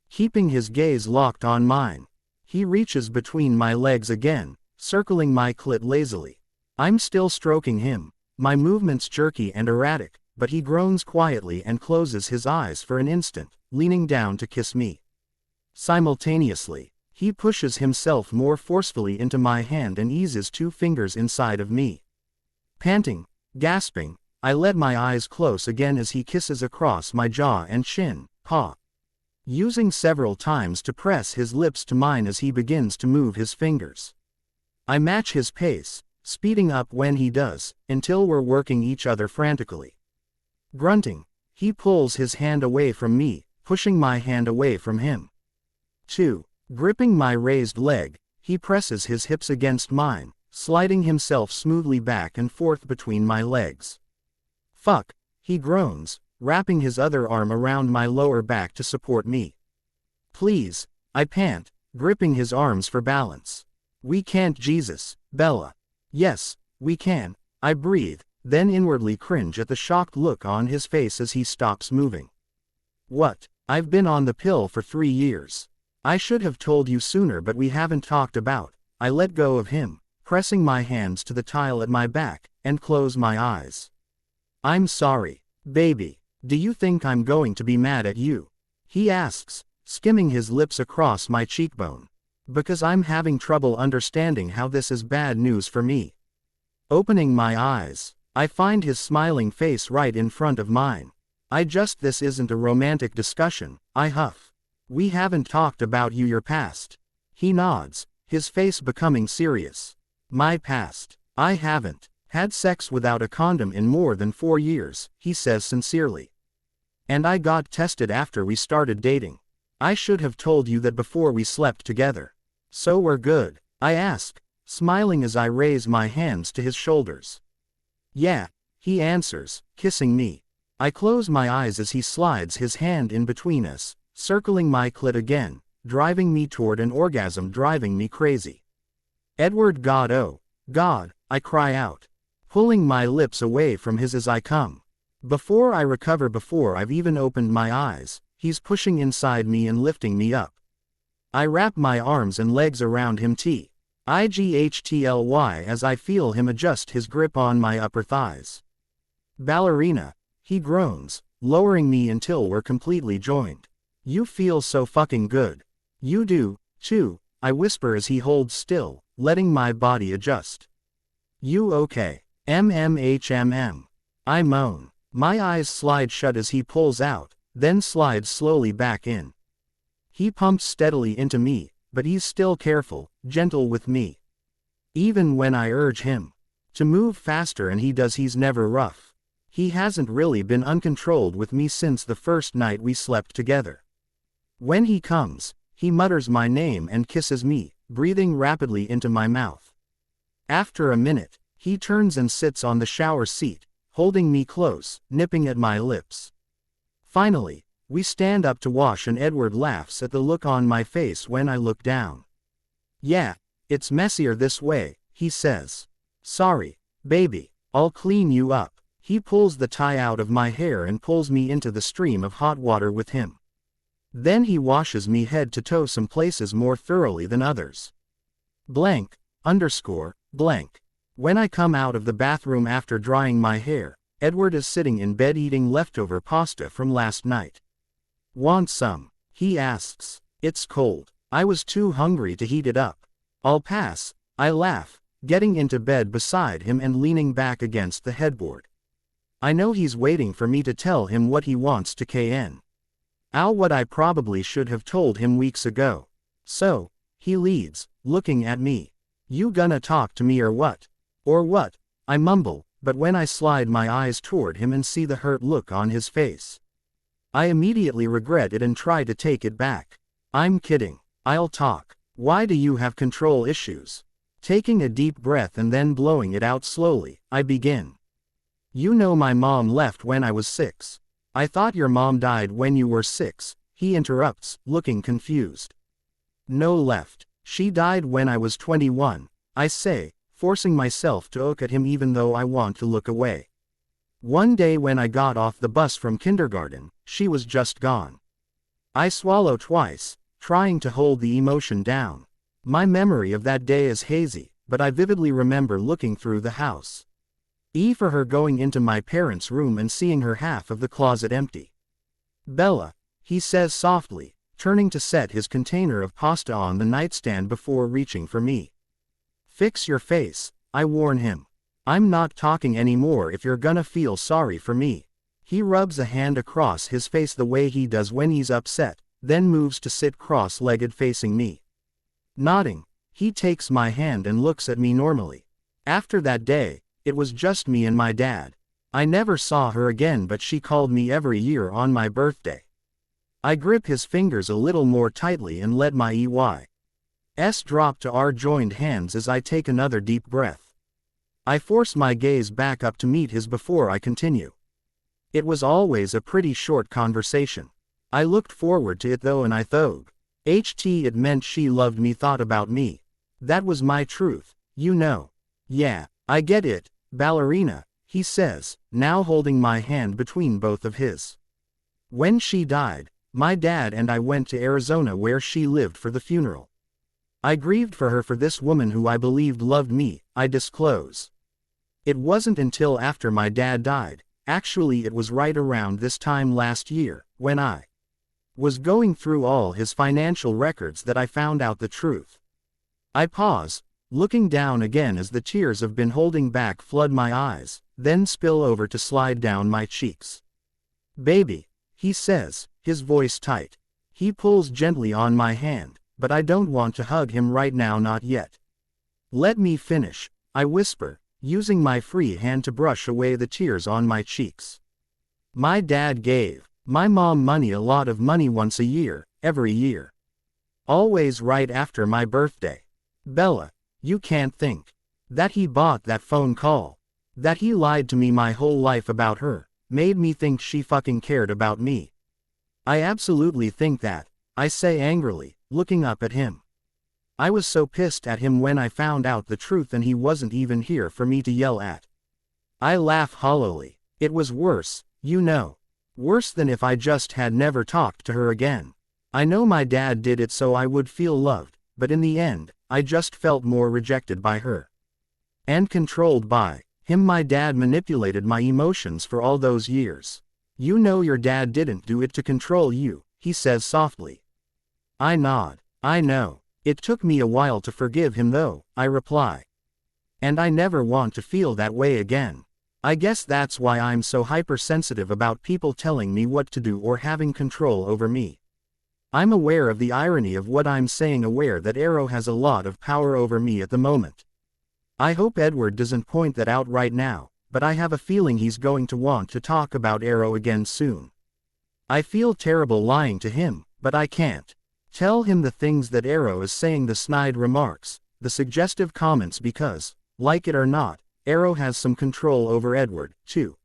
Keeping his gaze locked on mine, he reaches between my legs again, circling my clit lazily. I'm still stroking him, my movements jerky and erratic, but he groans quietly and closes his eyes for an instant, leaning down to kiss me. Simultaneously, he pushes himself more forcefully into my hand and eases 2 fingers inside of me. Panting, gasping, I let my eyes close again as he kisses across my jaw and chin, using several times to press his lips to mine as he begins to move his fingers. I match his pace, speeding up when he does, until we're working each other frantically. Grunting, he pulls his hand away from me, pushing my hand away from him. 2. Gripping my raised leg, he presses his hips against mine, sliding himself smoothly back and forth between my legs. Fuck, he groans, wrapping his other arm around my lower back to support me. Please, I pant, gripping his arms for balance. We can't, Jesus, Bella. Yes, we can, I breathe, then inwardly cringe at the shocked look on his face as he stops moving. What? I've been on the pill for 3 years. I should have told you sooner, but we haven't talked about. I let go of him, pressing my hands to the tile at my back, and close my eyes. I'm sorry, baby. Do you think I'm going to be mad at you? He asks, skimming his lips across my cheekbone. Because I'm having trouble understanding how this is bad news for me. Opening my eyes, I find his smiling face right in front of mine. This isn't a romantic discussion, I huff. We haven't talked about your past. He nods, his face becoming serious. My past. I haven't had sex without a condom in more than 4 years, he says sincerely. And I got tested after we started dating. I should have told you that before we slept together. So we're good, I ask, smiling as I raise my hands to his shoulders. Yeah, he answers, kissing me. I close my eyes as he slides his hand in between us, circling my clit again, driving me toward an orgasm, driving me crazy. Edward, God, oh, God, I cry out, pulling my lips away from his as I come. Before I recover, before I've even opened my eyes, he's pushing inside me and lifting me up. I wrap my arms and legs around him tightly as I feel him adjust his grip on my upper thighs. Ballerina, he groans, lowering me until we're completely joined. You feel so fucking good. You do, too, I whisper as he holds still, letting my body adjust. You okay? MMHMM. I moan. My eyes slide shut as he pulls out, then slides slowly back in. He pumps steadily into me, but he's still careful, gentle with me. Even when I urge him to move faster and he does, he's never rough. He hasn't really been uncontrolled with me since the first night we slept together. When he comes, he mutters my name and kisses me, breathing rapidly into my mouth. After a minute, he turns and sits on the shower seat, holding me close, nipping at my lips. Finally, we stand up to wash and Edward laughs at the look on my face when I look down. Yeah, it's messier this way, he says. Sorry, baby, I'll clean you up. He pulls the tie out of my hair and pulls me into the stream of hot water with him. Then he washes me head to toe, some places more thoroughly than others. Blank. When I come out of the bathroom after drying my hair, Edward is sitting in bed eating leftover pasta from last night. Want some? He asks. It's cold. I was too hungry to heat it up. I'll pass, I laugh, getting into bed beside him and leaning back against the headboard. I know he's waiting for me to tell him what he wants to KN. What I probably should have told him weeks ago. So, he leads, looking at me. You gonna talk to me or what? Or what? I mumble, but when I slide my eyes toward him and see the hurt look on his face, I immediately regret it and try to take it back. I'm kidding. I'll talk. Why do you have control issues? Taking a deep breath and then blowing it out slowly, I begin. You know my mom left when I was 6. I thought your mom died when you were 6, he interrupts, looking confused. No, left. She died when I was 21, I say, forcing myself to look at him even though I want to look away. One day when I got off the bus from kindergarten, she was just gone. I swallow twice, trying to hold the emotion down. My memory of that day is hazy, but I vividly remember looking through the house. For her going into my parents' room and seeing her half of the closet empty. Bella, he says softly, turning to set his container of pasta on the nightstand before reaching for me. Fix your face, I warn him. I'm not talking anymore if you're gonna feel sorry for me. He rubs a hand across his face the way he does when he's upset, then moves to sit cross-legged facing me. Nodding, he takes my hand and looks at me normally. After that day, it was just me and my dad. I never saw her again, but she called me every year on my birthday. I grip his fingers a little more tightly and let my EY's drop to our joined hands as I take another deep breath. I force my gaze back up to meet his before I continue. It was always a pretty short conversation. I looked forward to it though, and I thought, it meant she loved me, thought about me. That was my truth, you know. Yeah, I get it, ballerina, he says, now holding my hand between both of his. When she died, my dad and I went to Arizona where she lived for the funeral. I grieved for her, for this woman who I believed loved me, I disclose. It wasn't until after my dad died, actually it was right around this time last year, when I was going through all his financial records, that I found out the truth. I pause, looking down again as the tears I've been holding back flood my eyes, then spill over to slide down my cheeks. Baby, he says, his voice tight. He pulls gently on my hand, but I don't want to hug him right now, not yet. Let me finish, I whisper, using my free hand to brush away the tears on my cheeks. My dad gave my mom money, a lot of money, once a year, every year. Always right after my birthday. Bella, you can't think. That he bought that phone call. That he lied to me my whole life about her, made me think she fucking cared about me. I absolutely think that, I say angrily, looking up at him. I was so pissed at him when I found out the truth, and he wasn't even here for me to yell at. I laugh hollowly. It was worse, you know. Worse than if I just had never talked to her again. I know my dad did it so I would feel loved, but in the end, I just felt more rejected by her. And controlled by him. My dad manipulated my emotions for all those years. You know your dad didn't do it to control you, he says softly. I nod. I know. It took me a while to forgive him though, I reply. And I never want to feel that way again. I guess that's why I'm so hypersensitive about people telling me what to do or having control over me. I'm aware of the irony of what I'm saying, aware that Arrow has a lot of power over me at the moment. I hope Edward doesn't point that out right now, but I have a feeling he's going to want to talk about Arrow again soon. I feel terrible lying to him, but I can't tell him the things that Arrow is saying, the snide remarks, the suggestive comments, because, like it or not, Arrow has some control over Edward, too.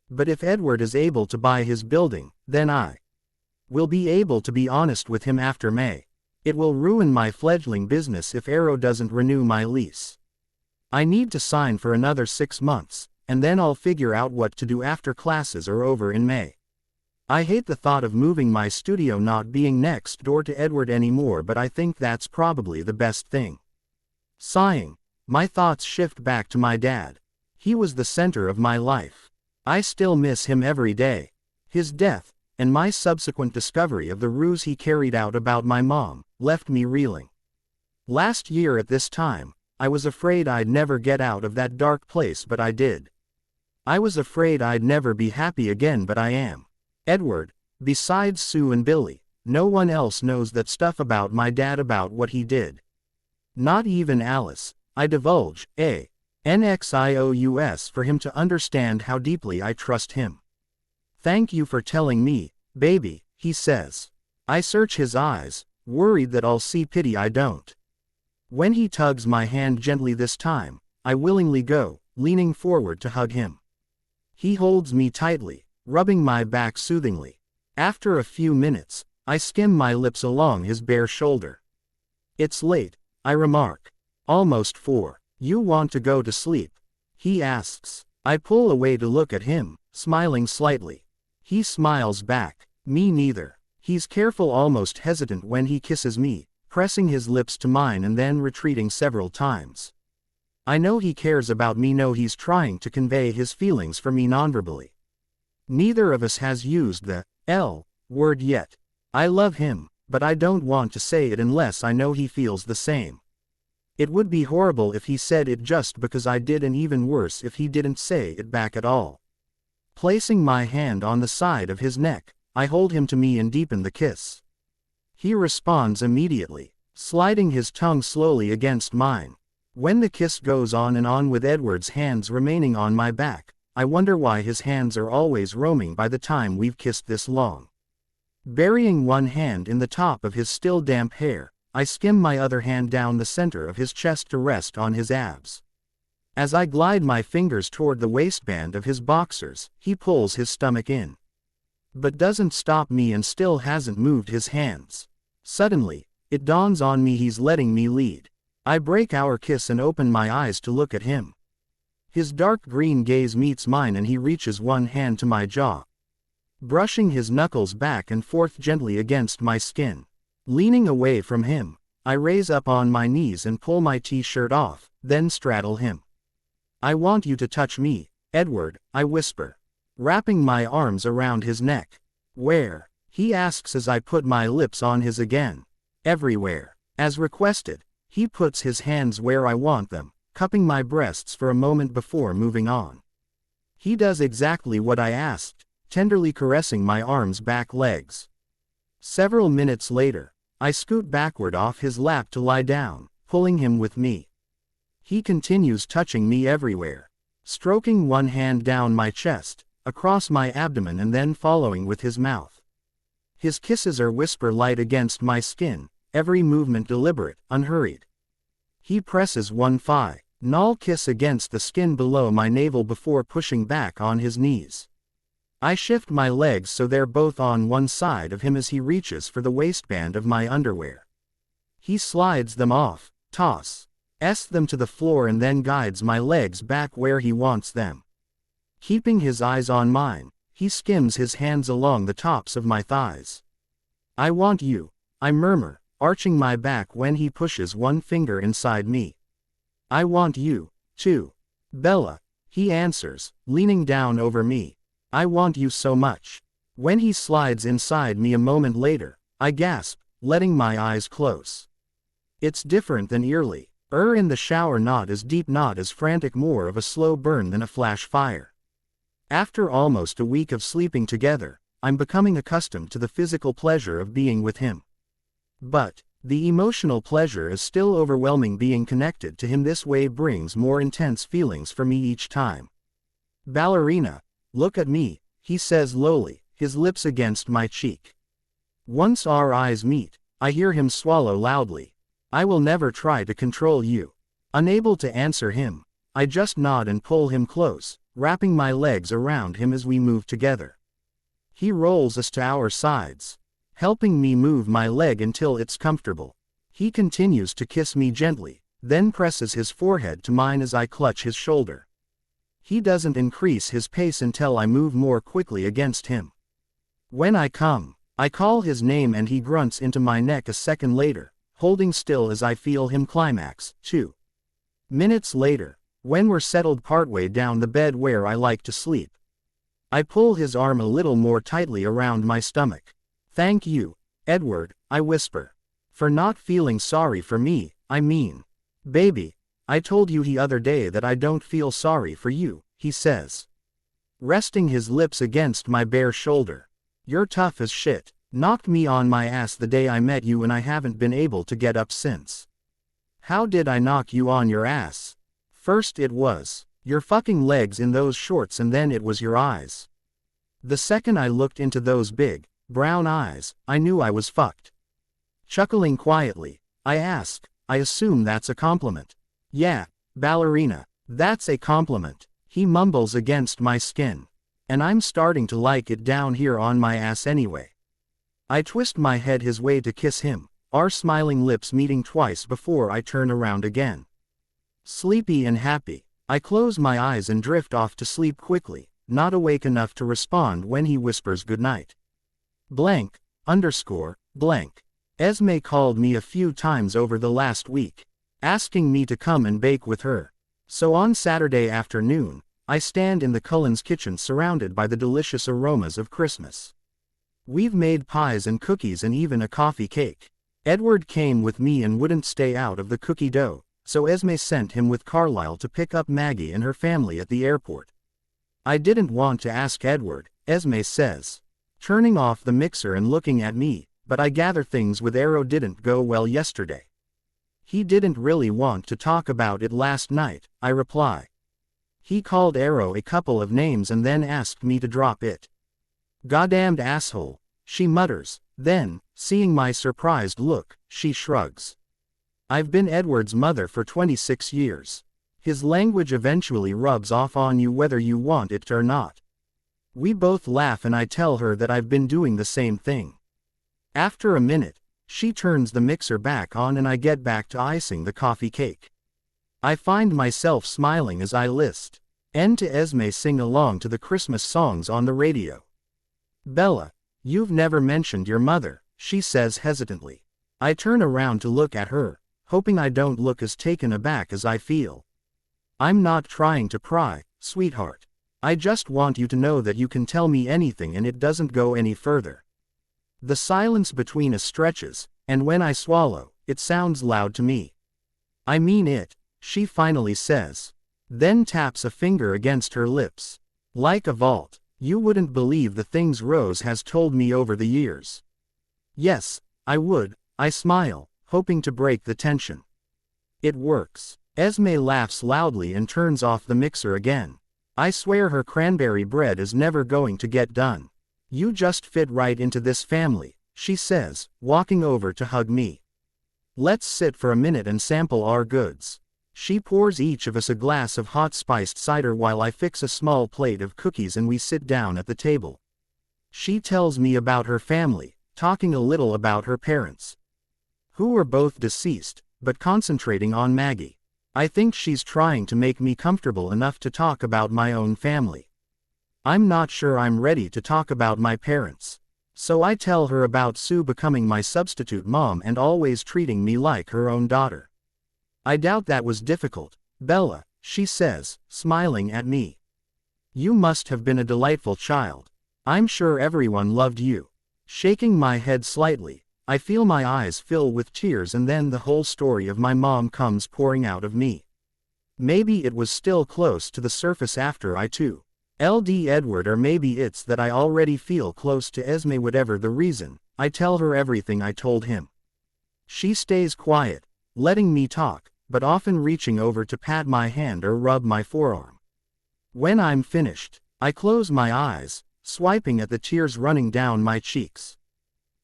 But if Edward is able to buy his building, then I will be able to be honest with him after May. It will ruin my fledgling business if Arrow doesn't renew my lease. I need to sign for another 6 months, and then I'll figure out what to do after classes are over in May. I hate the thought of moving my studio not being next door to Edward anymore, but I think that's probably the best thing. Sighing, my thoughts shift back to my dad. He was the center of my life. I still miss him every day. His death, and my subsequent discovery of the ruse he carried out about my mom, left me reeling. Last year at this time, I was afraid I'd never get out of that dark place, but I did. I was afraid I'd never be happy again, but I am. Edward, besides Sue and Billy, no one else knows that stuff about my dad, about what he did. Not even Alice. I divulge NXIOUS for him to understand how deeply I trust him. Thank you for telling me, baby, he says. I search his eyes, worried that I'll see pity. I don't. When he tugs my hand gently this time, I willingly go, leaning forward to hug him. He holds me tightly, rubbing my back soothingly. After a few minutes, I skim my lips along his bare shoulder. It's late, I remark. Almost 4. You want to go to sleep? He asks. I pull away to look at him, smiling slightly. He smiles back. Me neither. He's careful, almost hesitant when he kisses me, pressing his lips to mine and then retreating several times. I know he cares about me, know he's trying to convey his feelings for me nonverbally. Neither of us has used the L word yet. I love him, but I don't want to say it unless I know he feels the same. It would be horrible if he said it just because I did, and even worse if he didn't say it back at all. Placing my hand on the side of his neck, I hold him to me and deepen the kiss. He responds immediately, sliding his tongue slowly against mine. When the kiss goes on and on with Edward's hands remaining on my back, I wonder why his hands are always roaming by the time we've kissed this long. Burying one hand in the top of his still damp hair, I skim my other hand down the center of his chest to rest on his abs. As I glide my fingers toward the waistband of his boxers, he pulls his stomach in. But doesn't stop me and still hasn't moved his hands. Suddenly, it dawns on me he's letting me lead. I break our kiss and open my eyes to look at him. His dark green gaze meets mine and he reaches one hand to my jaw, brushing his knuckles back and forth gently against my skin. Leaning away from him, I raise up on my knees and pull my t-shirt off, then straddle him. "I want you to touch me, Edward," I whisper, wrapping my arms around his neck. "Where?" he asks as I put my lips on his again. "Everywhere." As requested, he puts his hands where I want them, cupping my breasts for a moment before moving on. He does exactly what I asked, tenderly caressing my arms, back, legs. Several minutes later, I scoot backward off his lap to lie down, pulling him with me. He continues touching me everywhere, stroking one hand down my chest, across my abdomen and then following with his mouth. His kisses are whisper light against my skin, every movement deliberate, unhurried. He presses one final kiss against the skin below my navel before pushing back on his knees. I shift my legs so they're both on one side of him as he reaches for the waistband of my underwear. He slides them off, tosses them to the floor and then guides my legs back where he wants them. Keeping his eyes on mine, he skims his hands along the tops of my thighs. "I want you," I murmur, arching my back when he pushes one finger inside me. "I want you, too, Bella," he answers, leaning down over me. "I want you so much." When he slides inside me a moment later, I gasp, letting my eyes close. It's different than eerily. In the shower, not as deep, not as frantic, more of a slow burn than a flash fire. After almost a week of sleeping together, I'm becoming accustomed to the physical pleasure of being with him. But the emotional pleasure is still overwhelming. Being connected to him this way brings more intense feelings for me each time. "Ballerina, look at me," he says lowly, his lips against my cheek. Once our eyes meet, I hear him swallow loudly. "I will never try to control you." Unable to answer him, I just nod and pull him close, wrapping my legs around him as we move together. He rolls us to our sides, helping me move my leg until it's comfortable. He continues to kiss me gently, then presses his forehead to mine as I clutch his shoulder. He doesn't increase his pace until I move more quickly against him. When I come, I call his name and he grunts into my neck a second later, holding still as I feel him climax. 2 minutes later, when we're settled partway down the bed where I like to sleep, I pull his arm a little more tightly around my stomach. "Thank you, Edward," I whisper, "for not feeling sorry for me. I mean, baby, I told you the other day that I don't feel sorry for you," he says, resting his lips against my bare shoulder. "You're tough as shit. Knocked me on my ass the day I met you and I haven't been able to get up since." "How did I knock you on your ass?" "First it was your fucking legs in those shorts and then it was your eyes." The second I looked into those big, brown eyes, I knew I was fucked. Chuckling quietly, I ask, "I assume that's a compliment." "Yeah, ballerina, that's a compliment," he mumbles against my skin. "And I'm starting to like it down here on my ass anyway." I twist my head his way to kiss him, our smiling lips meeting twice before I turn around again. Sleepy and happy, I close my eyes and drift off to sleep quickly, not awake enough to respond when he whispers goodnight. Blank, _ blank. Esme called me a few times over the last week, asking me to come and bake with her. So on Saturday afternoon, I stand in the Cullen's kitchen surrounded by the delicious aromas of Christmas. We've made pies and cookies and even a coffee cake. Edward came with me and wouldn't stay out of the cookie dough, so Esme sent him with Carlisle to pick up Maggie and her family at the airport. "I didn't want to ask Edward," Esme says, turning off the mixer and looking at me, "but I gather things with Arrow didn't go well yesterday." He didn't really want to talk about it last night, I reply. He called Arrow a couple of names and then asked me to drop it. Goddamned asshole, she mutters, then, seeing my surprised look, she shrugs. I've been Edward's mother for 26 years. His language eventually rubs off on you whether you want it or not. We both laugh and I tell her that I've been doing the same thing. After a minute, she turns the mixer back on and I get back to icing the coffee cake. I find myself smiling as I list N to Esme sing along to the Christmas songs on the radio. Bella, you've never mentioned your mother, she says hesitantly. I turn around to look at her, hoping I don't look as taken aback as I feel. I'm not trying to pry, sweetheart. I just want you to know that you can tell me anything and it doesn't go any further. The silence between us stretches, and when I swallow, it sounds loud to me. I mean it, she finally says. Then taps a finger against her lips. Like a vault, you wouldn't believe the things Rose has told me over the years. Yes, I would, I smile, hoping to break the tension. It works. Esme laughs loudly and turns off the mixer again. I swear her cranberry bread is never going to get done. You just fit right into this family, she says, walking over to hug me. Let's sit for a minute and sample our goods. She pours each of us a glass of hot spiced cider while I fix a small plate of cookies and we sit down at the table. She tells me about her family, talking a little about her parents, who were both deceased, but concentrating on Maggie. I think she's trying to make me comfortable enough to talk about my own family. I'm not sure I'm ready to talk about my parents. So I tell her about Sue becoming my substitute mom and always treating me like her own daughter. I doubt that was difficult, Bella, she says, smiling at me. You must have been a delightful child. I'm sure everyone loved you. Shaking my head slightly, I feel my eyes fill with tears and then the whole story of my mom comes pouring out of me. Maybe it was still close to the surface after I too. LD Edward, or maybe it's that I already feel close to Esme. Whatever the reason, I tell her everything I told him. She stays quiet, letting me talk, but often reaching over to pat my hand or rub my forearm. When I'm finished, I close my eyes, swiping at the tears running down my cheeks.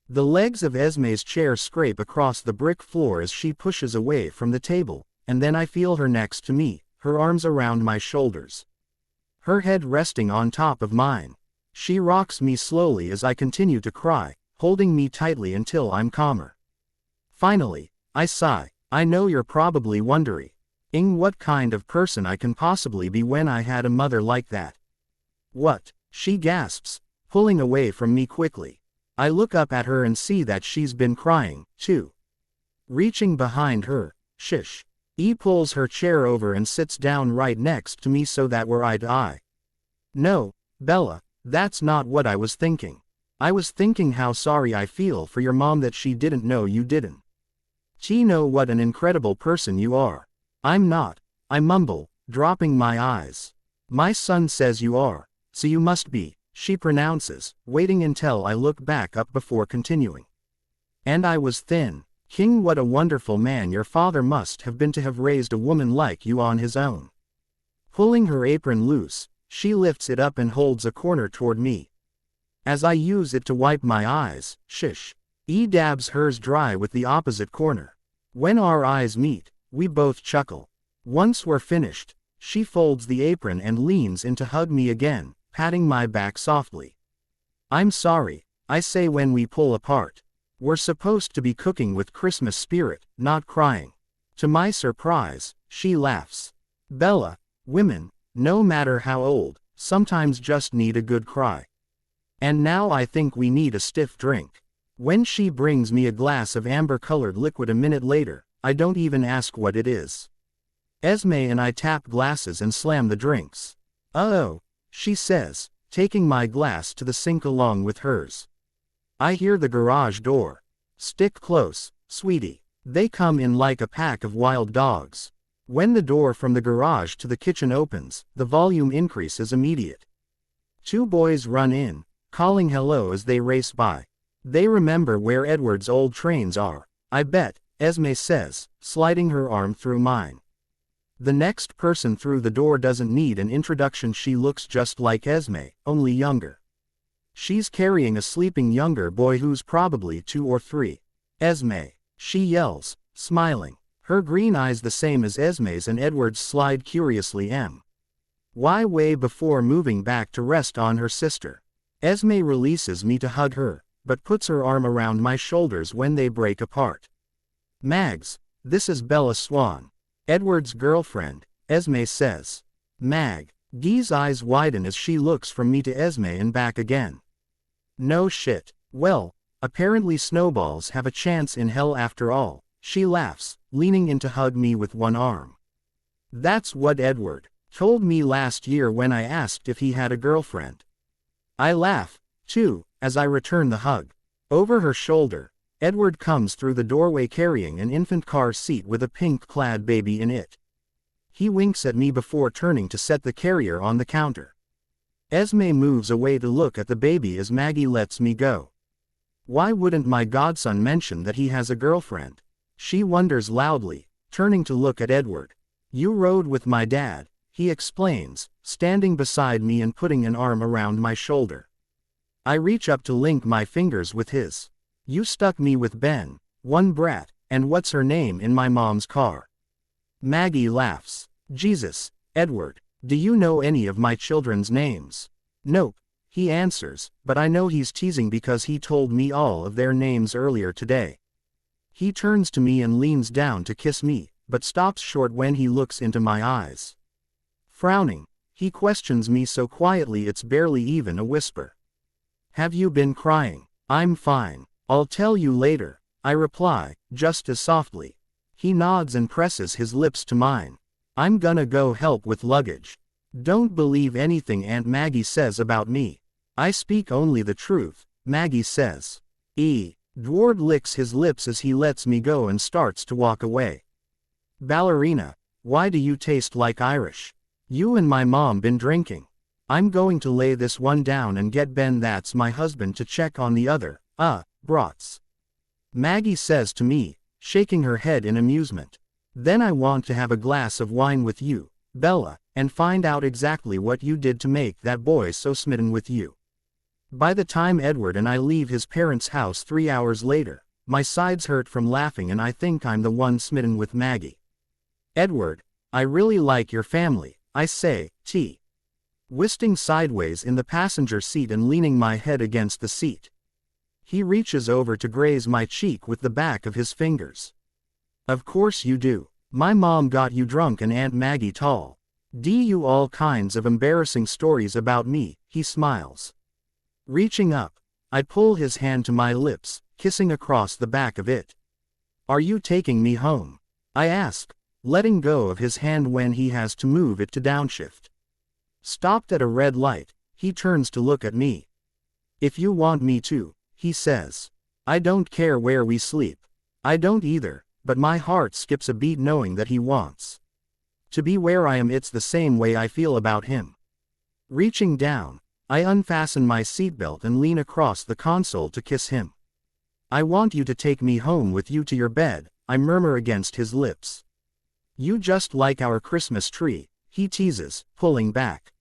The legs of Esme's chair scrape across the brick floor as she pushes away from the table, and then I feel her next to me, her arms around my shoulders, her head resting on top of mine. She rocks me slowly as I continue to cry, holding me tightly until I'm calmer. Finally, I sigh. I know you're probably wondering what kind of person I can possibly be when I had a mother like that. What? She gasps, pulling away from me quickly. I look up at her and see that she's been crying, too. Reaching behind her, shish. Pulls her chair over and sits down right next to me so that we're eye to eye. No, Bella, that's not what I was thinking. I was thinking how sorry I feel for your mom that she didn't know you didn't. She know what an incredible person you are. I'm not, I mumble, dropping my eyes. My son says you are, so you must be, she pronounces, waiting until I look back up before continuing. And I was thin. King, what a wonderful man your father must have been to have raised a woman like you on his own. Pulling her apron loose, she lifts it up and holds a corner toward me. As I use it to wipe my eyes, shish. Dabs hers dry with the opposite corner. When our eyes meet, we both chuckle. Once we're finished, she folds the apron and leans in to hug me again, patting my back softly. I'm sorry, I say when we pull apart. We're supposed to be cooking with Christmas spirit, not crying. To my surprise, she laughs. Bella, women, no matter how old, sometimes just need a good cry. And now I think we need a stiff drink. When she brings me a glass of amber-colored liquid a minute later, I don't even ask what it is. Esme and I tap glasses and slam the drinks. Oh, she says, taking my glass to the sink along with hers. I hear the garage door. Stick close, sweetie. They come in like a pack of wild dogs. When the door from the garage to the kitchen opens, the volume increase is immediate. Two boys run in, calling hello as they race by. They remember where Edward's old trains are, I bet, Esme says, sliding her arm through mine. The next person through the door doesn't need an introduction. She looks just like Esme, only younger. She's carrying a sleeping younger boy who's probably 2 or 3. Esme, she yells, smiling. Her green eyes the same as Esme's, and Edward's slide curiously why way before moving back to rest on her sister. Esme releases me to hug her, but puts her arm around my shoulders when they break apart. Mags, this is Bella Swan, Edward's girlfriend, Esme says. Mag, Dee's eyes widen as she looks from me to Esme and back again. No shit. Well, apparently snowballs have a chance in hell after all, she laughs, leaning in to hug me with one arm. That's what Edward told me last year when I asked if he had a girlfriend. I laugh, too, as I return the hug. Over her shoulder, Edward comes through the doorway carrying an infant car seat with a pink-clad baby in it. He winks at me before turning to set the carrier on the counter. Esme moves away to look at the baby as Maggie lets me go. Why wouldn't my godson mention that he has a girlfriend? She wonders loudly, turning to look at Edward. You rode with my dad, he explains, standing beside me and putting an arm around my shoulder. I reach up to link my fingers with his. You stuck me with Ben, one brat, and what's her name in my mom's car. Maggie laughs. Jesus, Edward, do you know any of my children's names? Nope, he answers, but I know he's teasing because he told me all of their names earlier today. He turns to me and leans down to kiss me, but stops short when he looks into my eyes. Frowning, he questions me so quietly it's barely even a whisper. Have you been crying? I'm fine. I'll tell you later, I reply, just as softly. He nods and presses his lips to mine. I'm gonna go help with luggage. Don't believe anything Aunt Maggie says about me. I speak only the truth, Maggie says. Edward licks his lips as he lets me go and starts to walk away. Ballerina, why do you taste like Irish? You and my mom been drinking. I'm going to lay this one down and get Ben, that's my husband, to check on the other, brats. Maggie says to me, shaking her head in amusement. Then I want to have a glass of wine with you, Bella, and find out exactly what you did to make that boy so smitten with you. By the time Edward and I leave his parents' house 3 hours later, my sides hurt from laughing and I think I'm the one smitten with Maggie. Edward, I really like your family, I say, twisting sideways in the passenger seat and leaning my head against the seat. He reaches over to graze my cheek with the back of his fingers. Of course you do. My mom got you drunk and Aunt Maggie told you all kinds of embarrassing stories about me, he smiles. Reaching up, I pull his hand to my lips, kissing across the back of it. Are you taking me home? I ask, letting go of his hand when he has to move it to downshift. Stopped at a red light, he turns to look at me. If you want me to, he says. I don't care where we sleep. I don't either, but my heart skips a beat knowing that he wants to be where I am. It's the same way I feel about him. Reaching down, I unfasten my seatbelt and lean across the console to kiss him. I want you to take me home with you to your bed, I murmur against his lips. You just like our Christmas tree, he teases, pulling back.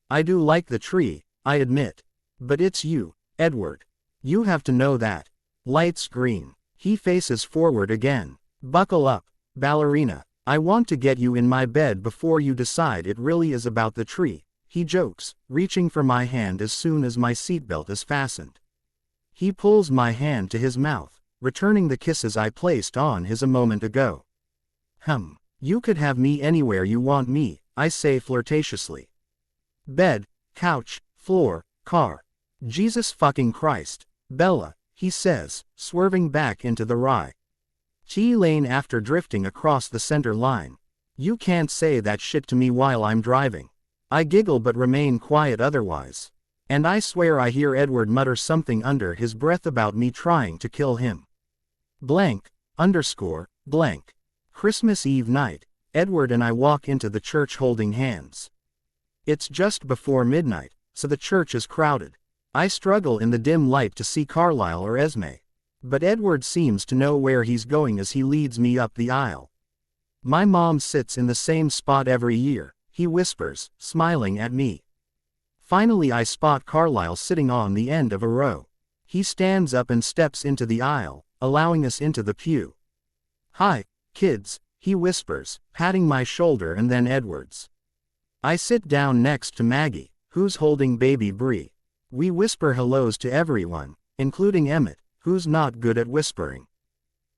I do like the tree, I admit. But it's you, Edward. You have to know that. Lights green. He faces forward again. Buckle up, ballerina. I want to get you in my bed before you decide it really is about the tree, he jokes, reaching for my hand as soon as my seatbelt is fastened. He pulls my hand to his mouth, returning the kisses I placed on his a moment ago. You could have me anywhere you want me, I say flirtatiously. Bed, couch, floor, car. Jesus fucking Christ, Bella, he says, swerving back into the right lane after drifting across the center line. You can't say that shit to me while I'm driving. I giggle but remain quiet otherwise. And I swear I hear Edward mutter something under his breath about me trying to kill him. __. Christmas Eve night, Edward and I walk into the church holding hands. It's just before midnight, so the church is crowded. I struggle in the dim light to see Carlisle or Esme. But Edward seems to know where he's going as he leads me up the aisle. My mom sits in the same spot every year, he whispers, smiling at me. Finally I spot Carlisle sitting on the end of a row. He stands up and steps into the aisle, allowing us into the pew. "Hi, kids," he whispers, patting my shoulder and then Edward's. I sit down next to Maggie, who's holding baby Bree. We whisper hellos to everyone, including Emmett, who's not good at whispering.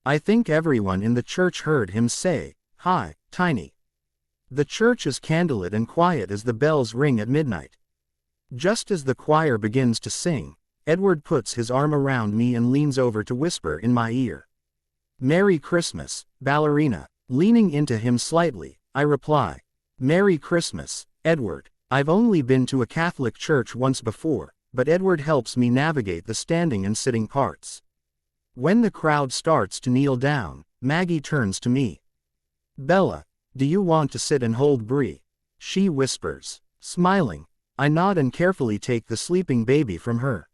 I think everyone in the church heard him say, "Hi, Tiny." The church is candlelit and quiet as the bells ring at midnight. Just as the choir begins to sing, Edward puts his arm around me and leans over to whisper in my ear. "Merry Christmas, ballerina." Leaning into him slightly, I reply, "Merry Christmas, Edward." I've only been to a Catholic church once before, but Edward helps me navigate the standing and sitting parts. When the crowd starts to kneel down, Maggie turns to me. "Bella, do you want to sit and hold Bree?" she whispers. Smiling, I nod and carefully take the sleeping baby from her.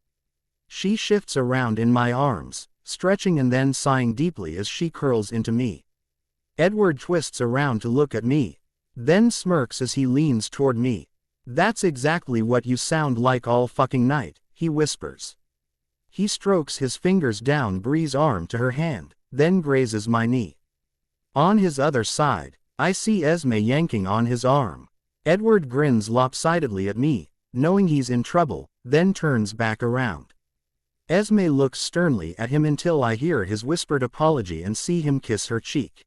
She shifts around in my arms, stretching and then sighing deeply as she curls into me. Edward twists around to look at me, then smirks as he leans toward me. "That's exactly what you sound like all fucking night," he whispers. He strokes his fingers down Bree's arm to her hand, then grazes my knee. On his other side, I see Esme yanking on his arm. Edward grins lopsidedly at me, knowing he's in trouble, then turns back around. Esme looks sternly at him until I hear his whispered apology and see him kiss her cheek.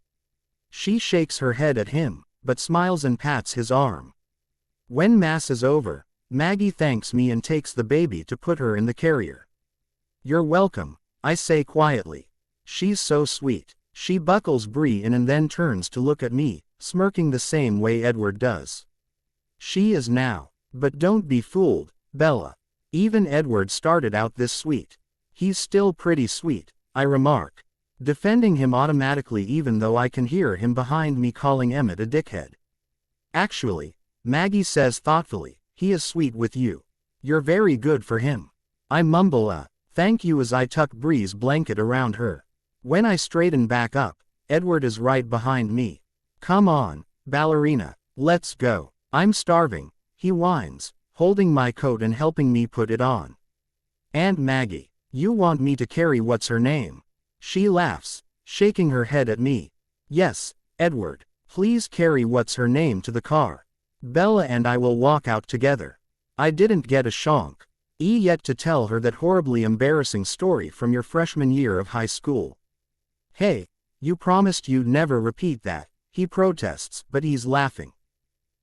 She shakes her head at him, but smiles and pats his arm. When Mass is over, Maggie thanks me and takes the baby to put her in the carrier. "You're welcome," I say quietly. She's so sweet. She buckles Bree in and then turns to look at me, smirking the same way Edward does. She is now. But don't be fooled, Bella. Even Edward started out this sweet. He's still pretty sweet, I remark, defending him automatically even though I can hear him behind me calling Emmett a dickhead. "Actually," Maggie says thoughtfully, "he is sweet with you. You're very good for him." I mumble a thank you as I tuck Bree's blanket around her. When I straighten back up, Edward is right behind me. "Come on, ballerina, let's go. I'm starving," he whines, holding my coat and helping me put it on. "And Maggie, you want me to carry what's her name?" She laughs, shaking her head at me. "Yes, Edward, please carry what's her name to the car. Bella and I will walk out together." I didn't get a shonk yet to tell her that horribly embarrassing story from your freshman year of high school. "Hey, you promised you'd never repeat that," he protests, but he's laughing.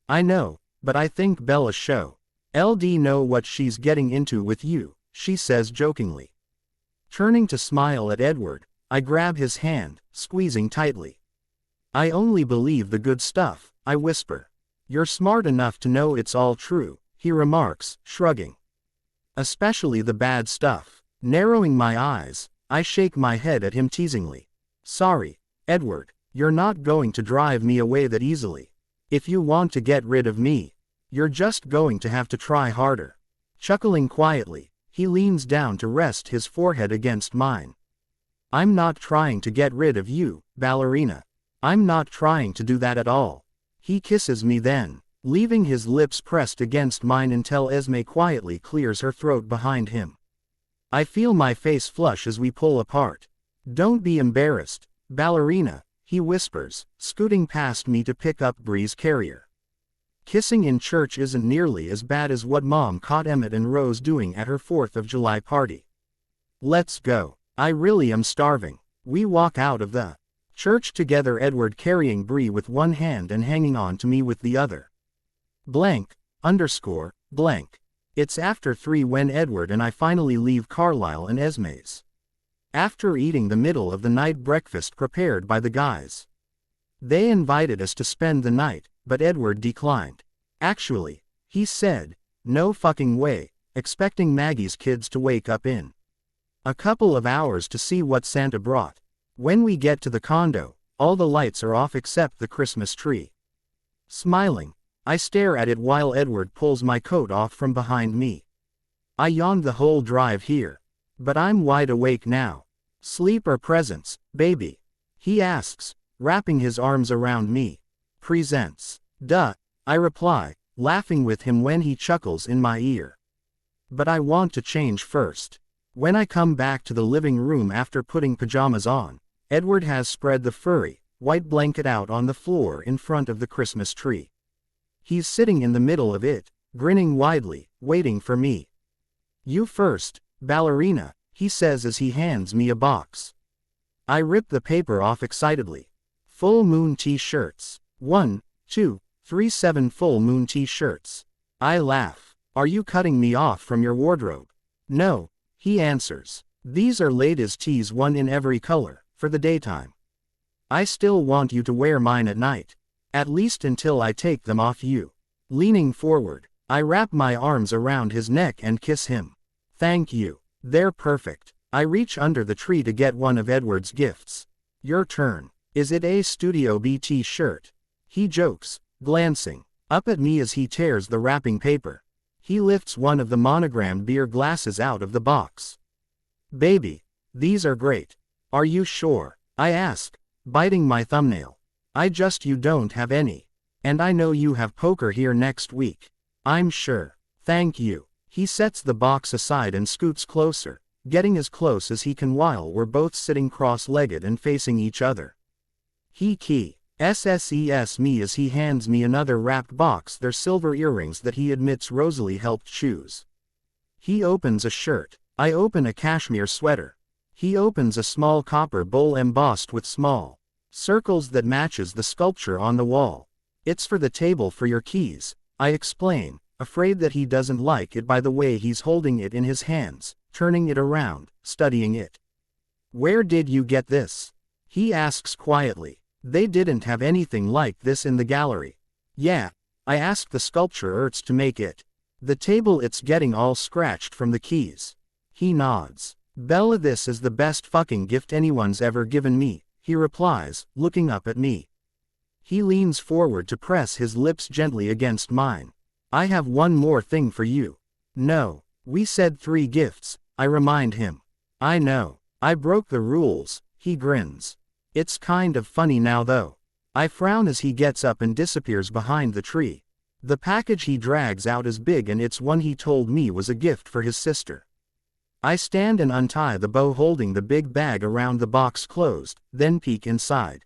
"I know, but I think Bella's show. LD know what she's getting into with you," she says jokingly. Turning to smile at Edward, I grab his hand, squeezing tightly. "I only believe the good stuff," I whisper. "You're smart enough to know it's all true," he remarks, shrugging. "Especially the bad stuff." Narrowing my eyes, I shake my head at him teasingly. "Sorry, Edward, you're not going to drive me away that easily. If you want to get rid of me, you're just going to have to try harder." Chuckling quietly, he leans down to rest his forehead against mine. "I'm not trying to get rid of you, ballerina. I'm not trying to do that at all." He kisses me then, leaving his lips pressed against mine until Esme quietly clears her throat behind him. I feel my face flush as we pull apart. "Don't be embarrassed, ballerina," he whispers, scooting past me to pick up Bree's carrier. Kissing in church isn't nearly as bad as what Mom caught Emmett and Rose doing at her 4th of July party. "Let's go. I really am starving." We walk out of the church together, Edward carrying Bree with one hand and hanging on to me with the other. Blank. It's after 3 when Edward and I finally leave Carlisle and Esme's. After eating the middle of the night breakfast prepared by the guys. They invited us to spend the night, but Edward declined. Actually, he said, "No fucking way," expecting Maggie's kids to wake up in a couple of hours to see what Santa brought. When we get to the condo, all the lights are off except the Christmas tree. Smiling, I stare at it while Edward pulls my coat off from behind me. I yawned the whole drive here, but I'm wide awake now. Sleep or presents, baby? He asks, wrapping his arms around me. Presents. Duh, I reply, laughing with him when he chuckles in my ear. But I want to change first. When I come back to the living room after putting pajamas on, Edward has spread the furry, white blanket out on the floor in front of the Christmas tree. He's sitting in the middle of it, grinning widely, waiting for me. You first, ballerina, he says as he hands me a box. I rip the paper off excitedly. Full moon t-shirts. 1, 2, 3 7 full moon t-shirts. I laugh. Are you cutting me off from your wardrobe? No, he answers. These are ladies' tees, one in every color, for the daytime. I still want you to wear mine at night. At least until I take them off you. Leaning forward, I wrap my arms around his neck and kiss him. Thank you. They're perfect. I reach under the tree to get one of Edward's gifts. Your turn. Is it a Studio B t-shirt? He jokes, glancing up at me as he tears the wrapping paper. He lifts one of the monogrammed beer glasses out of the box. Baby, these are great. Are you sure? I ask, biting my thumbnail. You don't have any. And I know you have poker here next week. I'm sure. Thank you. He sets the box aside and scoots closer, getting as close as he can while we're both sitting cross-legged and facing each other. He SSES me as he hands me another wrapped box. They're silver earrings that he admits Rosalie helped choose. He opens a shirt. I open a cashmere sweater. He opens a small copper bowl embossed with small circles that matches the sculpture on the wall. It's for the table for your keys, I explain, afraid that he doesn't like it by the way he's holding it in his hands, turning it around, studying it. Where did you get this? He asks quietly. They didn't have anything like this in the gallery. Yeah, I asked the sculptor to make it. The table it's getting all scratched from the keys. He nods. Bella, this is the best fucking gift anyone's ever given me, he replies, looking up at me. He leans forward to press his lips gently against mine. I have one more thing for you. No, we said 3 gifts, I remind him. I know, I broke the rules, he grins. It's kind of funny now though. I frown as he gets up and disappears behind the tree. The package he drags out is big and it's one he told me was a gift for his sister. I stand and untie the bow holding the big bag around the box closed, then peek inside.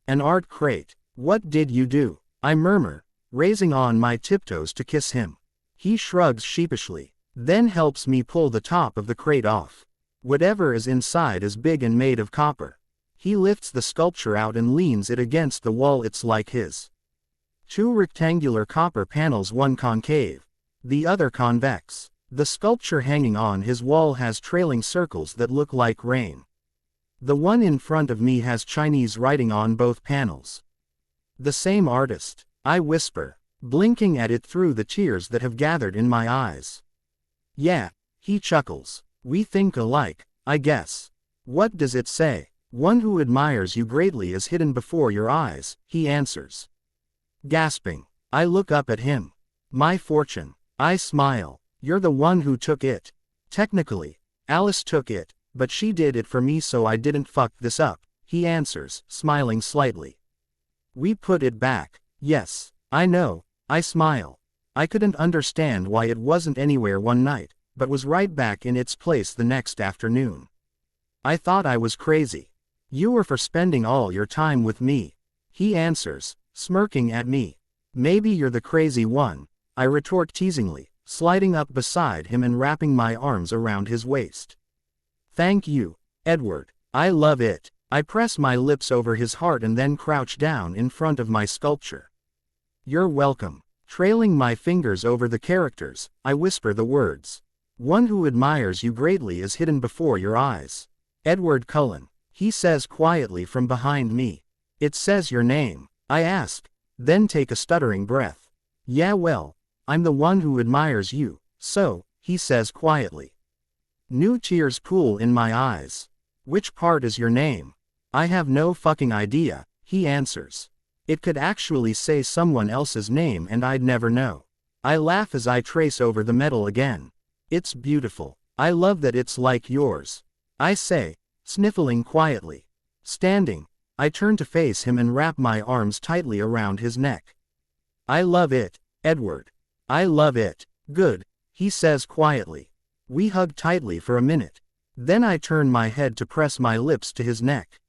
An art crate. What did you do? I murmur, raising on my tiptoes to kiss him. He shrugs sheepishly, then helps me pull the top of the crate off. Whatever is inside is big and made of copper. He lifts the sculpture out and leans it against the wall. It's like his. 2 rectangular copper panels, one concave, the other convex. The sculpture hanging on his wall has trailing circles that look like rain. The one in front of me has Chinese writing on both panels. The same artist, I whisper, blinking at it through the tears that have gathered in my eyes. Yeah, he chuckles. We think alike, I guess. What does it say? One who admires you greatly is hidden before your eyes, he answers. Gasping, I look up at him. My fortune. I smile. You're the one who took it. Technically, Alice took it, but she did it for me so I didn't fuck this up, he answers, smiling slightly. We put it back. Yes, I know, I smile. I couldn't understand why it wasn't anywhere one night, but was right back in its place the next afternoon. I thought I was crazy. You were for spending all your time with me, he answers, smirking at me. Maybe you're the crazy one, I retort teasingly, sliding up beside him and wrapping my arms around his waist. Thank you, Edward. I love it. I press my lips over his heart and then crouch down in front of my sculpture. You're welcome. Trailing my fingers over the characters, I whisper the words. One who admires you greatly is hidden before your eyes. Edward Cullen, he says quietly from behind me. It says your name, I ask, then take a stuttering breath. Yeah, well, I'm the one who admires you, so, he says quietly. New tears pool in my eyes. Which part is your name? I have no fucking idea, he answers. It could actually say someone else's name and I'd never know. I laugh as I trace over the metal again. It's beautiful. I love that it's like yours. I say, sniffling quietly. Standing, I turn to face him and wrap my arms tightly around his neck. I love it, Edward. I love it. Good, he says quietly. We hug tightly for a minute. Then I turn my head to press my lips to his neck.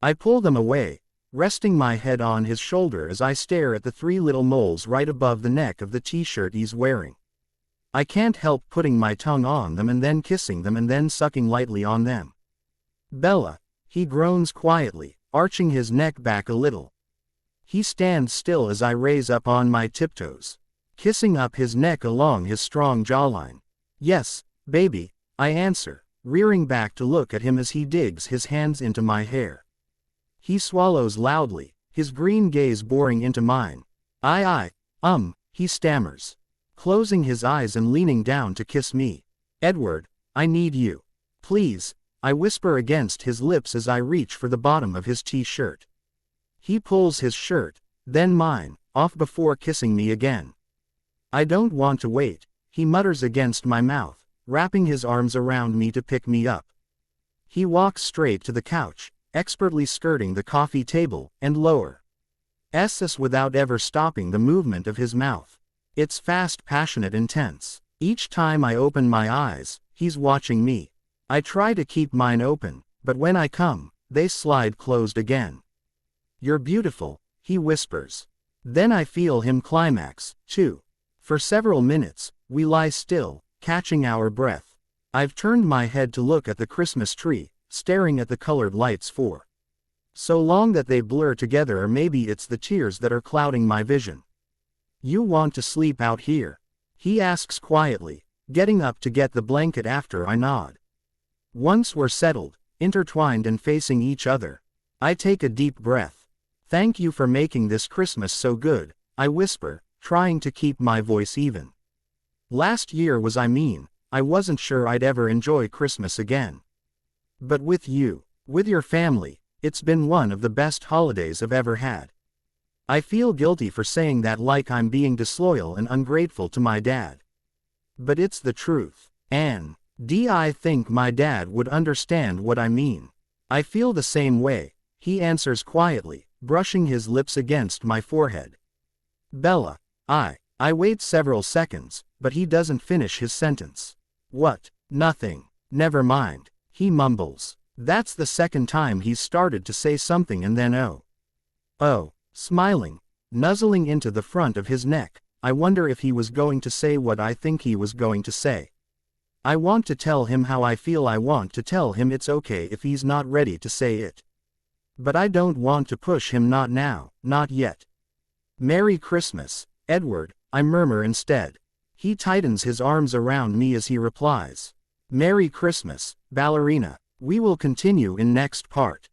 I pull them away, resting my head on his shoulder as I stare at the 3 little moles right above the neck of the t-shirt he's wearing. I can't help putting my tongue on them and then kissing them and then sucking lightly on them. Bella, he groans quietly, arching his neck back a little. He stands still as I raise up on my tiptoes, kissing up his neck along his strong jawline. Yes, baby, I answer, rearing back to look at him as he digs his hands into my hair. He swallows loudly, his green gaze boring into mine. He stammers, closing his eyes and leaning down to kiss me. Edward, I need you. Please, I whisper against his lips as I reach for the bottom of his t-shirt. He pulls his shirt, then mine, off before kissing me again. I don't want to wait, he mutters against my mouth, wrapping his arms around me to pick me up. He walks straight to the couch, expertly skirting the coffee table, and lower. Us without ever stopping the movement of his mouth. It's fast, passionate, intense. Each time I open my eyes, he's watching me. I try to keep mine open, but when I come, they slide closed again. You're beautiful, he whispers. Then I feel him climax, too. For several minutes, we lie still, catching our breath. I've turned my head to look at the Christmas tree, staring at the colored lights for so long that they blur together, or maybe it's the tears that are clouding my vision. You want to sleep out here? He asks quietly, getting up to get the blanket after I nod. Once we're settled, intertwined and facing each other, I take a deep breath. Thank you for making this Christmas so good, I whisper, trying to keep my voice even. Last year was I wasn't sure I'd ever enjoy Christmas again. But with you, with your family, it's been one of the best holidays I've ever had. I feel guilty for saying that, like I'm being disloyal and ungrateful to my dad. But it's the truth. And I think my dad would understand what I mean. I feel the same way, he answers quietly, brushing his lips against my forehead. Bella, I wait several seconds, but he doesn't finish his sentence. What? Nothing. Never mind, he mumbles. That's the second time he's started to say something and then oh. Smiling, nuzzling into the front of his neck, I wonder if he was going to say what I think he was going to say. I want to tell him how I feel. I want to tell him it's okay if he's not ready to say it. But I don't want to push him. Not now, not yet. Merry Christmas, Edward, I murmur instead. He tightens his arms around me as he replies. Merry Christmas, ballerina. We will continue in next part.